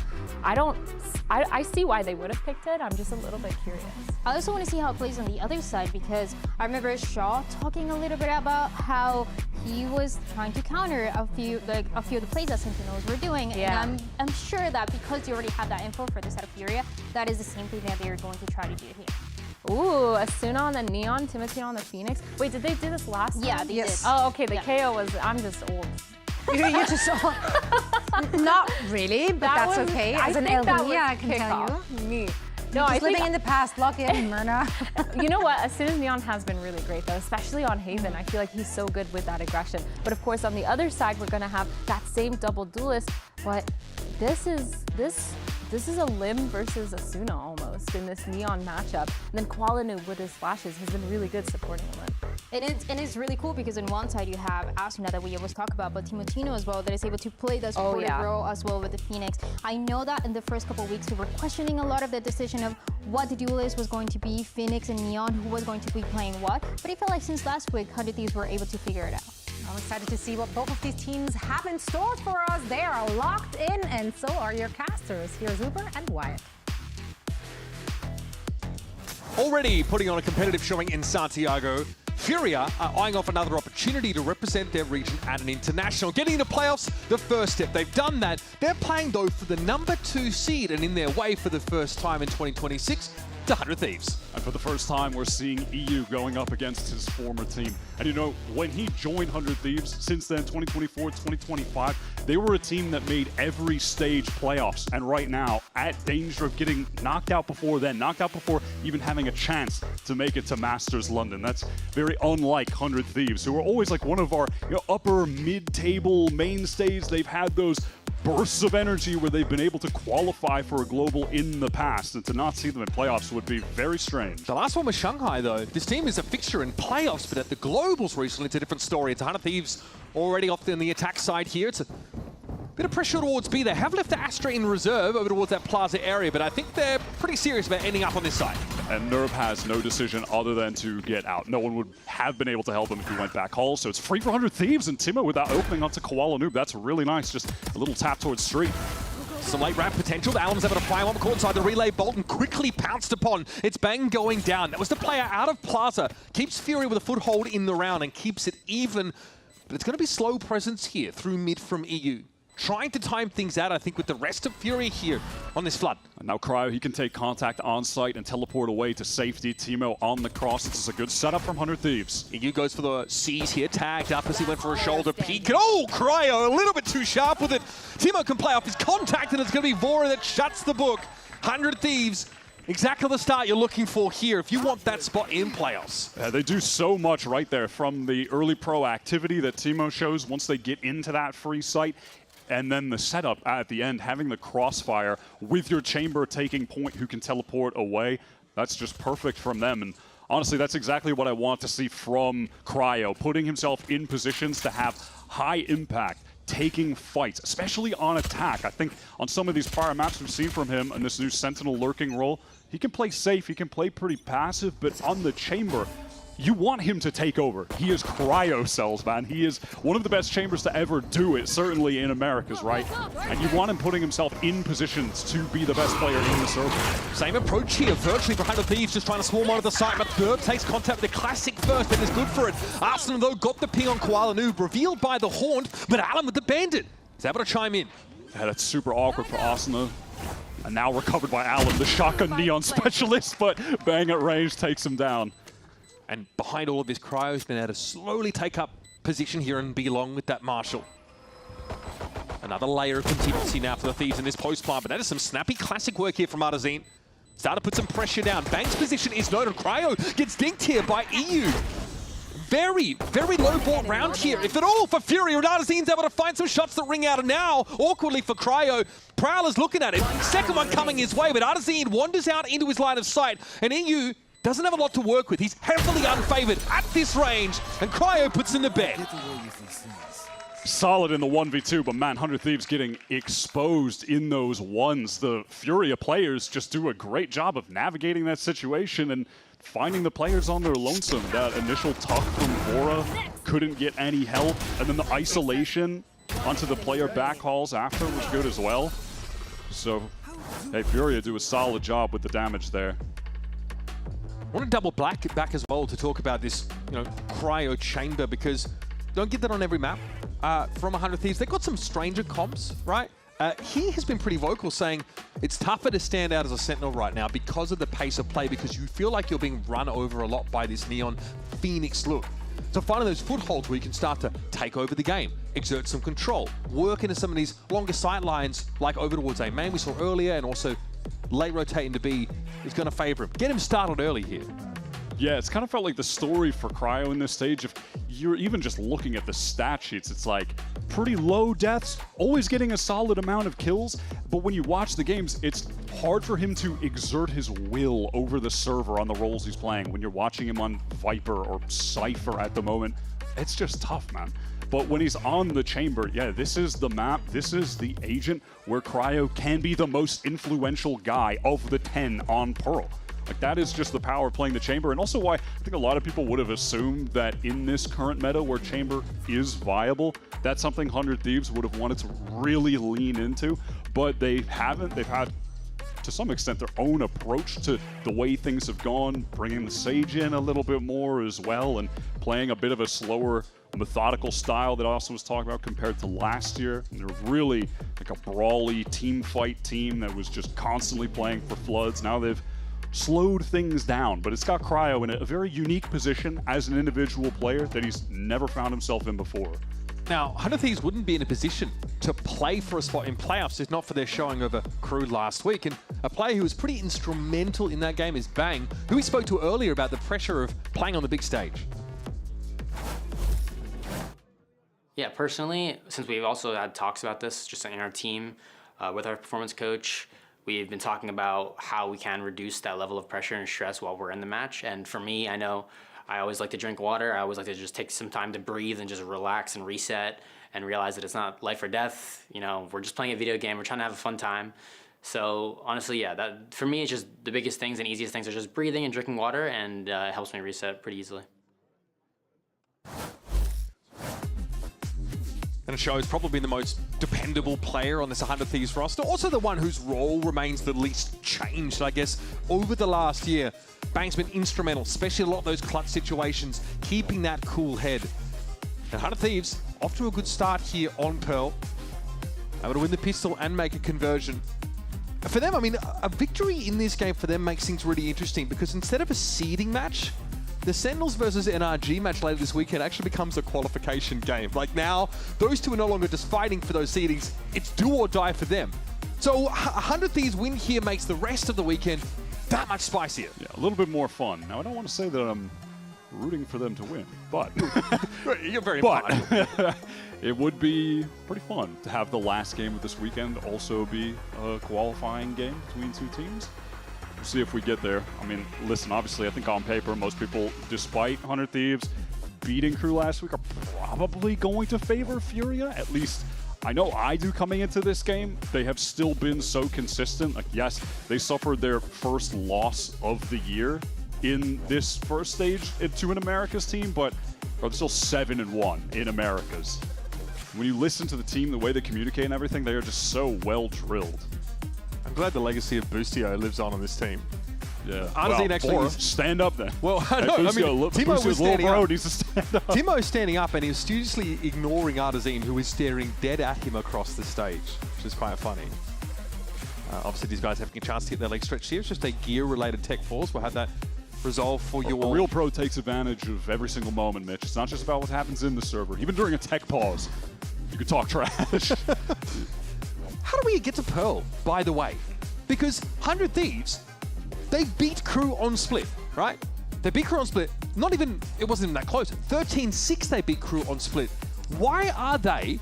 I see why they would have picked it. I'm just a little bit curious. I also want to see how it plays on the other side, because I remember Shaw talking a little bit about how he was trying to counter a few of the plays that Sentinels were doing. Yeah. And I'm sure that because you already have that info for the set of FURIA, that is the same thing that they're going to try to do here. Ooh, Asuna on the Neon, Timothy on the Phoenix. Wait, did they do this last time? Yeah, they did. Oh, okay, the KO was, I'm just old. You're just not really, but that's okay. As an LD, I can tell you. Me. No, I living in the past. Lock in, Myrna. You know what? As soon as Neon has been really great, though, especially on Haven. I feel like he's so good with that aggression. But of course, on the other side, we're gonna have that same double duelist. But this is a Lim versus Asuna almost in this Neon matchup. And then Qualinu with his flashes has been really good supporting Lim. And it's really cool, because on one side you have Asuna that we always talk about, but Timotino as well, that is able to play the supportive role as well with the Phoenix. I know that in the first couple of weeks we were questioning a lot of the decision of what the duelist was going to be, Phoenix and Neon, who was going to be playing what. But I feel like since last week, 100 Thieves were able to figure it out. I'm excited to see what both of these teams have in store for us. They are locked in, and so are your casters. Here's Uber and Wyatt. Already putting on a competitive showing in Santiago, FURIA are eyeing off another opportunity to represent their region at an international. Getting into playoffs, the first step. They've done that. They're playing, though, for the #2 seed, and in their way for the first time in 2026, to 100 Thieves. And for the first time, we're seeing EU going up against his former team. And you know, when he joined 100 Thieves, since then, 2024, 2025, they were a team that made every stage playoffs. And right now, at danger of getting knocked out before then, knocked out before even having a chance to make it to Masters London. That's very unlike 100 Thieves, who are always like one of our upper mid-table mainstays. They've had those bursts of energy where they've been able to qualify for a global in the past, and to not see them in playoffs would be very strange. The last one was Shanghai, though. This team is a fixture in playoffs, but at the globals recently, it's a different story. It's 100 Thieves already off in the attack side here. It's a bit of pressure towards B. They have left the Astra in reserve over towards that plaza area, but I think they're pretty serious about ending up on this side. And Nerve has no decision other than to get out. No one would have been able to help him if he went back hall, so it's free for 100 Thieves, and Timo with that opening onto Koala Noob. That's really nice, just a little tap towards street. Some late ramp potential. Allen's able to fire one court inside the relay. Bolton quickly pounced upon. It's Bang going down. That was the player out of Plaza. Keeps FURIA with a foothold in the round and keeps it even. But it's going to be slow presence here through mid from EU. Trying to time things out, I think, with the rest of FURIA here on this flood. And now Cryo, he can take contact on site and teleport away to safety. Timo on the cross. This is a good setup from 100 Thieves. EU goes for the C's here, tagged up as he went for a shoulder peek. Oh, Cryo, a little bit too sharp with it. Timo can play off his contact, and it's going to be Vora that shuts the book. 100 Thieves. Exactly the start you're looking for here if you want that spot in playoffs. They do so much right there, from the early pro activity that Timo shows once they get into that free site. And then the setup at the end, having the crossfire with your chamber taking point who can teleport away, that's just perfect from them. And honestly, that's exactly what I want to see from Cryo, putting himself in positions to have high impact, taking fights, especially on attack. I think on some of these prior maps we've seen from him in this new Sentinel lurking role, he can play safe, he can play pretty passive, but on the chamber, you want him to take over. He is cryo cells, man. He is one of the best chambers to ever do it, certainly in Americas, right? And you want him putting himself in positions to be the best player in the server. Same approach here, virtually behind the Thieves, just trying to swarm onto the site, but Thurb takes contact with the classic first, but is good for it. Arsenal, though, got the ping on Koala Noob, revealed by the Haunt, but Alan with the Bandit is able to chime in. Yeah, that's super awkward for Asuna. And now recovered by Alan, the shotgun Neon specialist, but Bang at range takes him down. And behind all of this, Cryo's been able to slowly take up position here and be long with that Marshall. Another layer of contingency now for the Thieves in this post plant, but that is some snappy classic work here from Artazine. Start to put some pressure down. Bang's position is noted. Cryo gets dinked here by EU. Very, very low ball round here, if at all, for FURIA. And Artazine's able to find some shots that ring out, and now, awkwardly for Cryo, Prowler's looking at it. Second one coming his way, but Artazine wanders out into his line of sight, and EU doesn't have a lot to work with. He's heavily unfavored at this range, and Cryo puts him to bed. Solid in the 1v2, but man, 100 Thieves getting exposed in those ones. The FURIA players just do a great job of navigating that situation and finding the players on their lonesome. That initial tuck from Vora couldn't get any help, and then the isolation onto the player backhauls after was good as well. So, hey, FURIA do a solid job with the damage there. I want to double back as well to talk about this, Cryo chamber, because don't get that on every map. From 100 Thieves, they've got some stranger comps, right? He has been pretty vocal, saying it's tougher to stand out as a Sentinel right now because of the pace of play, because you feel like you're being run over a lot by this Neon Phoenix look. So finding those footholds where you can start to take over the game, exert some control, work into some of these longer sight lines, like over towards A main we saw earlier, and also late rotating to B is going to favor him. Get him started early here. Yeah, it's kind of felt like the story for Cryo in this stage. If you're even just looking at the stat sheets, it's like pretty low deaths, always getting a solid amount of kills. But when you watch the games, it's hard for him to exert his will over the server on the roles he's playing. When you're watching him on Viper or Cypher at the moment, it's just tough, man. But when he's on the chamber, yeah, this is the map, this is the agent where Cryo can be the most influential guy of the 10 on Pearl. Like, that is just the power of playing the chamber, and also why I think a lot of people would have assumed that in this current meta where chamber is viable, that's something 100 Thieves would have wanted to really lean into, but they haven't. They've had, to some extent, their own approach to the way things have gone, bringing the Sage in a little bit more as well, and playing a bit of a slower, methodical style that also was talked about compared to last year. And they're really like a brawly team fight team that was just constantly playing for floods. Now they've slowed things down, but it's got Cryo in a very unique position as an individual player that he's never found himself in before. Now, 100 Thieves wouldn't be in a position to play for a spot in playoffs if not for their showing over Crew last week, and a player who was pretty instrumental in that game is Bang, who we spoke to earlier about the pressure of playing on the big stage. Yeah, personally, since we've also had talks about this just in our team with our performance coach, we've been talking about how we can reduce that level of pressure and stress while we're in the match. And for me, I know I always like to drink water. I always like to just take some time to breathe and just relax and reset and realize that it's not life or death. We're just playing a video game. We're trying to have a fun time. So honestly, yeah, that for me, it's just the biggest things and easiest things are just breathing and drinking water, and it helps me reset pretty easily. And shows probably the most dependable player on this 100 Thieves roster. Also the one whose role remains the least changed, I guess, over the last year. Bang's been instrumental, especially a lot of those clutch situations, keeping that cool head. And 100 Thieves off to a good start here on Pearl. Able to win the pistol and make a conversion. For them, I mean, a victory in this game for them makes things really interesting, because instead of a seeding match, the Sentinels versus NRG match later this weekend actually becomes a qualification game. Like, now, those two are no longer just fighting for those seedings. It's do or die for them. So 100 Thieves win here makes the rest of the weekend that much spicier. Yeah, a little bit more fun. Now, I don't want to say that I'm rooting for them to win, but you're very fun. It would be pretty fun to have the last game of this weekend also be a qualifying game between two teams. We'll see if we get there. I mean, listen, obviously, I think on paper, most people, despite 100 Thieves beating Crew last week, are probably going to favor FURIA. At least, I know I do coming into this game. They have still been so consistent. Like, yes, they suffered their first loss of the year in this first stage to an Americas team, but they're still 7-1 in Americas. When you listen to the team, the way they communicate and everything, they are just so well drilled. I'm glad the legacy of Boostio lives on this team. Yeah. Arzine actually stand up then. Well, I know. Timo was standing up. Needs to stand up. Timo's standing up and he's studiously ignoring Arzine, who is staring dead at him across the stage, which is quite funny. Obviously, these guys having a chance to get their leg stretched here. It's just a gear-related tech force. We'll have that resolve for you all. A real pro takes advantage of every single moment, Mitch. It's not just about what happens in the server. Even during a tech pause, you can talk trash. How do we get to Pearl, by the way? Because 100 Thieves, they beat Crew on split, right? They beat Crew on split. Not even, it wasn't even that close. 13-6 they beat Crew on split. Why are they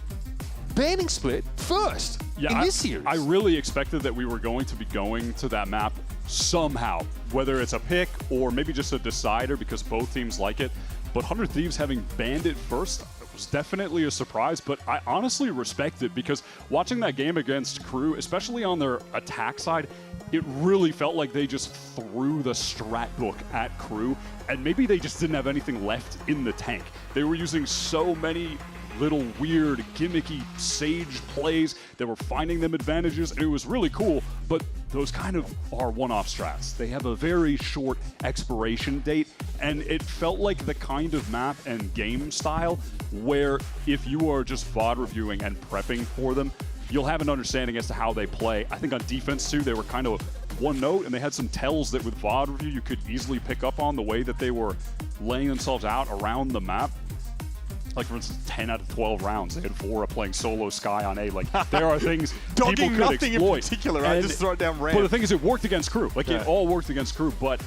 banning split first in this series? I really expected that we were going to be going to that map somehow, whether it's a pick or maybe just a decider because both teams like it. But 100 Thieves having banned it first was definitely a surprise, but I honestly respect it because watching that game against Crew, especially on their attack side, it really felt like they just threw the strat book at Crew, and maybe they just didn't have anything left in the tank. They were using so many little weird, gimmicky Sage plays that were finding them advantages, and it was really cool, but those kind of are one-off strats. They have a very short expiration date, and it felt like the kind of map and game style where if you are just VOD reviewing and prepping for them, you'll have an understanding as to how they play. I think on defense too, they were kind of one note, and they had some tells that with VOD review you could easily pick up on the way that they were laying themselves out around the map. Like, for instance, 10 out of 12 rounds, they had FURIA playing solo Sky on A. Like, there are things people could nothing exploit. in particular, right? Just throw it down ramp. But the thing is, it worked against Crew. Like, it all worked against Crew, but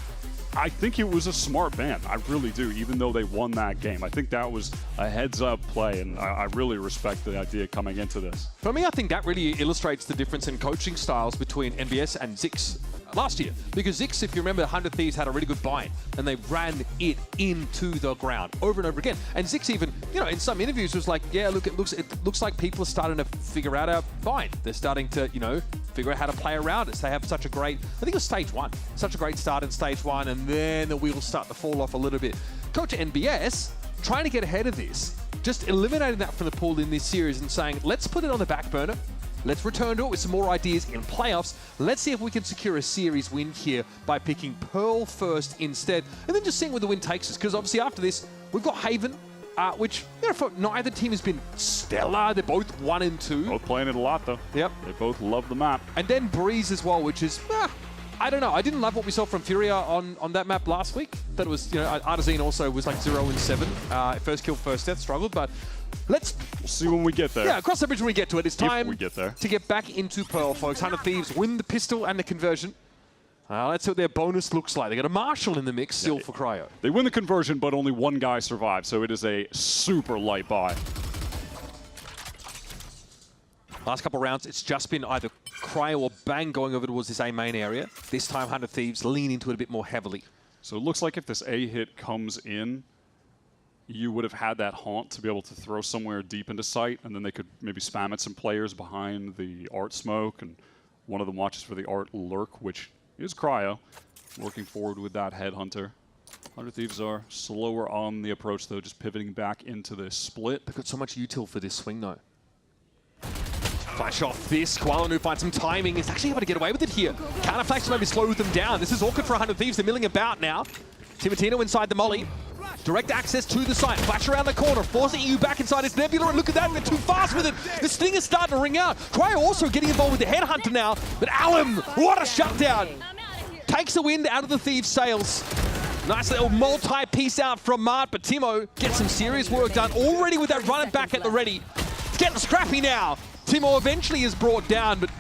I think it was a smart ban. I really do, even though they won that game. I think that was a heads-up play, and I really respect the idea coming into this. For me, I think that really illustrates the difference in coaching styles between NBS and Zix last year. Because Zix, if you remember, 100 Thieves had a really good bind, and they ran it into the ground over and over again. And Zix even, you know, in some interviews was like, yeah, look, it looks like people are starting to figure out our bind. They're starting to, you know, figure out how to play around us. They have such a great, I think it was stage 1, such a great start in stage 1, and then the wheels start to fall off a little bit. Coach NBS, trying to get ahead of this, just eliminating that from the pool in this series and saying, let's put it on the back burner. Let's return to it with some more ideas in playoffs. Let's see if we can secure a series win here by picking Pearl first instead, and then just seeing where the win takes us. Because obviously after this, we've got Haven, which, you know, for neither team has been stellar. They're both 1 and 2. Both playing it a lot, though. Yep. They both love the map. And then Breeze as well, which is, I don't know. I didn't love what we saw from FURIA on that map last week. That was, you know, Arzine also was like 0 and 7. First kill, first death, struggled, but we'll see when we get there. Yeah, cross the bridge when we get to it. It's time we get there to get back into Pearl, folks. 100 Thieves win the pistol and the conversion. Let's see what their bonus looks like. They got a Marshall in the mix still for Cryo. They win the conversion, but only one guy survives, so it is a super light buy. Last couple rounds, it's just been either Cryo or Bang going over towards this A main area. This time, 100 Thieves lean into it a bit more heavily. So it looks like if this A hit comes in, you would have had that haunt to be able to throw somewhere deep into sight, and then they could maybe spam at some players behind the art smoke, and one of them watches for the art lurk, which is Cryo, working forward with that headhunter. 100 Thieves are slower on the approach, though, just pivoting back into this split. They've got so much util for this swing, though. Flash off this. Koalanu finds some timing. He's actually able to get away with it here. Counterflash to maybe slow them down. This is awkward for 100 Thieves. They're milling about now. Timatino inside the molly. Direct access to the site. Flash around the corner. Forcing you back inside his Nebula. And look at that. They're too fast with it. This thing is starting to ring out. Cryo also getting involved with the headhunter now. But Alum, what a shutdown. Takes the wind out of the Thieves' sails. Nice little multi-piece out from Mart. But Timo gets some serious work done already with that running back at the ready. It's getting scrappy now. Timo eventually is brought down, but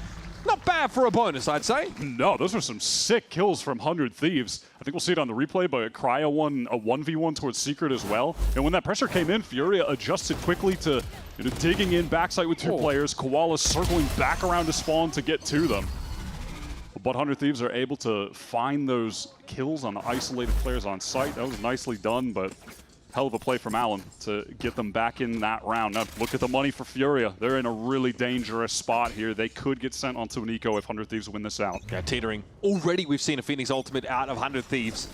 not bad for a bonus, I'd say. No, those were some sick kills from 100 Thieves. I think we'll see it on the replay, but Cryo won a 1v1 towards Secret as well. And when that pressure came in, FURIA adjusted quickly to digging in backside with 2 players. Koala circling back around to spawn to get to them. But 100 Thieves are able to find those kills on the isolated players on site. That was nicely done, but hell of a play from Allen to get them back in that round. Now, look at the money for FURIA. They're in a really dangerous spot here. They could get sent onto an eco if 100 Thieves win this out. Yeah, teetering. Already we've seen a Phoenix ultimate out of 100 Thieves.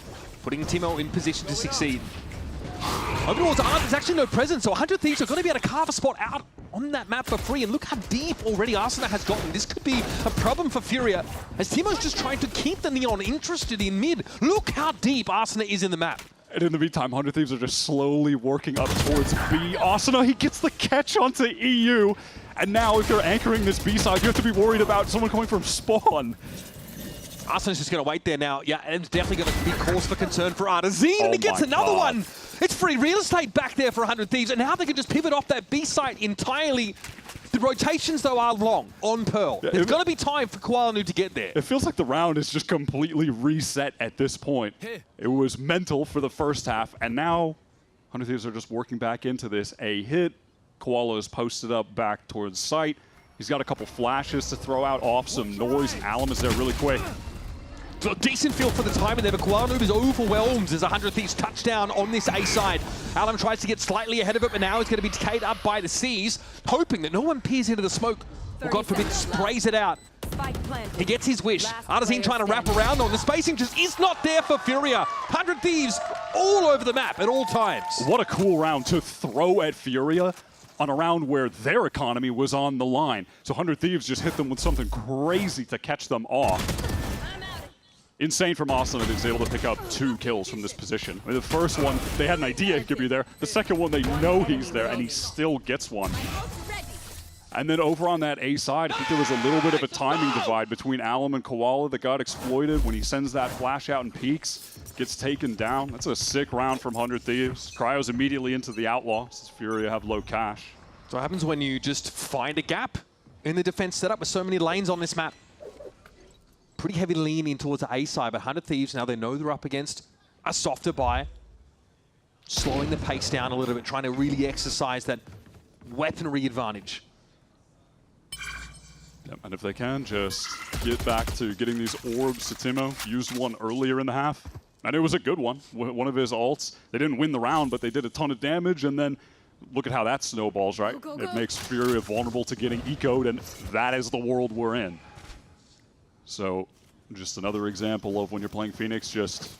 putting Timo in position to succeed. Over towards Art, there's actually no presence, so 100 Thieves are going to be able to carve a spot out on that map for free, and look how deep already Arsenal has gotten. This could be a problem for FURIA, as Timo's just trying to keep the Neon interested in mid. Look how deep Arsenal is in the map. And in the meantime, 100 Thieves are just slowly working up towards B. Arsenal, he gets the catch onto EU, and now if you're anchoring this B side, you have to be worried about someone coming from spawn. Arsenal's just going to wait there now. Yeah, and it's definitely going to be cause for concern for Artazine, and he gets another one. It's free real estate back there for 100 Thieves, and now they can just pivot off that B site entirely. The rotations, though, are long on Pearl. There's going to be time for Koala to get there. It feels like the round is just completely reset at this point. It was mental for the first half, and now 100 Thieves are just working back into this. A hit. Koala is posted up back towards site. He's got a couple flashes to throw out off some noise, and Alum is there really quick. So decent feel for the timing there, but Koala is overwhelmed as 100 Thieves touchdown on this A side. Alum tries to get slightly ahead of it, but now he's going to be decayed up by the C's, hoping that no one peers into the smoke, or God forbid, sprays it out. He gets his wish. Artazine trying to wrap around on. The spacing just is not there for FURIA. 100 Thieves all over the map at all times. What a cool round to throw at FURIA on a round where their economy was on the line. So 100 Thieves just hit them with something crazy to catch them off. Insane from Austin that he was able to pick up 2 kills from this position. I mean, the first one, they had an idea he could be there. The second one, they know he's there, and he still gets one. And then over on that A side, I think there was a little bit of a timing divide between Alum and Koala that got exploited when he sends that flash out and peeks. Gets taken down. That's a sick round from 100 Thieves. Cryo's immediately into the Outlaw, since FURIA have low cash. So what happens when you just find a gap in the defense setup with so many lanes on this map? Pretty heavy lean in towards the A side, but 100 Thieves, now they know they're up against a softer buy. Slowing the pace down a little bit, trying to really exercise that weaponry advantage. Yep, and if they can, just get back to getting these orbs to Timo. Used one earlier in the half, and it was a good one. One of his ults. They didn't win the round, but they did a ton of damage, and then look at how that snowballs, right? It makes FURIA vulnerable to getting ecoed, and that is the world we're in. So, just another example of when you're playing Phoenix, just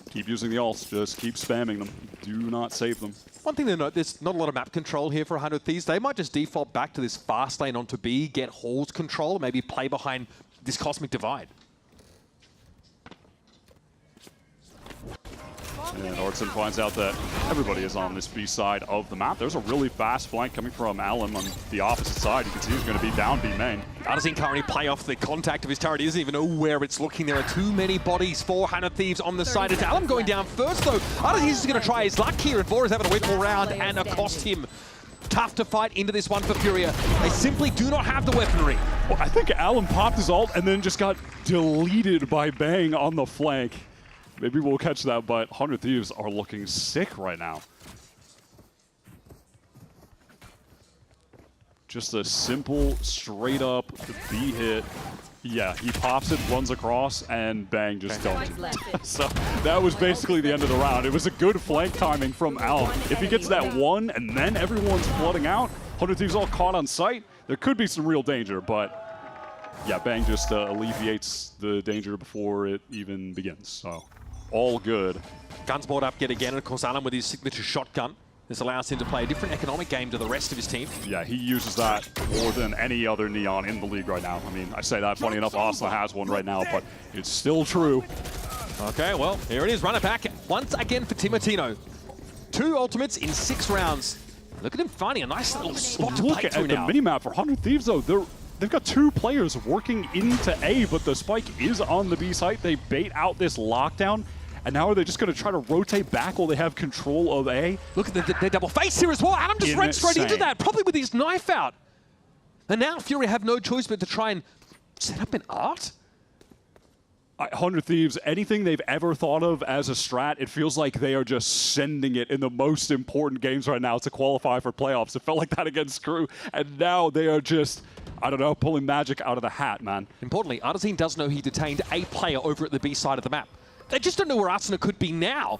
keep using the ults, just keep spamming them. Do not save them. One thing to note, there's not a lot of map control here for 100 Thieves. They might just default back to this fast lane onto B, get Hall's control, maybe play behind this Cosmic Divide. And Orton finds out that everybody is on this B side of the map. There's a really fast flank coming from Alum on the opposite side. You can see he's going to be down B main. Artazine currently play off the contact of his turret. He doesn't even know where it's looking. There are too many bodies for 100 Thieves on the side. It's Alum going down first, though. Artazine is going to try his luck here, and Vor is having a wait all round and accost him. Tough to fight into this one for FURIA. They simply do not have the weaponry. Well, I think Alum popped his ult and then just got deleted by Bang on the flank. Maybe we'll catch that, but 100 Thieves are looking sick right now. Just a simple, straight-up B hit. Yeah, he pops it, runs across, and Bang just dumped it. So that was basically the end of the round. It was a good flank timing from Alum. If he gets that one and then everyone's flooding out, 100 Thieves all caught on sight, there could be some real danger, but yeah, Bang just alleviates the danger before it even begins. So all good. Guns brought up yet again, and of course Alum with his signature shotgun. This allows him to play a different economic game to the rest of his team. Yeah, he uses that more than any other Neon in the league right now. I mean, I say that, funny enough, Arsenal has one right now, but it's still true. Okay, well, here it is. Run it back once again for Timotino. 2 ultimates in 6 rounds. Look at him finding a nice little spot to play through now. Look at the minimap for 100 Thieves, though. They've got 2 players working into A, but the spike is on the B site. They bait out this lockdown. And now are they just going to try to rotate back while they have control of A? Look at their double face here as well. Alum just ran straight into that, probably with his knife out. And now FURIA have no choice but to try and set up an art. 100 Thieves, anything they've ever thought of as a strat, it feels like they are just sending it in the most important games right now to qualify for playoffs. It felt like that against Crew, and now they are just, I don't know, pulling magic out of the hat, man. Importantly, Artazine does know he detained a player over at the B side of the map. They just don't know where Arsenal could be now.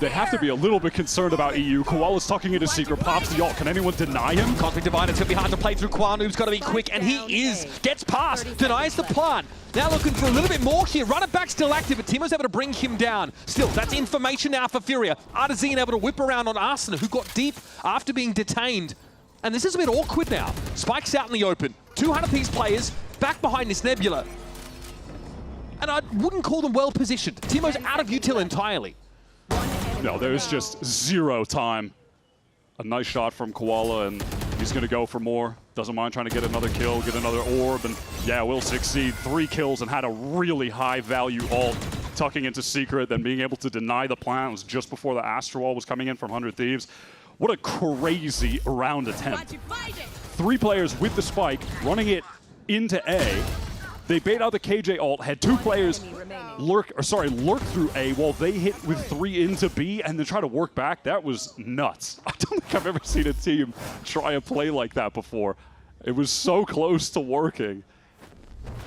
They have to be a little bit concerned about EU. Koala's tucking into secret, pops the ult. Can anyone deny him? Cosmic Divide, it's going to be hard to play through. Koala got to be quick, and he is. Gets past, denies the plant. Now looking for a little bit more here. Runner back still active, but Timo's able to bring him down. Still, that's information now for Furia. Artesian able to whip around on Arsenal, who got deep after being detained. And this is a bit awkward now. Spike's out in the open. 200 Thieves players back behind this Nebula. And I wouldn't call them well positioned. Timo's out of util entirely. No, there's just zero time. A nice shot from Koala, and he's going to go for more. Doesn't mind trying to get another kill, get another orb, and yeah, will succeed. 3 kills and had a really high value ult, tucking into secret, then being able to deny the plant. It was just before the Astral Wall was coming in from 100 Thieves. What a crazy round attempt. 3 players with the spike, running it into A. They bait out the KJ ult, had 2 players lurk through A while they hit with 3 into B and then try to work back. That was nuts. I don't think I've ever seen a team try a play like that before. It was so close to working.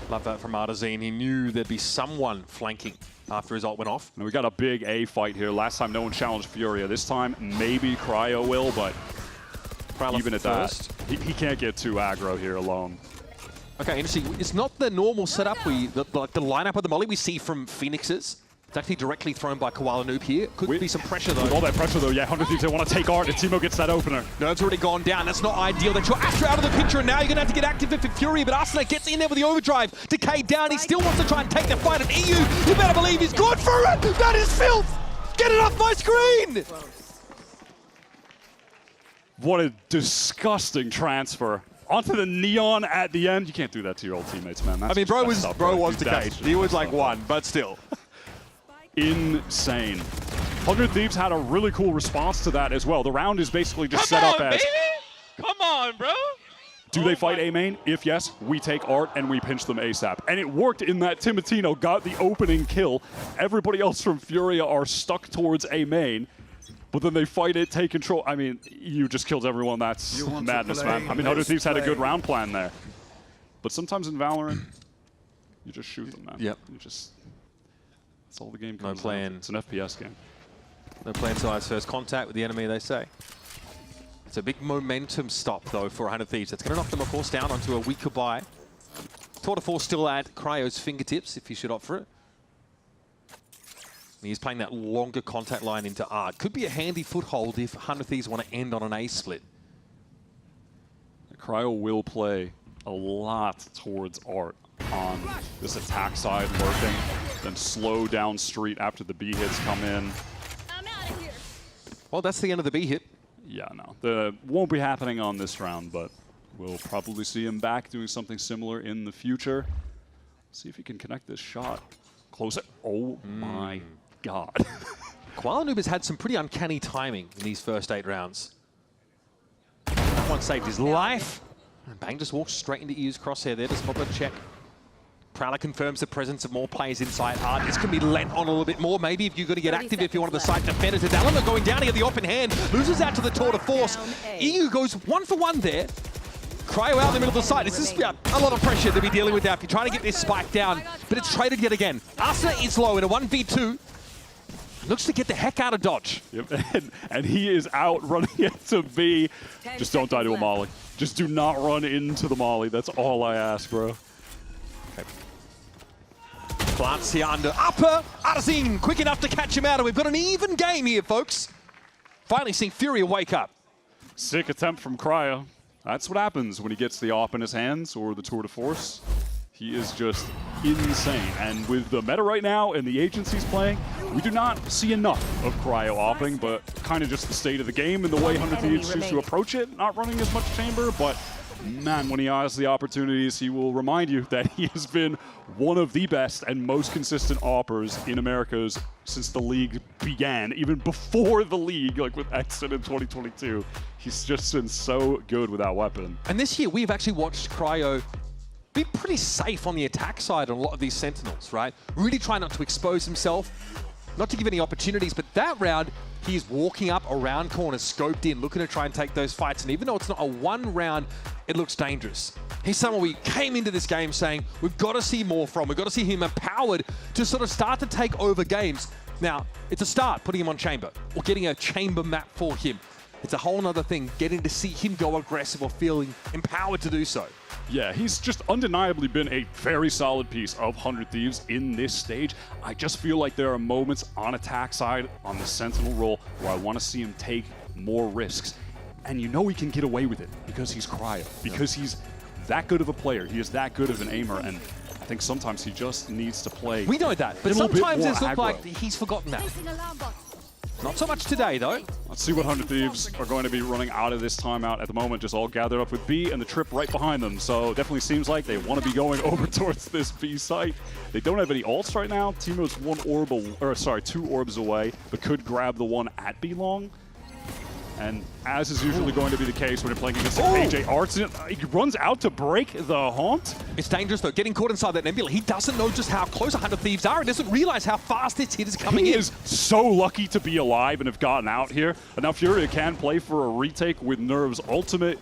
Love that from Artesian. He knew there'd be someone flanking after his ult went off. And we got a big A fight here. Last time no one challenged Furia. This time maybe Cryo will, but even at that, he can't get too aggro here alone. Okay, interesting. It's not the normal setup, the lineup of the molly we see from Phoenixes. It's actually directly thrown by Koala Noob here. Could be some pressure, though. With all that pressure, though, yeah, 100 Thieves, they want to take Art, and Timo gets that opener. Nerve's already gone down. That's not ideal. They draw Astra out of the picture, and now you're going to have to get active for Furia, but Arsenal gets in there with the overdrive. Decay down. He still wants to try and take the fight, and EU, you better believe he's good for it! That is filth! Get it off my screen! What a disgusting transfer. Onto the Neon at the end. You can't do that to your old teammates, man. That's bro was decayed. He was like 1, but still. Insane. 100 Thieves had a really cool response to that as well. The round is basically just set up as... Baby! Come on, bro! Do they fight A main? If yes, we take Art and we pinch them ASAP. And it worked in that Timotino got the opening kill. Everybody else from Furia are stuck towards A main. But then they fight it, take control. I mean, you just killed everyone. That's madness, man. I mean, 100 Thieves had a good round plan there. But sometimes in Valorant, you just shoot them, man. Yep. You just... That's all the game comes No plan. It's an FPS game. No plan till his first contact with the enemy, they say. It's a big momentum stop, though, for 100 Thieves. That's going to knock them, of course, down onto a weaker buy. Tour de Force still at Cryo's fingertips, if he should opt for it. He's playing that longer contact line into Art. Could be a handy foothold if 100 Thieves want to end on an A split. Cryo will play a lot towards Art on this attack side, lurking, then slow down street after the B hits come in. I'm out of here. Well, that's the end of the B hit. Yeah, no. The won't be happening on this round, but we'll probably see him back doing something similar in the future. See if he can connect this shot. Close it. Oh my God. Koala Noob has had some pretty uncanny timing in these first 8 rounds. That one saved his life. And Bang just walks straight into EU's crosshair there to spot the check. Prowler confirms the presence of more players inside Art. This can be lent on a little bit more, maybe, if you're going to get active, if you're one of the side defenders. As Allen going down to get the open hand, loses out to the Tour de Force. EU goes 1 for 1 there. Cryo out in the middle of the side. This is a lot of pressure to be dealing with now if you're trying to get this spike down, but it's traded yet again. Arsenal is low in a 1v2. Looks to get the heck out of dodge. Yep, and he is out running into B. Just don't die to a molly. Just do not run into the molly. That's all I ask, bro. Okay. Glance here under upper. Artesian quick enough to catch him out, and we've got an even game here, folks. Finally seeing Furia wake up. Sick attempt from Cryo. That's what happens when he gets the AWP in his hands or the Tour de Force. He is just insane. And with the meta right now and the agencies playing, we do not see enough of Cryo opping, but kind of just the state of the game and the way 100 Thieves choose to approach it. Not running as much chamber, but man, when he has the opportunities, he will remind you that he has been one of the best and most consistent oppers in Americas since the league began, even before the league, like with Exit in 2022. He's just been so good with that weapon. And this year, we've actually watched Cryo be pretty safe on the attack side on a lot of these Sentinels, right? Really try not to expose himself, not to give any opportunities, but that round, he's walking up around corners, scoped in, looking to try and take those fights. And even though it's not a 1-round it looks dangerous. He's someone we came into this game saying we've got to see more from. We've got to see him empowered to sort of start to take over games. Now, it's a start putting him on Chamber or getting a Chamber map for him. It's a whole other thing, getting to see him go aggressive or feeling empowered to do so. Yeah, he's just undeniably been a very solid piece of 100 Thieves in this stage. I just feel like there are moments on attack side, on the Sentinel role, where I want to see him take more risks. And you know he can get away with it because he's Cryo, because he's that good of a player. He is that good of an aimer, and I think sometimes he just needs to play. We know that, but sometimes it's looked like he's forgotten that. Not so much today, though. Let's see what 100 Thieves are going to be running out of this timeout at the moment. Just all gathered up with B and the trip right behind them. So definitely seems like they want to be going over towards this B site. They don't have any ults right now. Teemo's two orbs away, but could grab the one at B long. And as is usually going to be the case when you're playing against AJ Arts, he runs out to break the haunt. It's dangerous though, getting caught inside that nebula. He doesn't know just how close 100 Thieves are. He doesn't realize how fast this hit is coming in. He is so lucky to be alive and have gotten out here. And now FURIA can play for a retake with Nerve's ultimate.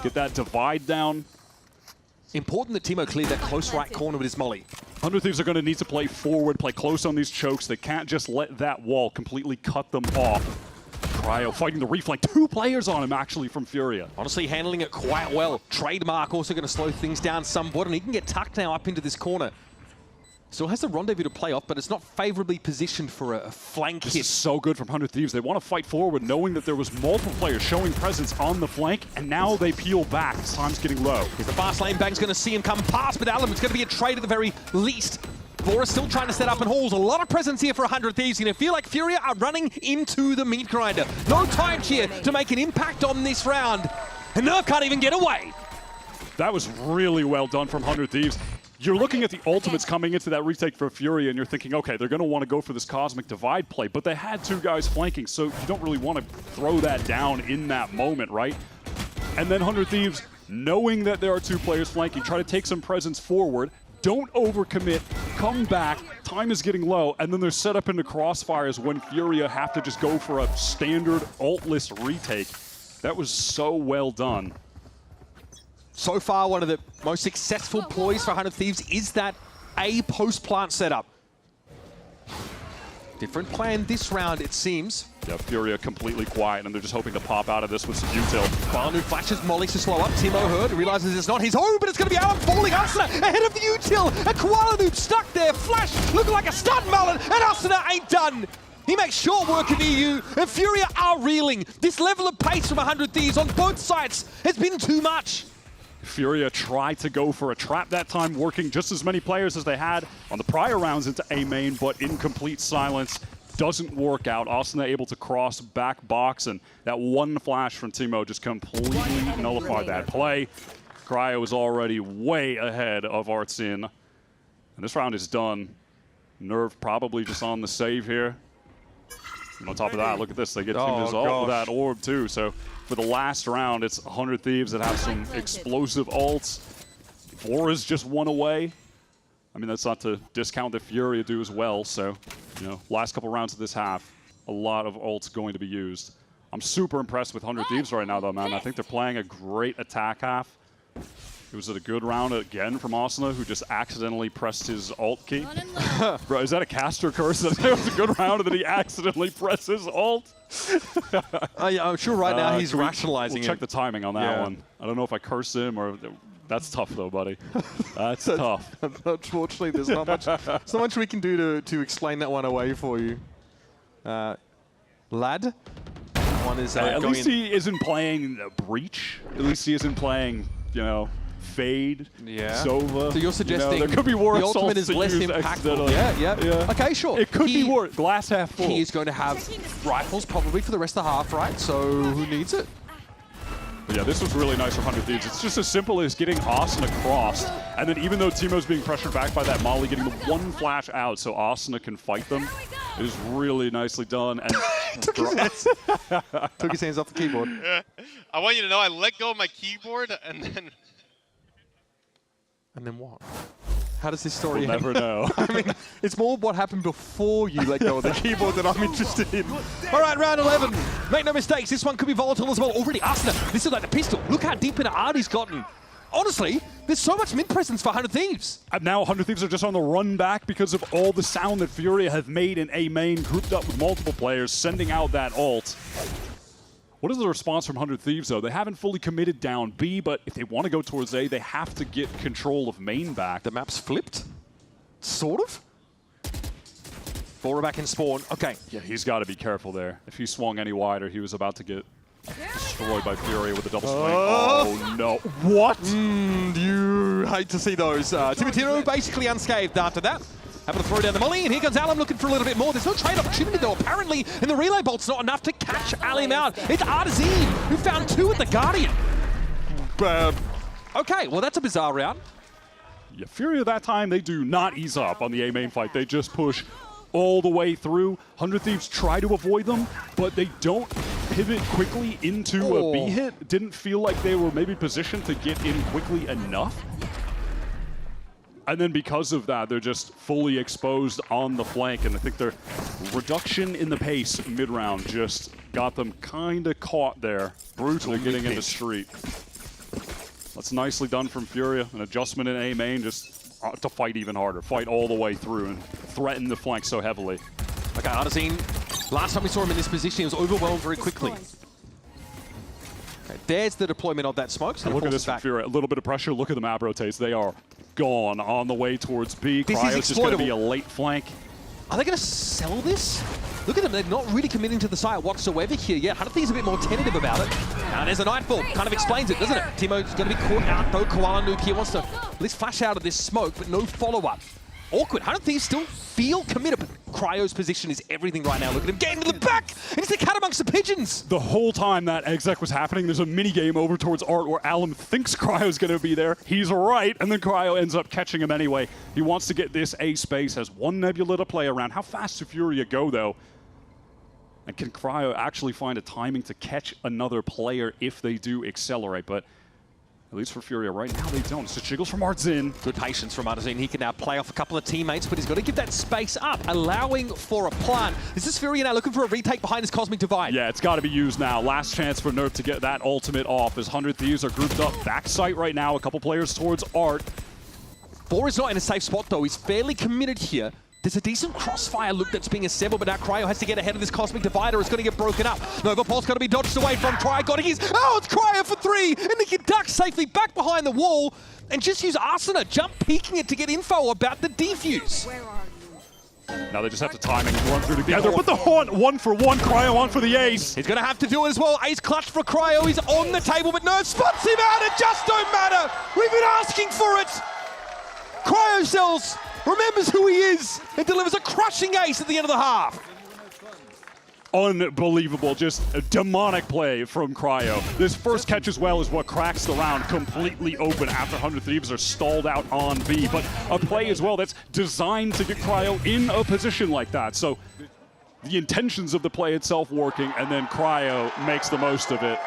Get that divide down. Important that Teemo cleared that close right corner with his molly. 100 Thieves are going to need to play forward, play close on these chokes. They can't just let that wall completely cut them off. Cryo fighting the reflank. 2 players on him, actually, from FURIA. Honestly, handling it quite well. Trademark also going to slow things down somewhat, and he can get tucked now up into this corner. Still has the rendezvous to play off, but it's not favorably positioned for a flank hit. This is so good from 100 Thieves. They want to fight forward, knowing that there was multiple players showing presence on the flank, and now they peel back as time's getting low. Here's the fast lane. Bang's going to see him come past, but Alan, it's going to be a trade at the very least. Bora's still trying to set up in halls. A lot of presence here for 100 Thieves. You're going to feel like FURIA are running into the meat grinder. No time here to make an impact on this round. And Nerve can't even get away. That was really well done from 100 Thieves. You're looking at the ultimates coming into that retake for FURIA, and you're thinking, okay, they're going to want to go for this Cosmic Divide play, but they had 2 guys flanking, so you don't really want to throw that down in that moment, right? And then 100 Thieves, knowing that there are 2 players flanking, try to take some presence forward. Don't overcommit, come back, time is getting low, and then they're set up into crossfires when FURIA have to just go for a standard ultless retake. That was so well done. So far, one of the most successful ploys for 100 Thieves is that A post-plant setup. Different plan this round, it seems. Yeah, FURIA completely quiet, and they're just hoping to pop out of this with some util. Balnu flashes Molly to slow up. Teemo heard, realizes it's not his own, but it's going to be Alan falling. Asuna ahead of the util. A Koala Noob stuck there. Flash looking like a stun melon, and Asuna ain't done. He makes short work of EU, and FURIA are reeling. This level of pace from 100 Thieves on both sides has been too much. FURIA tried to go for a trap that time, working just as many players as they had on the prior rounds into A main, but in complete silence. Doesn't work out. Asuna able to cross back box, and that one flash from Teemo just completely nullified that play. Cryo is already way ahead of Artsin. And this round is done. Nerve probably just on the save here. And on top of that, look at this. They get Teemo's ult with that orb too. So for the last round, it's 100 Thieves that have some explosive ults. Bora's just one away. I mean, that's not to discount that FURIA do as well. So, you know, last couple rounds of this half, a lot of ults going to be used. I'm super impressed with 100 Thieves right now, though, man. I think they're playing a great attack half. It was a good round again from Asuna, who just accidentally pressed his ult key. Bro, is that a caster curse? It was a good round, and then he accidentally pressed his ult. Yeah, I'm sure right now he's rationalizing we'll check the timing on that one. I don't know if I curse him or... That's tough, though, buddy. That's tough. Unfortunately, there's not much we can do to explain that one away for you. Lad, one is at least he isn't playing Breach. At least he isn't playing, you know, Fade, Sova. So you're suggesting there could be worse the ultimate is less impactful. Yeah. Okay, sure. It could be worse. Glass half full. He is going to have rifles probably for the rest of the half, right? So who needs it? But yeah, this was really nice for 100 Thieves. It's just as simple as getting Asuna crossed, and then even though Teemo's being pressured back by that Molly, getting the one flash out so Asuna can fight them is really nicely done. And took his hands off the keyboard. I want you to know I let go of my keyboard and then... And then what? How does this story We'll end? never know. I mean, it's more what happened before you let go of the keyboard that I'm interested in. All right, round 11. Make no mistakes, this one could be volatile as well. Already Asuna, this is like the pistol. Look how deep into art he's gotten. Honestly, there's so much mid-presence for 100 Thieves. And now 100 Thieves are just on the run back because of all the sound that FURIA have made in A main, grouped up with multiple players, sending out that ult. What is the response from 100 Thieves, though? They haven't fully committed down B, but if they want to go towards A, they have to get control of main back. The map's flipped? Sort of? FURIA back in spawn. Okay. Yeah, he's got to be careful there. If he swung any wider, he was about to get destroyed by FURIA with a double swing. Oh, no. What? You hate to see those. Timotino basically unscathed after that. Able to throw down the molly, and here comes Alim looking for a little bit more. There's no trade opportunity, though, apparently, and the relay bolt's not enough to catch Alim out. It's Artazine, who found 2 at the Guardian. Okay, well, that's a bizarre round. Yeah, FURIA that time, they do not ease up on the A main fight. They just push all the way through. 100 Thieves try to avoid them, but they don't pivot quickly into a B hit. Didn't feel like they were maybe positioned to get in quickly enough. And then because of that, they're just fully exposed on the flank, and I think their reduction in the pace mid-round just got them kind of caught there. Brutally getting in the street. That's nicely done from FURIA. An adjustment in A main, just to fight even harder. Fight all the way through and threaten the flank so heavily. Okay, Artazine, last time we saw him in this position, he was overwhelmed very quickly. Okay, there's the deployment of that smoke. So look at this from FURIA. A little bit of pressure. Look at the map rotates. They are gone on the way towards B. Cryo's just going to be a late flank. Are they going to sell this? Look at them, they're not really committing to the site whatsoever here yet. 100 Thieves a bit more tentative about it. And there's a Nightfall, kind of explains it, doesn't it? Timo's going to be caught out though. Koala Nuke here wants to at least flash out of this smoke, but no follow-up. Awkward. 100 Thieves still feel committed, but Cryo's position is everything right now. Look at him getting to the back, and it's the cat amongst the pigeons. The whole time that exec was happening, there's a mini game over towards Art where Alim thinks Cryo's going to be there. He's right, and then Cryo ends up catching him anyway. He wants to get this A space, has one Nebula to play around. How fast does FURIA go, though? And can Cryo actually find a timing to catch another player if they do accelerate? But at least for FURIA right now, they don't. So jiggles from Artzin. Good patience from Artzin. He can now play off a couple of teammates, but he's got to give that space up, allowing for a plant. Is this FURIA now looking for a retake behind his Cosmic Divide? Yeah, it's got to be used now. Last chance for Nerf to get that ultimate off as 100 Thieves are grouped up backside right now. A couple players towards Art. Four is not in a safe spot, though. He's fairly committed here. There's a decent crossfire look that's being assembled, but now Cryo has to get ahead of this Cosmic Divider. It's going to get broken up. Nova Pulse got to be dodged away from. Cryo got his. Oh, it's Cryo for 3! And he can duck safely back behind the wall and just use Arsena, jump peeking it to get info about the defuse. Now they just have to timing and run through together. But the Haunt, 1 for 1, Cryo on for the ace. He's going to have to do it as well. Ace clutch for Cryo. He's on the table, but Nerf spots him out. It just don't matter. We've been asking for it. Cryo sells. Remembers who he is and delivers a crushing ace at the end of the half. Unbelievable, just a demonic play from Cryo. This first catch as well is what cracks the round completely open after 100 Thieves are stalled out on B. But a play as well that's designed to get Cryo in a position like that. So the intentions of the play itself working, and then Cryo makes the most of it.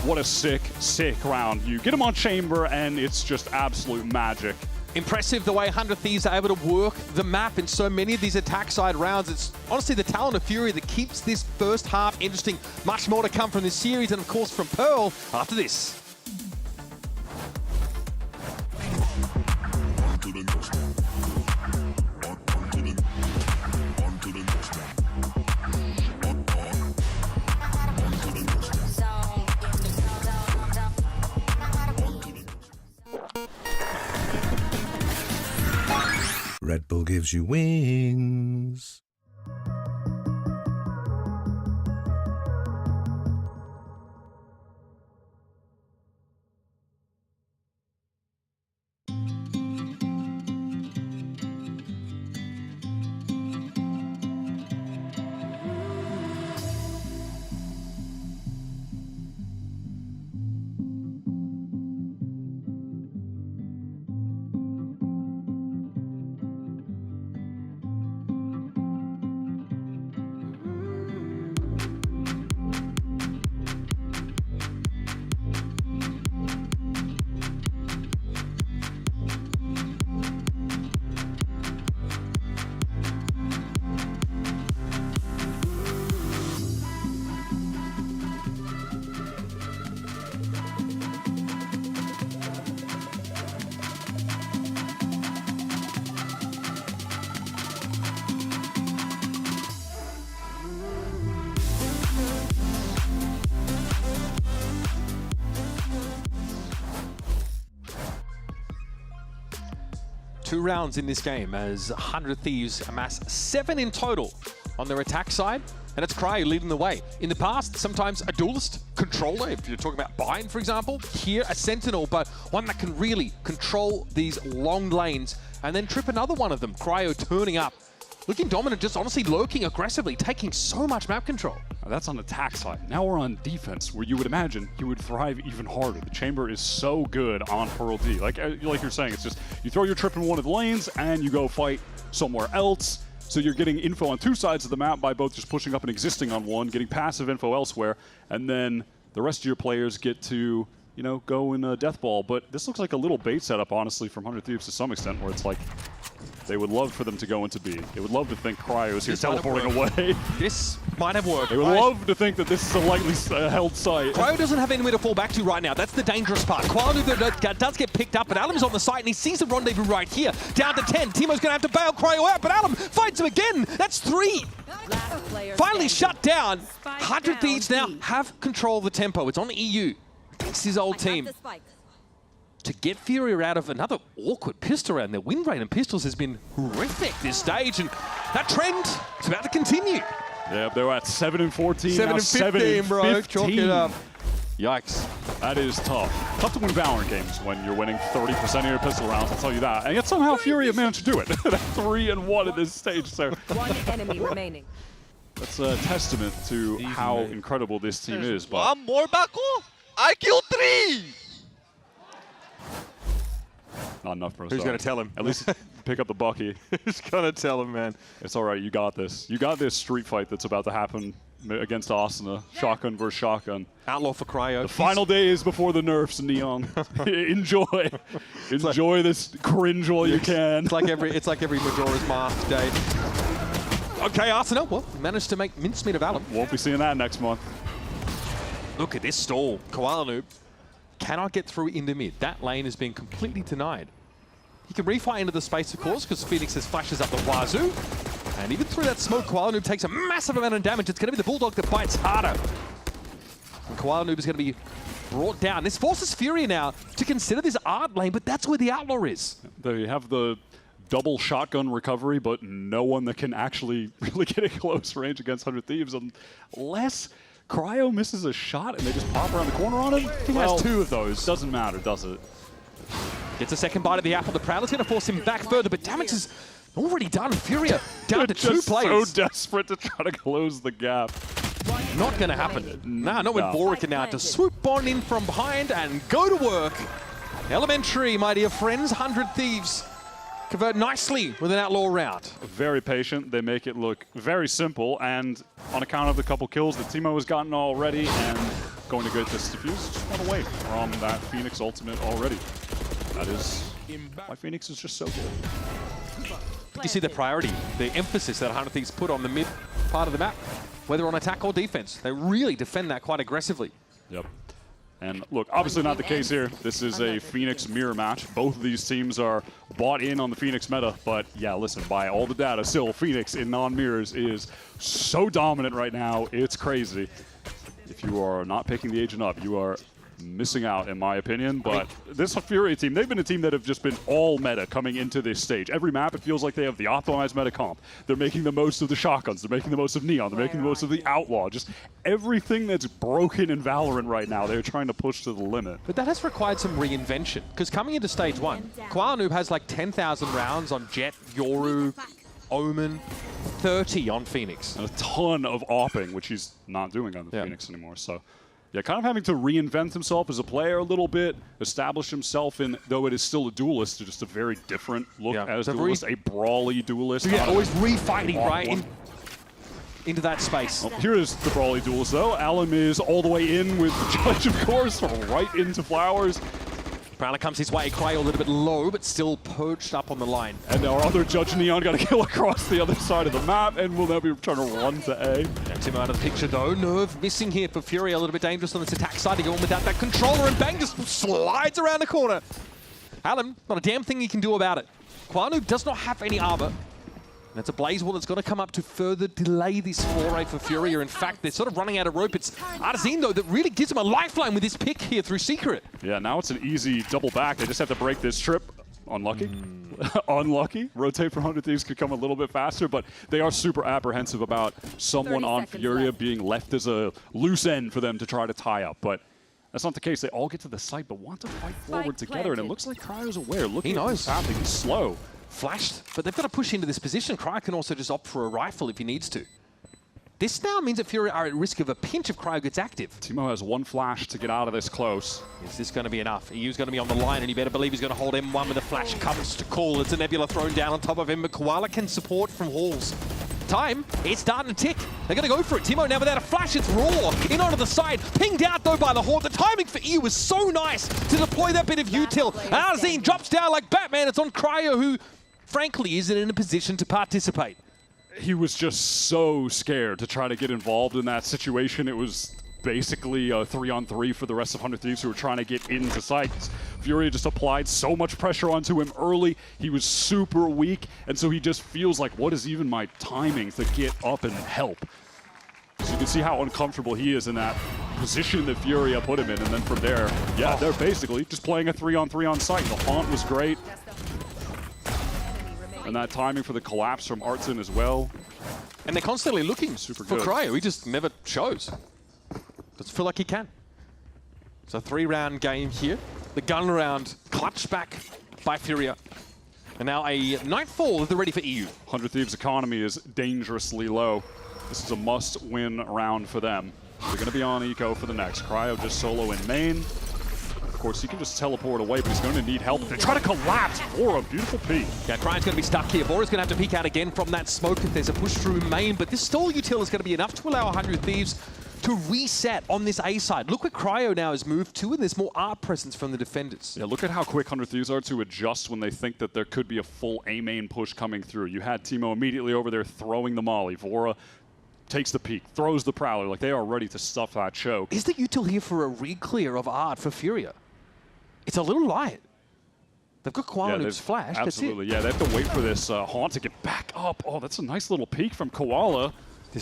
What a sick, sick round. You get him on Chamber, and it's just absolute magic. Impressive the way 100 Thieves are able to work the map in so many of these attack side rounds. It's honestly the talent of FURIA that keeps this first half interesting. Much more to come from this series and of course from Pearl after this. Red Bull gives you wings. 2 rounds in this game as 100 Thieves amass 7 in total on their attack side. And it's Cryo leading the way. In the past, sometimes a duelist controller, if you're talking about Bind, for example. Here, a Sentinel, but one that can really control these long lanes and then trip another one of them. Cryo turning up, looking dominant, just honestly lurking aggressively, taking so much map control. That's on attack side. Now we're on defense, where you would imagine he would thrive even harder. The chamber is so good on Pearl D. Like you're saying, it's just you throw your trip in one of the lanes and you go fight somewhere else. So you're getting info on 2 sides of the map by both just pushing up and existing on one, getting passive info elsewhere, and then the rest of your players get to, you know, go in a death ball. But this looks like a little bait setup, honestly, from 100 Thieves to some extent, where it's like they would love for them to go into B. They would love to think Cryo's here teleporting away. This might have worked. They would love to think that this is a lightly held site. Cryo doesn't have anywhere to fall back to right now. That's the dangerous part. Qualu does get picked up, but Alam's on the site, and he sees the rendezvous right here. Down to 10. Teemo's going to have to bail Cryo out, but Alam finds him again. That's 3. Finally shut down. 100 Thieves now have control of the tempo. It's on the EU. It's his old team. To get FURIA out of another awkward pistol round. Their win rate and pistols has been horrific this stage, and that trend is about to continue. Yeah, they're at 7 and 14. 7 and 15, bro. Chalk it up. Yikes. That is tough. Tough to win VALORANT games when you're winning 30% of your pistol rounds, I'll tell you that. And yet somehow FURIA managed to do it. 3 and 1 at this stage. So 1 enemy remaining. That's a testament to how incredible this team is. But One more Baku. I killed 3. not enough, bro. Who's going to tell him? At least pick up the Bucky. Who's going to tell him, man? It's all right. You got this. You got this street fight that's about to happen against Asuna. Shotgun versus shotgun. Outlaw for Cryo. The final days before the nerfs, Neon. Enjoy. Enjoy this cringe while you can. It's like every Majora's Mask day. Okay, Arsenal. Well, managed to make mincemeat of Alam. Won't be seeing that next month. Look at this stall. Koala cannot get through into mid. That lane is being completely denied. He can refight into the space, of course, because Phoenix has flashes up the wazoo. And even through that smoke, Koala takes a massive amount of damage. It's going to be the Bulldog that bites harder. And Koala is going to be brought down. This forces FURIA now to consider this art lane, but that's where the Outlaw is. They have the double shotgun recovery, but no one that can actually really get a close range against 100 Thieves unless Cryo misses a shot and they just pop around the corner on him. He has 2 of those. Doesn't matter, does it? Gets a second bite of the apple. The Prowler's going to force him back further, but damage is already done. FURIA down to 2 players. So desperate to try to close the gap. Not going to happen. Nah, not when Boric now to swoop on in from behind and go to work. Elementary, my dear friends. 100 Thieves convert nicely with an Outlaw round. Very patient. They make it look very simple, and on account of the couple kills that Teemo has gotten already and going to get this defuse, just one away from that Phoenix ultimate already. That is why Phoenix is just so good. You see the priority, the emphasis that 100 Thieves put on the mid part of the map, whether on attack or defense. They really defend that quite aggressively. Yep. And look, obviously not the case here. This is a Phoenix mirror match. Both of these teams are bought in on the Phoenix meta, but yeah, listen, by all the data, still Phoenix in non-mirrors is so dominant right now, it's crazy. If you are not picking the agent up, you are missing out, in my opinion. But this FURIA team, they've been a team that have just been all meta coming into this stage. Every map, it feels like they have the optimized meta comp. They're making the most of the shotguns. They're making the most of Neon. They're making the most of the Outlaw. Just everything that's broken in VALORANT right now, they're trying to push to the limit. But that has required some reinvention, because coming into stage 1, Koala has like 10,000 rounds on Jet, Yoru, Omen, 30 on Phoenix. And a ton of opping, which he's not doing on the Phoenix anymore. So yeah, kind of having to reinvent himself as a player a little bit, establish himself in, though it is still a duelist, just a very different look as a duelist, a brawly duelist. Yeah, always refighting right into that space. Well, here is the brawly duelist, though. Alum is all the way in with the Judge, of course, right into Flowers. Prowler comes his way, Cryo a little bit low, but still perched up on the line. And our other Judge Neon got to kill across the other side of the map, and will now be trying to run to A. That's him out of the picture, though. Nerve missing here for FURIA, a little bit dangerous on this attack side to go in without that controller, and bang, just slides around the corner. Alan, not a damn thing he can do about it. Kwanu does not have any armor. That's a Blaze Wall that's going to come up to further delay this foray for FURIA. In fact, they're sort of running out of rope. It's Artazine, though, that really gives him a lifeline with this pick here through Secret. Yeah, now it's an easy double back. They just have to break this trip. unlucky. Unlucky. Rotate for 100 Thieves could come a little bit faster, but they are super apprehensive about someone on FURIA being left as a loose end for them to try to tie up. But that's not the case. They all get to the site, but want to fight forward together, and it looks like Cryo's aware. He knows what's happening. He's slow. Flashed, but they've got to push into this position. Cryo can also just opt for a rifle if he needs to. This now means that FURIA are at risk of a pinch if Cryo gets active. Teemo has one flash to get out of this close. Is this going to be enough? EU's going to be on the line, and you better believe he's going to hold M1 with a flash comes to call. It's a Nebula thrown down on top of him, but Koala can support from Halls. Time, it's starting to tick. They're going to go for it. Teemo now without a flash, it's Raw. In onto the side, pinged out though by the Horde. The timing for EU was so nice to deploy that bit of util. Arzine drops down like Batman. It's on Cryo, who frankly isn't in a position to participate. He was just so scared to try to get involved in that situation. It was basically a 3-on-3 for the rest of 100 Thieves who were trying to get into sight. FURIA just applied so much pressure onto him early. He was super weak, and so he just feels like, what is even my timing to get up and help? So you can see how uncomfortable he is in that position that FURIA put him in, and then from there, yeah, they're basically just playing a 3-on-3 on site. The haunt was great. And that timing for the collapse from Artson as well. And they're constantly looking super for good. Cryo. He just never shows. Doesn't feel like he can. It's a 3-round game here. The gun round clutched back by FURIA. And now a nightfall they're ready for EU. 100 Thieves' economy is dangerously low. This is a must-win round for them. They're going to be on eco for the next. Cryo just solo in main. Of course, he can just teleport away, but he's going to need help. They try to collapse. Vora, beautiful peek. Yeah, Cryo's going to be stuck here. Vora's going to have to peek out again from that smoke if there's a push through main, but this stall util is going to be enough to allow 100 Thieves to reset on this A side. Look where Cryo now has moved to, and there's more art presence from the defenders. Yeah, look at how quick 100 Thieves are to adjust when they think that there could be a full A main push coming through. You had Teemo immediately over there throwing the molly. Vora takes the peek, throws the prowler, like they are ready to stuff that choke. Is the util here for a re-clear of art for FURIA? It's a little light. They've got Koala who's flashed. Absolutely, that's it. yeah. They have to wait for this Haunt to get back up. Oh, that's a nice little peek from Koala.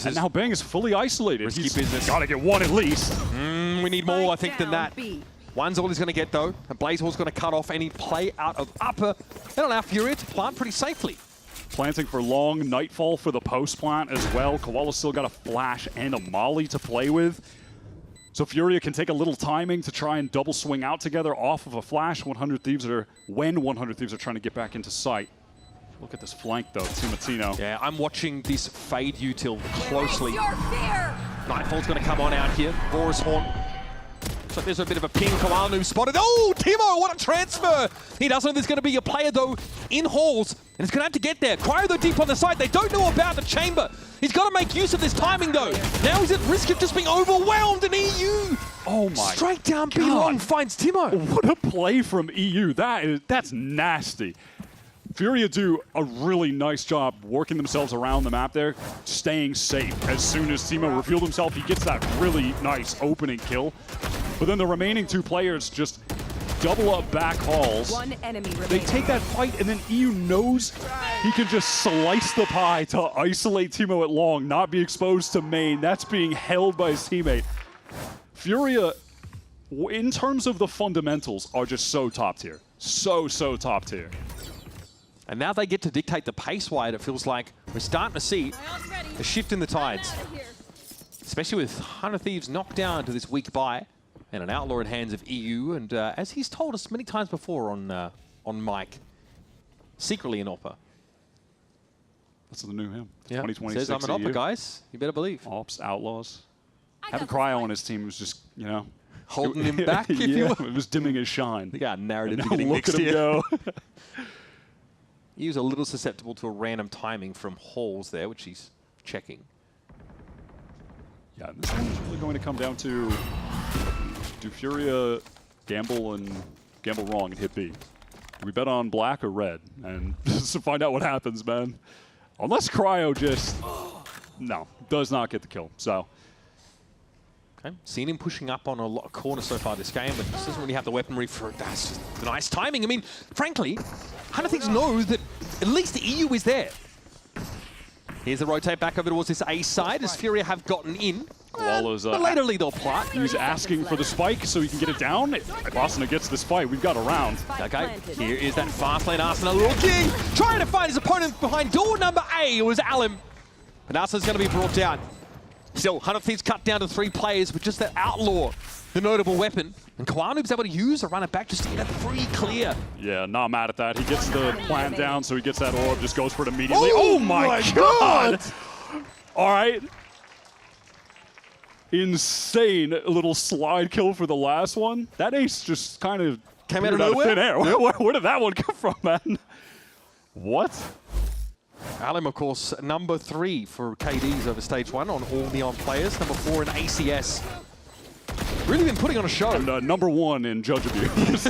And now Bang is fully isolated. Risky He's business. got to get one at least. We need more, I think, than that. One's all he's going to get, though. And Blazehawk's going to cut off any play out of upper. That'll allow FURIA to plant pretty safely. Planting for long, Nightfall for the post plant as well. Koala's still got a flash and a molly to play with. So FURIA can take a little timing to try and double swing out together off of a flash. 100 Thieves are trying to get back into sight. Look at this flank though, Timatino. Yeah, I'm watching this fade util closely. Nightfall's going to come on out here. Vora's Haunt. So there's a bit of a ping. Koala who spotted. Oh, Teemo, what a transfer! He doesn't know there's going to be a player though in Halls, and it's going to have to get there. Cryo though deep on the side. They don't know about the chamber. He's got to make use of this timing though. Now he's at risk of just being overwhelmed in EU. Oh my! Straight down B long finds Teemo. What a play from EU. That's nasty. FURIA do a really nice job working themselves around the map there, staying safe. As soon as Teemo revealed himself, he gets that really nice opening kill. But then the remaining two players just double up back hauls. One enemy remaining. They take that fight, and then EU knows he can just slice the pie to isolate Teemo at long, not be exposed to main. That's being held by his teammate. FURIA, in terms of the fundamentals, are just so top tier. So top tier. And now they get to dictate the pace wide. It feels like we're starting to see a shift in the tides. Especially with 100 Thieves knocked down to this weak buy and an outlaw in hands of EU. And as he's told us many times before on mic, secretly an opper. That's the new him. Yeah. 2026 Says I'm an opper, guys. You better believe. Ops, outlaws. Having Cryo on his team was just, you know, holding him back, if you will. It was dimming his shine. They got a narrative and getting look mixed at him here. go. He was a little susceptible to a random timing from Halls there, which he's checking. Yeah, this one's really going to come down to, do FURIA gamble wrong and hit B? Do we bet on black or red? And just to find out what happens, man. Unless Cryo just, does not get the kill, so. Okay, seen him pushing up on a lot of corners so far this game, but he doesn't really have the weaponry for it. That's just nice timing. I mean, frankly, 100 Thieves know that at least the EU is there. Here's the rotate back over towards this A side as FURIA have gotten in. Koala's Laterly they'll plot. He's asking for the spike so he can get it down. If Asuna gets this fight, we've got a round. Okay, here is that fast lane Asuna looking, trying to find his opponent behind door number A. It was Alim. But Asuna's going to be brought down. Still, 100 Thieves cut down to 3 players with just that outlaw, the notable weapon. And Koanoob's able to use a runner back just to get a free clear. Yeah, not mad at that. He gets the plant down, so he gets that orb, just goes for it immediately. Oh my God! All right. Insane little slide kill for the last one. That ace just kind of came out of nowhere. Thin air. Where did that one come from, man? What? Alim, of course, number 3 for KDs over stage 1 on all Neon players. Number 4 in ACS. Really been putting on a show. And number 1 in judge abuse.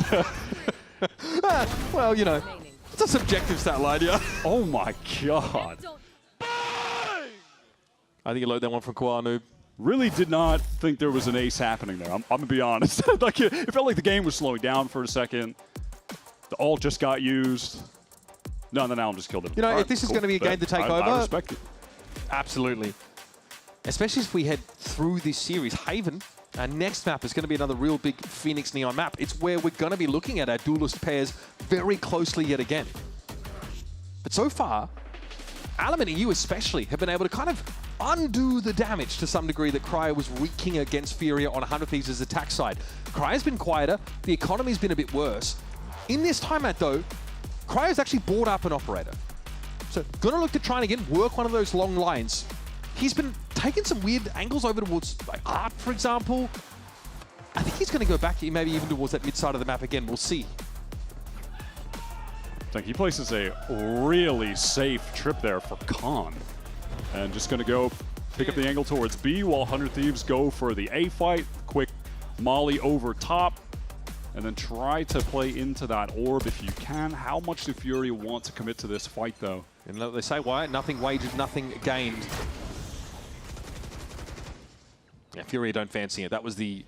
Well, you know, it's a subjective stat line, yeah. Oh my God. I think you load that one from Koanoob. Really did not think there was an ace happening there. I'm going to be honest. Like it felt like the game was slowing down for a second. The ult just got used. No, then Alan just killed him. You know, if this is going to be a game to take over, I respect it. Absolutely. Especially as we head through this series. Haven, our next map is going to be another real big Phoenix Neon map. It's where we're going to be looking at our duelist pairs very closely yet again. But so far, Alim and EU especially have been able to kind of undo the damage to some degree that Cryo was wreaking against FURIA on 100 Thieves' attack side. Cryo's been quieter, the economy's been a bit worse. In this timeout though, Cryo's actually brought up an operator. So gonna look to try and again work one of those long lines. He's been taking some weird angles over towards like Art, for example. I think he's gonna go back maybe even towards that mid side of the map again, we'll see. I think he places a really safe trip there for Khan. And just going to go pick up the angle towards B while 100 Thieves go for the A fight. Quick molly over top. And then try to play into that orb if you can. How much do FURIA want to commit to this fight, though? And they say why? Nothing wagered, nothing gained. Yeah, FURIA don't fancy it. That was the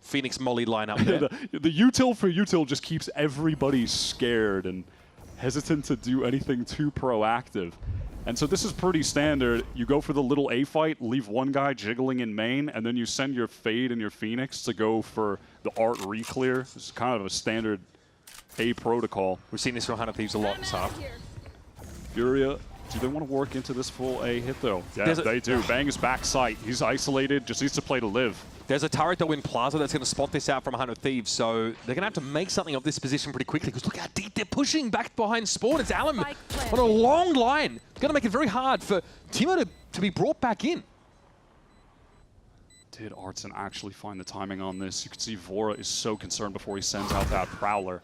Phoenix Molly lineup there. the util for util just keeps everybody scared and hesitant to do anything too proactive. And so this is pretty standard. You go for the little A fight, leave one guy jiggling in main, and then you send your Fade and your Phoenix to go for the Art re-clear. This is kind of a standard A protocol. We've seen this from 100 Thieves a lot, so. FURIA, do they want to work into this full A hit, though? Yeah, they do. Bang is back sight. He's isolated, just needs to play to live. There's a turret, though, in Plaza that's going to spot this out from 100 Thieves, so they're going to have to make something of this position pretty quickly, because look how deep they're pushing back behind Spawn. It's Alim on a long line. It's going to make it very hard for Timo to be brought back in. Did Artson actually find the timing on this? You can see Vora is so concerned before he sends out that Prowler.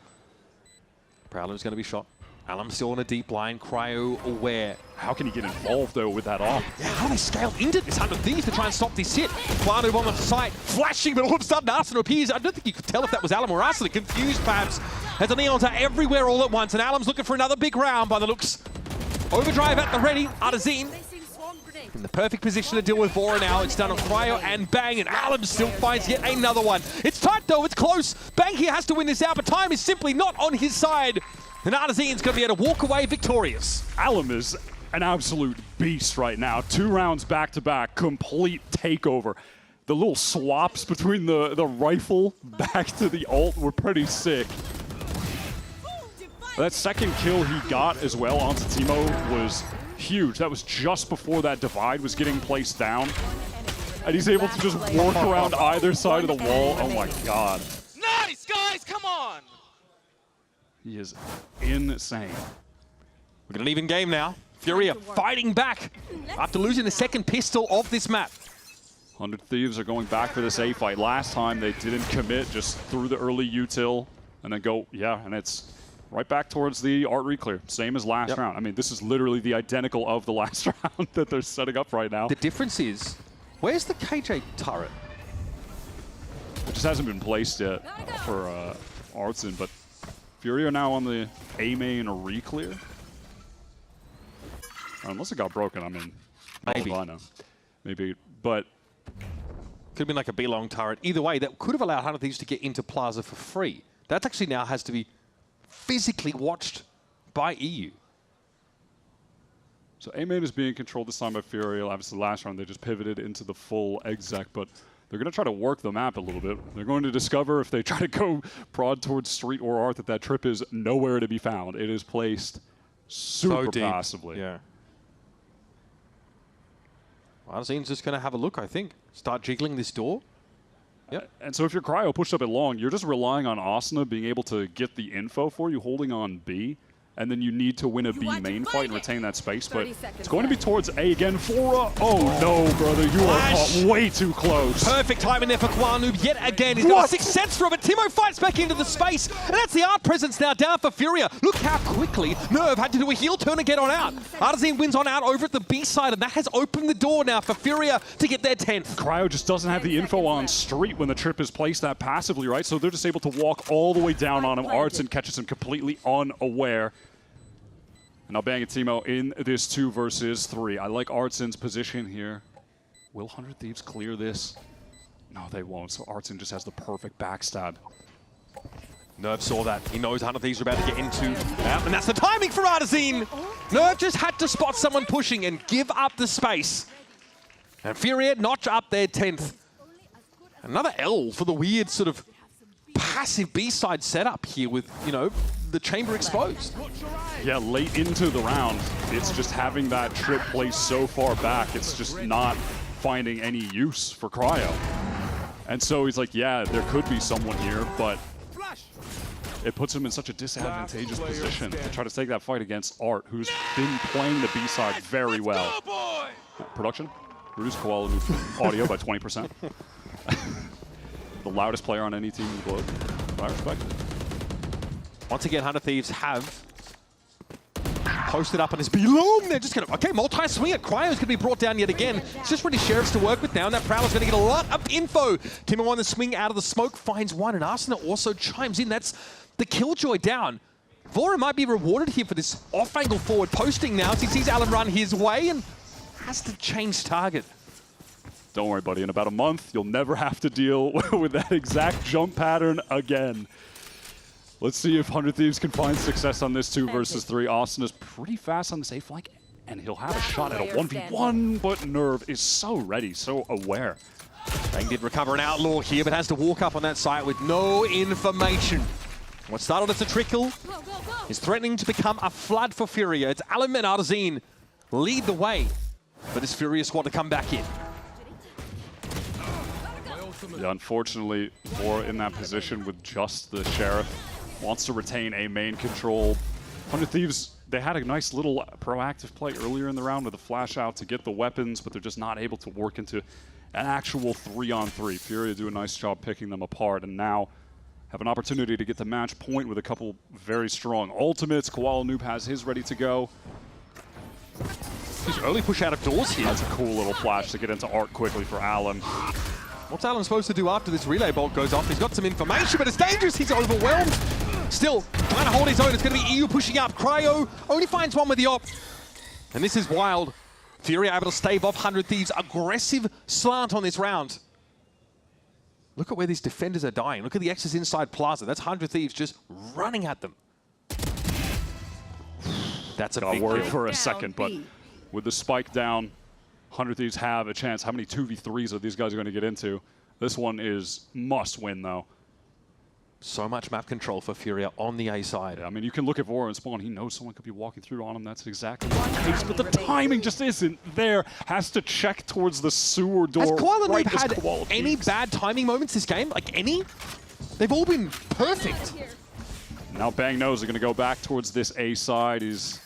Prowler's going to be shot. Alim's still on a deep line. Cryo aware. How can he get involved, though, with that off? Yeah, how they scale into this 100 Thieves to try and stop this hit. Koanoob on the side, flashing, but all of a sudden Asuna appears. I don't think you could tell if that was Alim or Asuna. Confused, perhaps, as the Neons are everywhere all at once, and Alim's looking for another big round by the looks. Overdrive at the ready. Artazine in the perfect position to deal with Vora now. It's done on Cryo and Bang, and Alim still finds yet another one. It's tight, though. It's close. Bang here has to win this out, but time is simply not on his side. And Artazine's going to be able to walk away victorious. Alim is an absolute beast right now. 2 rounds back-to-back, complete takeover. The little swaps between the rifle back to the ult were pretty sick. That second kill he got as well onto Timo was huge. That was just before that divide was getting placed down. And he's able to just work around either side of the wall. Oh my God. Nice, guys, come on! He is insane. We're going to an even game now. FURIA fighting back after losing the second pistol of this map. 100 Thieves are going back for this A fight. Last time they didn't commit, just threw the early util and then go, yeah, and it's right back towards the Art reclear. Same as last round. I mean, this is literally the identical of the last round that they're setting up right now. The difference is, where's the KJ turret? It just hasn't been placed yet for Artson, but FURIA now on the A main re-clear. Unless it got broken, I mean, maybe. I know. Maybe, but could have been like a B-long turret. Either way, that could have allowed 100 Thieves to get into Plaza for free. That actually now has to be physically watched by EU. So A main is being controlled this time by FURIA. Obviously, last round they just pivoted into the full exec, but they're going to try to work the map a little bit. They're going to discover if they try to go prod towards Street or Art that trip is nowhere to be found. It is placed super passively. Yeah. Arzene's just going to have a look, I think. Start jiggling this door. Yep. And so if you're Cryo pushed up it long, you're just relying on Asuna being able to get the info for you, holding on B. And then you need to win a B main fight and retain that space, but it's going to be towards A again. FURIA. Oh no, brother, you are caught way too close. Perfect timing there for Koala yet again. He's got a sixth sense from it. Timo fights back into the space, and that's the Art presence now down for FURIA. Look how quickly Nerve had to do a heel turn and get on out. Arzene wins on out over at the B side, and that has opened the door now for FURIA to get their 10th. Cryo just doesn't have the info on Street when the trip is placed that passively, right? So they're just able to walk all the way down on him. Artson catches him completely unaware. Now Bang and Timo in this 2 versus 3. I like Artson's position here. Will 100 Thieves clear this? No, they won't. So Artson just has the perfect backstab. Nerve saw that. He knows 100 Thieves are about to get into. And that's the timing for Arzene. Nerve just had to spot someone pushing and give up the space. And FURIA notch up their 10th. Another L for the weird sort of passive B-side setup here with, you know, the chamber exposed. Yeah, late into the round, it's just having that trip placed so far back, it's just not finding any use for Cryo. And so he's like, yeah, there could be someone here, but it puts him in such a disadvantageous position to try to take that fight against Art, who's been playing the B-side very well. Production, reduce Koala audio by 20%. The loudest player on any team in the globe. I respect it. Once again, 100 Thieves have posted up on his B-long. They're just going to, okay, multi-swing it. Cryo's going to be brought down yet again. It's just really Sheriffs to work with now, and that Prowler's going to get a lot of info. Timo on the swing out of the smoke, finds one, and Arsena also chimes in. That's the Killjoy down. Vora might be rewarded here for this off-angle forward posting now as he sees Alan run his way and has to change target. Don't worry, buddy. In about a month, you'll never have to deal with that exact jump pattern again. Let's see if 100 Thieves can find success on this 2 versus 3. Austin is pretty fast on this A flank, and he'll have a shot at a 1v1, but Nerve is so ready, so aware. Bang did recover an Outlaw here, but has to walk up on that site with no information. What started as a trickle is threatening to become a flood for FURIA. It's Alan and Arzene lead the way for this FURIA squad to come back in. Yeah, unfortunately, Vora in that position with just the Sheriff. Wants to retain A main control. 100 Thieves, they had a nice little proactive play earlier in the round with a flash out to get the weapons, but they're just not able to work into an actual 3-on-3. FURIA do a nice job picking them apart, and now have an opportunity to get the match point with a couple very strong ultimates. Koala Noob has his ready to go. He's early push out of doors here. That's a cool little flash to get into Art quickly for Alan. What's Alan supposed to do after this relay bolt goes off? He's got some information, but it's dangerous. He's overwhelmed. Still, trying to hold his own. It's going to be EU pushing up. Cryo only finds one with the op. And this is wild. FURIA able to stave off 100 Thieves. Aggressive slant on this round. Look at where these defenders are dying. Look at the X's inside Plaza. That's 100 Thieves just running at them. That's a big Got worried kill. for a second, but with the spike down, 100 Thieves have a chance. How many 2v3s are these guys going to get into? This one is must win, though. So much map control for FURIA on the A side. Yeah, I mean, you can look at Vora and Spawn. He knows someone could be walking through on him. That's exactly the case, but the timing just isn't there. Has to check towards the sewer door. Has Koala right Noob had any bad timing moments this game? Like any? They've all been perfect. Now Bang knows they're going to go back towards this A side. He's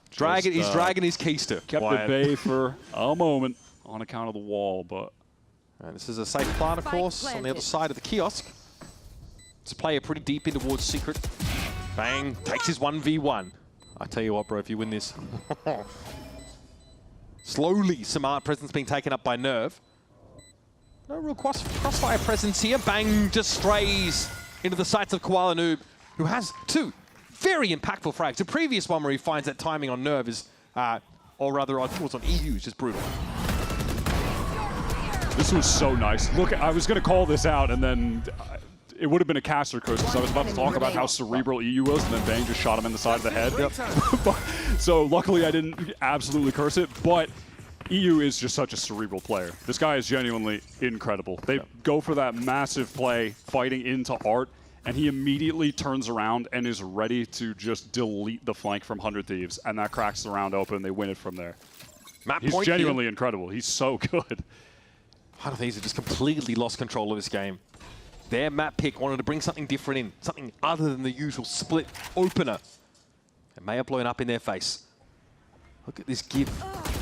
dragging his keister. Kept at bay for a moment on account of the wall, but... And this is a safe plant, of course, on the other side of the kiosk. It's a player pretty deep in towards Secret. Bang, takes his 1v1. I tell you what, bro, if you win this. Slowly, some art presence being taken up by Nerve. No real crossfire presence here. Bang just strays into the sights of Koala Noob, who has 2 very impactful frags. The previous one where he finds that timing on Nerve is, or rather, I think it was on EU, is just brutal. This was so nice. Look, I was going to call this out, and then it would have been a caster curse because I was about to talk about how cerebral EU was, and then Bang just shot him in the side of the head. So luckily I didn't absolutely curse it, but EU is just such a cerebral player. This guy is genuinely incredible. They go for that massive play, fighting into Art, and he immediately turns around and is ready to just delete the flank from 100 Thieves, and that cracks the round open. They win it from there. He's genuinely incredible. He's so good. 100 Thieves have just completely lost control of this game. Their map pick wanted to bring something different in, something other than the usual split opener. It may have blown up in their face. Look at this give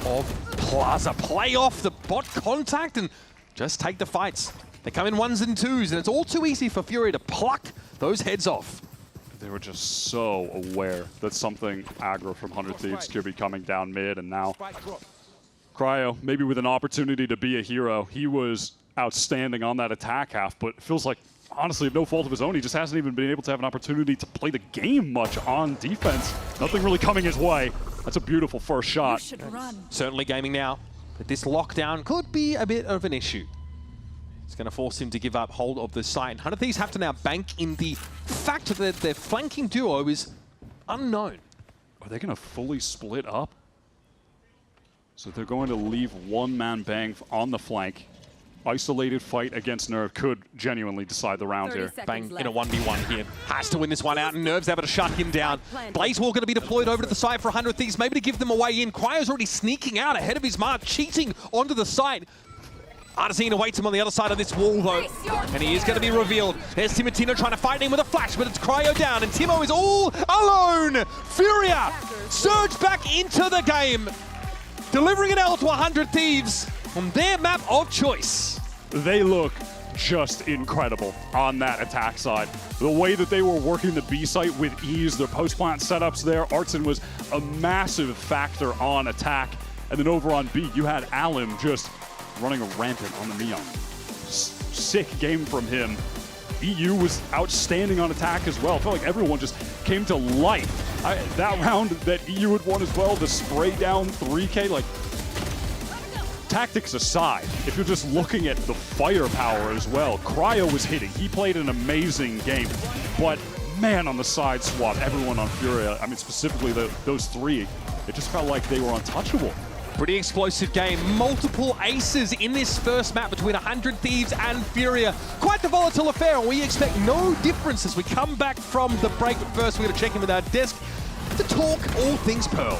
of Plaza. Play off the bot contact and just take the fights. They come in 1s and 2s, and it's all too easy for FURIA to pluck those heads off. They were just so aware that something aggro from 100 Thieves could be coming down mid, and now Cryo, maybe with an opportunity to be a hero. He was outstanding on that attack half, but it feels like, honestly, no fault of his own, he just hasn't even been able to have an opportunity to play the game much on defense. Nothing really coming his way. That's a beautiful first shot. Certainly gaming now, but this lockdown could be a bit of an issue. It's going to force him to give up hold of the site. 100 Thieves have to now bank in the fact that their flanking duo is unknown. Are they going to fully split up? So they're going to leave one-man Bang on the flank. Isolated fight against Nerve could genuinely decide the round here. Bang in a 1v1 here. Has to win this one out, and Nerve's able to shut him down. Blazewall going to be deployed over to the side for 100 Thieves, maybe to give them a way in. Cryo's already sneaking out ahead of his mark, cheating onto the side. Artesina awaits him on the other side of this wall, though, and he is going to be revealed. There's Timotino trying to fight him with a flash, but it's Cryo down, and Timo is all alone. FURIA surge back into the game, delivering an L to 100 Thieves on their map of choice. They look just incredible on that attack side. The way that they were working the B site with ease, their post-plant setups there, Artson was a massive factor on attack. And then over on B, you had Alim just running a rampant on the Neon. Sick game from him. EU was outstanding on attack as well. I felt like everyone just came to life. That round that EU had won as well, the spray down 3K, like, tactics aside, if you're just looking at the firepower as well, Cryo was hitting. He played an amazing game, but man, on the side swap, everyone on FURIA, I mean, specifically those three, it just felt like they were untouchable. Pretty explosive game. Multiple aces in this first map between 100 Thieves and FURIA. Quite the volatile affair, and we expect no difference as we come back from the break. But first, we're going to check in with our desk to talk all things Pearl.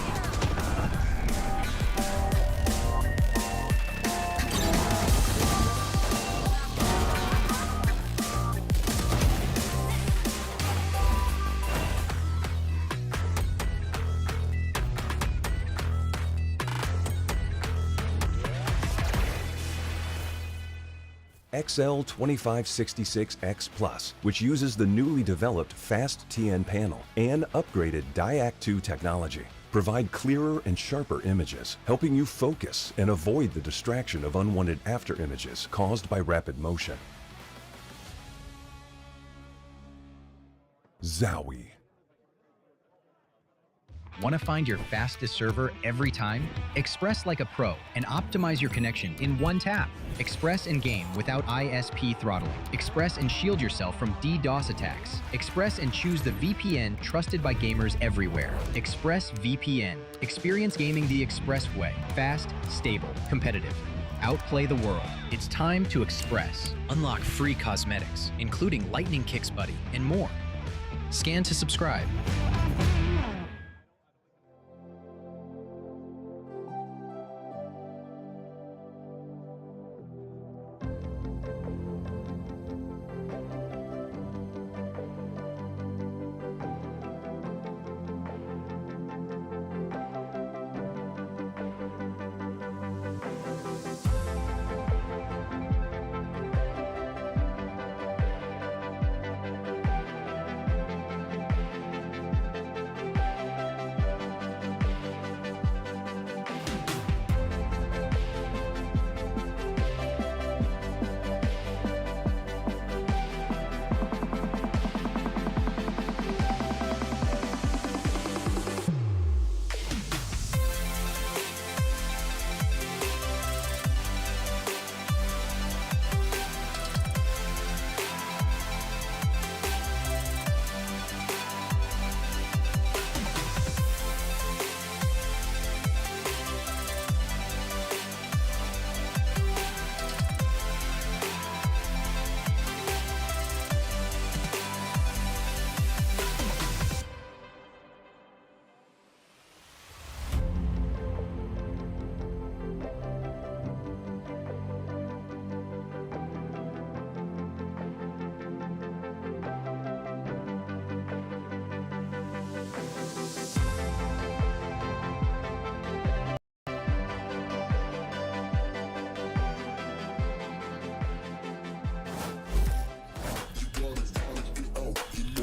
XL2566X Plus, which uses the newly developed Fast TN panel and upgraded Diac 2 technology, provide clearer and sharper images, helping you focus and avoid the distraction of unwanted after images caused by rapid motion. Zowie. Want to find your fastest server every time? Express like a pro and optimize your connection in one tap. Express and game without ISP throttling. Express and shield yourself from DDoS attacks. Express and choose the VPN trusted by gamers everywhere. ExpressVPN. Experience gaming the Express way. Fast, stable, competitive. Outplay the world. It's time to Express. Unlock free cosmetics, including Lightning Kicks Buddy and more. Scan to subscribe.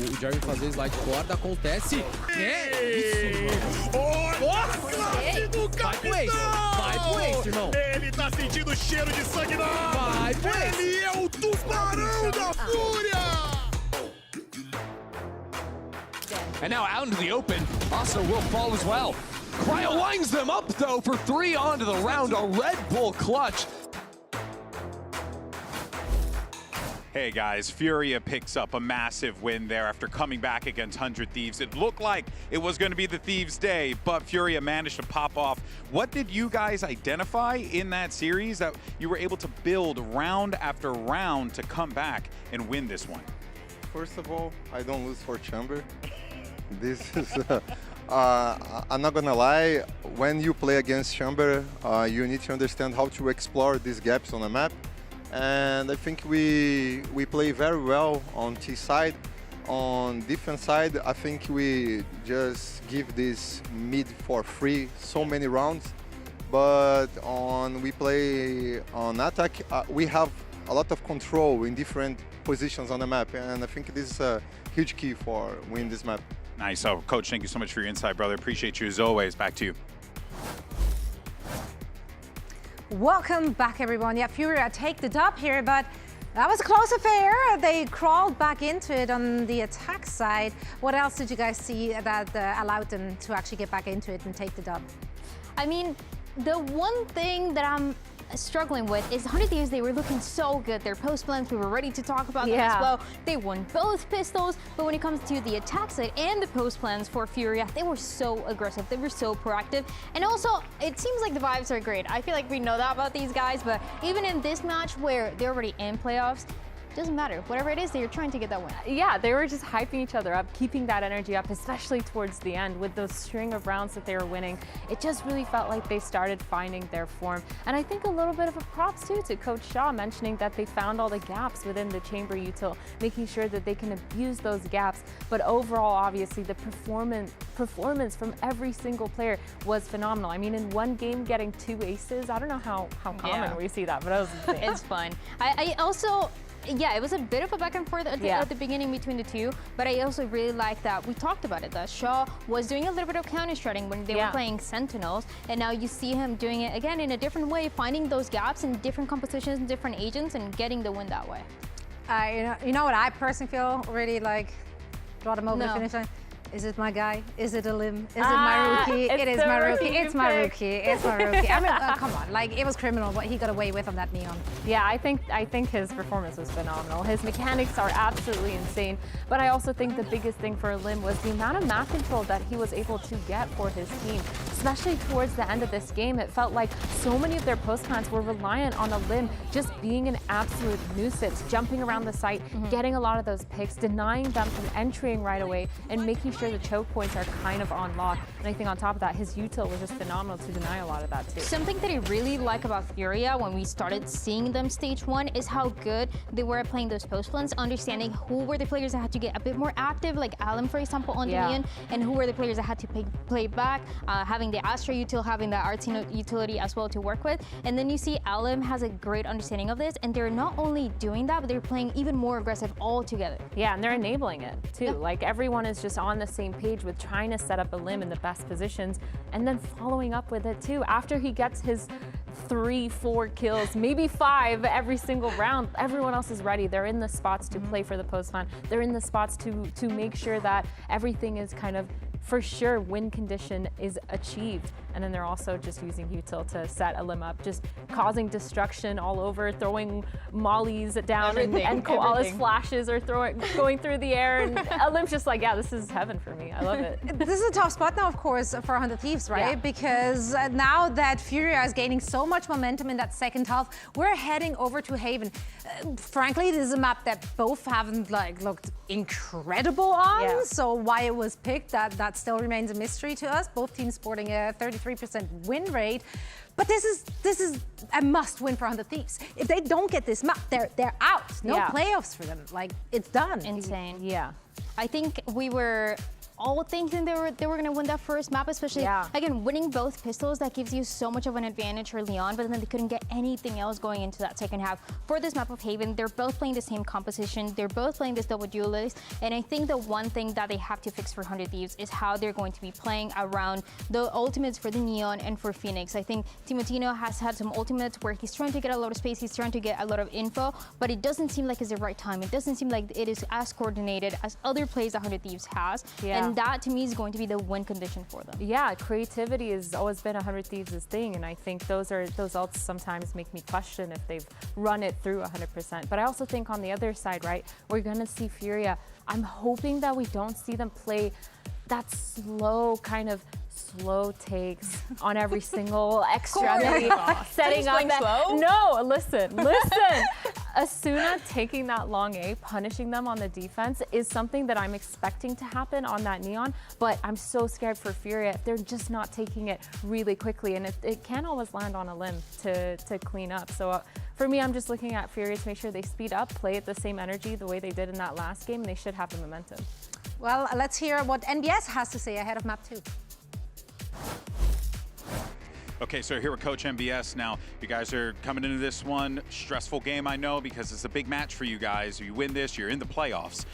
o Jeremy fazer slide corda, acontece. É isso, mano. Olha do capitão! Vai pro Ace, irmão. Ele tá sentindo o cheiro de sangue na alma. Vai pro Ace. Ele é o tubarão da Fúria! And now out into the open, also will fall as well. Cryo lines them up though for 3 onto the round, a Red Bull clutch. Hey guys, FURIA picks up a massive win there after coming back against 100 Thieves. It looked like it was going to be the Thieves' day, but FURIA managed to pop off. What did you guys identify in that series that you were able to build round after round to come back and win this one? First of all, I don't lose for Chamber. This is, I'm not gonna lie, when you play against Chamber, you need to understand how to explore these gaps on the map. And I think we play very well on T side. On defense side, I think we just give this mid for free so many rounds. But we play on attack, we have a lot of control in different positions on the map. And I think this is a huge key for winning this map. Nice. So, Coach, thank you so much for your insight, brother. Appreciate you as always. Back to you. Welcome back, everyone. Yeah, FURIA take the dub here, but that was a close affair. They crawled back into it on the attack side. What else did you guys see that allowed them to actually get back into it and take the dub? I mean, the one thing that I'm struggling with is 100 Thieves, they were looking so good. Their post plans, we were ready to talk about them as well. They won both pistols, but when it comes to the attack side and the post plans for FURIA, they were so aggressive. They were so proactive. And also, it seems like the vibes are great. I feel like we know that about these guys, but even in this match where they're already in playoffs, doesn't matter. Whatever it is, they're trying to get that win. Yeah, they were just hyping each other up, keeping that energy up, especially towards the end with those string of rounds that they were winning. It just really felt like they started finding their form. And I think a little bit of a props too to Coach Shaw mentioning that they found all the gaps within the chamber util, making sure that they can abuse those gaps. But overall, obviously, the performance from every single player was phenomenal. I mean, in one game, getting 2 aces, I don't know how common we see that, but it was insane. It's fun. I also, yeah, it was a bit of a back and forth at the beginning between the two, but I also really like that we talked about it, that Shaw was doing a little bit of counter-strutting when they were playing Sentinels, and now you see him doing it again in a different way, finding those gaps in different compositions and different agents and getting the win that way. You know what I personally feel really like brought him over the finish line? Is it my guy? Is it a limb? Is it my rookie? It is my rookie. It's my rookie. It's my rookie. I mean, come on. Like, it was criminal what he got away with on that neon. Yeah, I think his performance was phenomenal. His mechanics are absolutely insane. But I also think the biggest thing for Lim was the amount of map control that he was able to get for his team. Especially towards the end of this game, it felt like so many of their post plans were reliant on a Lim just being an absolute nuisance, jumping around the site, getting a lot of those picks, denying them from entering right away, and making sure the choke points are kind of on lock. And I think on top of that, his util was just phenomenal to deny a lot of that too. Something that I really like about FURIA when we started seeing them stage 1 is how good they were at playing those post plans, understanding who were the players that had to get a bit more active, like Alan, for example, on Dominion, and who were the players that had to play back, having the Astra util, having the Artino utility as well to work with. And then you see Alan has a great understanding of this, and they're not only doing that, but they're playing even more aggressive all together. Yeah, and they're enabling it too. Like, everyone is just on the same page with trying to set up a Lim in the best positions and then following up with it too. After he gets his 3-4 kills, maybe 5 every single round, everyone else is ready. They're in the spots to play for the post plan. They're in the spots to make sure that everything is kind of for sure win condition is achieved. And then they're also just using util to set a Lim up, just causing destruction all over, throwing mollies down, and Koala's flashes are going through the air, and Lim's just like, yeah, this is heaven for me. I love it. This is a tough spot now, of course, for 100 Thieves, right? Yeah. Because now that FURIA is gaining so much momentum in that second half, we're heading over to Haven. Frankly, this is a map that both haven't looked incredible on. So why it was picked, that still remains a mystery to us. Both teams sporting a 33% win rate. But this is a must win for 100 Thieves. If they don't get this map, they're out. No playoffs for them. Like, it's done. Insane. Yeah. I think we were all thinking they were going to win that first map, especially, again, winning both pistols, that gives you so much of an advantage early on, but then they couldn't get anything else going into that second half. For this map of Haven, they're both playing the same composition, they're both playing this double duelist, and I think the one thing that they have to fix for 100 Thieves is how they're going to be playing around the ultimates for the Neon and for Phoenix. I think Timotino has had some ultimates where he's trying to get a lot of space, he's trying to get a lot of info, but it doesn't seem like it's the right time. It doesn't seem like it is as coordinated as other plays that 100 Thieves has, and that to me is going to be the win condition for them. Yeah, creativity has always been 100 Thieves' thing, and I think those ults sometimes make me question if they've run it through 100%. But I also think on the other side, right, we're gonna see FURIA. I'm hoping that we don't see them play that slow takes on every single extremity, setting up that. Slow? No, listen. Asuna taking that long A, punishing them on the defense is something that I'm expecting to happen on that Neon, but I'm so scared for FURIA if they're just not taking it really quickly, and it can always land on a limb to clean up. So for me, I'm just looking at FURIA to make sure they speed up, play at the same energy the way they did in that last game, and they should have the momentum. Well, let's hear what NBS has to say ahead of map 2. Okay, so here with Coach MBS now. You guys are coming into this one. Stressful game, I know, because it's a big match for you guys. You win this, you're in the playoffs.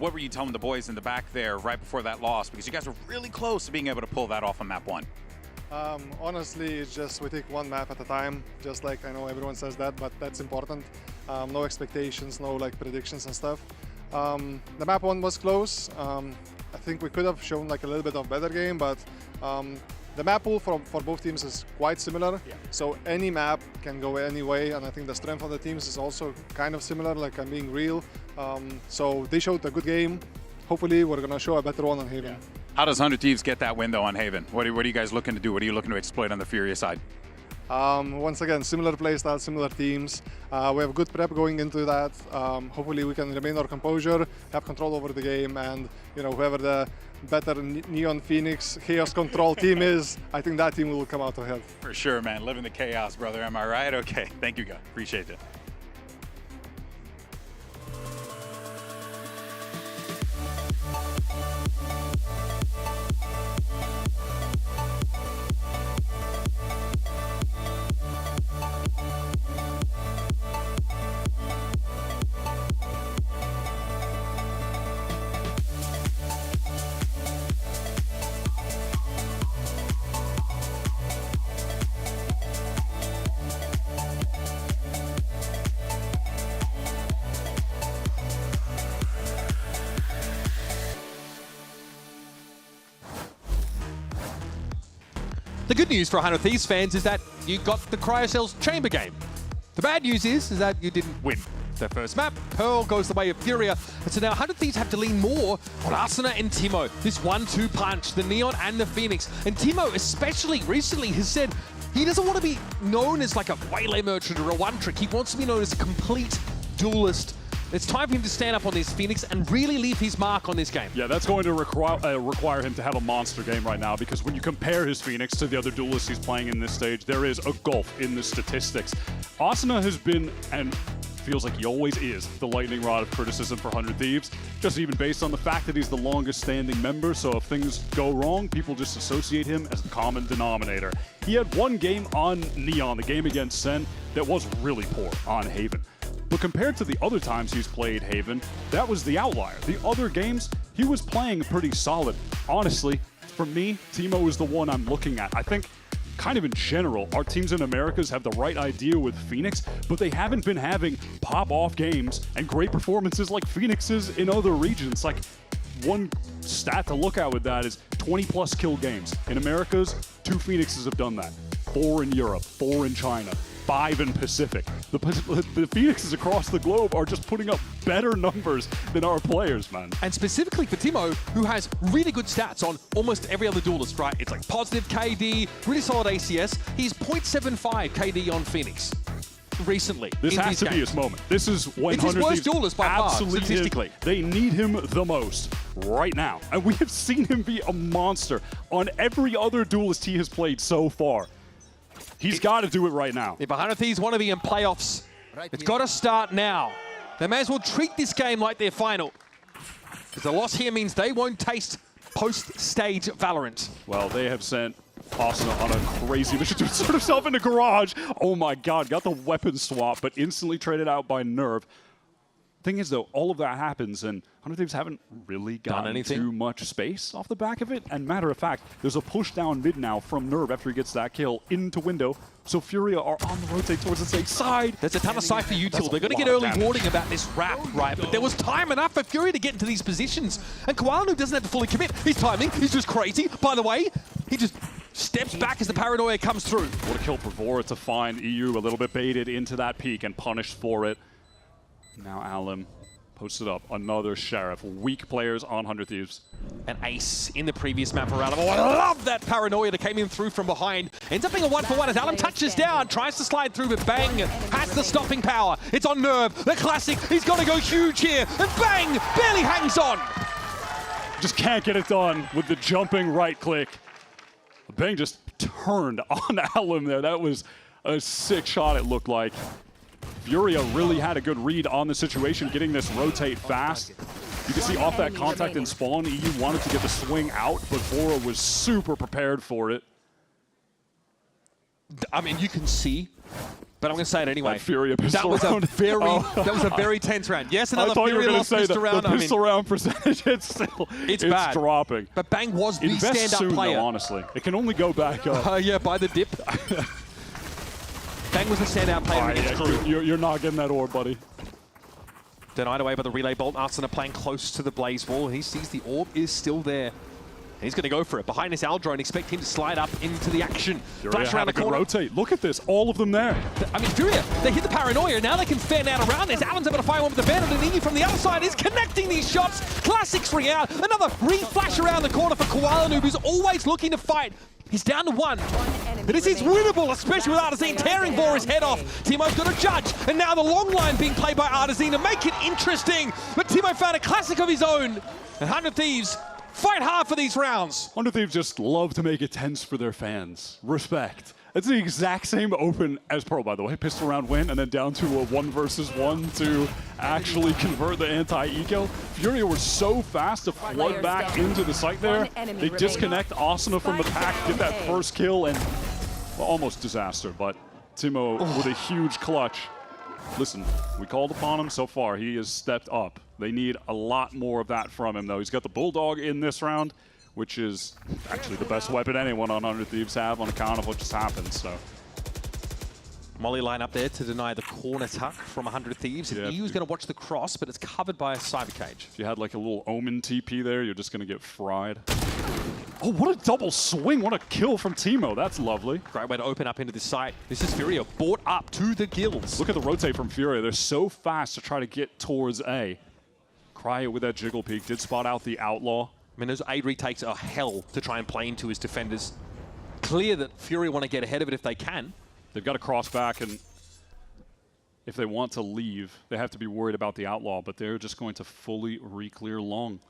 What were you telling the boys in the back there right before that loss? Because you guys were really close to being able to pull that off on map 1. Honestly, it's just we take one map at a time. Just like I know everyone says that, but that's important. No expectations, no like predictions and stuff. The map 1 was close. I think we could have shown like a little bit of better game, but the map pool for both teams is quite similar. So any map can go any way, and I think the strength of the teams is also kind of similar, like I'm being real. So they showed a good game. Hopefully we're gonna show a better one on Haven. How does 100 Thieves get that win though on Haven? What are you guys looking to do? What are you looking to exploit on the FURIA side? Once again, similar playstyle, similar teams. We have good prep going into that. Hopefully we can remain our composure, have control over the game, and whoever the better Neon Phoenix Chaos Control team is, I think that team will come out ahead. For sure, man. Living the chaos, brother. Am I right? Okay. Thank you, guys. Appreciate it. The good news for 100 Thieves fans is that you got the Cryocells chamber game. The bad news is that you didn't win their first map. Pearl goes the way of FURIA, and so now 100 Thieves have to lean more on Asuna and Timo. This 1-2 punch, the Neon and the Phoenix. And Timo, especially recently, has said he doesn't want to be known as like a waylay merchant or a one-trick. He wants to be known as a complete duelist. It's time for him to stand up on this Phoenix and really leave his mark on this game. Yeah, that's going to require him to have a monster game right now, because when you compare his Phoenix to the other duelists he's playing in this stage, there is a gulf in the statistics. Asuna has been, and feels like he always is, the lightning rod of criticism for 100 Thieves, just even based on the fact that he's the longest standing member, so if things go wrong, people just associate him as the common denominator. He had one game on Neon, the game against Sen, that was really poor on Haven. But compared to the other times he's played Haven, that was the outlier. The other games, he was playing pretty solid. Honestly, for me, Timo is the one I'm looking at. I think, kind of in general, our teams in Americas have the right idea with Phoenix, but they haven't been having pop-off games and great performances like Phoenix's in other regions. Like, one stat to look at with that is 20-plus kill games. In Americas, 2 Phoenixes have done that. 4 in Europe, 4 in China, 5 in Pacific. The Phoenixes across the globe are just putting up better numbers than our players, man. And specifically for Timo, who has really good stats on almost every other duelist, right? It's like positive KD, really solid ACS. He's 0.75 KD on Phoenix recently. This has to be his moment. This is when it's his worst duelist by far, statistically. They need him the most right now. And we have seen him be a monster on every other duelist he has played so far. He's got to do it right now. If 100 Thieves want to be in playoffs, it's got to start now. They may as well treat this game like their final, because the loss here means they won't taste post-stage Valorant. Well, they have sent Asuna on a crazy mission to insert himself in the garage. Oh my god, got the weapon swap, but instantly traded out by Nerve. Thing is, though, all of that happens, and 100 Thieves haven't really gotten too much space off the back of it. And matter of fact, there's a push down mid now from Nerve after he gets that kill into window. So FURIA are on the rotate towards the safe side. There's a ton of Cypher util. They're going to get early warning about this wrap, right? But there was time enough for FURIA to get into these positions. And Koala doesn't have to fully commit. His timing is just crazy. By the way, he just steps back as the paranoia comes through. What a kill for Vora to find EU a little bit baited into that peak and punished for it. Now Alim posted up another Sheriff. Weak players on 100 Thieves. An ace in the previous map for Alim. Oh, I love that paranoia that came in through from behind. Ends up being a 1-for-1 as Alim touches down, tries to slide through, but Bang has the stopping power. It's on Nerve, the classic. He's got to go huge here, and Bang barely hangs on. Just can't get it done with the jumping right click. Bang just turned on Alim there. That was a sick shot, it looked like. FURIA really had a good read on the situation, getting this rotate fast. You can see off that contact and spawn, EU wanted to get the swing out, but Vora was super prepared for it. I mean, you can see, but I'm going to say it anyway. That FURIA pistol that was round. That was a very tense round. Yes, another I thought FURIA you were going to say pistol round. the pistol round percentage, it's bad. dropping. But Bang was the Invest stand-up soon, player. Though, honestly. It can only go back up. Yeah, by the dip. Bang was the standout player against Crew. You're not getting that orb, buddy. Denied away by the relay bolt. Asuna playing close to the blaze wall. He sees the orb is still there. He's going to go for it. Behind his Al drone, expect him to slide up into the action. Flash around the corner. Rotate. Look at this. All of them there. I mean, FURIA, they hit the paranoia. Now they can fan out around this. Alan's able to fire one with the bandit, and Iggy from the other side is connecting these shots. Classics ring out. Another re-flash around the corner for Koala Noob, who's always looking to fight. He's down to one. This is winnable, especially with Artazine tearing Vora's head off. Timo's got to judge, and now the long line being played by Artazine to make it interesting. But Timo found a classic of his own. And 100 Thieves fight hard for these rounds. 100 Thieves just love to make it tense for their fans. Respect. It's the exact same open as Pearl, by the way. Pistol round win, and then down to a 1 versus 1 to actually convert the anti-eco. FURIA were so fast to flood back into the site there. They disconnect Asuna from the pack, get that first kill, and well, almost disaster, but Timo with a huge clutch. Listen, we called upon him so far. He has stepped up. They need a lot more of that from him, though. He's got the Bulldog in this round, which is actually the best weapon anyone on 100 Thieves have on account of what just happened, so. Molly line up there to deny the corner tuck from 100 Thieves. And EU's going to watch the cross, but it's covered by a Cyber Cage. If you had like a little Omen TP there, you're just going to get fried. Oh, what a double swing. What a kill from Timo. That's lovely. Great way to open up into the site. This is FURIA brought up to the gills. Look at the rotate from FURIA. They're so fast to try to get towards A. Cryo with that jiggle peek did spot out the Outlaw. I mean, those A retakes are hell to try and play into his defenders. Clear that FURIA want to get ahead of it if they can. They've got to cross back, and if they want to leave, they have to be worried about the Outlaw, but they're just going to fully re-clear long.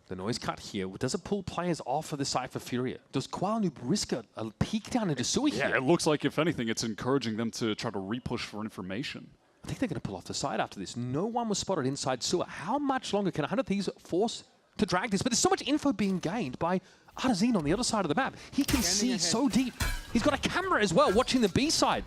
The noise cut here. Does it pull players off of the site for FURIA? Does Koala Noob risk a peek down into Sui here? Yeah, it looks like, if anything, it's encouraging them to try to re-push for information. I think they're going to pull off the side after this. No one was spotted inside sewer. How much longer can 100 Thieves force to drag this? But there's so much info being gained by Artazine on the other side of the map. He can see so deep. He's got a camera as well watching the B side.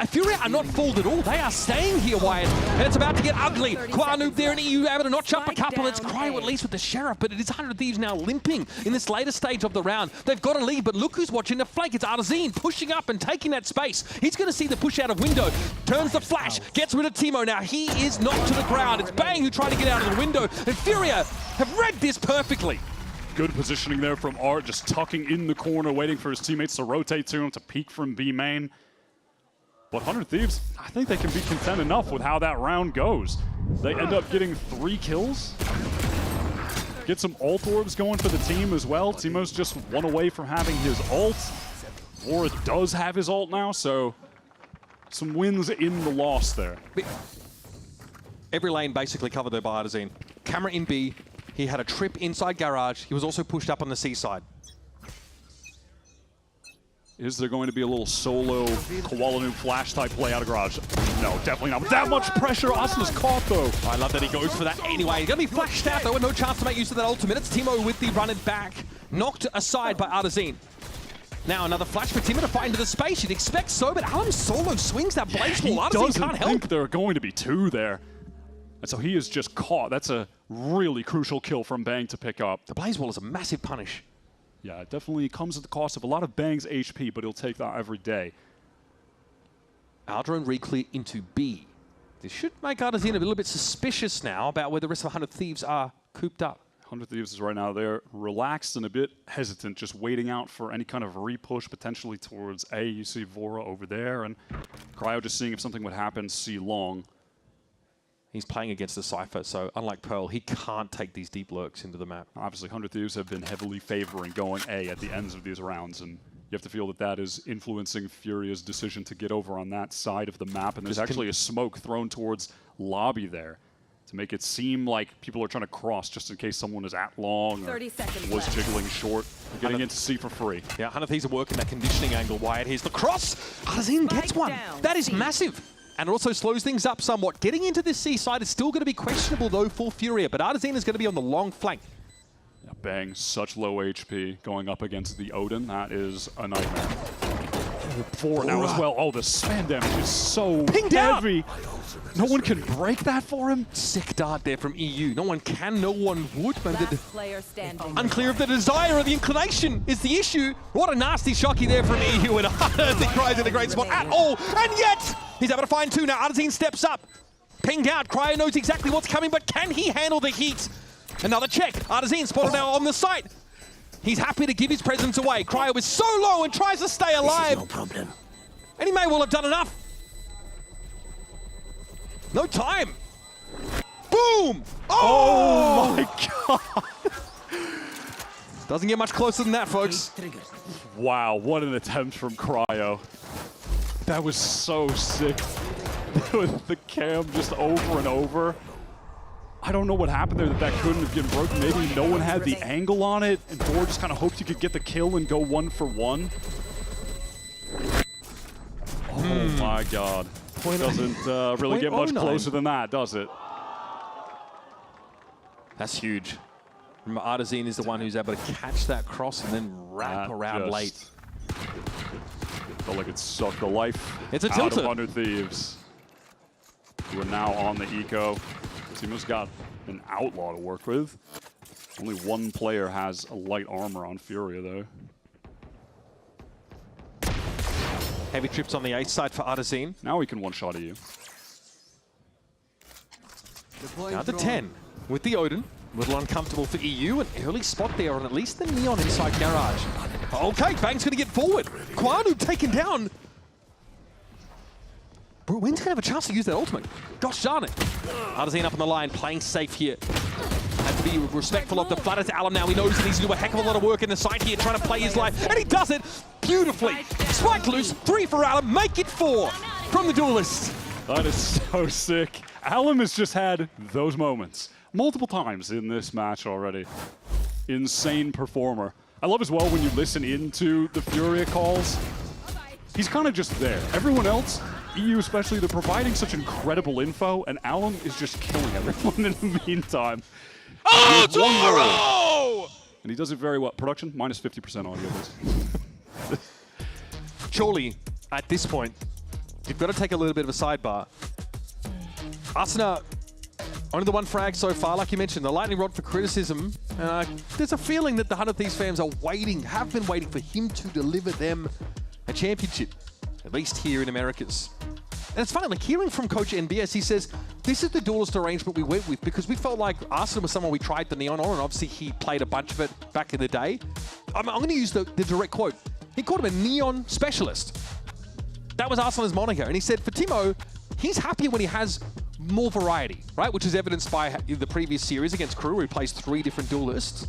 FURIA are not fooled at all. They are staying here, Wyatt. And it's about to get ugly. Koala Noob there and EU able to notch up a couple. It's Cryo at least with the Sheriff, but it is 100 Thieves now limping in this later stage of the round. They've got to lead, but look who's watching the flank. It's Artazine pushing up and taking that space. He's going to see the push out of window. Turns the flash, gets rid of Timo. Now he is knocked to the ground. It's Bang who tried to get out of the window, and FURIA have read this perfectly. Good positioning there from Art, just tucking in the corner, waiting for his teammates to rotate to him to peek from B main. But 100 Thieves, I think they can be content enough with how that round goes. They end up getting 3 kills. Get some ult orbs going for the team as well. Timo's just 1 away from having his ult. Vora does have his ult now, so some wins in the loss there. Every lane basically covered there by Artazine. Camera in B. He had a trip inside garage. He was also pushed up on the C side. Is there going to be a little solo Koala Noob flash type play out of garage? No, definitely not. With that much pressure, Aspas caught though. I love that he goes for that anyway. He's going to be flashed out though, and no chance to make use of that ultimate. It's Timo with the run it back. Knocked aside by Artazine. Now another flash for Timo to fight into the space. You'd expect so, but Alan solo swings that blaze wall. Artazine can't help. Think there are going to be two there. And so he is just caught. That's a really crucial kill from Bang to pick up. The blaze wall is a massive punish. Yeah, it definitely comes at the cost of a lot of Bang's HP, but he'll take that every day. Our drone reclear into B. This should make Artazine a little bit suspicious now about where the rest of 100 Thieves are cooped up. 100 Thieves is right now, they're relaxed and a bit hesitant, just waiting out for any kind of repush potentially towards A. You see Vora over there, and Cryo just seeing if something would happen, C long. He's playing against the Cypher, so unlike Pearl, he can't take these deep lurks into the map. Obviously, 100 Thieves have been heavily favoring going A at the ends of these rounds, and you have to feel that that is influencing FURIA's decision to get over on that side of the map, and there's actually a smoke thrown towards lobby there to make it seem like people are trying to cross just in case someone is at long or was jiggling short. Getting into C for free. Yeah, 100 Thieves are working that conditioning angle. Wyatt, here's the cross. Artazine gets one. That is massive. And it also slows things up somewhat. Getting into this C side is still going to be questionable, though, for FURIA, but Artazine is going to be on the long flank. Yeah, Bang, such low HP going up against the Odin. That is a nightmare. Four now as well. Oh, the spam damage is so heavy. No one can break that for him. Sick dart there from EU. No one can, no one would. Unclear if the desire or the inclination is the issue. What a nasty shocky there from EU, and Artazine cries in a great spot at all. And yet, he's able to find two now. Artazine steps up. Pinged out. Cryo knows exactly what's coming, but can he handle the heat? Another check. Artazine spotted now on the site. He's happy to give his presence away. Cryo is so low and tries to stay alive. No problem. And he may well have done enough. No time. Boom! Oh my god! Doesn't get much closer than that, folks. Wow, what an attempt from Cryo. That was so sick. With the cam just over and over. I don't know what happened there that couldn't have been broken. Maybe no one had the angle on it, and Thor just kind of hoped you could get the kill and go 1 for 1. Oh my god. Doesn't really get much closer than that, does it? That's huge. Remember, Artazine is the one who's able to catch that cross and then wrap around late. Felt like it sucked the life out of 100 Thieves. Who are now on the eco. Timo's got an outlaw to work with. Only one player has a light armor on FURIA, though. Heavy trips on the A side for Artazine. Now we can one-shot at you. Now the 10 with the Odin. A little uncomfortable for EU. An early spot there on at least the Neon inside garage. Okay, Bang's going to get forward. Kwanu taken down. Bro, when's going to have a chance to use that ultimate? Gosh darn it. Artazine up on the line, playing safe here. Has to be respectful of the flutter to Alan now. He knows he needs to do a heck of a lot of work in the side here, trying to play his life, and he does it beautifully. Spike loose, 3 for Alan, make it 4 from the duelist. That is so sick. Alan has just had those moments multiple times in this match already. Insane performer. I love as well when you listen into the FURIA calls. He's kind of just there. Everyone else, EU especially, they're providing such incredible info, and Alan is just killing everyone in the meantime. Oh, Toro! And he does it very well. Production, minus 50% audio. Surely, at this point, you've got to take a little bit of a sidebar. Arsenal, only the one frag so far, like you mentioned, the lightning rod for criticism. There's a feeling that the 100 Thieves fans are waiting, have been waiting for him to deliver them a championship, at least here in Americas. And it's funny, like hearing from Coach NBS, he says, this is the duelist arrangement we went with because we felt like Arsenal was someone we tried the Neon on, and obviously he played a bunch of it back in the day. I'm going to use the direct quote. He called him a Neon specialist. That was Arsenal's moniker. And he said, for Timo, he's happier when he has more variety, right? Which is evidenced by the previous series against Crew, where he plays 3 different duelists.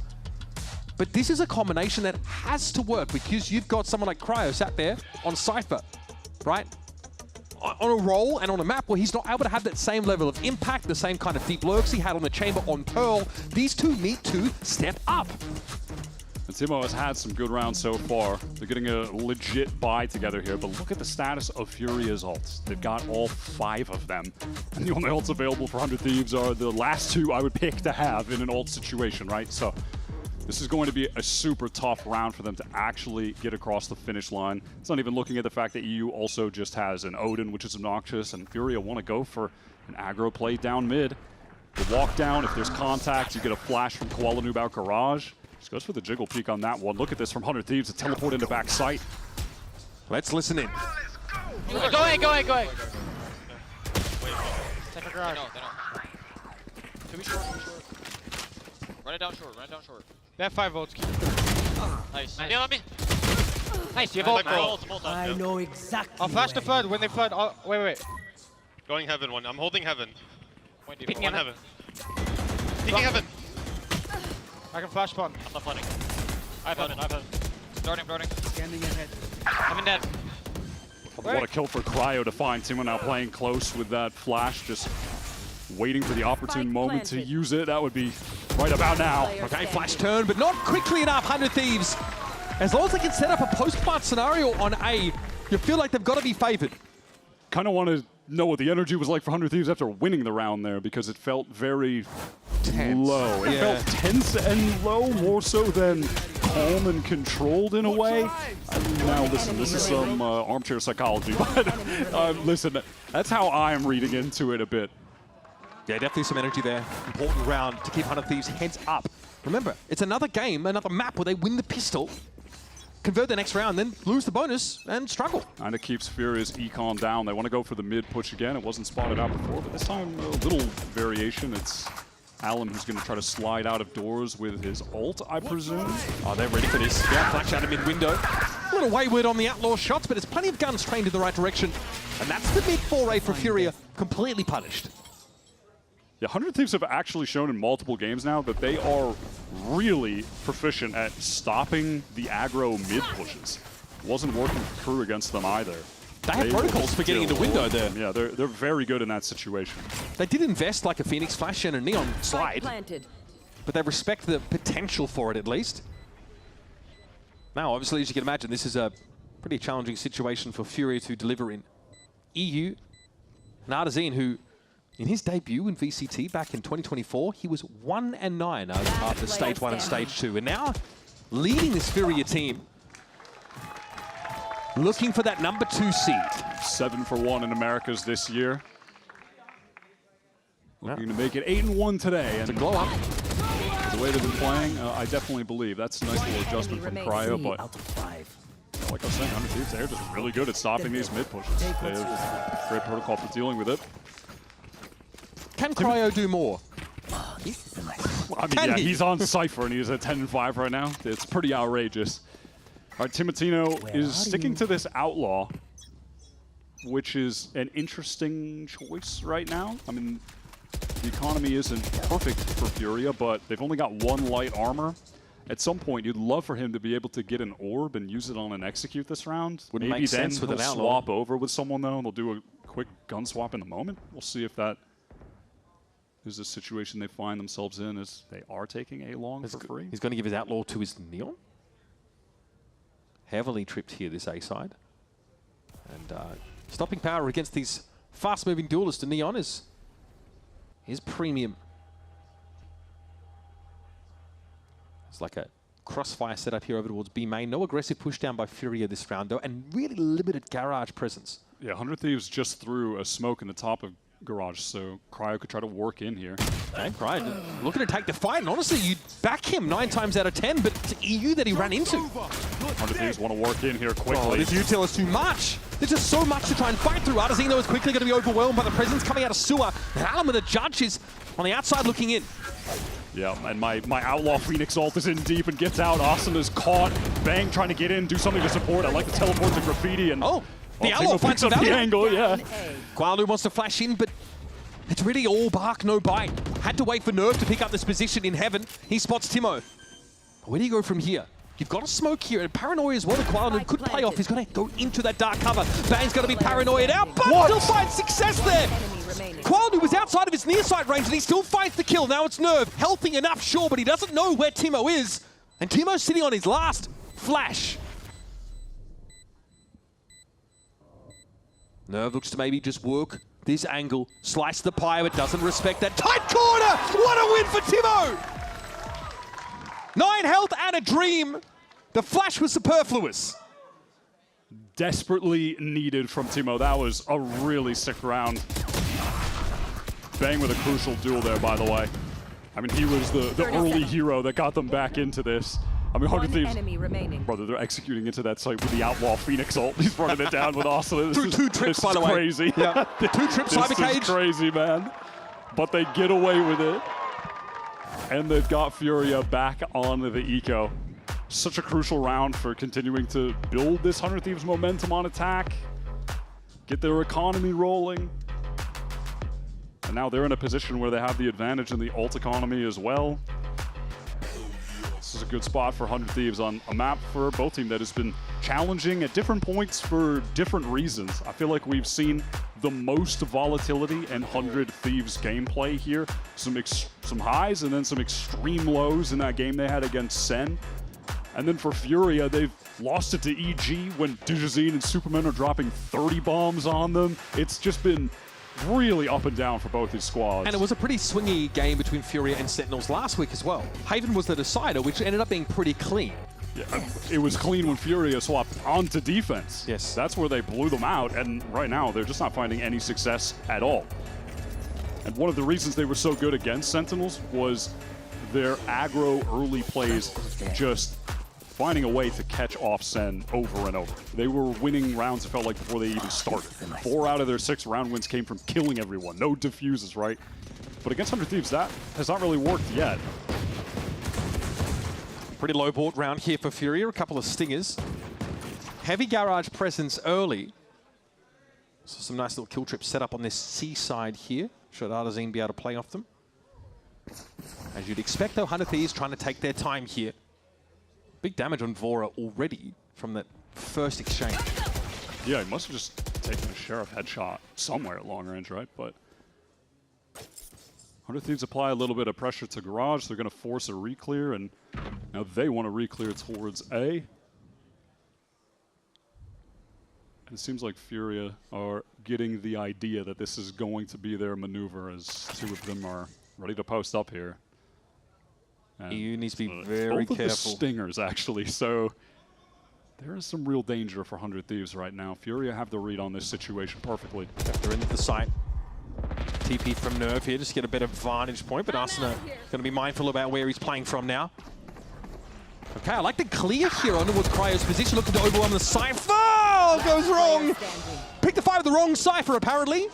But this is a combination that has to work because you've got someone like Cryo sat there on Cypher, right? On a roll and on a map where he's not able to have that same level of impact, the same kind of deep lurks he had on the chamber on Pearl. These two need to step up. And Timo has had some good rounds so far. They're getting a legit buy together here, but look at the status of Furia's ults. They've got all 5 of them. And the only ults available for 100 Thieves are the last 2 I would pick to have in an ult situation, right? So this is going to be a super tough round for them to actually get across the finish line. It's not even looking at the fact that EU also just has an Odin, which is obnoxious, and Furia want to go for an aggro play down mid. The walk down, if there's contact, you get a flash from Kuala Noob out garage. Just goes for the jiggle peek on that one. Look at this from 100 Thieves to teleport into back sight. Let's listen in. Go ahead. Take a garage. They know. Too short. Run it down short. They have 5 volts. Nice. Kneel on me. Nice, you have ult. I know exactly. I'll flash the flood when they flood. Wait. Going heaven one. I'm holding heaven. Picking one heaven. Peeking heaven. I can flash spawn. I'm not flooding. I have heaven. Darting. Scanning ahead. Heaven dead. What a kill for Cryo to find Timo now playing close with that flash, just waiting for the opportune moment to use it. That would be right about now. Okay, flash turn, but not quickly enough, 100 Thieves. As long as they can set up a post-plant scenario on A, you feel like they've got to be favored. Kind of want to know what the energy was like for 100 Thieves after winning the round there, because it felt very tense. Low. It felt tense and low, more so than calm and controlled in a way. Now listen, this is some armchair psychology, but listen, that's how I'm reading into it a bit. Yeah, definitely some energy there. Important round to keep 100 Thieves heads up. Remember, it's another game, another map where they win the pistol, convert the next round, then lose the bonus and struggle. And it keeps Furia's econ down. They want to go for the mid push again. It wasn't spotted out before, but this time a little variation. It's Allen who's going to try to slide out of doors with his ult, I presume. Oh, they're ready for this. Yeah, flash out of mid window. A little wayward on the outlaw shots, but there's plenty of guns trained in the right direction. And that's the mid foray for Furia, completely punished. Yeah, 100 Thieves have actually shown in multiple games now that they are really proficient at stopping the aggro mid pushes. Wasn't working for Crew against them either. They have protocols for getting into window there. Yeah, they're very good in that situation. They did invest like a Phoenix Flash and a Neon slide, but they respect the potential for it at least. Now, obviously, as you can imagine, this is a pretty challenging situation for Furia to deliver in. EU, and Artazine, who in his debut in VCT back in 2024, he was 1-9 after Stage 1 and Stage 2. And now, leading this Furia team, looking for that number 2 seed. 7 for 1 in Americas this year. Looking to make it 8-1 today. And to glow up. The way they've been playing, I definitely believe. That's a nice little adjustment from Cryo, but like I was saying, 100 Thieves, they're just really good at stopping these mid pushes. They have great protocol for dealing with it. Can Cryo do more? I mean, yeah, he's on Cypher and he's at 10-5 right now. It's pretty outrageous. All right, Timotino is sticking to this Outlaw, which is an interesting choice right now. I mean, the economy isn't perfect for Furia, but they've only got 1 light armor. At some point, you'd love for him to be able to get an orb and use it on an execute this round. Wouldn't Maybe make then sense with he'll an Outlaw. swap over with someone, though, and they'll do a quick gun swap in the moment. We'll see if that is a situation they find themselves in as they are taking A long for free. He's going to give his Outlaw to his Neon. Heavily tripped here, this A side. And stopping power against these fast-moving duelists, and Neon is premium. It's like a crossfire setup here over towards B main. No aggressive push down by Furia this round, though, and really limited garage presence. Yeah, 100 Thieves just threw a smoke in the top of garage, so Cryo could try to work in here. Okay, Cryo looking to take the fight, and honestly, you'd back him 9 times out of 10, but it's EU that he ran into. 100 Thieves want to work in here quickly. Oh, this util is too much. There's just so much to try and fight through. Artazino is quickly going to be overwhelmed by the presence coming out of sewer. And Alan with the judge is on the outside looking in. Yeah, and my Outlaw Phoenix ult is in deep and gets out. Austin is caught. Bang trying to get in, do something to support. I like the teleport to Graffiti, and the Outlaw finds up the angle, yeah. Kuala wants to flash in, but it's really all bark, no bite. Had to wait for Nerve to pick up this position in heaven. He spots Timo. Where do you go from here? You've got a smoke here, and Paranoia is what the Kuala could play off. He's going to go into that dark cover. Bang's going to be paranoid out, but still finds success there. Kuala was outside of his near sight range, and he still finds the kill. Now it's Nerve. Healthy enough, sure, but he doesn't know where Timo is. And Timo's sitting on his last flash. Nerve looks to maybe just work this angle, slice the pie, but doesn't respect that tight corner. What a win for Timo! 9 health and a dream. The flash was superfluous. Desperately needed from Timo. That was a really sick round. Bang with a crucial duel there, by the way. I mean, he was the early hero that got them back into this. I mean, 100 Thieves, enemy remaining. brother, they're executing into that site with the Outlaw Phoenix ult. He's running it down with Austin. Through 2 trips, by the way. Crazy. Yeah, 2 trips, cyber cage. This is crazy, man. But they get away with it. And they've got FURIA back on the eco. Such a crucial round for continuing to build this 100 Thieves momentum on attack. Get their economy rolling. And now they're in a position where they have the advantage in the ult economy as well. This is a good spot for 100 Thieves on a map for both teams that has been challenging at different points for different reasons. I feel like we've seen the most volatility in 100 Thieves gameplay here. Some highs and then some extreme lows in that game they had against Sen. And then for FURIA, they've lost it to EG when Digizine and Superman are dropping 30 bombs on them. It's just been really up and down for both these squads. And it was a pretty swingy game between FURIA and Sentinels last week as well. Haven was the decider, which ended up being pretty clean. Yeah, it was clean when FURIA swapped onto defense. Yes. That's where they blew them out, and right now they're just not finding any success at all. And one of the reasons they were so good against Sentinels was their aggro early plays, just finding a way to catch off Sen over and over. They were winning rounds, it felt like, before they even started. 4 out of their 6 round wins came from killing everyone. No defuses, right? But against 100 Thieves, that has not really worked yet. Pretty low board round here for FURIA, a couple of stingers. Heavy garage presence early. So some nice little kill trips set up on this C side here. Should Artazine be able to play off them? As you'd expect, though, 100 Thieves trying to take their time here. Big damage on Vora already from that first exchange. Yeah, he must have just taken a Sheriff headshot somewhere at long range, right? But 100 Thieves apply a little bit of pressure to Garage. They're going to force a reclear, and now they want to reclear towards A. And it seems like FURIA are getting the idea that this is going to be their maneuver, as 2 of them are ready to post up here. You need to be very both careful. Of the stingers, actually, so there is some real danger for 100 Thieves right now. FURIA have the read on this situation perfectly. They're into the site. TP from Nerve here, just to get a better vantage point, but Arsenal going to be mindful about where he's playing from now. Okay, I like the clear here on towards Cryo's position, looking to overwhelm the Cypher. Oh, goes wrong. Pick the fire with the wrong Cypher, apparently.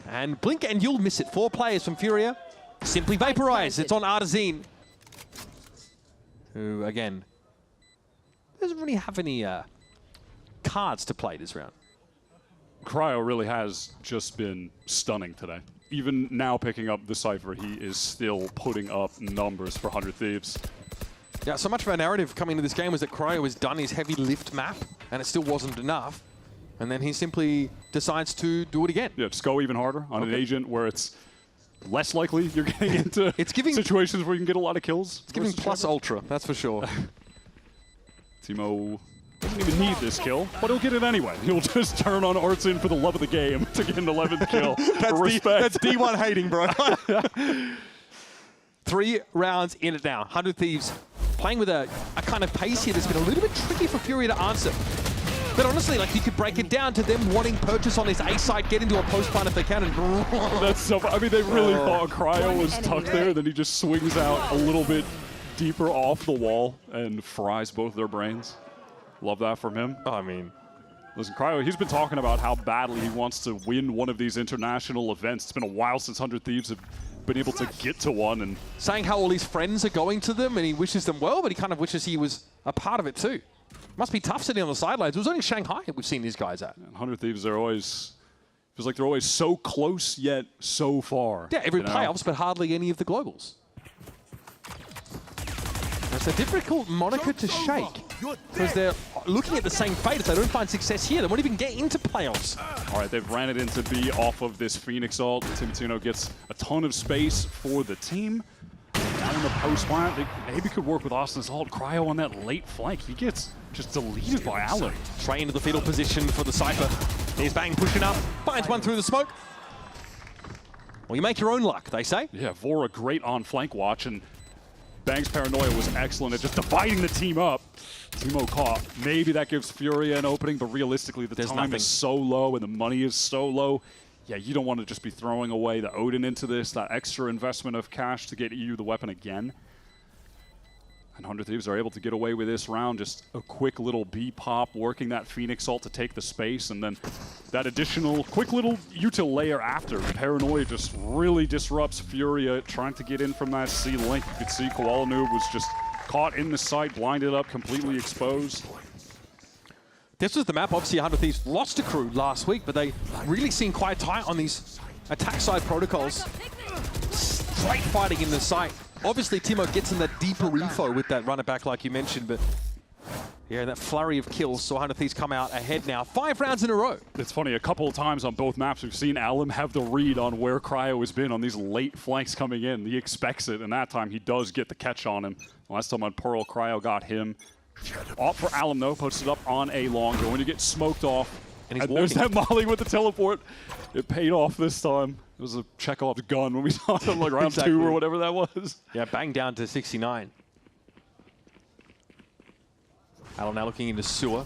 And Blink and you'll miss it. 4 players from FURIA. Simply vaporize. It's on Artazine, who, again, doesn't really have any cards to play this round. Cryo really has just been stunning today. Even now picking up the Cypher, he is still putting up numbers for 100 Thieves. Yeah, so much of our narrative coming into this game was that Cryo has done his heavy lift map, and it still wasn't enough. And then he simply decides to do it again. Yeah, just go even harder on an agent where it's less likely you're getting into situations where you can get a lot of kills. It's giving plus ultra, that's for sure. Timo doesn't even need this kill, but he'll get it anyway. He'll just turn on Artsin for the love of the game to get an 11th kill. That's D1 hating, bro. 3 rounds in it now. 100 Thieves playing with a kind of pace here that's been a little bit tricky for FURIA to answer. But honestly, like, you could break it down to them wanting purchase on this A side, get into a post plant if they can, and that's so. I mean, they really thought Cryo was tucked there. Then he just swings out a little bit deeper off the wall and fries both their brains. Love that from him. I mean, listen, Cryo, he's been talking about how badly he wants to win one of these international events. It's been a while since 100 Thieves have been able to get to one, and saying how all his friends are going to them and he wishes them well, but he kind of wishes he was a part of it too. Must be tough sitting on the sidelines. It was only Shanghai we've seen these guys at. 100 Thieves are always, feels like they're always so close yet so far. Yeah, every playoffs, but hardly any of the globals. It's a difficult moniker to shake because they're looking at the same fate. If they don't find success here, they won't even get into playoffs. All right, they've ran it into B off of this Phoenix ult. Timotino gets a ton of space for the team. Now in the post plant, they maybe could work with Austin's ult. Cryo on that late flank. He gets just deleted by Allen. Straight into the fetal position for the Cypher. Here's Bang pushing up, finds one through the smoke. Well, you make your own luck, they say. Yeah, Vora great on flank watch, and Bang's paranoia was excellent at just dividing the team up. Timo caught. Maybe that gives FURIA an opening, but realistically the time is so low and the money is so low. Yeah, you don't want to just be throwing away the Odin into this, that extra investment of cash to get EU the weapon again. And 100 Thieves are able to get away with this round. Just a quick little B pop, working that Phoenix ult to take the space, and then that additional quick little util layer after. Paranoia just really disrupts FURIA, trying to get in from that C link. You could see Koalanoob was just caught in the site, blinded up, completely exposed. This was the map. Obviously, 100 Thieves lost to Crew last week, but they really seem quite tight on these attack side protocols. Straight fighting in the site. Obviously, Timo gets in that deeper info with that runner back, like you mentioned, but yeah, that flurry of kills saw 100 Thieves come out ahead now. 5 rounds in a row. It's funny, a couple of times on both maps, we've seen Alum have the read on where Cryo has been on these late flanks coming in. He expects it, and that time he does get the catch on him. Last time on Pearl, Cryo got him. Off for Alum, though, posted up on a long, going to get smoked off. And there's that molly with the teleport. It paid off this time. It was a Chekhov's gun when we saw him like round 2 or whatever that was. Yeah, Bang down to 69. Alum now looking into sewer.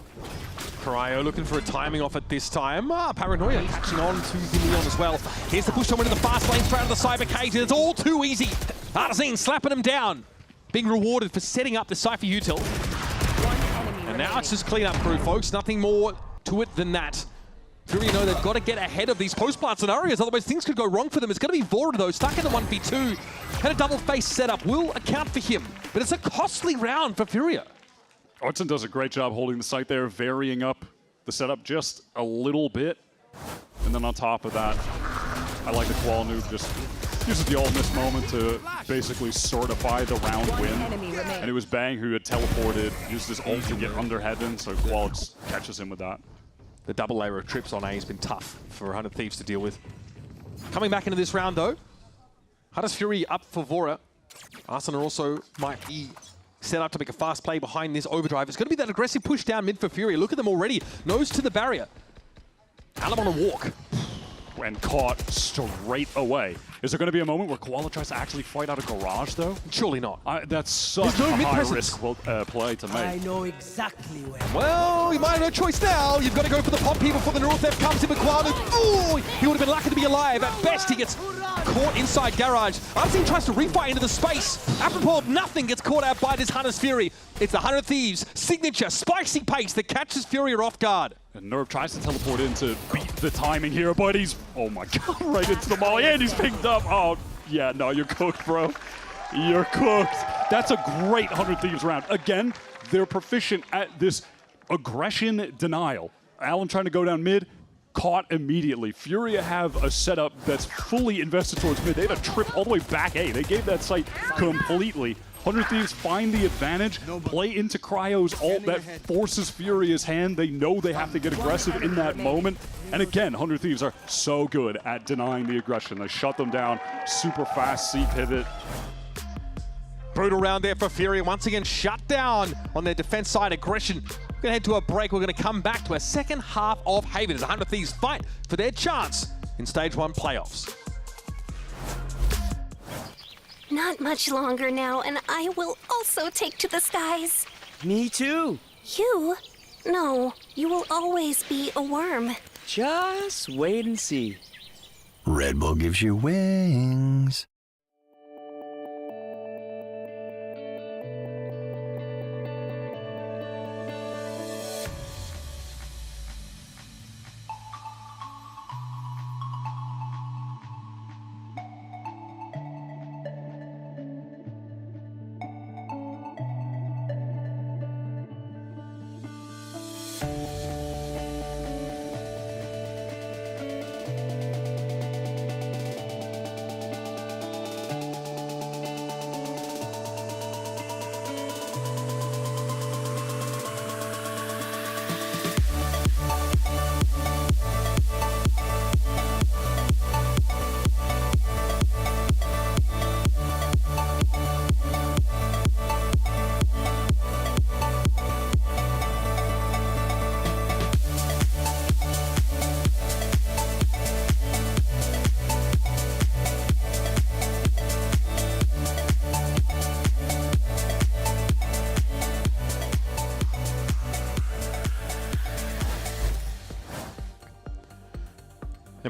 Cryo looking for a timing off at this time. Paranoia catching on to the Leon as well. Here's the push to into the fast lane, straight out of the Cyber Cage. It's all too easy. Artazine slapping him down. Being rewarded for setting up the Cypher util. And now it's just clean up Crew, folks. Nothing more to it than that. FURIA know they've got to get ahead of these post-plant scenarios, otherwise things could go wrong for them. It's going to be Vora, though, stuck in the 1v2. And a double face setup will account for him. But it's a costly round for FURIA. Orton does a great job holding the site there, varying up the setup just a little bit. And then on top of that, I like the Koalanoob just uses the all-miss moment to basically certify the round win. And it was Bang who had teleported, used his ult to get under heaven, so Koal catches him with that. The double layer of trips on A has been tough for 100 Thieves to deal with. Coming back into this round, though, how does FURIA up for Vora? Arsenal also might be set up to make a fast play behind this overdrive. It's going to be that aggressive push down mid for FURIA. Look at them already. Nose to the barrier. Alum on a walk. And caught straight away. Is there going to be a moment where Koala tries to actually fight out a garage, though? Surely not. That's such a high-risk play to make. I know exactly where. Well, you might have no choice now. You've got to go for the pop here before the North F comes in with Koala. Ooh, he would have been lucky to be alive. At best, he gets caught inside garage. Unseen tries to refight into the space. Apropos of nothing, gets caught out by this Hunter's Fury. It's the 100 Thieves' signature spicy pace that catches FURIA off guard. And Nerve tries to teleport in to beat the timing here, but he's, oh my god, right into the molly, and he's picked up. Oh, yeah, no, you're cooked, bro. You're cooked. That's a great 100 Thieves round. Again, they're proficient at this aggression denial. Allen trying to go down mid, caught immediately. FURIA have a setup that's fully invested towards mid. They had a trip all the way back A. They gave that site completely. 100 Thieves find the advantage, play into Cryo's ult that forces FURIA's hand. They know they have to get aggressive in that moment. And again, 100 Thieves are so good at denying the aggression. They shut them down super fast, C pivot. Brutal round there for FURIA. Once again, shut down on their defense side aggression. We're going to head to a break. We're going to come back to a second half of Haven as 100 Thieves fight for their chance in Stage 1 playoffs. Not much longer now, and I will also take to the skies. Me too. You? No, you will always be a worm. Just wait and see. Red Bull gives you wings.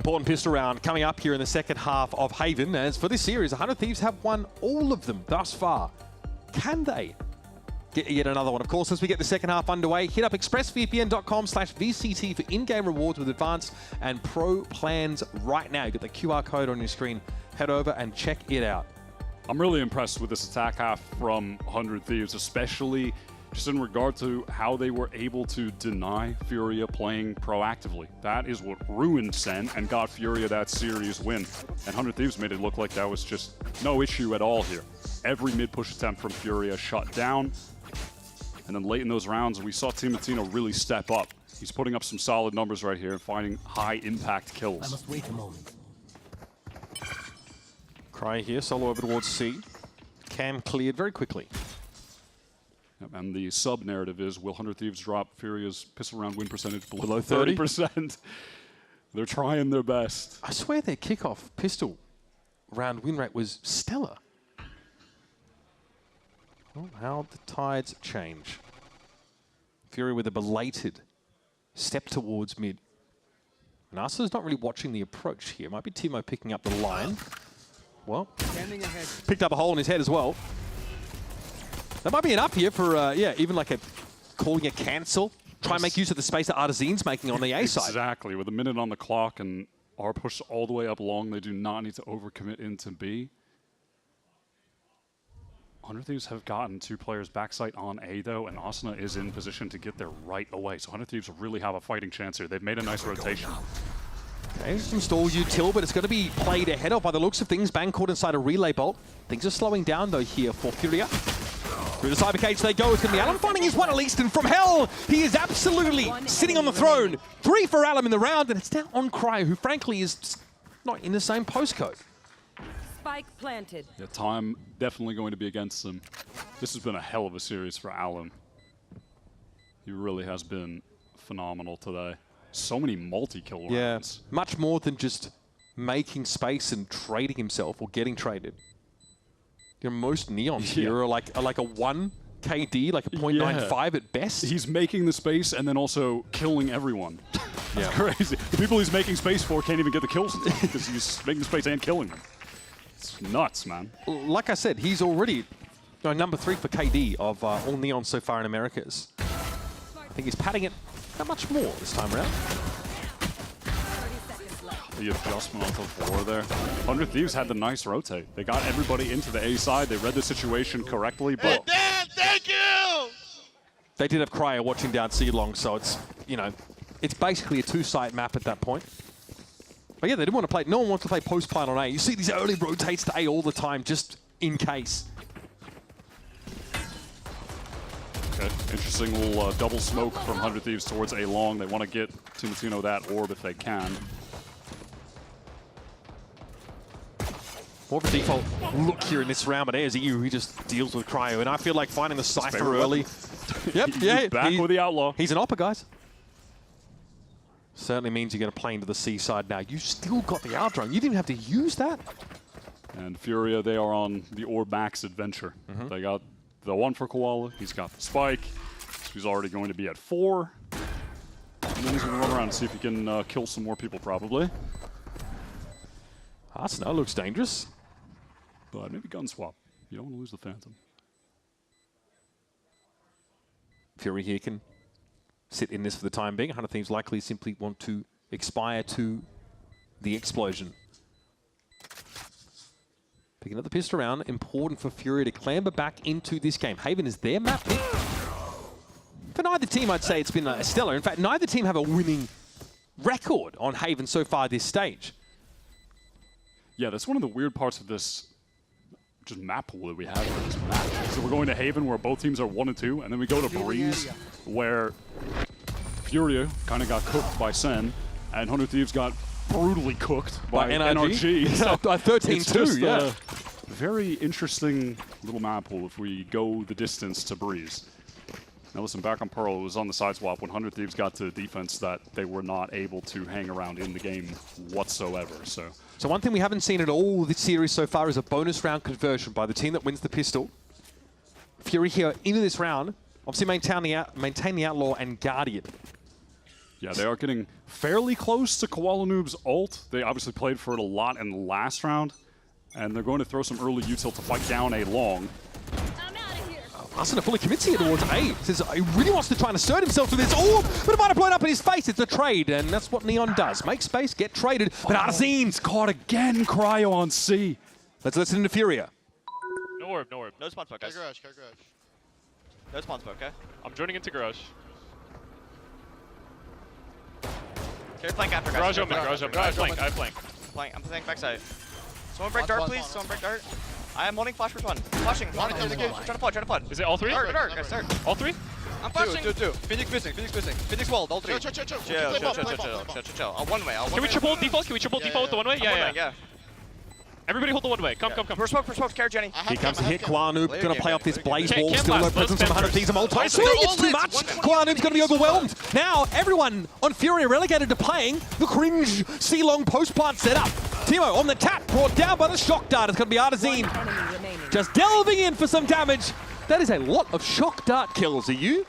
important pistol round coming up here in the second half of Haven. As for this series, 100 Thieves have won all of them thus far. Can they get yet another one? Of course, as we get the second half underway, hit up expressvpn.com/VCT for in-game rewards with advanced and pro plans right now. You get the QR code on your screen. Head over and check it out. I'm really impressed with this attack half from 100 Thieves, especially just in regard to how they were able to deny FURIA playing proactively. That is what ruined Sen and got FURIA that series win. And 100 Thieves made it look like that was just no issue at all here. Every mid-push attempt from FURIA shut down. And then late in those rounds, we saw Timotino really step up. He's putting up some solid numbers right here and finding high-impact kills. I must wait a moment. Cry here, solo over towards C. Cam cleared very quickly. And the sub-narrative is, will 100 Thieves drop FURIA's pistol round win percentage below 30%? They're trying their best. I swear their kickoff pistol round win rate was stellar. Oh, how the tides change. FURIA with a belated step towards mid. And Asa's not really watching the approach here. Might be Timo picking up the line. Well, picked up a hole in his head as well. That might be enough here for, yeah, even like calling a cancel. Try and make use of the space that Artisan's making on the A side. Exactly. With a minute on the clock and R pushed all the way up long, they do not need to overcommit into B. 100 Thieves have gotten 2 players backside on A, though, and Asuna is in position to get there right away. So 100 Thieves really have a fighting chance here. They've made a nice rotation. Okay, some stall util, but it's going to be played ahead of by the looks of things. Bang caught inside a relay bolt. Things are slowing down, though, here for FURIA. Through the cyber cage they go. It's going to be Alum finding his one at least, and from hell, he is absolutely sitting on the throne. 3 for Alum in the round, and it's now on Cryo, who frankly is not in the same postcode. Spike planted. Yeah, time definitely going to be against them. This has been a hell of a series for Alum. He really has been phenomenal today. So many multi-kill rounds. Yeah, much more than just making space and trading himself or getting traded. You know, most Neons here are like a 1 KD, like a 0.95 at best. He's making the space and then also killing everyone. That's crazy. The people he's making space for can't even get the kills because he's making the space and killing them. It's nuts, man. Like I said, he's already number 3 for KD of all Neons so far in Americas. I think he's padding it not much more this time around. The adjustment onto 4 there. 100 Thieves had the nice rotate. They got everybody into the A side. They read the situation correctly, but... Dan, thank you! They did have Cryo watching down C long, so it's, you know, it's basically a 2-site map at that point. But yeah, they didn't want to play, no one wants to play post-plant on A. You see these early rotates to A all the time, just in case. Okay, interesting little double smoke from 100 Thieves towards A long. They want to get Timotino that orb if they can. More of a default look here in this round, but there's EU, he just deals with Cryo, and I feel like finding the Cypher early. Yep, yeah. Back with the Outlaw. He's an Oppa, guys. Certainly means you're going to play into the C side now. You still got the out drone. You didn't have to use that. And FURIA, they are on the Orb Max adventure. They got the 1 for Koala. He's got the Spike. He's already going to be at 4. And then he's going to run around and see if he can kill some more people, probably. Arsenal looks dangerous. But maybe gun swap. You don't want to lose the Phantom. Fury here can sit in this for the time being. 100 Thieves likely simply want to expire to the explosion. Picking up the pistol round, important for FURIA to clamber back into this game. Haven is their map pick. For neither team, I'd say it's been stellar. In fact, neither team have a winning record on Haven so far this stage. Yeah, that's one of the weird parts of this just map pool that we have for this map. So we're going to Haven, where both teams are 1 and 2, and then we go to Breeze, where FURIA kind of got cooked by Sen, and 100 Thieves got brutally cooked by NRG. So by 13-2, yeah. Very interesting little map pool if we go the distance to Breeze. Now listen, back on Pearl, it was on the side swap when 100 Thieves got to defense that they were not able to hang around in the game whatsoever. So one thing we haven't seen at all this series so far is a bonus round conversion by the team that wins the pistol. FURIA here into this round, obviously maintain the Outlaw and Guardian. Yeah, they are getting fairly close to Koala Noob's ult. They obviously played for it a lot in the last round, and they're going to throw some early util to fight down a long. Arsenal fully commits here towards A. Says he really wants to try and assert himself with this orb, but it might have blown up in his face. It's a trade, and that's what Neon does. Make space, get traded. But Arzine's caught again. Cryo on C. Let's listen to Furia. No orb, no orb. No spawn smoke, guys. Garage. No spawn smoke, okay? I'm joining into garage. Carry flank after, guys. Garage open. I flank. I'm playing backside. Someone break dart, please. Someone break dart. I am holding flash for one. Flashing. Trying to flood. Is it all three? Dart, guys, start. All three? I'm flashing. Two. Phoenix missing. Phoenix walled, all three. Chill. One way. Can we triple default? With the one way? Yeah. Everybody hold the one way. Come. For smoke. Carry Jenny. Here comes the hit. Koala Noob going to play off this blaze wall. Camp Still no last, presence on 100 Thieves. Multi swing. It's too much. One Koala Noob's going to be overwhelmed. Now everyone on Furia relegated to playing the cringe C-long post-plant setup. Timo on the tap, brought down by the shock dart. It's going to be Artazine just delving in for some damage. That is a lot of shock dart kills. Are you?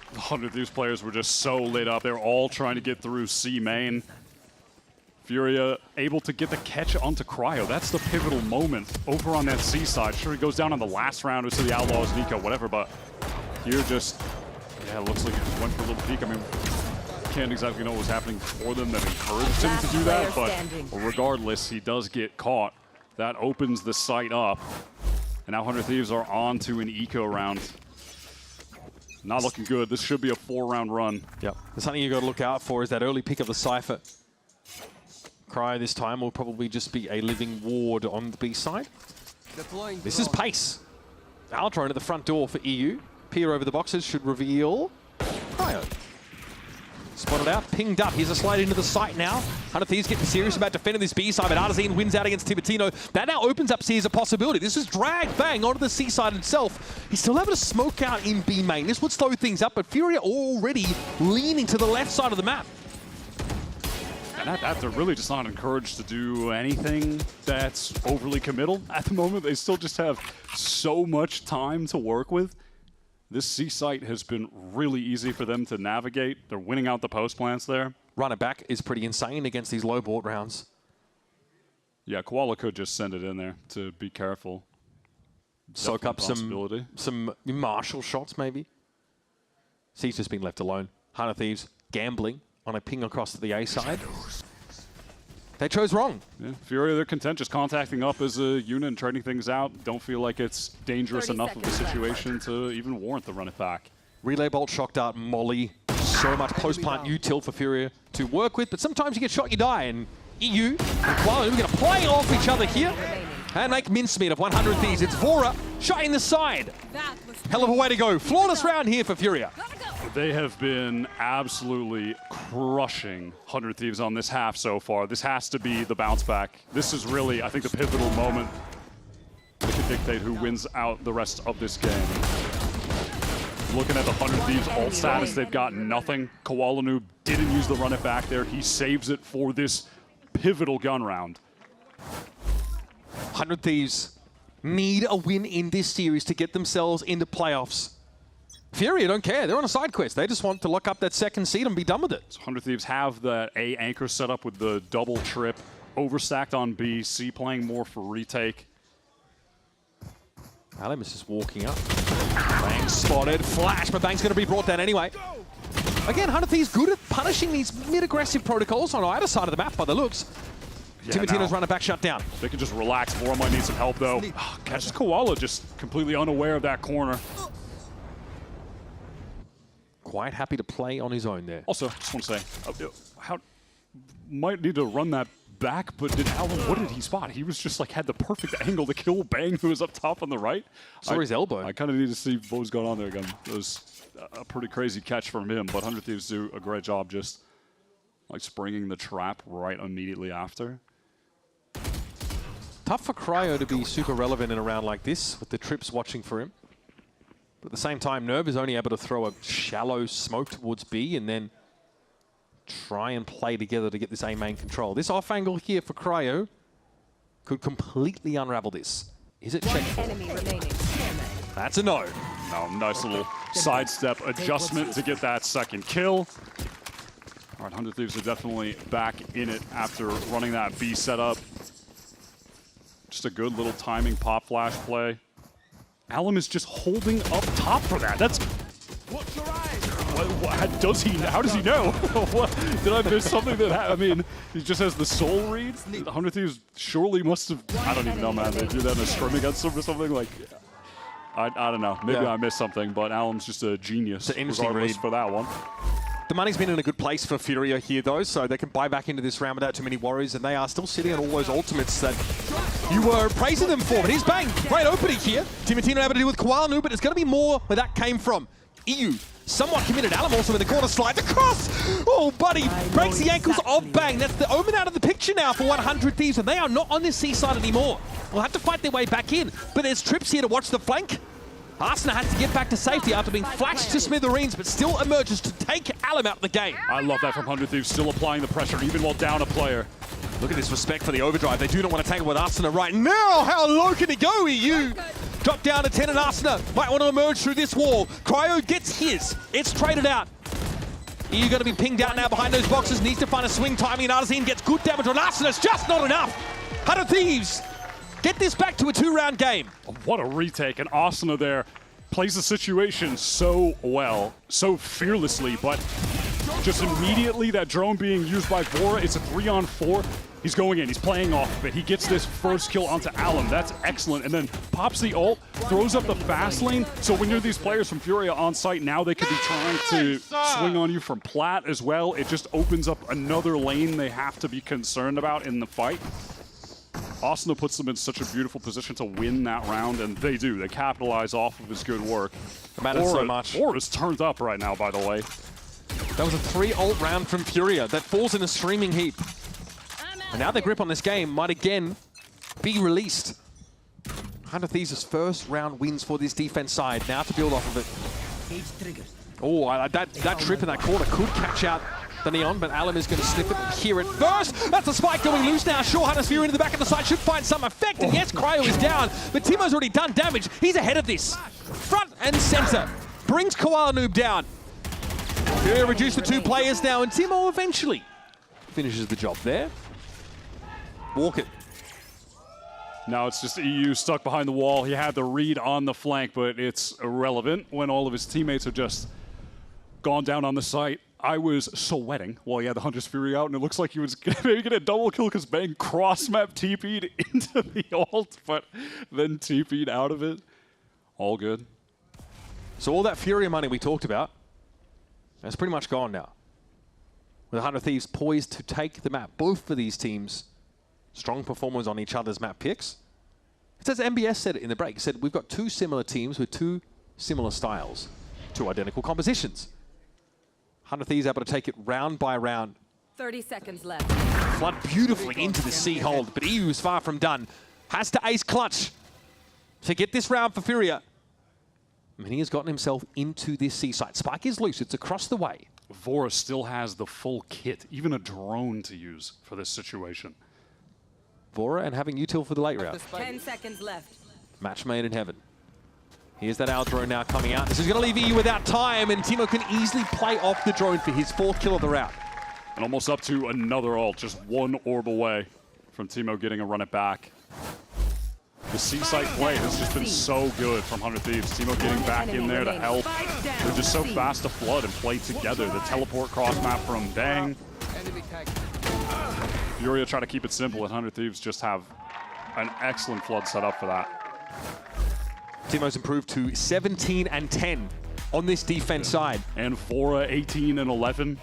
100 Thieves players were just so lit up. They're all trying to get through C main. Furia able to get the catch onto Cryo. That's the pivotal moment over on that C side. Sure, he goes down on the last round to the Outlaws, Nico, whatever, but here just, yeah, it looks like he just went for a little peek. I mean, can't exactly know what was happening for them that encouraged him to do that, but regardless, he does get caught. That opens the site up, and now 100 Thieves are on to an eco round. Not looking good. This should be a 4-round run. Yep. There's something you got to look out for is that early pick of the Cypher. Cryo this time will probably just be a living ward on the B side. This is pace. Our drone at the front door for EU. Peer over the boxes should reveal Cryo. Spotted out, pinged up. Here's a slide into the site now. 100 Thieves getting serious about defending this B side, but Artazine wins out against Tibertino. That now opens up C as a possibility. This is dragged bang onto the C side itself. He's still able to smoke out in B main. This would slow things up, but Furia already leaning to the left side of the map. And at that, they're really just not encouraged to do anything that's overly committal at the moment. They still just have so much time to work with. This C site has been really easy for them to navigate. They're winning out the post plants there. Runner back is pretty insane against these low board rounds. Yeah, Koala could just send it in there to be careful. Soak up some Marshall shots, maybe. C's just been left alone. 100 Thieves gambling on a ping across to the A side. They chose wrong. Yeah, Furia, they're content just contacting up as a unit and trading things out. Don't feel like it's dangerous enough of a situation to even warrant the run it back. Relay bolt, shock dart, molly. So much post-plant util for Furia to work with, but sometimes you get shot, you die, and EU and Koala are going to play off each other here and make mincemeat of 100 Thieves. It's Vora shutting the side. Hell of a way to go. Flawless round here for Furia. They have been absolutely crushing 100 Thieves on this half so far. This has to be the bounce back. This is really, I think, the pivotal moment that could dictate who wins out the rest of this game. Looking at the 100 Thieves ult status, they've got nothing. Koala Noob didn't use the run it back there. He saves it for this pivotal gun round. 100 Thieves need a win in this series to get themselves into playoffs. Furia don't care. They're on a side quest. They just want to lock up that second seed and be done with it. 100 Thieves have that A anchor set up with the double trip. Overstacked on B. C playing more for retake. Alem is just walking up. Bang spotted. Flash, but Bang's going to be brought down anyway. Again, 100 Thieves good at punishing these mid-aggressive protocols on either side of the map by the looks. Yeah, Tibertino's running back shut down. They can just relax. Vora might need some help, though. Catches Koala just completely unaware of that corner. Quite happy to play on his own there. Also, just want to say, how might need to run that back, but what did he spot? He was just like had the perfect angle to kill Bang, who was up top on the right. Saw his elbow. I kind of need to see what was going on there again. It was a pretty crazy catch from him, but 100 Thieves do a great job just like springing the trap right immediately after. Tough for Cryo to be super relevant in a round like this with the trips watching for him. But at the same time, Nerve is only able to throw a shallow smoke towards B and then try and play together to get this A main control. This off angle here for Cryo could completely unravel this. Is it checked? That's a no. No, nice little sidestep adjustment to get that second kill. All right, 100 Thieves are definitely back in it after running that B setup. Just a good little timing pop flash play. Alum is just holding up top for that. That's... does he? How does he know? Did I miss something that I mean, he just has the soul read? The 100 Thieves surely must have... I don't even know, man. They do that in a scrim against him or something? Like, I don't know. Maybe I missed something, but Alum's just a genius regardless for that one. The money's been in a good place for FURIA here, though, so they can buy back into this round without too many worries, and they are still sitting on all those ultimates that you were praising them for. But here's Bang, great opening here. Timotino able to deal with Koala, but it's going to be more where that came from. EU, somewhat committed. Alum also in the corner, slides across. Oh, buddy, breaks the ankles of Bang. That's the Omen out of the picture now for 100 Thieves, and they are not on this seaside anymore. They'll have to fight their way back in, but there's Trips here to watch the flank. Arsenal has to get back to safety after being flashed to smithereens, but still emerges to take Alum out of the game. I love that from 100 Thieves, still applying the pressure, even while down a player. Look at this respect for the overdrive. They do not want to tangle with Arsenal right now. How low can he go, EU? Drop down to 10 and Arsenal might want to emerge through this wall. Cryo gets his. It's traded out. EU going to be pinged out now behind those boxes. Needs to find a swing timing, and Arsenal gets good damage on Arsenal. It's just not enough. 100 Thieves get this back to a 2-round game. What a retake, and Asuna there plays the situation so well, so fearlessly, but just immediately that drone being used by Vora, it's a 3-on-4. He's going in, he's playing off of it. He gets this first kill onto Alum, that's excellent, and then pops the ult, throws up the fast lane, so when you're these players from FURIA on site, now they could be trying to swing on you from plat as well. It just opens up another lane they have to be concerned about in the fight. Asuna puts them in such a beautiful position to win that round, and they do. They capitalize off of his good work. It matters so much. Vora's turned up right now, by the way. That was a 3-ult round from FURIA that falls in a streaming heap. And now their grip on this game might again be released. 100 Thieves' first round wins for this defense side. Now to build off of it. Oh, that trip in that corner could catch out the Neon, but Alum is going to snip it here at first. That's a spike going loose now. Sure, Hunter's Fury into the back of the side should find some effect. And yes, Cryo is down, but Timo's already done damage. He's ahead of this. Front and center. Brings Koala Noob down. Fury reduce the 2 players now, and Timo eventually finishes the job there. Walk it. Now it's just EU stuck behind the wall. He had the read on the flank, but it's irrelevant when all of his teammates have just gone down on the site. I was sweating while he had the Hunter's Fury out, and it looks like he was maybe get a double kill because Bang cross-map TP'd into the ult, but then TP'd out of it. All good. So all that FURIA money we talked about, that's pretty much gone now. With 100 Thieves poised to take the map. Both of these teams, strong performers on each other's map picks. It says MBS said it in the break. It said, we've got 2 similar teams with 2 similar styles, 2 identical compositions. 100 Thieves able to take it round by round. 30 seconds left. Flood beautifully into the C hold, but EU is far from done. Has to ace clutch to get this round for FURIA. I mean, he has gotten himself into this C site. Spike is loose, it's across the way. Vora still has the full kit, even a drone to use for this situation. Vora and having util for the late round. 10 seconds left. Match made in heaven. Here's that out drone now coming out. This is going to leave EU without time, and Timo can easily play off the drone for his 4th kill of the round. And almost up to another ult, just 1 orb away from Timo getting a run it back. The C-site play has just been so good from 100 Thieves. Timo getting back in there to help. They're just so fast to flood and play together. The teleport cross map from Bang. FURIA try to keep it simple, and 100 Thieves just have an excellent flood set up for that. Timo's improved to 17 and 10 on this defense side. And Vora 18 and 11.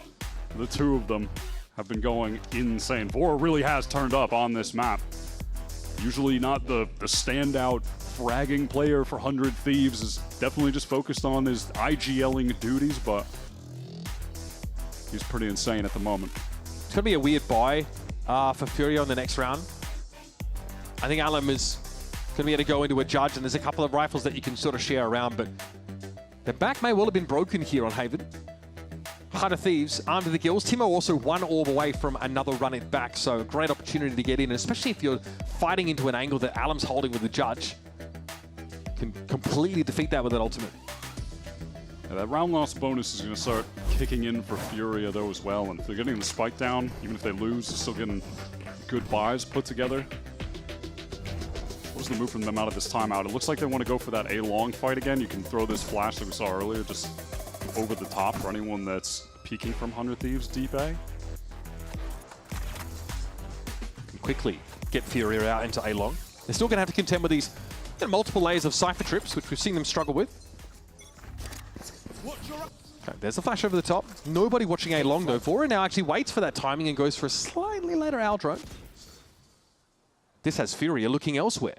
The 2 of them have been going insane. Vora really has turned up on this map. Usually not the standout fragging player for 100 Thieves, is definitely just focused on his IGLing duties, but he's pretty insane at the moment. It's going to be a weird buy for FURIA on the next round. I think Alum is going to be able to go into a judge, and there's a couple of rifles that you can sort of share around, but the back may well have been broken here on Haven. 100 Thieves armed to the gills. Timo also 1 orb away from another run it back, so a great opportunity to get in, especially if you're fighting into an angle that Alum's holding with the judge. Can completely defeat that with an ultimate. Yeah, that round loss bonus is going to start kicking in for FURIA though as well, and if they're getting the spike down, even if they lose, they're still getting good buys put together. What was the move from them out of this timeout? It looks like they want to go for that A-long fight again. You can throw this flash that we saw earlier just over the top for anyone that's peeking from 100 Thieves deep A. Quickly get FURIA out into A-long. They're still going to have to contend with these multiple layers of Cypher trips, which we've seen them struggle with. Okay, there's the flash over the top. Nobody watching A-long though. VORA now actually waits for that timing and goes for a slightly later Aldro. This has FURIA looking elsewhere.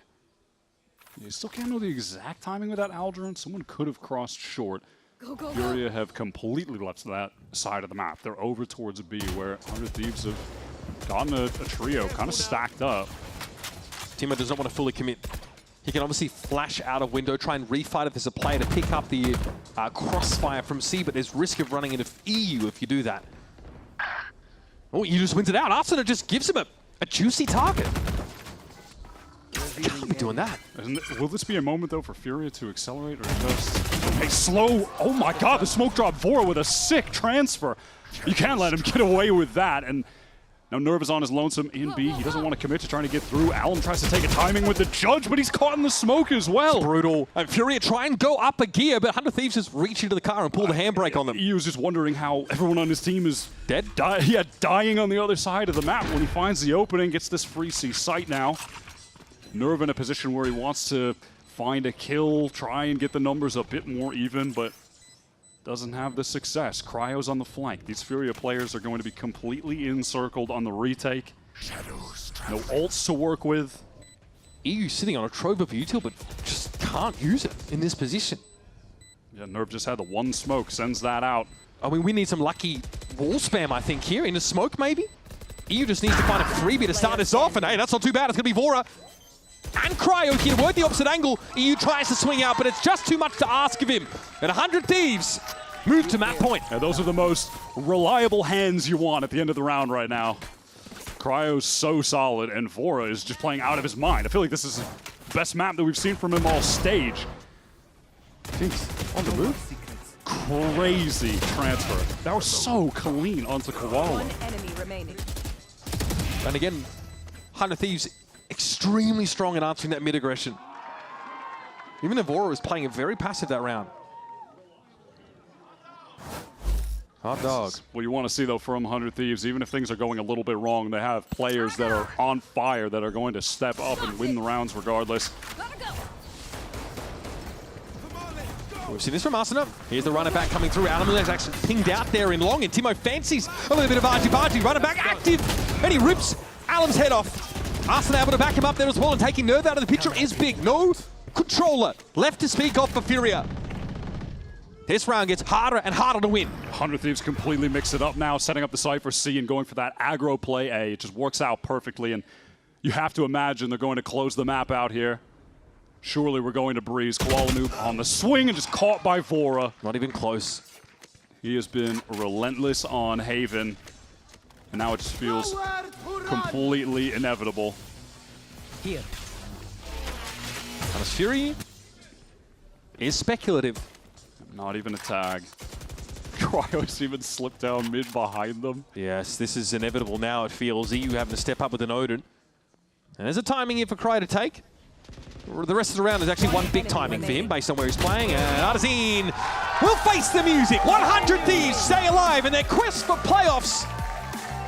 You still can't know the exact timing with that Aldrin. Someone could have crossed short. FURIA have completely left that side of the map. They're over towards B, where 100 Thieves have gotten a trio kind of stacked up. Timo does not want to fully commit. He can obviously flash out of window, try and refight if there's a player to pick up the crossfire from C, but there's risk of running into EU if you do that. Oh, EU just wins it out. Arsenal just gives him a juicy target. Can't be doing that. Will this be a moment, though, for FURIA to accelerate or just a slow... Oh, my God, the smoke drop. VORA with a sick transfer. You can't let him get away with that. And now Nerv is on his lonesome in B. He doesn't want to commit to trying to get through. Alum tries to take a timing with the judge, but he's caught in the smoke as well. It's brutal. And FURIA try and go up a gear, but 100 Thieves just reach into the car and pull the handbrake on them. He was just wondering how everyone on his team is dead. Dying on the other side of the map when he finds the opening, gets this free C site now. Nerv in a position where he wants to find a kill, try and get the numbers a bit more even, but doesn't have the success. Cryo's on the flank. These FURIA players are going to be completely encircled on the retake. No ults to work with. EU sitting on a trove of util, but just can't use it in this position. Yeah, Nerv just had the one smoke, sends that out. I mean, we need some lucky wall spam, I think, here. Into smoke, maybe? EU just needs to find a freebie to start this off, and hey, that's not too bad. It's going to be VORA. And Cryo can work the opposite angle. EU tries to swing out, but it's just too much to ask of him. And 100 Thieves move to map point. Yeah, those are the most reliable hands you want at the end of the round right now. Cryo's so solid, and VORA is just playing out of his mind. I feel like this is the best map that we've seen from him all stage. Jeez, on the move. Crazy transfer. That was so clean onto Koala. One enemy remaining. And again, 100 Thieves extremely strong in answering that mid-aggression. Even though VORA was playing it very passive that round. Hot dog. What you want to see, though, from 100 Thieves, even if things are going a little bit wrong, they have players that are on fire that are going to step up and win the rounds regardless. We've seen this from Arsenal. Here's the runner back coming through. Alum is actually pinged out there in long, and Timo fancies a little bit of argy-bargy. Runner back active, and he rips Alum's head off. Arsenal able to back him up there as well, and taking Nerv out of the picture is big. No controller left to speak of for FURIA. This round gets harder and harder to win. 100 Thieves completely mix it up now, setting up the site for C and going for that aggro play A. It just works out perfectly, and you have to imagine they're going to close the map out here. Surely we're going to breeze. Koala Noob on the swing and just caught by VORA. Not even close. He has been relentless on Haven, and now it just feels completely inevitable. Here. And FURIA is speculative. Not even a tag. Cryo's even slipped down mid behind them. Yes, this is inevitable now, it feels. EU having to step up with an Odin. And there's a timing here for Cryo to take. The rest of the round is actually one big timing for him based on where he's playing. And Artazine will face the music. 100 Thieves stay alive in their quest for playoffs.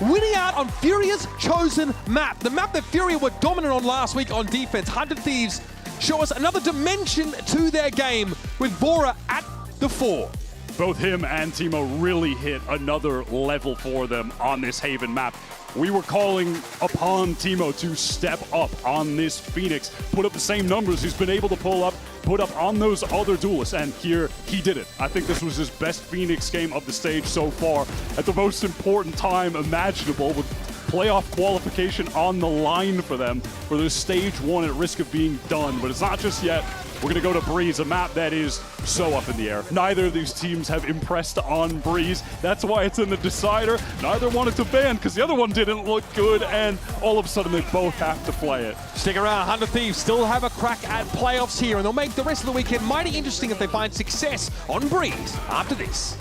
Winning out on FURIA's chosen map. The map that FURIA were dominant on last week on defense. 100 Thieves show us another dimension to their game with VORA at the fore. Both him and Timo really hit another level for them on this Haven map. We were calling upon Timo to step up on this Phoenix, put up the same numbers he's been able to put up on those other duelists, and here he did it. I think this was his best Phoenix game of the stage so far at the most important time imaginable, with playoff qualification on the line for them for this stage one at risk of being done. But it's not just yet. We're going to go to Breeze, a map that is so up in the air. Neither of these teams have impressed on Breeze. That's why it's in the decider. Neither wanted to ban because the other one didn't look good, and all of a sudden they both have to play it. Stick around, 100 Thieves still have a crack at playoffs here, and they'll make the rest of the weekend mighty interesting if they find success on Breeze after this.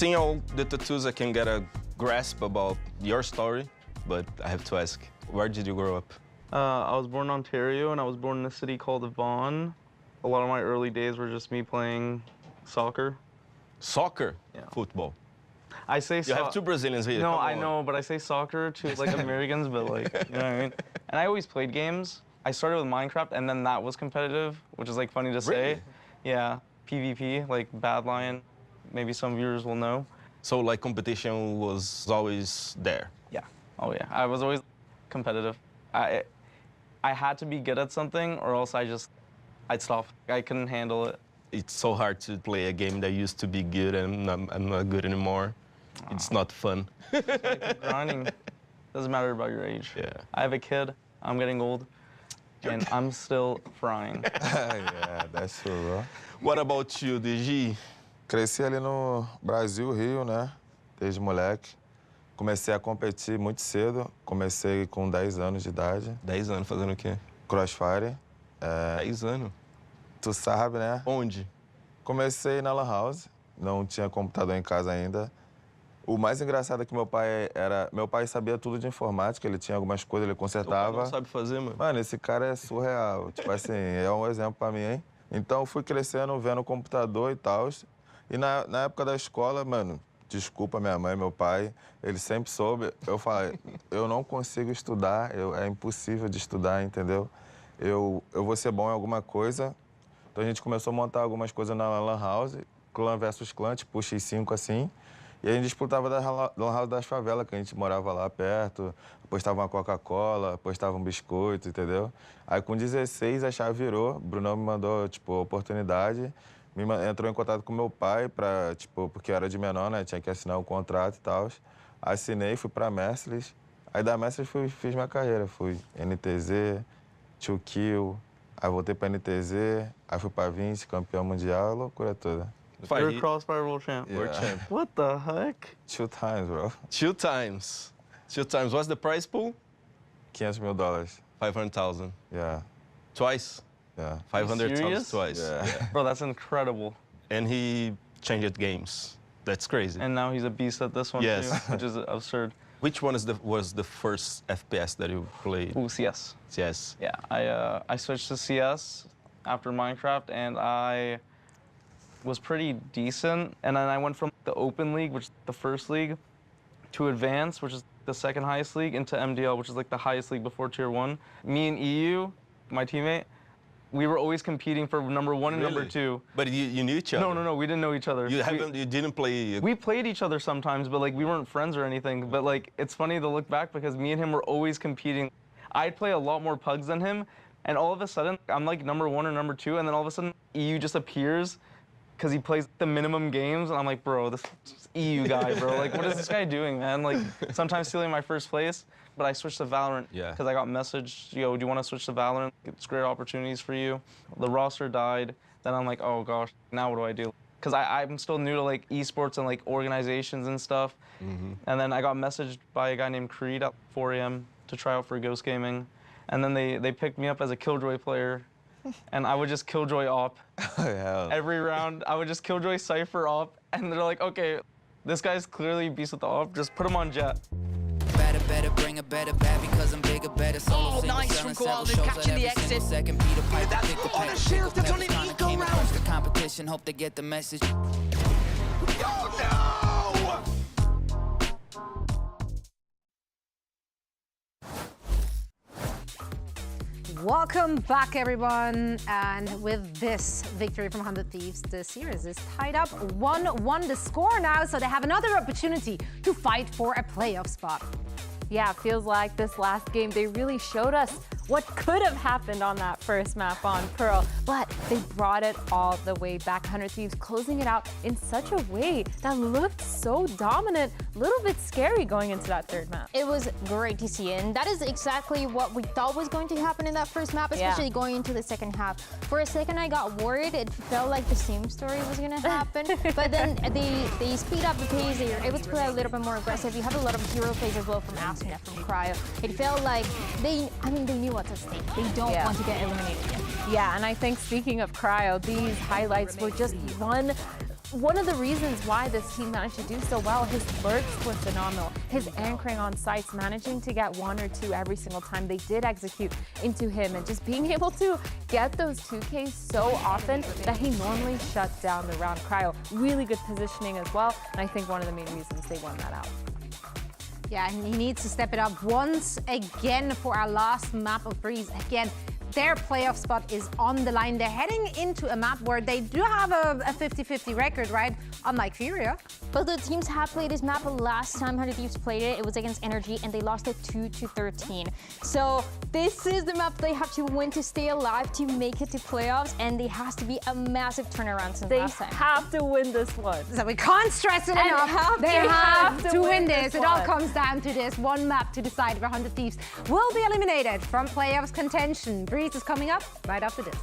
Seeing all the tattoos, I can get a grasp about your story, but I have to ask, where did you grow up? I was born in Ontario, and I was born in a city called Vaughan. A lot of my early days were just me playing soccer. Soccer? Yeah. Football? I say you have two Brazilians here. No, I know, but I say soccer to like Americans, but like, you know what I mean? And I always played games. I started with Minecraft, and then that was competitive, which is like funny to say. Really? Yeah, PvP, like Bad Lion. Maybe some viewers will know. So like competition was always there? Yeah. Oh yeah. I was always competitive. I had to be good at something, or else I'd stop. I couldn't handle it. It's so hard to play a game that used to be good and I'm not good anymore. It's not fun. Like grinding. Doesn't matter about your age. Yeah. I have a kid. I'm getting old. And I'm still frying. Yeah, that's true, bro. What about you, DG? Cresci ali no Brasil, Rio, né? Desde moleque. Comecei a competir muito cedo. Comecei com 10 anos de idade. 10 anos fazendo o quê? Crossfire. 10 anos? Tu sabe, né? Onde? Comecei na Lan House. Não tinha computador em casa ainda. O mais engraçado é que meu pai sabia tudo de informática, ele tinha algumas coisas, ele consertava. Seu pai não sabe fazer, mano? Mano, esse cara é surreal. Tipo assim, é um exemplo pra mim, hein? Então, eu fui crescendo, vendo o computador e tal. E na época da escola, mano, desculpa minha mãe, meu pai, ele sempre soube. Eu falei, eu não consigo estudar, é impossível de estudar, entendeu? Eu vou ser bom em alguma coisa. Então, a gente começou a montar algumas coisas na Lan House, clã versus clã, tipo X5 assim. E a gente disputava da Lan House das favelas, que a gente morava lá perto, apostava uma Coca-Cola, apostava um biscoito, entendeu? Aí com 16 a chave virou, o Brunão me mandou, tipo, a oportunidade, entrou em contato com meu pai, porque eu era de menor, né, tinha que assinar um contrato e tal. Assinei, fui pra Merciless, aí da Merciless fiz minha carreira, fui NTZ, 2Kill, aí voltei pra NTZ, aí fui pra 20, campeão mundial, loucura toda. You're a Crossfire World Champ. Yeah. World Champ. What the heck? 2 times, bro. 2 times. 2 times. What's the prize pool? $500 million. 500,000. Yeah. Twice? Yeah. 500,000 twice. Yeah. Bro, that's incredible. And he changed games. That's crazy. And now he's a beast at this one yes. too, which is absurd. Which one was the first FPS that you played? Ooh, CS. CS. Yeah, I switched to CS after Minecraft, and I was pretty decent. And then I went from the Open League, which is the first league, to Advanced, which is the second highest league, into MDL, which is like the highest league before Tier 1. Me and EU, my teammate, we were always competing for number 1 and number 2. But you knew each other? No, we didn't know each other. You didn't play? We played each other sometimes, but like we weren't friends or anything. But like it's funny to look back because me and him were always competing. I'd play a lot more pugs than him, and all of a sudden I'm like number 1 or number 2, and then all of a sudden EU just appears because he plays the minimum games, and I'm like, bro, this EU guy, bro. Like, what is this guy doing, man? Like, sometimes stealing my first place. But I switched to Valorant because I got messaged, yo, do you want to switch to Valorant? It's great opportunities for you. The roster died. Then I'm like, oh gosh, now what do I do? Because I'm still new to like esports and like organizations and stuff. And then I got messaged by a guy named Creed at 4 a.m. to try out for Ghost Gaming. And then they picked me up as a Killjoy player. And I would just Killjoy op. Every round, I would just Killjoy Cypher op. And they're like, okay, this guy's clearly beast with the op. Just put him on Jet. Better, bring a better bad because I'm bigger, better. Oh, nice from Koala, catching the exit. Second, Peter Piper, that's pick the on a shield, that's on an eco round. The competition, hope they get the message. Oh, no! Welcome back, everyone. And with this victory from 100 Thieves, the series is tied up 1-1 the score now, so they have another opportunity to fight for a playoff spot. Yeah, it feels like this last game, they really showed us what could have happened on that first map on Pearl, but they brought it all the way back. 100 Thieves closing it out in such a way that looked so dominant, a little bit scary going into that third map. It was great to see, and that is exactly what we thought was going to happen in that first map, especially going into the second half. For a second, I got worried. It felt like the same story was going to happen, but then they speed up the pace. They were able to play a little bit more aggressive. You have a lot of hero plays as well from Aspas, from Cryo. It felt like they knew what to stake. They don't want to get eliminated yet. Yeah, and I think speaking of Cryo, these highlights were just one one of the reasons why this team managed to do so well, his lurks were phenomenal. His anchoring on sites, managing to get 1 or 2 every single time they did execute into him, and just being able to get those 2Ks so often that he normally shut down the round. Cryo, really good positioning as well, and I think one of the main reasons they won that out. Yeah, and he needs to step it up once again for our last map of Breeze. Again, their playoff spot is on the line. They're heading into a map where they do have a 50-50 record, right? Unlike FURIA. But the teams have played this map last time 100 Thieves played it. It was against Energy, and they lost it 2-13. So this is the map they have to win to stay alive, to make it to playoffs, and it has to be a massive turnaround since last time. They have to win this one. So we can't stress it enough. They have to win this. It all comes down to this one map to decide where 100 Thieves will be eliminated from playoffs contention. Breeze is coming up right after this.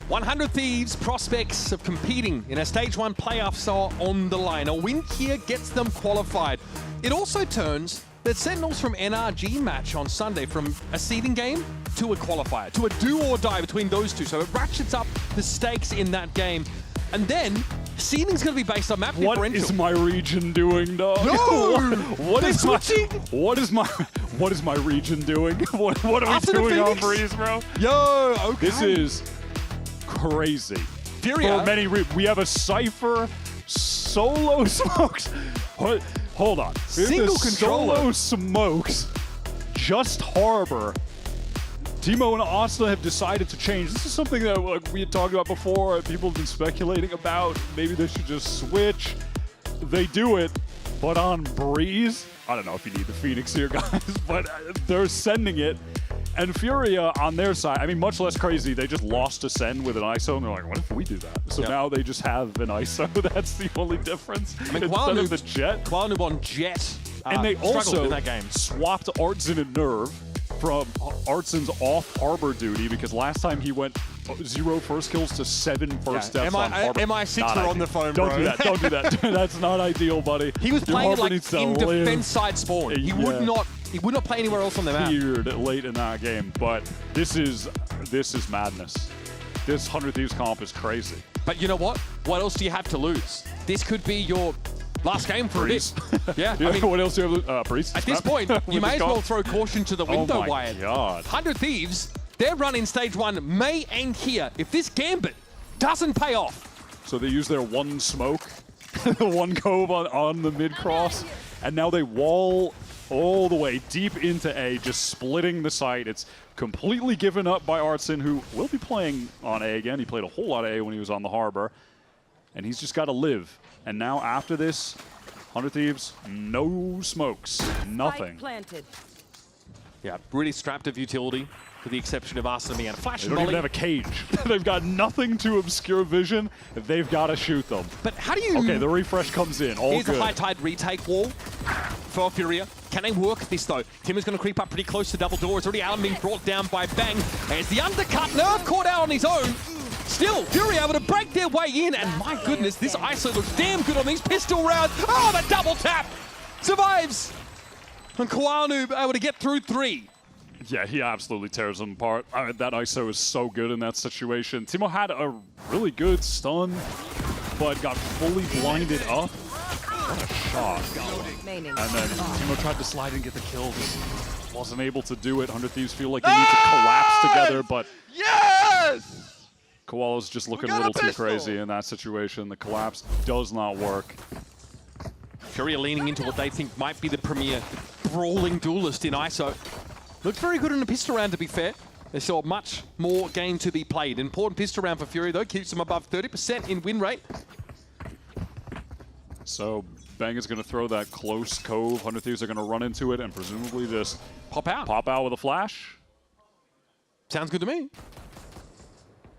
$100 Thieves prospects of competing in a Stage 1 playoffs are on the line. A win here gets them qualified. It also turns the Sentinels from NRG match on Sunday from a seeding game to a qualifier, to a do or die between those two. So it ratchets up the stakes in that game. And then seeding's going to be based on map differential. What is my region doing, dog? No! What is my region doing? What are we doing on Breeze, bro? Yo, okay. This is crazy. FURIA. For many we have a Cypher solo smokes. Hold on. Single controller. Solo smokes. Just Harbor. Timo and Asta have decided to change. This is something that we had talked about before. People have been speculating about. Maybe they should just switch. They do it, but on Breeze. I don't know if you need the Phoenix here, guys, but they're sending it. And FURIA on their side, I mean, much less crazy. They just lost to Send with an ISO, and they're like, what if we do that? So now they just have an ISO. That's the only difference. I mean, instead of the Jet. Kwalnoob on Jet. And they also in that game. swapped Artsin and Nerve from Artsin's off Harbor duty, because last time he went 0 first kills to 7 first deaths on Harbor. MI6 were on the phone, Don't bro. do that. Don't do that. That's not ideal, buddy. He was playing it like in live. defense side spawn. He would not play anywhere else on the map. Weird late in that game, but this is madness. This 100 Thieves comp is crazy. But you know what? What else do you have to lose? This could be your last game for this. Yeah, I mean, what else do you have to lose? Breeze? At this point, you may as well throw caution to the window, Wyatt. Oh my God. 100 Thieves, their run in Stage 1 may end here if this gambit doesn't pay off. So they use their one smoke, one cove on the mid-cross, and now they wall all the way deep into A, just splitting the site. It's completely given up by Artsin, who will be playing on A again. He played a whole lot of A when he was on the Harbor, and he's just got to live. And now after this, 100 Thieves, no smokes, nothing. Planted. Yeah, really strapped of utility, with the exception of Arsenal and Flash They and don't even Molly. have a cage. They've got nothing to obscure vision. They've got to shoot them. But how do you... Okay, the refresh comes in. All Here's good. a high tide retake wall for FURIA. Can they work this though? Tim is going to creep up pretty close to double door. It's already Alan being brought down by Bang. There's the undercut. Nerve caught out on his own. Still, FURIA able to break their way in. And my goodness, this ISO looks damn good on these pistol rounds. Oh, the double tap! Survives! And Kwaloob able to get through 3. Yeah, he absolutely tears them apart. That ISO is so good in that situation. Timo had a really good stun, but got fully blinded up. What a shot. And then Timo tried to slide and get the kill. Just wasn't able to do it. 100 Thieves feel like they need to collapse together, but Yes! Koala's just looking a little too crazy in that situation. The collapse does not work. FURIA leaning into what they think might be the premier brawling duelist in ISO. Looked very good in a pistol round, to be fair. They saw much more game to be played. Important pistol round for FURIA, though. Keeps them above 30% in win rate. So Bang is going to throw that close cove. 100 Thieves are going to run into it and presumably just pop out with a flash. Sounds good to me.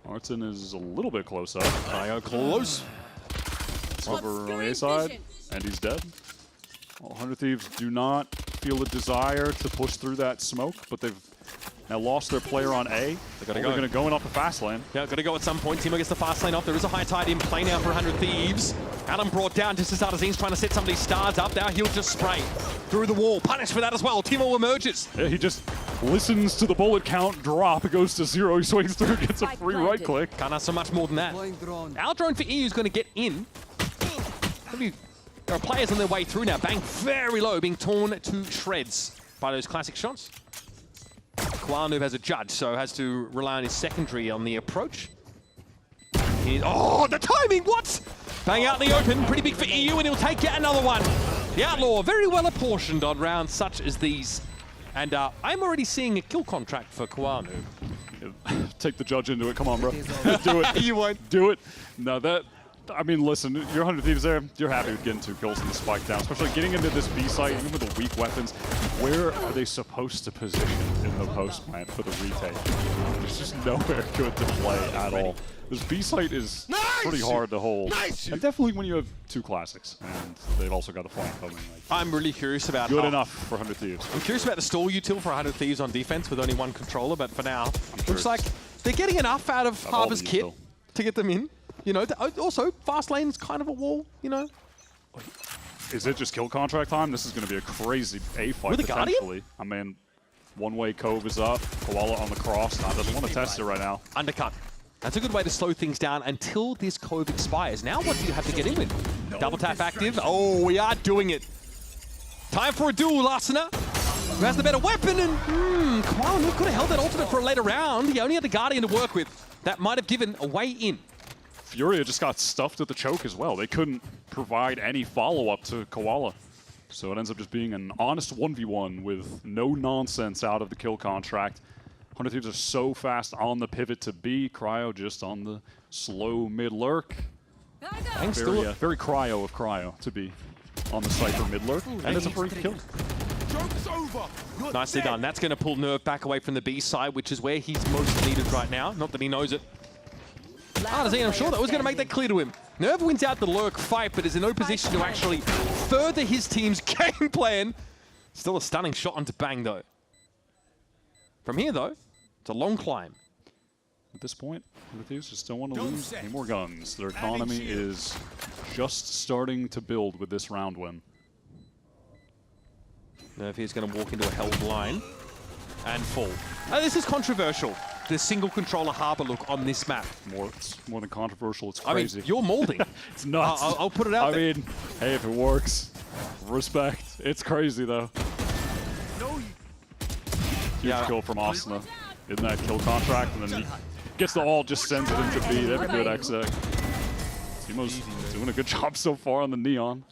Artson is a little bit close up. Cryo close. Over on the A side, and he's dead. Well, 100 Thieves do not feel a desire to push through that smoke, but they've now lost their player on A. They're going to go in off the fast lane. Yeah, got to go at some point. Timo gets the fast lane off. There is a high tide in play now for 100 Thieves. Adam brought down just as Artazin's trying to set some of these stars up. Now he'll just spray through the wall. Punished for that as well. Timo emerges. Yeah, he just listens to the bullet count drop. It goes to 0. He swings through, gets a free right click. Can't ask so much more than that. Our drone for EU is going to get in. There are players on their way through now. Bang very low, being torn to shreds by those classic shots. Koala has a judge, so has to rely on his secondary on the approach. Oh, the timing, what? Bang out in the open, pretty big for EU, and he'll take yet another one. The Outlaw, very well apportioned on rounds such as these. And I'm already seeing a kill contract for Koala. Take the judge into it, come on, bro. Do it. You won't. Do it. No, I mean, listen, you're 100 Thieves there. You're happy with getting 2 kills and the spike down, especially getting into this B site, even with the weak weapons. Where are they supposed to position in the post plant for the retake? There's just nowhere good to play at all. This B site is pretty hard to hold. And definitely when you have 2 classics, and they've also got the flank coming. Like, I'm really curious about good enough for 100 Thieves. I'm curious about the stall util for 100 Thieves on defense with only 1 controller, but for now, looks like they're getting enough out of Harbor's kit to get them in. You know, also, fast lane's kind of a wall, you know. Is it just kill contract time? This is going to be a crazy A fight with the potentially. I mean, one-way cove is up. Koala on the cross. Doesn't want to test it right now. Undercut. That's a good way to slow things down until this cove expires. Now what do you have to get in with? Double tap active. Oh, we are doing it. Time for a duel, Arsenal. Who has the better weapon? And Koala could have held that ultimate for a later round. He only had the Guardian to work with. That might have given a way in. FURIA just got stuffed at the choke as well. They couldn't provide any follow-up to Koala. So it ends up just being an honest 1v1 with no nonsense out of the kill contract. 100 Thieves are so fast on the pivot to B. Cryo just on the slow mid-lurk. Very Cryo of Cryo to be on the site for mid-lurk. And it's a free kill. Nicely done. That's going to pull Nerve back away from the B side, which is where he's most needed right now. Not that he knows it. Artazine, I'm sure that was going to make that clear to him. Nerve wins out the lurk fight, but is in no position to actually further his team's game plan. Still a stunning shot onto Bang, though. From here, though, it's a long climb. At this point, the Thieves just don't want to lose any more guns. Their economy is just starting to build with this round win. Nerve here's going to walk into a held line and fall. Now, this is controversial. The single controller Harbor look on this map. It's more than controversial, it's crazy. I mean, you're molding. It's nuts. I'll put it out there. I mean, hey, if it works, respect. It's crazy, though. Huge kill from Asuna in that kill contract, and then he gets the ult, just sends it into B. That'd be good exec. Timo's doing a good job so far on the Neon.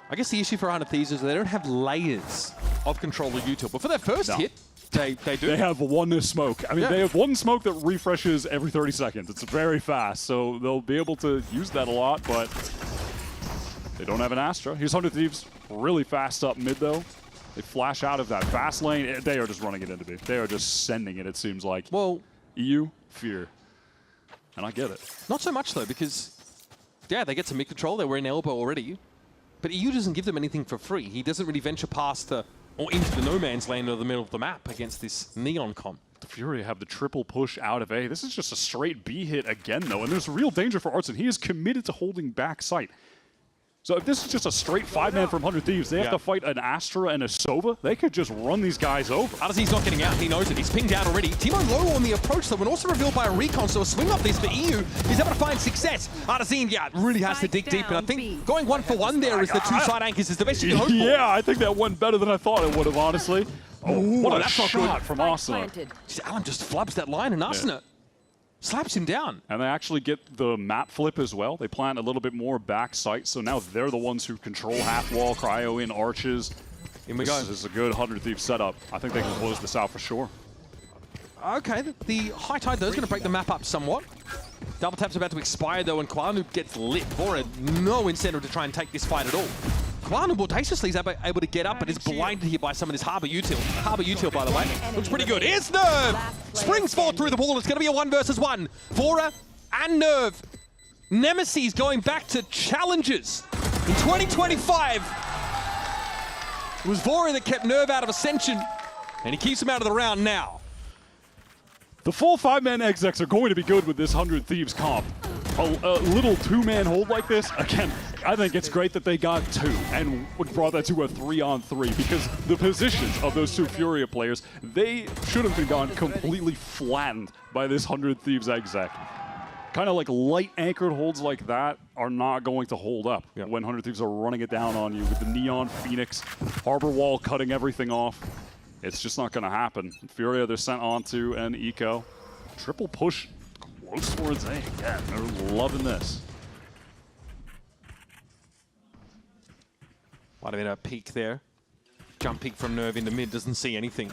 I guess the issue for 100 Thieves is they don't have layers of controller util, but for their first hit, they do. They have one smoke. I mean, they have one smoke that refreshes every 30 seconds. It's very fast, so they'll be able to use that a lot, but they don't have an Astra. Here's 100 Thieves really fast up mid, though. They flash out of that fast lane. They are just running it into B. They are just sending it, it seems like. Well, EU, fear. And I get it. Not so much, though, because, yeah, they get some mid-control. They were in elbow already. But EU doesn't give them anything for free. He doesn't really venture past or into the no man's land or the middle of the map against this Neon comp. The FURIA have the triple push out of A. This is just a straight B hit again, though, and there's real danger for Artson. He is committed to holding back sight. So if this is just a straight 5-man from 100 Thieves, they have to fight an Astra and a Sova. They could just run these guys over. Artazine's not getting out. He knows it. He's pinged out already. Timo low on the approach, though, and also revealed by a recon, so a swing up this for EU. He's able to find success. Artazine, really has to dig deep, and I think going 1-for-1 there as the two side anchors is the best you can hope for. Yeah, I think that went better than I thought it would have, honestly. Oh, what a shot from Asuna. Alan just flubs that line, and Asuna slaps him down. And they actually get the map flip as well. They plant a little bit more back sight, so now they're the ones who control half wall, Cryo in, arches. Here we go. This is a good 100 Thieves setup. I think they can close this out for sure. Okay, the high tide, though, is going to break the map up somewhat. Double tap's about to expire, though, and Kwanu gets lit. Bora, no incentive to try and take this fight at all. Kwan audaciously is able to get up, but is blinded here by some of this Harbor util. Harbor util, by the way, looks pretty good. Here's Nerve! Springs forward through the wall. It's going to be a 1 versus 1. FURIA and Nerve. Nemesis going back to challenges in 2025. It was FURIA that kept Nerve out of Ascension, and he keeps him out of the round now. The full 5-man execs are going to be good with this 100 Thieves comp. A little 2-man hold like this, again, I think it's great that they got 2 and brought that to a 3-on-3 because the positions of those 2 FURIA players, they should have been gone completely flattened by this 100 Thieves exec. Kind of like light anchored holds like that are not going to hold up when 100 Thieves are running it down on you with the Neon Phoenix, Harbor Wall cutting everything off. It's just not going to happen. FURIA, they're sent on to an eco. Triple push close towards A again. They're loving this. Might have been a peek there. Jump peek from Nerve into mid, doesn't see anything.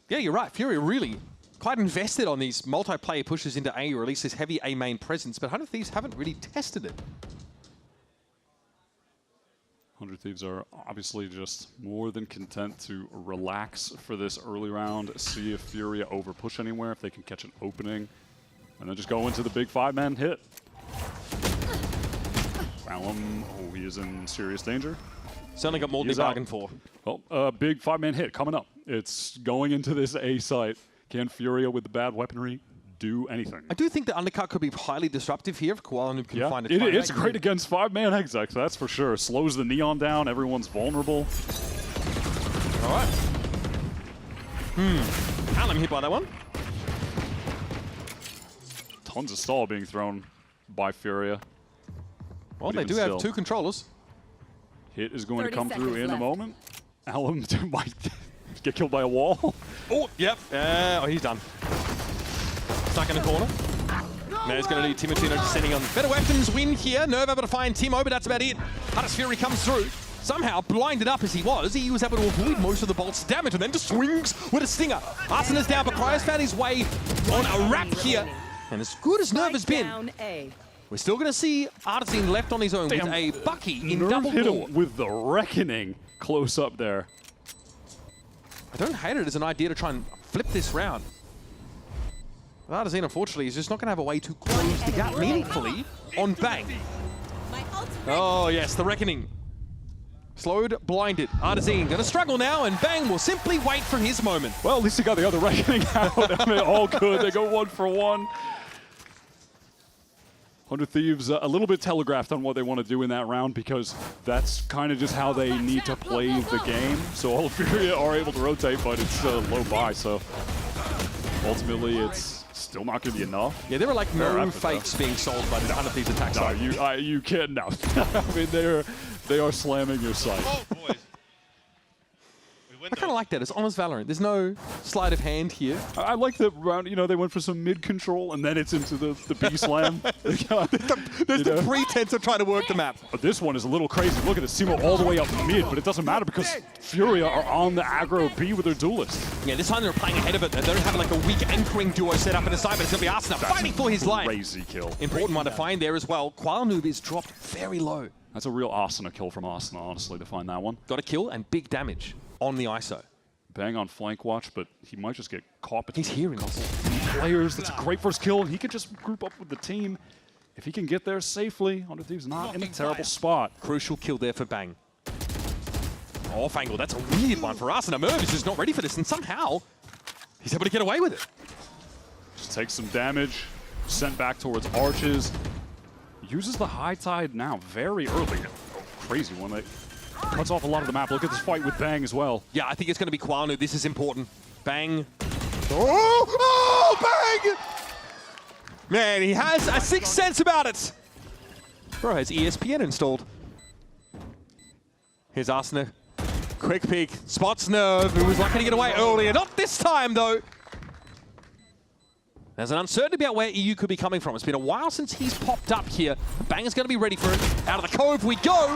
Yeah, you're right. FURIA really quite invested on these multiplayer pushes into A, or at least this heavy A main presence, but 100 Thieves haven't really tested it. 100 Thieves are obviously just more than content to relax for this early round, see if FURIA overpush anywhere, if they can catch an opening, and then just go into the big 5-man hit. Alum, oh, he is in serious danger. Certainly got more than he bargained for. Well, a big 5-man hit coming up. It's going into this A site. Can FURIA with the bad weaponry do anything? I do think the undercut could be highly disruptive here if Koala can find a it is great against 5-man execs, that's for sure. Slows the Neon down, everyone's vulnerable. All right. Alum hit by that one. Tons of stall being thrown by FURIA. Well, they do have 2 controllers. Hit is going to come through in a moment. Alum might get killed by a wall. Oh, yep. Oh, he's done. Stuck in the corner. Now he's going to need Timotino descending on better weapons. Win here. Nerve able to find Timo, but that's about it. Hardest Fury comes through. Somehow, blinded up as he was able to avoid most of the bolt's damage and then just swings with a stinger. Arsena's down, but Cryo's found his way on a wrap here. And as good as Nerve has been, we're still going to see Artisan left on his own with a Bucky in double hit door. him with the Reckoning close up there. I don't hate it as an idea to try and flip this round. But Artisan, unfortunately, is just not going to have a way to close the gap meaningfully on Bang. Oh, yes, the Reckoning. Slowed, blinded. Artisan going to struggle now, and Bang will simply wait for his moment. Well, at least he got the other Reckoning out. I mean, all good. They go 1 for 1. 100 Thieves a little bit telegraphed on what they want to do in that round because that's kind of just how they need to play the game. So all of FURIA are able to rotate, but it's low buy, so ultimately it's still not going to be enough. Yeah, there were like no fakes being sold by the 100 Thieves attack side. No, you can't, no. I mean, they are slamming your site. Oh, boys. I kind of like that. It's honest VALORANT. There's no sleight of hand here. I like the round, you know, they went for some mid control and then it's into the B slam. There's the pretense of trying to work the map. But this one is a little crazy. Look at this, Simo all the way up mid, but it doesn't matter because FURIA are on the aggro B with their duelist. Yeah, this time they're playing ahead of it. They don't have like a weak anchoring duo set up in the side, but it's going to be Arsena fighting for his life. Crazy kill. Important one to find there as well. Koala is dropped very low. That's a real Arsena kill from Arsena, honestly, to find that one. Got a kill and big damage on the ISO. Bang on flank watch, but he might just get caught between He's hearing us. players. That's a great first kill, and he can just group up with the team. If he can get there safely, 100 Thieves not in a terrible spot. Crucial kill there for Bang. Off angle, that's a weird one for us, and Merv is just not ready for this, and somehow he's able to get away with it. Just takes some damage, sent back towards arches. Uses the high tide now very early. Oh, crazy one. That cuts off a lot of the map. Look at this fight with Bang as well. Yeah, I think it's going to be Kwanu. This is important. Bang. Oh, Bang! Man, he has a sixth sense about it. Bro has ESPN installed. Here's Arsena. Quick peek. Spots Nerve, who was lucky to get away earlier. Not this time, though. There's an uncertainty about where EU could be coming from. It's been a while since he's popped up here. Bang is going to be ready for it. Out of the cove we go.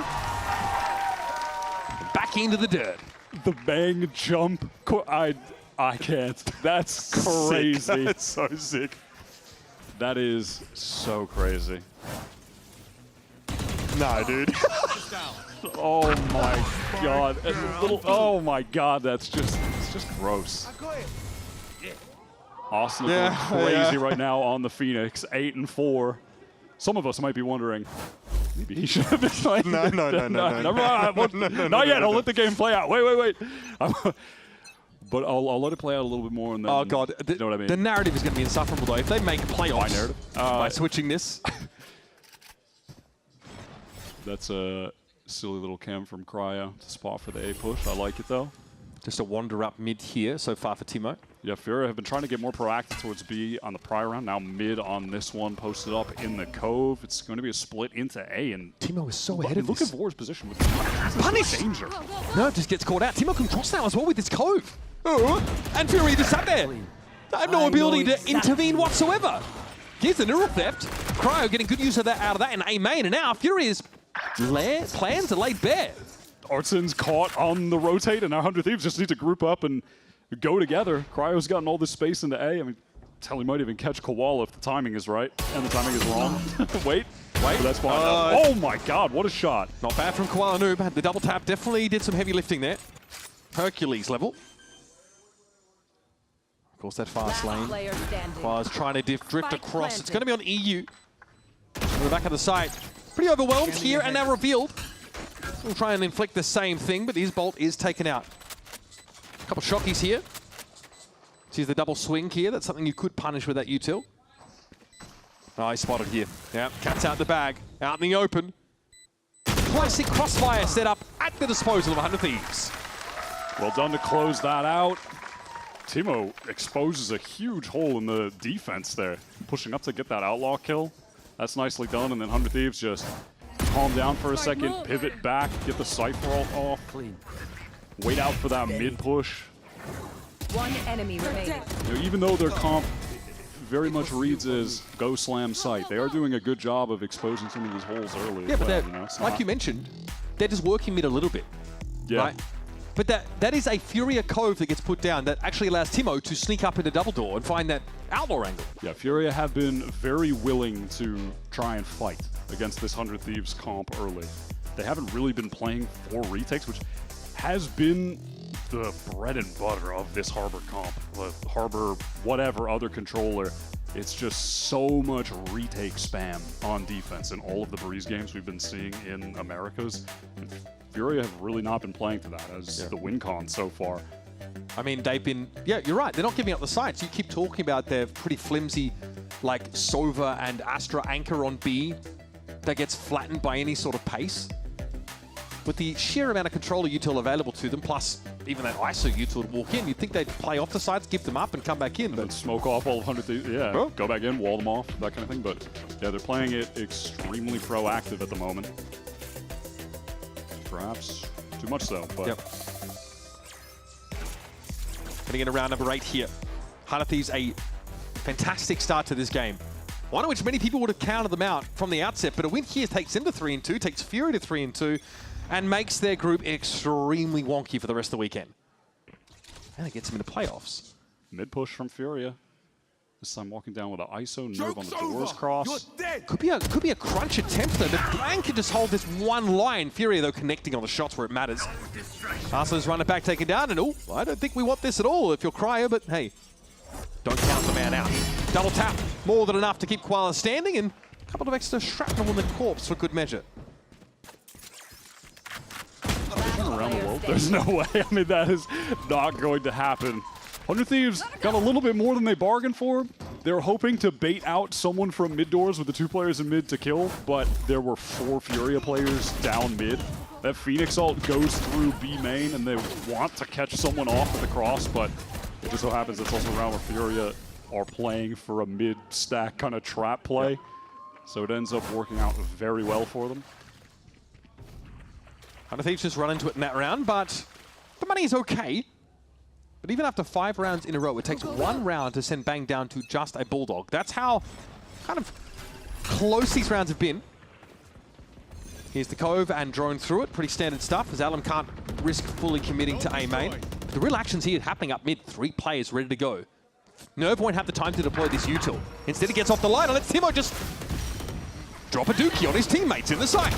Back into the dirt. The Bang jump. I can't. That's crazy. Sick. That's so sick. That is so crazy. Nah, dude. Oh my god. Oh my god, it's just gross. Austin going crazy right now on the Phoenix, 8-4. Some of us might be wondering, maybe he should have been playing. No. Not yet. I'll let the game play out. Wait. But I'll let it play out a little bit more. And then, oh god, you know what I mean? The narrative is going to be insufferable though. If they make playoffs by switching this. That's a silly little cam from Cryo. It's a spot for the A push. I like it though. Just a wander up mid here so far for Timo. Yeah, FURIA have been trying to get more proactive towards B on the prior round. Now mid on this one, posted up in the Cove. It's going to be a split into A. And Timo is so ahead of this. Look at Vor's position with punish. Danger. No, just gets caught out. Timo can cross now as well with his Cove. And FURIA just sat there. They have no ability to intervene whatsoever. Here's the neural theft. Cryo getting good use of that out of that in A main, and now FURIA's plans are laid bare. Artsen's caught on the rotate, and now 100 Thieves just need to group up and go together. Cryo's gotten all this space into A. I mean, Telly might even catch Koala if the timing is right, and the timing is wrong. Wait. But that's fine. Oh my god, what a shot. Not bad from Koala Noob. The double tap definitely did some heavy lifting there. Hercules level. Of course, that fast lane. Koala's trying to drift across. It's going to be on EU. On the back of the site. Pretty overwhelmed here and now revealed. We'll try and inflict the same thing, but his bolt is taken out. A couple shockies here. Sees the double swing here. That's something you could punish with that util. Oh, he's spotted here. Yeah, cat's out the bag. Out in the open. Classic crossfire setup at the disposal of 100 Thieves. Well done to close that out. Timo exposes a huge hole in the defense there. Pushing up to get that outlaw kill. That's nicely done, and then 100 Thieves just calm down for a second, pivot back, get the Cypher off. Wait out for that mid push. One enemy remaining. You know, even though their comp very much reads as go slam site, they are doing a good job of exposing some of these holes early. Yeah, but you know, like you mentioned, they're just working mid a little bit. Yeah. Right? But that is a FURIA Cove that gets put down that actually allows Timo to sneak up into double door and find that outlaw angle. Yeah, FURIA have been very willing to try and fight against this 100 Thieves comp early. They haven't really been playing for retakes, which has been the bread and butter of this Harbor comp. The Harbor, whatever other controller, it's just so much retake spam on defense in all of the Breeze games we've been seeing in Americas. FURIA have really not been playing to that as the win con so far. I mean, they've been, yeah, you're right. They're not giving up the sites. You keep talking about their pretty flimsy, like Sova and Astra anchor on B that gets flattened by any sort of pace. With the sheer amount of controller util available to them, plus even that ISO util to walk in, you'd think they'd play off the sides, give them up, and come back in. And then smoke off all 100 Thieves. Yeah, go back in, wall them off, that kind of thing. But yeah, they're playing it extremely proactive at the moment. Perhaps too much so, but... Yep. Getting into round number 8 here. 100 Thieves, a fantastic start to this game. One in which many people would have counted them out from the outset, but a win here takes them to 3-2, takes FURIA to 3-2, and makes their group extremely wonky for the rest of the weekend. And it gets them into playoffs. Mid push from FURIA. This time walking down with an ISO, nerve on the doors cross. Could be a crunch attempt though, but Blank can just hold this one line. FURIA though connecting on the shots where it matters. Arsenal's running back, taken down, and oh, I don't think we want this at all if you're Cryo, but hey, don't count the man out. Double tap, more than enough to keep Koala standing, and a couple of extra shrapnel in the corpse for good measure. Around the world, there's no way. I mean, that is not going to happen. 100 Thieves got a little bit more than they bargained for. They were hoping to bait out someone from mid doors with the 2 players in mid to kill, but there were 4 FURIA players down mid. That Phoenix ult goes through B main, and they want to catch someone off with the cross, but it just so happens it's also around where FURIA are playing for a mid stack kind of trap play. So it ends up working out very well for them. 100 Thieves just run into it in that round, but the money is okay. But even after 5 rounds in a row, it takes 1 round to send Bang down to just a Bulldog. That's how kind of close these rounds have been. Here's the Cove and drone through it. Pretty standard stuff, as Alum can't risk fully committing to A main. But the real action's here happening up mid. 3 players ready to go. Nerve won't have the time to deploy this util. Instead, he gets off the line and lets Timo just drop a dookie on his teammates in the side.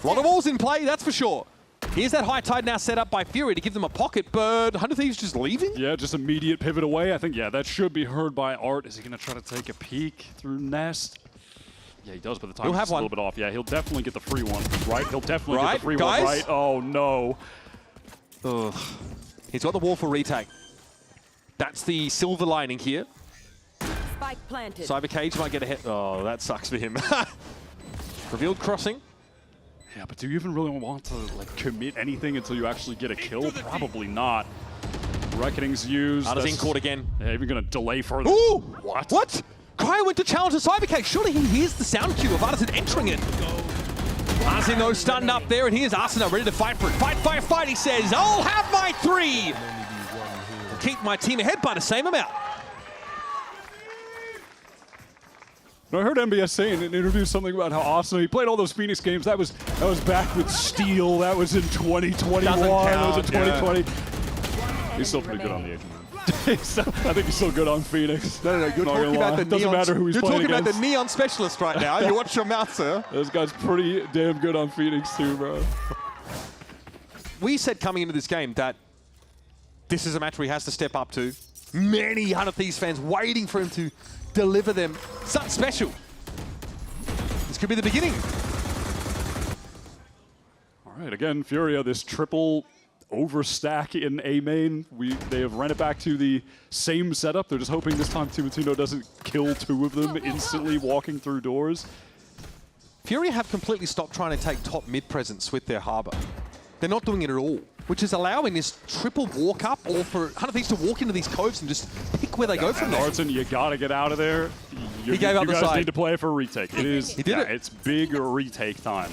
A lot of walls in play, that's for sure. Here's that high tide now set up by Fury to give them a pocket, but 100 Thieves just leaving? Yeah, just immediate pivot away. I think, yeah, that should be heard by Art. Is he going to try to take a peek through Nest? Yeah, he does, but the time's just a little bit off. Yeah, he'll definitely get the free one, right? He'll definitely get the free one, right? Oh, no. Ugh. He's got the wall for retake. That's the silver lining here. Spike planted. Cyber Cage might get a hit. Oh, that sucks for him. Revealed crossing. Yeah, but do you even really want to like commit anything until you actually get a kill? Probably not. Reckoning's used. Artisan caught again. Yeah, even gonna delay further. Ooh! What? What? Cryo went to challenge the Cyber Cage. Surely he hears the sound cue of Artisan entering it. Artisan though stunned up there, and here's Artisan ready to fight for it. Fight, fight, fight, he says. I'll have my 3! I'll keep my team ahead by the same amount. I heard MBS saying in an interview something about how awesome he played all those Phoenix games. That was back with Steel. That was in 2021. That was in 2020. Yeah. He's still pretty good on the Agent Man. I think he's still good on Phoenix. No, you're talking about the Doesn't matter who he's playing You're talking against. about the Neon Specialist right now. You watch your mouth, sir. This guy's pretty damn good on Phoenix too, bro. We said coming into this game that this is a match where he has to step up to. Many 100 Thieves fans waiting for him to deliver them something special. This could be the beginning. All right, again, FURIA, this triple overstack in A main. They have ran it back to the same setup. They're just hoping this time Timotino doesn't kill 2 of them instantly walking through doors. FURIA have completely stopped trying to take top mid presence with their Harbor. They're not doing it at all, which is allowing this triple walk up or for 100 Thieves to walk into these coves and just pick where they go from there. Artisan, you gotta get out of there. He gave up the side. You guys need to play for a retake. It is. He did it. It's big retake time.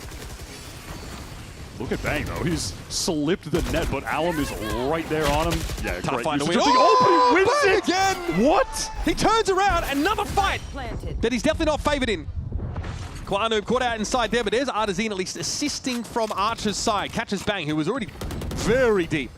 Look at Bang though. He's slipped the net, but Alum is right there on him. Yeah, Can't great. find a He's win. just Oh, he wins Bang it again! What? He turns around, another fight that he's definitely not favored in. Kwanu caught out inside there, but there's Artisan at least assisting from Archer's side. Catches Bang, who was already very deep.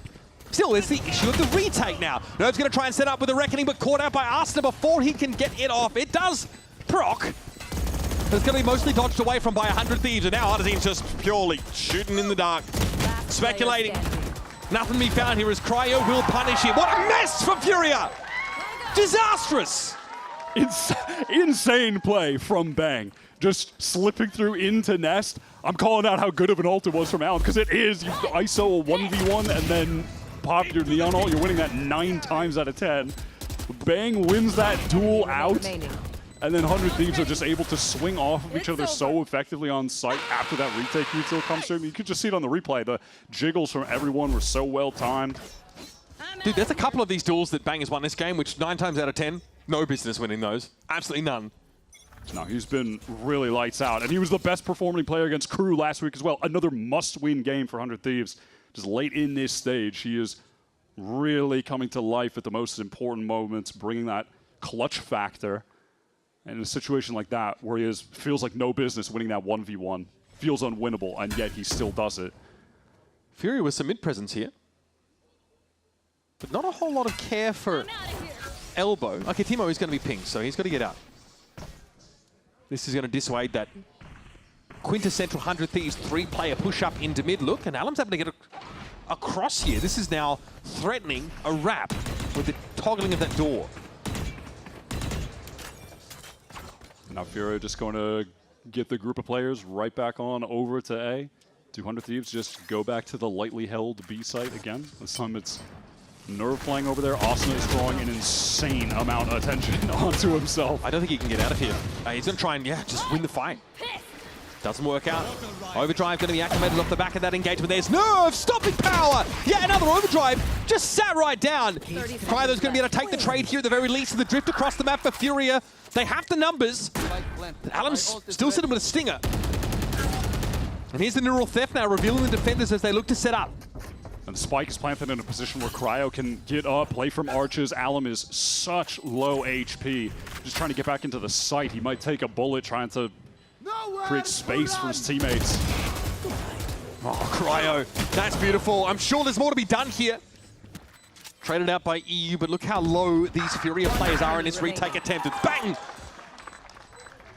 Still, it's the issue of the retake now. Nerve's going to try and set up with a Reckoning, but caught out by Arsenal before he can get it off. It does proc. But it's going to be mostly dodged away from by 100 Thieves, and now Artisan's just purely shooting in the dark. Speculating. Nothing to be found here as Cryo will punish him. What a mess for FURIA! Disastrous! Insane play from Bang. Just slipping through into Nest. I'm calling out how good of an ult it was from Allen, because it is. You ISO a 1v1 and then pop your Neon ult. You're winning that 9 times out of 10. Bang wins that duel out. And then 100 Thieves are just able to swing off of each other so effectively on site after that retake util comes through. You could just see it on the replay. The jiggles from everyone were so well timed. Dude, there's a couple of these duels that Bang has won this game, which 9 times out of 10, no business winning those. Absolutely none. No, he's been really lights out. And he was the best performing player against Crew last week as well. Another must-win game for 100 Thieves. Just late in this stage, he is really coming to life at the most important moments, bringing that clutch factor. And in a situation like that, where he feels like no business winning that 1v1, feels unwinnable, and yet he still does it. FURIA with some mid-presence here. But not a whole lot of care for Elbow. Okay, Timo is going to be pinged, so he's got to get out. This is going to dissuade that quintessential 100 Thieves 3-player push-up into mid. Look, and Alum's having to get across here. This is now threatening a wrap with the toggling of that door. Now FURIA just going to get the group of players right back on over to A. 200 Thieves just go back to the lightly held B site again. This time it's Nerve playing over there. Austin is drawing an insane amount of attention onto himself. I don't think he can get out of here. He's going to try and, just win the fight. Doesn't work out. Overdrive going to be activated off the back of that engagement. There's Nerve stopping power. Yeah, another Overdrive just sat right down. Cryo's going to be able to take the trade here at the very least. The drift across the map for FURIA. They have the numbers. Alum's still sitting with a stinger. And here's the Neural Theft now, revealing the defenders as they look to set up. And Spike is planted in a position where Cryo can get up, play from arches. Alum is such low HP. Just trying to get back into the site. He might take a bullet trying to create space for his teammates. Oh, Cryo, that's beautiful. I'm sure there's more to be done here. Traded out by EU, but look how low these FURIA players are in this retake attempt. It's bang!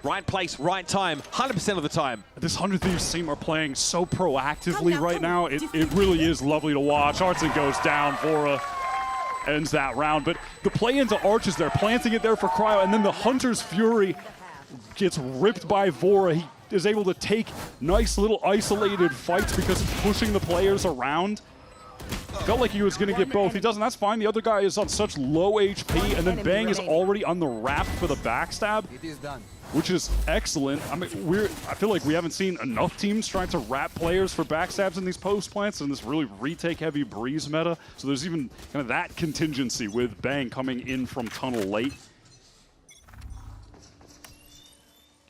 Right place, right time, 100% of the time. This 100 Thieves team are playing so proactively right now. It really is lovely to watch. Artson goes down, Vora ends that round. But the play into Arch is there, planting it there for Cryo, and then the Hunter's Fury gets ripped by Vora. He is able to take nice little isolated fights because of pushing the players around. Felt like he was going to get both. He doesn't. That's fine. The other guy is on such low HP, and then Bang is already on the wrap for the backstab, which is excellent. I mean, I feel like we haven't seen enough teams trying to wrap players for backstabs in these post plants in this really retake-heavy Breeze meta. So there's even kind of that contingency with Bang coming in from tunnel late.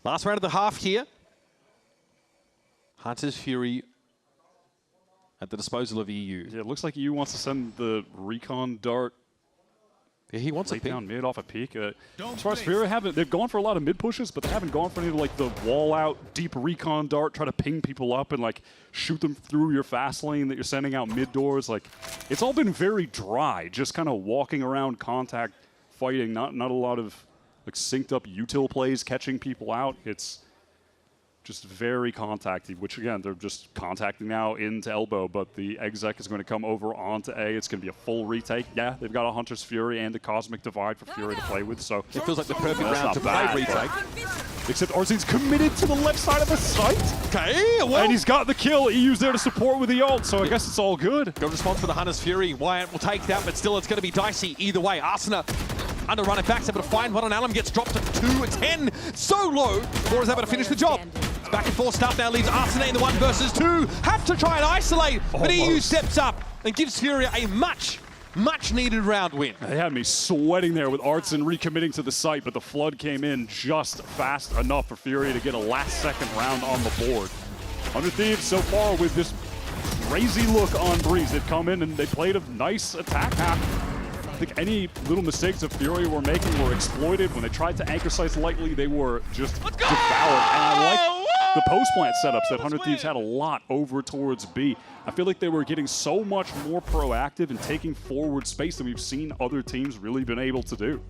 Last round of the half here. Hunter's Fury at the disposal of EU. Yeah, it looks like EU wants to send the recon dart. Yeah, he wants a peek. Down mid off a peak. As far as FURIA, they've gone for a lot of mid pushes, but they haven't gone for any of like the wall out deep recon dart, try to ping people up and like shoot them through your fast lane that you're sending out mid doors. Like, it's all been very dry, just kind of walking around contact fighting, not a lot of like synced up util plays catching people out. It's just very contacty, which again, they're just contacting now into elbow, but the exec is going to come over onto A. It's going to be a full retake. Yeah, they've got a Hunter's Fury and a Cosmic Divide for FURIA to play with, so it feels like the perfect round to play retake. Except Arzin's committed to the left side of the site. Okay, well. And he's got the kill. EU's there to support with the ult, so I guess it's all good. Good response for the Hunter's Fury. Wyatt will take that, but still it's going to be dicey either way. Arsena under run it back, able to find one on Alum, gets dropped to 2-10. So low, or is able to finish the job. It's back and forth start now, leaves Arsena in the 1 versus 2. Have to try and isolate, but EU steps up and gives FURIA a much needed round win. They had me sweating there with Artson recommitting to the site, but the flood came in just fast enough for FURIA to get a last second round on the board. 100 Thieves so far with this crazy look on Breeze. They've come in and they played a nice attack half. I think any little mistakes that FURIA were making were exploited. When they tried to anchor sites lightly, they were just devoured. And I like the post-plant setups that 100 Thieves had a lot over towards B. I feel like they were getting so much more proactive and taking forward space than we've seen other teams really been able to do.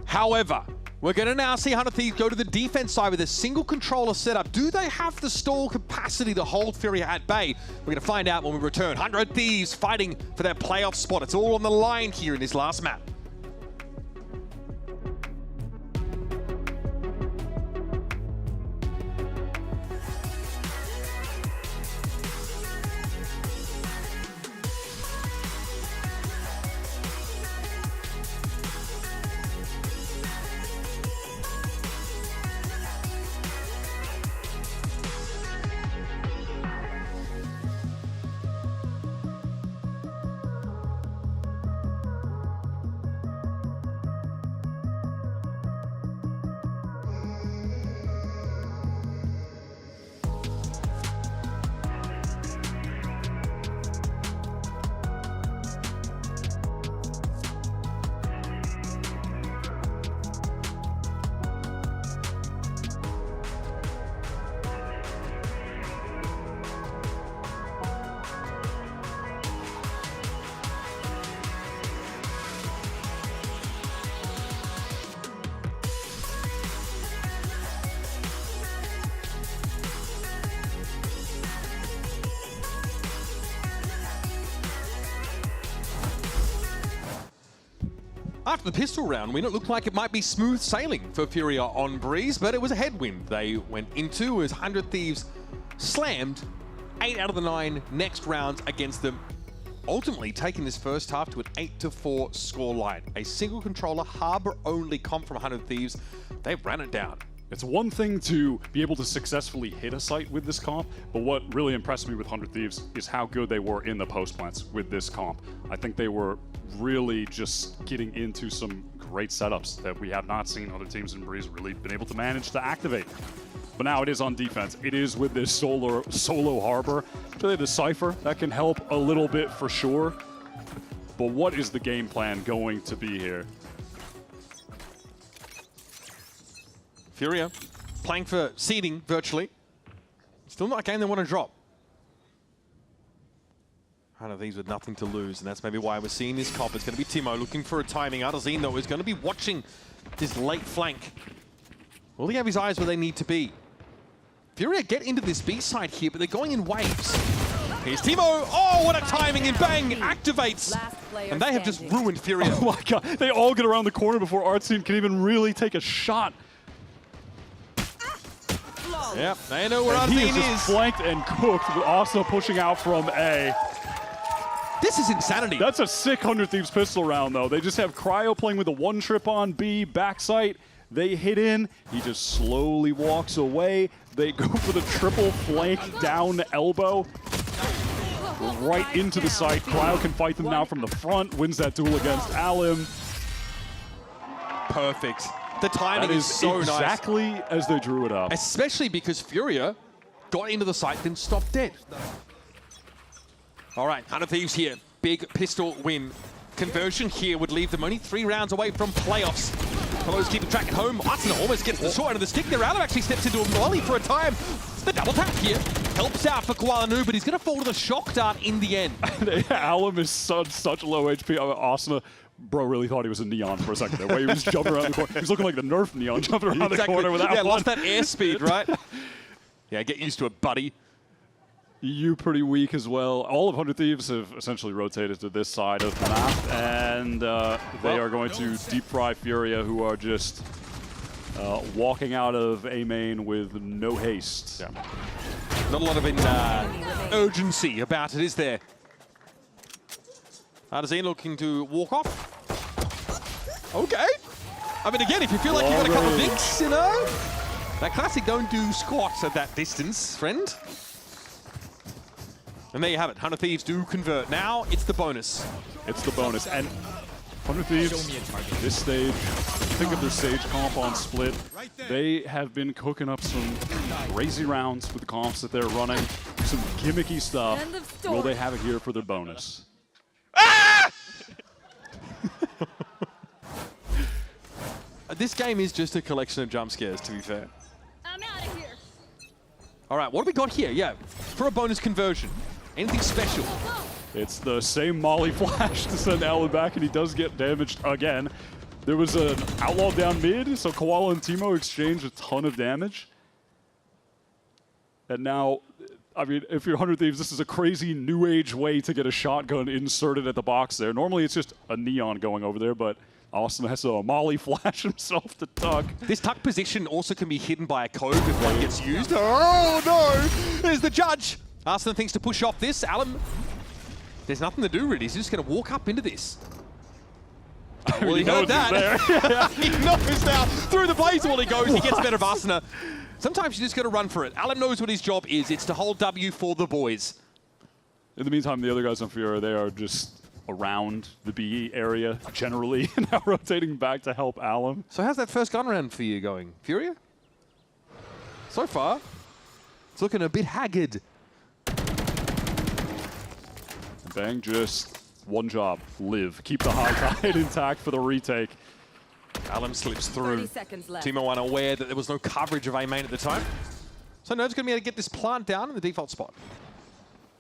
However, we're going to now see 100 Thieves go to the defense side with a single controller setup. Do they have the stall capacity to hold FURIA at bay? We're going to find out when we return. 100 Thieves fighting for their playoff spot. It's all on the line here in this last map. After the pistol round win, it looked like it might be smooth sailing for FURIA on Breeze, but it was a headwind they went into as 100 Thieves slammed 8 out of the 9 next rounds against them, ultimately taking this first half to an 8-4 scoreline. A single controller, harbor-only comp from 100 Thieves. They ran it down. It's one thing to be able to successfully hit a site with this comp, but what really impressed me with 100 Thieves is how good they were in the post plants with this comp. I think they were really just getting into some great setups that we have not seen other teams in Breeze really been able to manage to activate. But now it is on defense. It is with this solo harbor. Really the Cypher, that can help a little bit for sure. But what is the game plan going to be here? FURIA playing for seeding virtually. Still not a game they want to drop. 100 Thieves with nothing to lose, and that's maybe why we're seeing this comp. It's going to be Timo looking for a timing. Adazine, though, is going to be watching this late flank. Will he have his eyes where they need to be? FURIA get into this B side here, but they're going in waves. Here's Timo. Oh, what a timing, and bang, activates. And they have just ruined FURIA. Oh my god, they all get around the corner before our team can even really take a shot. Yep, they know where and Artine he is. Just flanked and cooked, with also pushing out from A. This is insanity. That's a sick 100 Thieves pistol round, though. They just have Cryo playing with a one trip on B, backside. They hit in. He just slowly walks away. They go for the triple flank down elbow. Right into the site. Cryo can fight them now from the front. Wins that duel against Alim. Perfect. The timing is so nice. Exactly as they drew it up. Especially because FURIA got into the site, then stopped dead. All right, 100 Thieves here. Big pistol win. Conversion here would leave them only 3 rounds away from playoffs. Fellows keeping track at home. Arsenal almost gets the short end of the stick there. Alim actually steps into a volley for a time. The double tap here helps out for Koala but he's going to fall to the shock dart in the end. Alim is such low HP. Asuna, bro, really thought he was a Neon for a second there. Way he was jumping around the corner. He was looking like the Nerf Neon jumping around the corner with that one. Lost that airspeed, right? Yeah, get used to it, buddy. EU pretty weak as well. All of 100 Thieves have essentially rotated to this side of the map, and they are going to deep fry FURIA, who are just walking out of A main with no haste. Yeah. Not a lot of urgency about it, is there? Artine looking to walk off. Okay. I mean, again, if you feel like you've got a couple of dicks, you know, that classic don't do squats at that distance, friend. And there you have it. 100 Thieves do convert. Now it's the bonus. It's the bonus. And 100 Thieves, this stage, think of their stage comp on Split. They have been cooking up some crazy rounds with the comps that they're running. Some gimmicky stuff. Will they have it here for their bonus? Ah! This game is just a collection of jump scares, to be fair. I'm out of here. All right, what do we got here? Yeah, for a bonus conversion. Anything special? It's the same Molly flash to send Alan back, and he does get damaged again. There was an Outlaw down mid, so Koala and Timo exchanged a ton of damage. And now, I mean, if you're 100 Thieves, this is a crazy new age way to get a shotgun inserted at the box there. Normally it's just a Neon going over there, but Austin has a Molly flash himself to tuck. This tuck position also can be hidden by a code if one gets used. Oh no! There's the judge! Austin thinks to push off this. Alim, there's nothing to do really. He's just going to walk up into this. Well, he heard that. He knows now. Through the blaze while he goes. He gets better of Asuna. Sometimes you just got to run for it. Alim knows what his job is. It's to hold W for the boys. In the meantime, the other guys on FURIA, they are just around the B area generally, now rotating back to help Alim. So how's that first gun round for you going, FURIA? So far, it's looking a bit haggard. Bang, just one job, live. Keep the high tide intact for the retake. Alim slips through. Timo unaware that there was no coverage of A main at the time. So Nerv's going to be able to get this plant down in the default spot.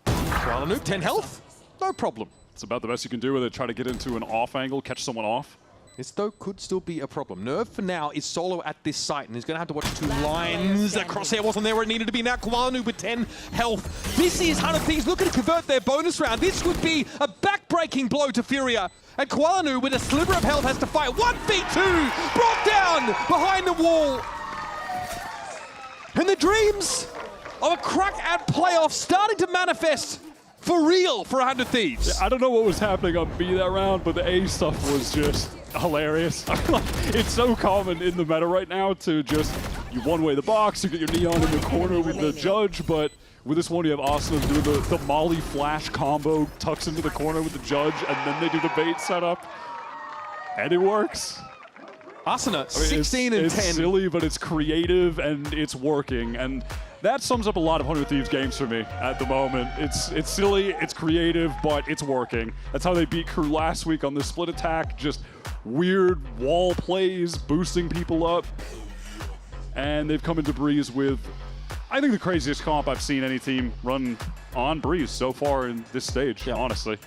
Nuke, 10 health, no problem. It's about the best you can do with it. Try to get into an off angle, catch someone off. This, though, could still be a problem. Nerve, for now, is solo at this site, and he's going to have to watch 2 lines. That crosshair wasn't there where it needed to be. Now Koala with 10 health. This is 100 Thieves looking to convert their bonus round. This would be a back-breaking blow to FURIA. And Koala with a sliver of health has to fight 1v2, brought down behind the wall. And the dreams of a crack at playoffs starting to manifest for real for 100 Thieves. Yeah, I don't know what was happening on B that round, but the A stuff was just hilarious. It's so common in the meta right now to just, you one-way the box, you get your Neon in the corner with the judge, but with this one you have Austin doing the Molly flash combo, tucks into the corner with the judge, and then they do the bait setup, and it works. Asuna, 16 and 10. It's silly, but it's creative, and it's working, and that sums up a lot of 100 Thieves games for me at the moment. It's silly, it's creative, but it's working. That's how they beat Crew last week on the split attack. Just weird wall plays, boosting people up. And they've come into Breeze with, I think, the craziest comp I've seen any team run on Breeze so far in this stage, honestly.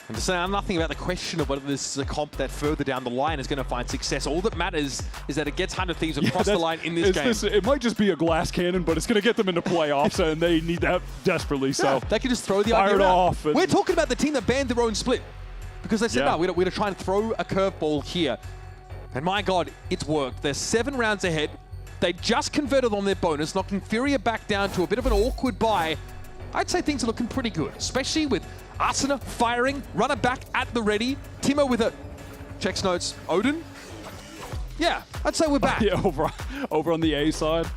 And to say nothing about the question of whether this is a comp that further down the line is going to find success. All that matters is that it gets 100 Thieves across the line in this game. It might just be a glass cannon, but it's going to get them into playoffs, and they need that desperately. So they can just throw the fire idea it off. We're talking about the team that banned their own split because they said, no, we're going to try and throw a curveball here. And my God, it's worked. They're 7 rounds ahead. They just converted on their bonus, knocking FURIA back down to a bit of an awkward buy. I'd say things are looking pretty good, especially with Asuna firing, runner back at the ready. Timo with a checks notes. Odin? Yeah, I'd say we're back. Yeah, over on the A side.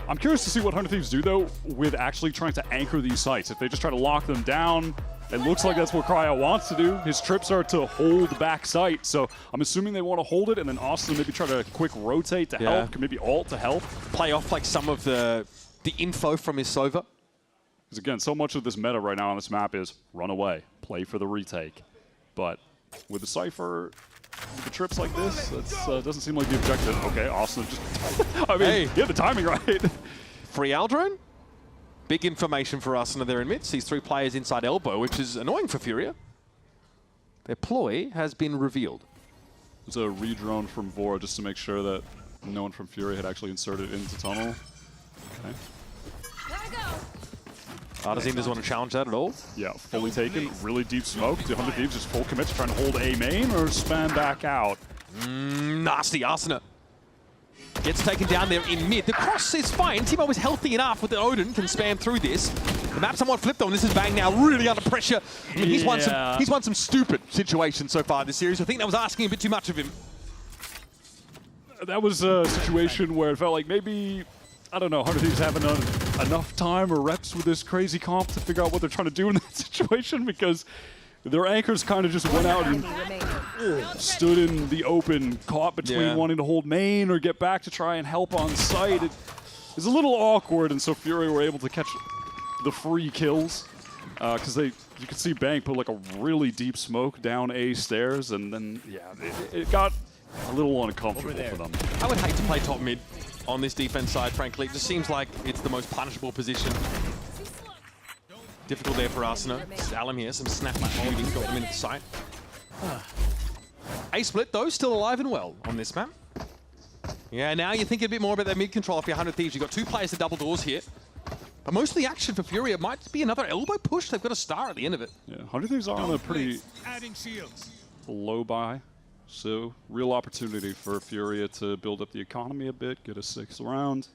I'm curious to see what 100 Thieves do, though, with actually trying to anchor these sites. If they just try to lock them down, it looks like that's what Cryo wants to do. His trips are to hold back site, so I'm assuming they want to hold it, and then Austin maybe try to quick rotate to help, maybe ult to help. Play off like some of the info from his Sova. Because again, so much of this meta right now on this map is run away, play for the retake. But with the Cypher, with the trips like this, that doesn't seem like the objective. Okay, Austin just, I mean, yeah, the timing right. Free Aldrone. Big information for us there in mid. Sees 3 players inside elbow, which is annoying for FURIA. Their ploy has been revealed. There's a redrone from Vora just to make sure that no one from FURIA had actually inserted into tunnel. Okay. Artazine doesn't want to challenge that at all. Yeah, fully taken, really deep smoke. The 100 Thieves just full commit to trying to hold A main or span back out. Nasty Asuna. Gets taken down there in mid. The cross is fine. Timo was healthy enough with the Odin, can span through this. The map somewhat flipped on. This is Bang now really under pressure. I mean, he's won some stupid situations so far this series. I think that was asking a bit too much of him. That was a situation where it felt like maybe, I don't know, 100 Thieves haven't enough time or reps with this crazy comp to figure out what they're trying to do in that situation, because their anchors kind of just went out and stood in the open, caught between wanting to hold main or get back to try and help on site. It's a little awkward, and so FURIA were able to catch the free kills because you could see Bang put like a really deep smoke down A stairs, and then it got a little uncomfortable for them. I would hate to play top mid on this defense side, frankly. It just seems like it's the most punishable position. Difficult there for Asuna. Alum here, some snap shooting, got them into the site. A split, though, still alive and well on this map. Yeah, now you're thinking a bit more about that mid control for your 100 Thieves. You've got 2 players to double doors here. But most of the action for FURIA might be another elbow push. They've got a star at the end of it. Yeah, 100 Thieves are on a pretty low buy. So, real opportunity for FURIA to build up the economy a bit, get a 6th round.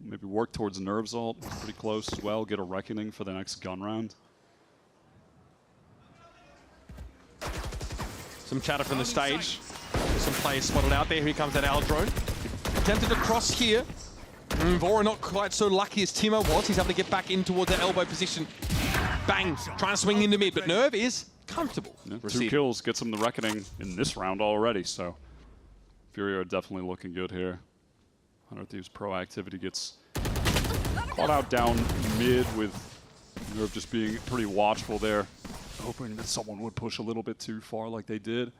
Maybe work towards Nerves ult, pretty close as well. Get a Reckoning for the next gun round. Some chatter from the stage. There's some players spotted out there. Here comes that Aldrone. Attempted to cross here. Vora not quite so lucky as Timo was. He's able to get back in towards that elbow position. Bang! Trying to swing into mid, but Nerve is comfortable. Yeah, 2 kills gets him the Reckoning in this round already, so FURIA are definitely looking good here. 100 Thieves proactivity gets caught out down mid with Nerve just being pretty watchful there, hoping that someone would push a little bit too far like they did.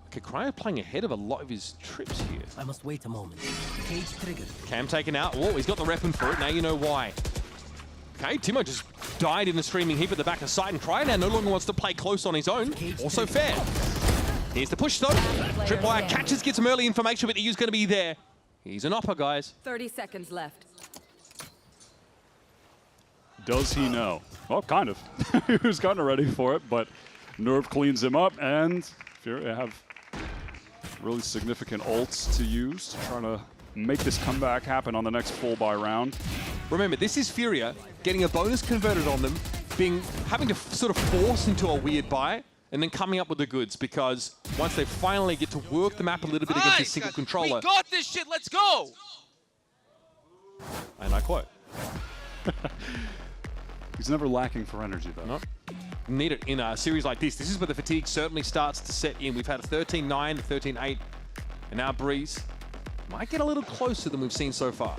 Okay, Cryo playing ahead of a lot of his trips here. I must wait a moment. Cage triggered. Cam taken out. Oh, he's got the weapon for it. Now you know why. Okay, Timo just died in the streaming heap at the back of sight, and Cryo now no longer wants to play close on his own. Also fair. Here's the push though. Tripwire catches, gets some early information, but EU's going to be there. He's an upper, guys. 30 seconds left. Does he know? Well, kind of. He was kind of ready for it, but Nerve cleans him up, and FURIA have really significant ults to use to try to make this comeback happen on the next full buy round. Remember, this is FURIA getting a bonus converted on them, having to sort of force into a weird buy, and then coming up with the goods, because once they finally get to work the map a little bit against this single controller. We got this shit, let's go! And I quote. He's never lacking for energy, though. No. Need it in a series like this. This is where the fatigue certainly starts to set in. We've had a 13-9 to 13-8, and now Breeze might get a little closer than we've seen so far.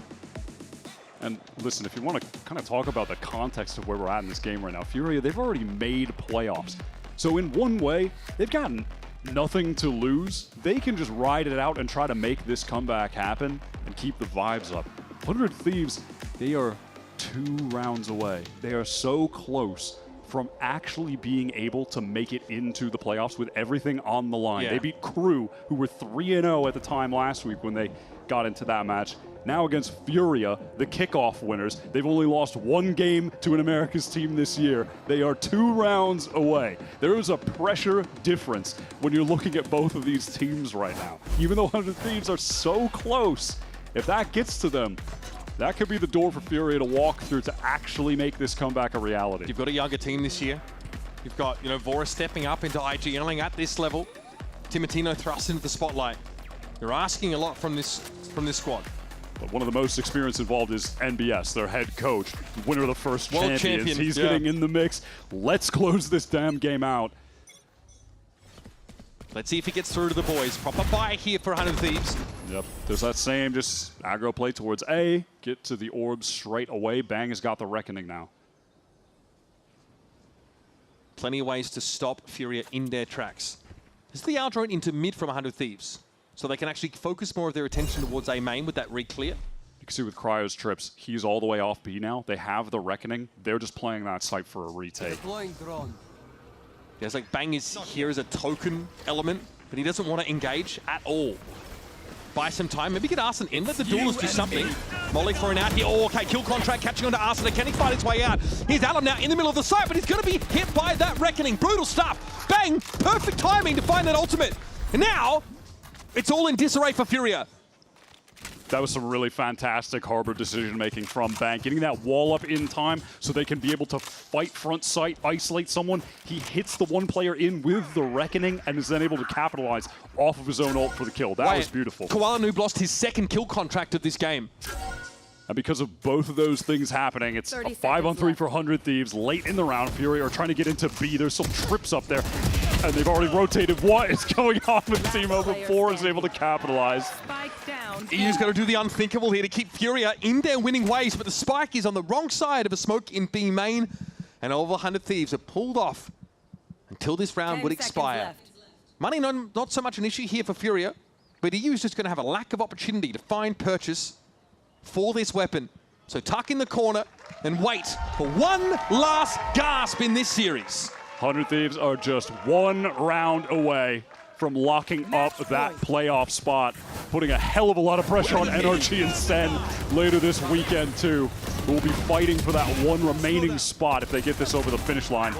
And listen, if you want to kind of talk about the context of where we're at in this game right now, FURIA, they've already made playoffs. So in one way, they've gotten nothing to lose. They can just ride it out and try to make this comeback happen and keep the vibes up. 100 Thieves, they are 2 rounds away. They are so close from actually being able to make it into the playoffs with everything on the line. Yeah. They beat Crew, who were 3-0 at the time last week when they got into that match. Now against FURIA, the kickoff winners. They've only lost 1 game to an Americas team this year. They are 2 rounds away. There is a pressure difference when you're looking at both of these teams right now. Even though 100 Thieves are so close, if that gets to them, that could be the door for FURIA to walk through to actually make this comeback a reality. You've got a younger team this year. You've got, Vora stepping up into IGLing at this level. Timotino thrust into the spotlight. They're asking a lot from this squad. But one of the most experienced involved is NBS, their head coach, winner of the first World Champions. champion, He's yeah. getting in the mix. Let's close this damn game out. Let's see if he gets through to the boys. Proper buy here for 100 Thieves. Yep, there's that same just aggro play towards A, get to the orb straight away. Bang has got the Reckoning now. Plenty of ways to stop FURIA in their tracks. This is the out drone into mid from 100 Thieves. So they can actually focus more of their attention towards A main with that re-clear. You can see with Cryo's trips, he's all the way off B now. They have the Reckoning. They're just playing that site for a retake. There's like Bang is here as a token element, but he doesn't want to engage at all. Buy some time, maybe get Arson in, let the duelist do something. Molly thrown out here. Oh, okay, kill contract catching onto Arson. Can he fight his way out? Here's Alan now in the middle of the site, but he's going to be hit by that Reckoning. Brutal stuff. Bang, perfect timing to find that ultimate. And now, it's all in disarray for FURIA. That was some really fantastic harbor decision-making from Bang. Getting that wall up in time so they can be able to fight front sight, isolate someone. He hits the one player in with the Reckoning and is then able to capitalize off of his own ult for the kill. That was beautiful. Koala Noob lost his 2nd kill contract of this game. And because of both of those things happening, it's a 5-on-3 for 100 Thieves. Late in the round, FURIA are trying to get into B. There's some trips up there. And they've already rotated. What is going on with Timo before is able to capitalize? EU's got to do the unthinkable here to keep FURIA in their winning ways, but the spike is on the wrong side of a smoke in B main, and all 100 Thieves are pulled off until this round would expire. Money not so much an issue here for FURIA, but EU is just going to have a lack of opportunity to find purchase for this weapon. So tuck in the corner and wait for one last gasp in this series. 100 Thieves are just 1 round away from locking up that playoff spot, putting a hell of a lot of pressure on NRG and Sen later this weekend too, who will be fighting for that one remaining spot if they get this over the finish line.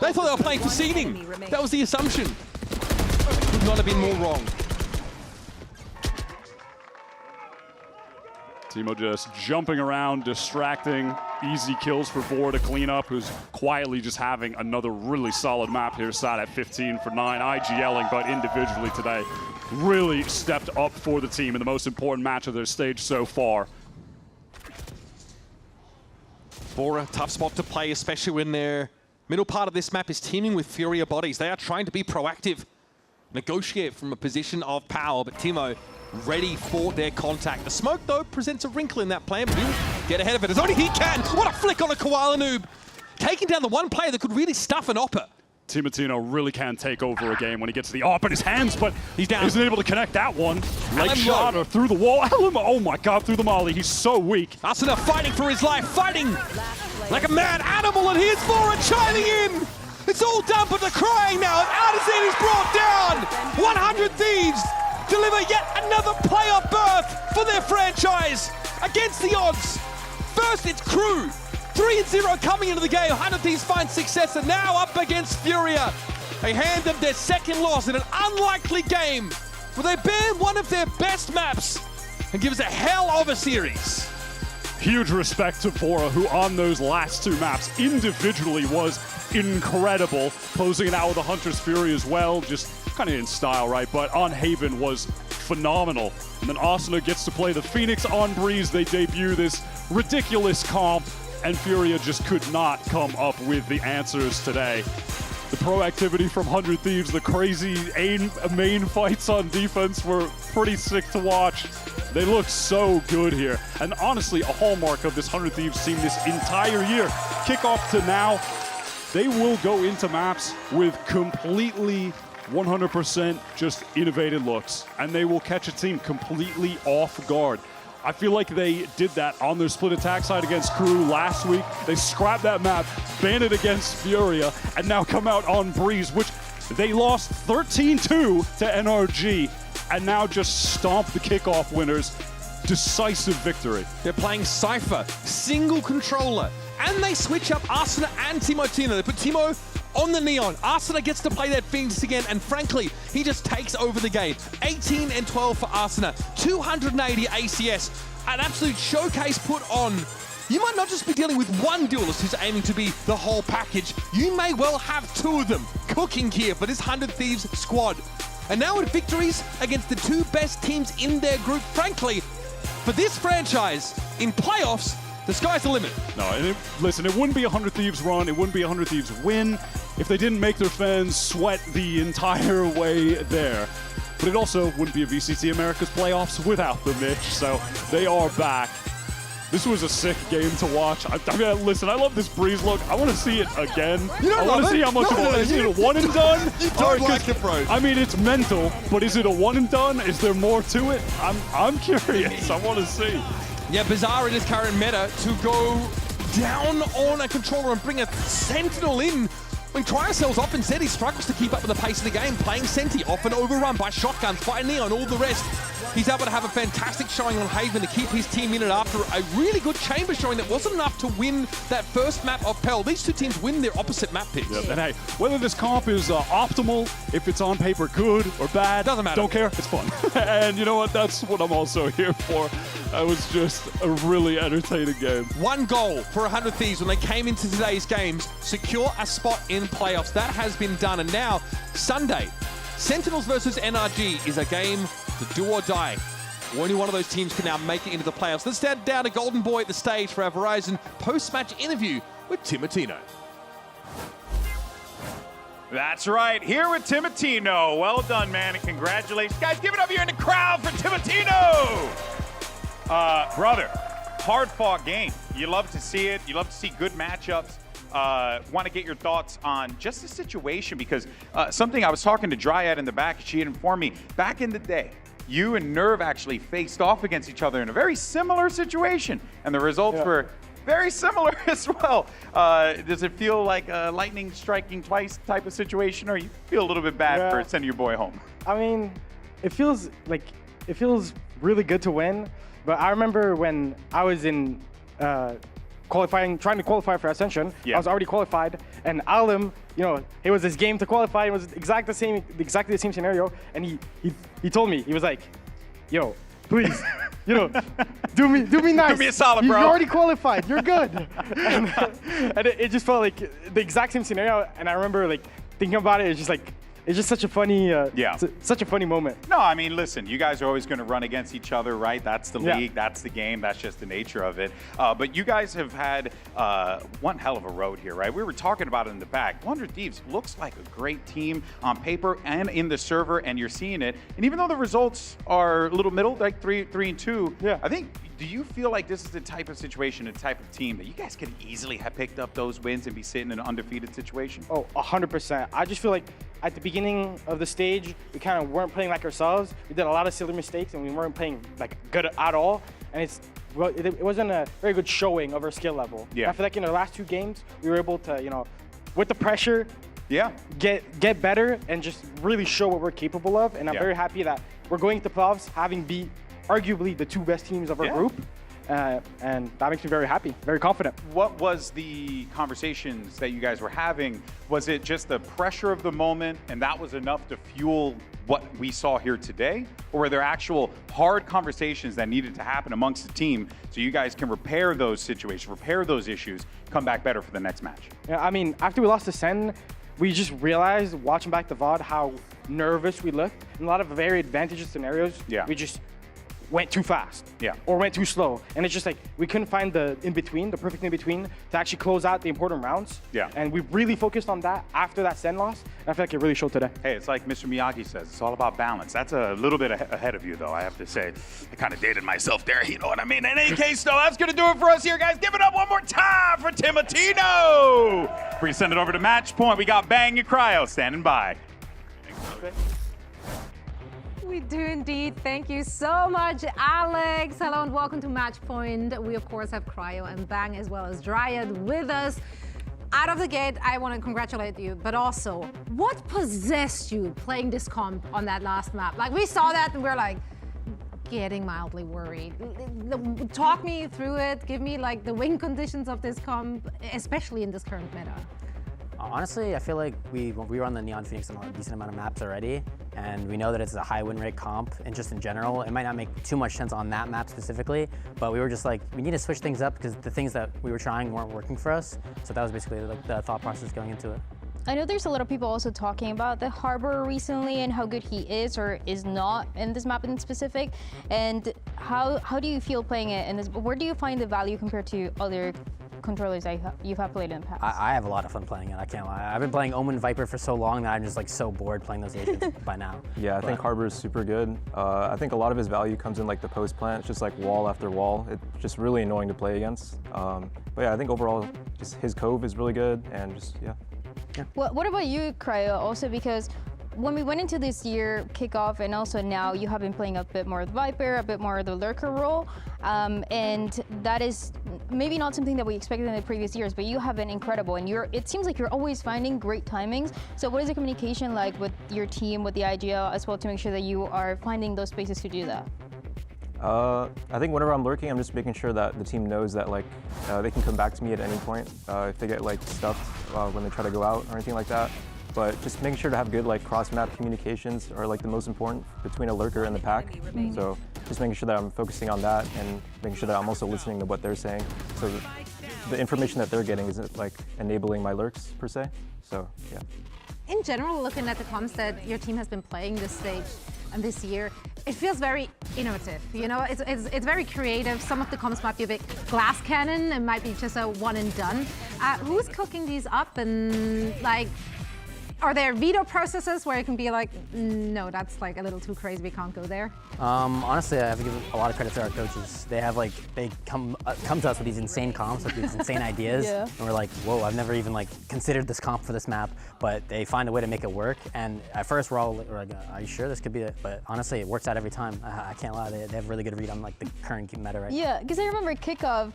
They thought they were playing for seeding. That was the assumption. Could not have been more wrong. Timo just jumping around, distracting, easy kills for Vora to clean up, who's quietly just having another really solid map here, sat at 15 for 9, IGLing, but individually today really stepped up for the team in the most important match of their stage so far. Vora, tough spot to play, especially when their middle part of this map is teaming with FURIA bodies. They are trying to be proactive, negotiate from a position of power, but Timo ready for their contact. The smoke, though, presents a wrinkle in that plan, but he'll get ahead of it as only he can. What a flick on a Koala Noob. Taking down the one player that could really stuff an Oppa. Timotino really can take over a game when he gets the AWP in his hands, but he's down. Isn't able to connect that one. Leg shot or through the wall. Oh my god, through the molly. He's so weak. Asuna fighting for his life, fighting like a mad animal, and here's Vora chiming in. It's all done, but they're crying now. Artisan is brought down. 100 Thieves deliver yet another playoff berth for their franchise against the odds. First, it's Crew. 3-0 coming into the game. 100 Thieves find success, and now up against FURIA. They hand them their 2nd loss in an unlikely game where they ban one of their best maps and give us a hell of a series. Huge respect to Vora, who on those last 2 maps individually was incredible. Closing it out with a Hunter's Fury as well, just kind of in style, right? But on Haven was phenomenal. And then Asuna gets to play the Phoenix on Breeze. They debut this ridiculous comp, and FURIA just could not come up with the answers today. The proactivity from 100 Thieves, the crazy main fights on defense were pretty sick to watch. They look so good here. And honestly, a hallmark of this 100 Thieves team this entire year, kickoff to now, they will go into maps with completely 100% just innovative looks, and they will catch a team completely off guard. I feel like they did that on their split attack side against Crew last week. They scrapped that map, banned it against FURIA, and now come out on Breeze, which they lost 13-2 to NRG, and now just stomp the kickoff winners. Decisive victory. They're playing Cypher, single controller, and they switch up Arsena and Timo. They put Timo on the Neon. Arsena gets to play that Phoenix again, and frankly, he just takes over the game. 18 and 12 for Arsena, 280 ACS, an absolute showcase put on. You might not just be dealing with one duelist who's aiming to be the whole package. You may well have two of them cooking here for this 100 Thieves squad. And now with victories against the two best teams in their group, frankly, for this franchise in playoffs, the sky's the limit. No, and listen, it wouldn't be a 100 Thieves run, it wouldn't be a 100 Thieves win if they didn't make their fans sweat the entire way there. But it also wouldn't be a VCT Americas playoffs without them, Mitch. So they are back. This was a sick game to watch. I mean, listen, I love this Breeze look. I want to see it again. I want to see how much is it a one and done? You don't like the pro. I mean, it's mental, but is it a one and done? Is there more to it? I'm curious. I want to see. Yeah, bizarre in his current meta to go down on a controller and bring a Sentinel in. When Cryocell's often said he struggles to keep up with the pace of the game, playing Senti, often overrun by shotguns, by Neon, all the rest. He's able to have a fantastic showing on Haven to keep his team in it after a really good chamber showing that wasn't enough to win that first map of Pell. These two teams win their opposite map picks. Yep. And hey, whether this comp is optimal, if it's on paper good or bad, doesn't matter. Don't care, it's fun. And you know what, that's what I'm also here for. That was just a really entertaining game. One goal for 100 Thieves when they came into today's games, secure a spot in playoffs. That has been done, and now, Sunday, Sentinels versus NRG is a game to do or die. Only one of those teams can now make it into the playoffs. Let's stand down to Golden Boy at the stage for our Verizon post-match interview with Timo. That's right, here with Timo. Well done, man, and congratulations. Guys, give it up here in the crowd for Timo. Brother, hard-fought game. You love to see it. You love to see good matchups. Want to get your thoughts on just the situation, because something I was talking to Dryad in the back, she had informed me, back in the day, you and Nerve actually faced off against each other in a very similar situation, and the results were very similar as well. Does it feel like a lightning striking twice type of situation, or you feel a little bit bad for sending your boy home? I mean, it feels really good to win, but I remember when I was in trying to qualify for Ascension. I was already qualified, and Alim, it was his game to qualify. It was exactly the same scenario, and he told me, he was like, "Yo, please, do me nice. Do me a solid, bro. You already qualified. You're good." and it just felt like the exact same scenario, and I remember thinking about it. It's just such a funny, such a funny moment. No, I mean, listen, you guys are always going to run against each other, right? That's the league, that's the game, that's just the nature of it. But you guys have had one hell of a road here, right? We were talking about it in the back. 100 Thieves looks like a great team on paper and in the server, and you're seeing it. And even though the results are a little middle, like 3-2, I think, do you feel like this is the type of situation, the type of team that you guys could easily have picked up those wins and be sitting in an undefeated situation? Oh, 100%. I just feel like at the beginning of the stage, we kind of weren't playing like ourselves. We did a lot of silly mistakes, and we weren't playing good at all. And it wasn't a very good showing of our skill level. I feel like in the last two games, we were able to, with the pressure, get better and just really show what we're capable of. And I'm very happy that we're going to playoffs having beat arguably the two best teams of our group. And that makes me very happy, very confident. What was the conversations that you guys were having? Was it just the pressure of the moment and that was enough to fuel what we saw here today? Or were there actual hard conversations that needed to happen amongst the team so you guys can repair those situations, repair those issues, come back better for the next match? Yeah, I mean, after we lost to Sen, we just realized, watching back the VOD, how nervous we looked. In a lot of very advantageous scenarios, we just went too fast or went too slow. And it's just we couldn't find the in-between, the perfect in-between to actually close out the important rounds. And we really focused on that after that Sen loss. And I feel like it really showed today. Hey, it's like Mr. Miyagi says, it's all about balance. That's a little bit ahead of you, though, I have to say. I kind of dated myself there, you know what I mean? In any case, though, that's going to do it for us here, guys. Give it up one more time for Timo. We send it over to match point. We got Bang and Cryo standing by. We do indeed. Thank you so much, Alex. Hello and welcome to Matchpoint. We, of course, have Cryo and Bang as well as Dryad with us. Out of the gate, I want to congratulate you, but also, what possessed you playing this comp on that last map? Like, we saw that and we're like, getting mildly worried. Talk me through it. Give me like the win conditions of this comp, especially in this current meta. Honestly, I feel like we were on the Neon Phoenix on a decent amount of maps already, and we know that it's a high win rate comp, and just in general, it might not make too much sense on that map specifically, but we were just like, we need to switch things up because the things that we were trying weren't working for us, so that was basically like the thought process going into it. I know there's a lot of people also talking about the Harbor recently and how good he is or is not in this map in specific, and how do you feel playing it in this? Where do you find the value compared to other controllers that you have played in the past? I have a lot of fun playing it, I can't lie. I've been playing Omen Viper for so long that I'm just like so bored playing those agents by now. Yeah, I think Harbor is super good. I think a lot of his value comes in like the post plant. It's just like wall after wall. It's just really annoying to play against. But yeah, I think overall just his Cove is really good and just, yeah. Well, what about you, Cryo? Also because when we went into this year kickoff and also now you have been playing a bit more of Viper, a bit more of the lurker role, and that is maybe not something that we expected in the previous years, but you have been incredible and it seems like you're always finding great timings. So what is the communication like with your team, with the IGL as well, to make sure that you are finding those spaces to do that? I think whenever I'm lurking, I'm just making sure that the team knows that like they can come back to me at any point if they get like stuffed when they try to go out or anything like that. But just making sure to have good like cross-map communications are like the most important between a lurker and the pack. So just making sure that I'm focusing on that and making sure that I'm also listening to what they're saying. So the information that they're getting isn't like enabling my lurks per se. So yeah. In general, looking at the comps that your team has been playing this stage and this year, it feels very innovative. You know, it's very creative. Some of the comps might be a bit glass cannon. It might be just a one and done. Who's cooking these up and like? Are there veto processes where it can be like, no, that's like a little too crazy, we can't go there? Honestly, I have to give a lot of credit to our coaches. They have like, they come to us with these insane comps, with these insane ideas, Yeah. and we're like, whoa, I've never even like considered this comp for this map, but they find a way to make it work. And at first we're like, are you sure this could be it? But honestly, it works out every time. I can't lie, they have a really good read on like the current meta right now. Yeah, because I remember kickoff,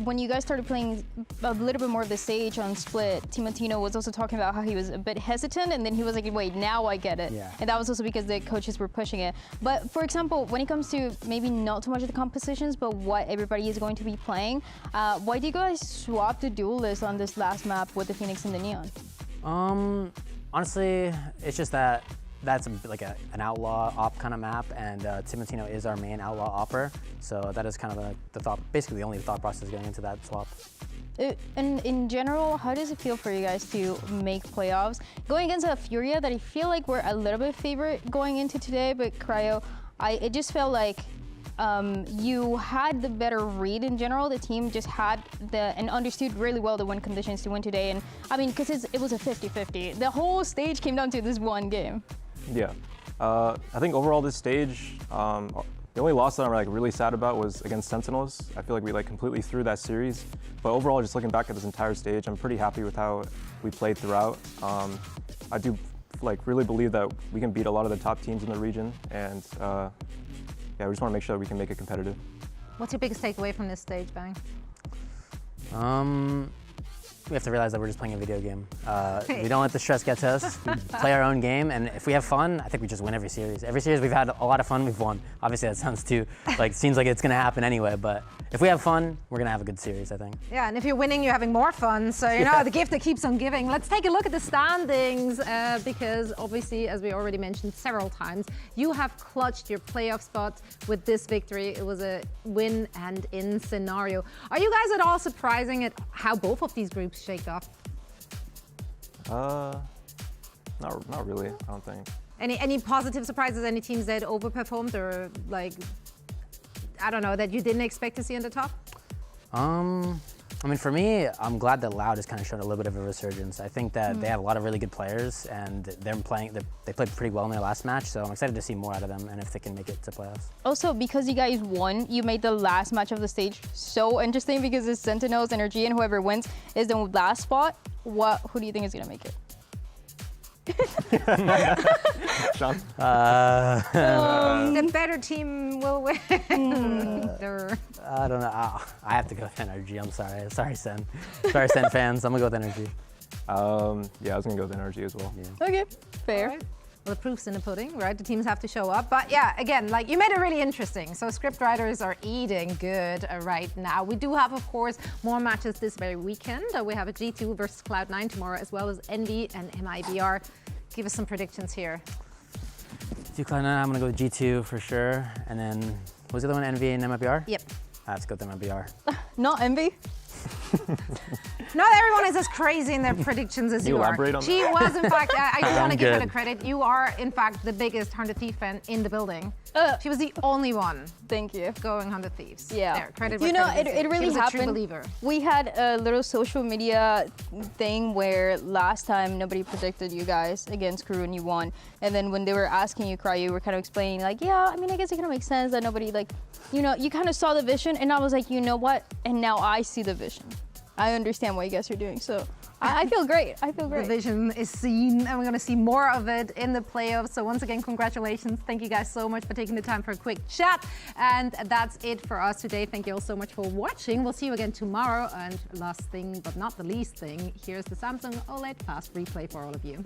when you guys started playing a little bit more of the stage on Split, Timotino was also talking about how he was a bit hesitant, and then he was like, wait, now I get it. Yeah. And that was also because the coaches were pushing it. But for example, when it comes to maybe not too much of the compositions, but what everybody is going to be playing, why do you guys swap the duel list on this last map with the Phoenix and the Neon? Honestly, it's just that that's like an outlaw op kind of map, and Timotino is our main outlaw opper, so that is kind of the thought, basically the only thought process going into that swap. And in general, how does it feel for you guys to make playoffs? Going against a FURIA that I feel like we're a little bit favorite going into today, but Cryo, it just felt like you had the better read in general. The team just had and understood really well the win conditions to win today. And I mean, because it was a 50-50. The whole stage came down to this one game. Yeah, I think overall this stage, the only loss that I'm like really sad about was against Sentinels. I feel like we like completely threw that series. But overall, just looking back at this entire stage, I'm pretty happy with how we played throughout. I do like really believe that we can beat a lot of the top teams in the region, and yeah, we just want to make sure that we can make it competitive. What's your biggest takeaway from this stage, Bang? We have to realize that we're just playing a video game. We don't let the stress get to us. We play our own game, and if we have fun, I think we just win every series. Every series we've had a lot of fun, we've won. Obviously that sounds too, like, seems like it's gonna happen anyway, but if we have fun, we're gonna have a good series, I think. Yeah, and if you're winning, you're having more fun, so you know, the gift that keeps on giving. Let's take a look at the standings, because obviously, as we already mentioned several times, you have clutched your playoff spot with this victory. It was a win and in scenario. Are you guys at all surprising at how both of these groups shake off? Not really, I don't think. Any positive surprises, any teams that overperformed or like, I don't know, that you didn't expect to see in the top? I mean, for me, I'm glad that Loud has kind of shown a little bit of a resurgence. I think that they have a lot of really good players, and they played pretty well in their last match, so I'm excited to see more out of them and if they can make it to playoffs. Also, because you guys won, you made the last match of the stage so interesting because it's Sentinels, Energy, and whoever wins is the last spot. Who do you think is going to make it? Sean? The better team will win. I don't know. I have to go with energy. I'm sorry. Sorry, Sen. Sorry, Sen fans. I'm going to go with energy. Yeah, I was going to go with energy as well. Yeah. Okay, fair. Right. Well, the proof's in the pudding, right? The teams have to show up. But yeah, again, like you made it really interesting. So script writers are eating good right now. We do have, of course, more matches this very weekend. We have a G2 versus Cloud9 tomorrow, as well as Envy and MIBR. Give us some predictions here. G2 Cloud9, I'm going to go with G2 for sure. And then, what was the other one, Envy and MIBR? Yep. Let's go with MIBR. Not Envy. Not everyone is as crazy in their predictions as you are. She was, in fact, I do want to give her the credit. You are, in fact, the biggest 100 Thief fan in the building. She was the only one. Thank you. Going 100 Thieves. Yeah. There, credit you where know, credit is it really she was happened. A true believer. We had a little social media thing where last time nobody predicted you guys against Crew and you won. And then when they were asking you, Cry, you were kind of explaining like, yeah, I mean, I guess it kind of makes sense that nobody like, you know, you kind of saw the vision. And I was like, you know what? And now I see the vision. I understand what you guys are doing, so I feel great. I feel great. The vision is seen, and we're going to see more of it in the playoffs. So once again, congratulations. Thank you guys so much for taking the time for a quick chat. And that's it for us today. Thank you all so much for watching. We'll see you again tomorrow. And last thing, but not the least thing, here's the Samsung OLED fast replay for all of you.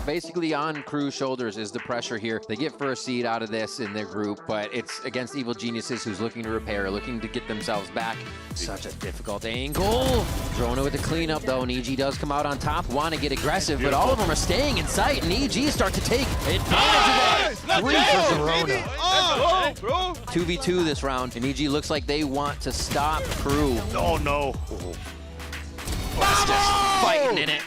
Basically on Crew's shoulders is the pressure here. They get first seed out of this in their group, but it's against Evil Geniuses who's looking to repair, looking to get themselves back. Such a difficult angle. Drona with the cleanup though, and EG does come out on top, want to get aggressive, but all of them are staying in sight, and EG start to take advantage of it. 3 for Drona. 2v2 this round, and EG looks like they want to stop Crew. Oh no. Just fighting in it.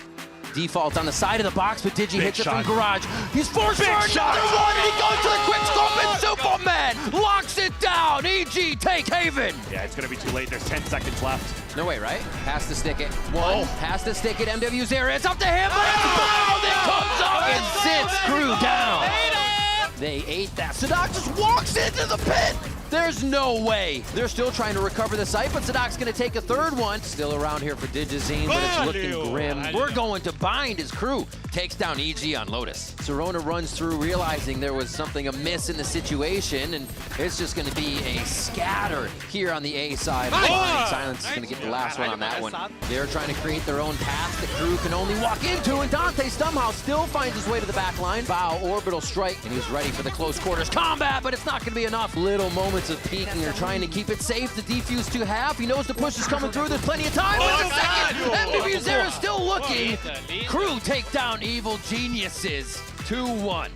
Default on the side of the box, but Digi hits it from Garage. He's forced for another one, and he goes to the quick scope, and Superman locks it down. EG take Haven. Yeah, it's going to be too late. There's 10 seconds left. No way, right? Has to stick it. One, has to stick it. MW's there. It's up to him, but it comes up and sits Crew down. They ate that. Sadak just walks into the pit. There's no way. They're still trying to recover the site, but Sadak's going to take a third one. Still around here for Digizine, but it's looking grim. We're going to bind as Crew takes down EG on Lotus. Serona runs through, realizing there was something amiss in the situation, and it's just going to be a scatter here on the A side. Silence is going to get the last one on that one. They're trying to create their own path that Crew can only walk into, and Dante somehow still finds his way to the back line. Bow, orbital strike, and he's ready for the close quarters combat, but it's not going to be enough. Little moments of peeking are trying to keep it safe. The defuse to half. He knows the push is coming through. There's plenty of time. Wait a second. MW's there is still looking. Crew take down Evil Geniuses 2-1.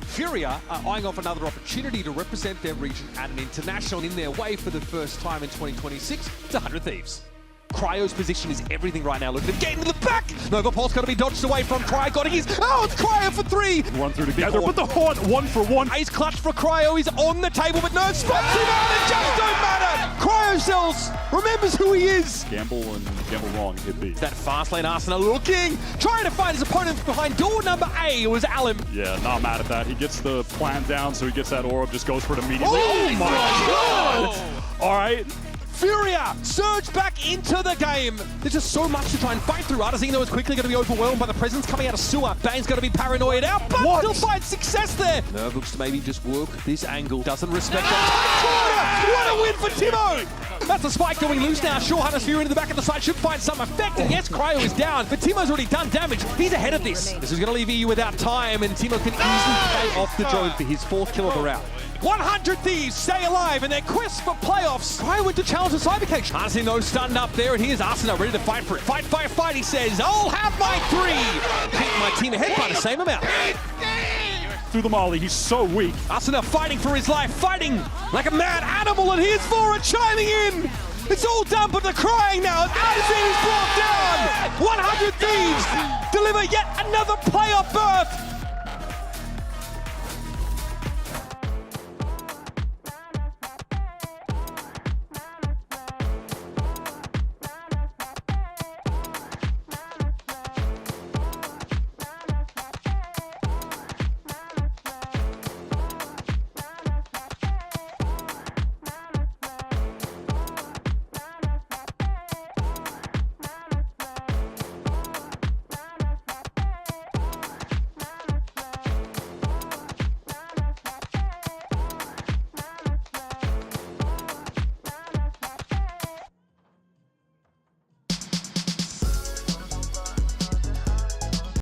FURIA are eyeing off another opportunity to represent their region at an international in their way for the first time in 2026 to 100 Thieves. Cryo's position is everything right now. Look at him getting to the back. Nova Pulse got to be dodged away from Cryo. Got his. Oh, it's Cryo for 3. Run through together, but the Haunt 1 for 1. Ace clutch for Cryo. He's on the table, but no spots him out. It just don't matter. Cryo sells. Remembers who he is. Gamble wrong. Hit B. That fast lane Arsenal looking, trying to find his opponent behind door number A. It was Alim. Yeah, not mad at that. He gets the plan down, so he gets that orb, just goes for it immediately. Oh my God! All right. FURIA surge back into the game. There's just so much to try and fight through. Artesino is quickly going to be overwhelmed by the presence coming out of sewer. Bane's going to be paranoid out, but still finds success there. Nerve looks to maybe just work this angle. Doesn't respect that. What a win for Timo! That's a spike going loose now. Sure, Hunter's Fury into the back of the side should find some effect. And yes, Cryo is down, but Timo's already done damage. He's ahead of this. This is going to leave EU without time, and Timo can easily pay off the drone for his 4th kill of the round. 100 Thieves stay alive in their quest for playoffs. Cryo went to challenge the Cybercage. Arsenal stunned up there, and here's Arsenal ready to fight for it. Fight, fight, fight, he says. I'll have my 3. Keep my team ahead by the same amount. Through the molly, he's so weak. Arsenal fighting for his life, fighting like a mad animal, and here's Vora chiming in. It's all done, but they're crying now. Arsenal is brought down. 100 Thieves deliver yet another playoff berth.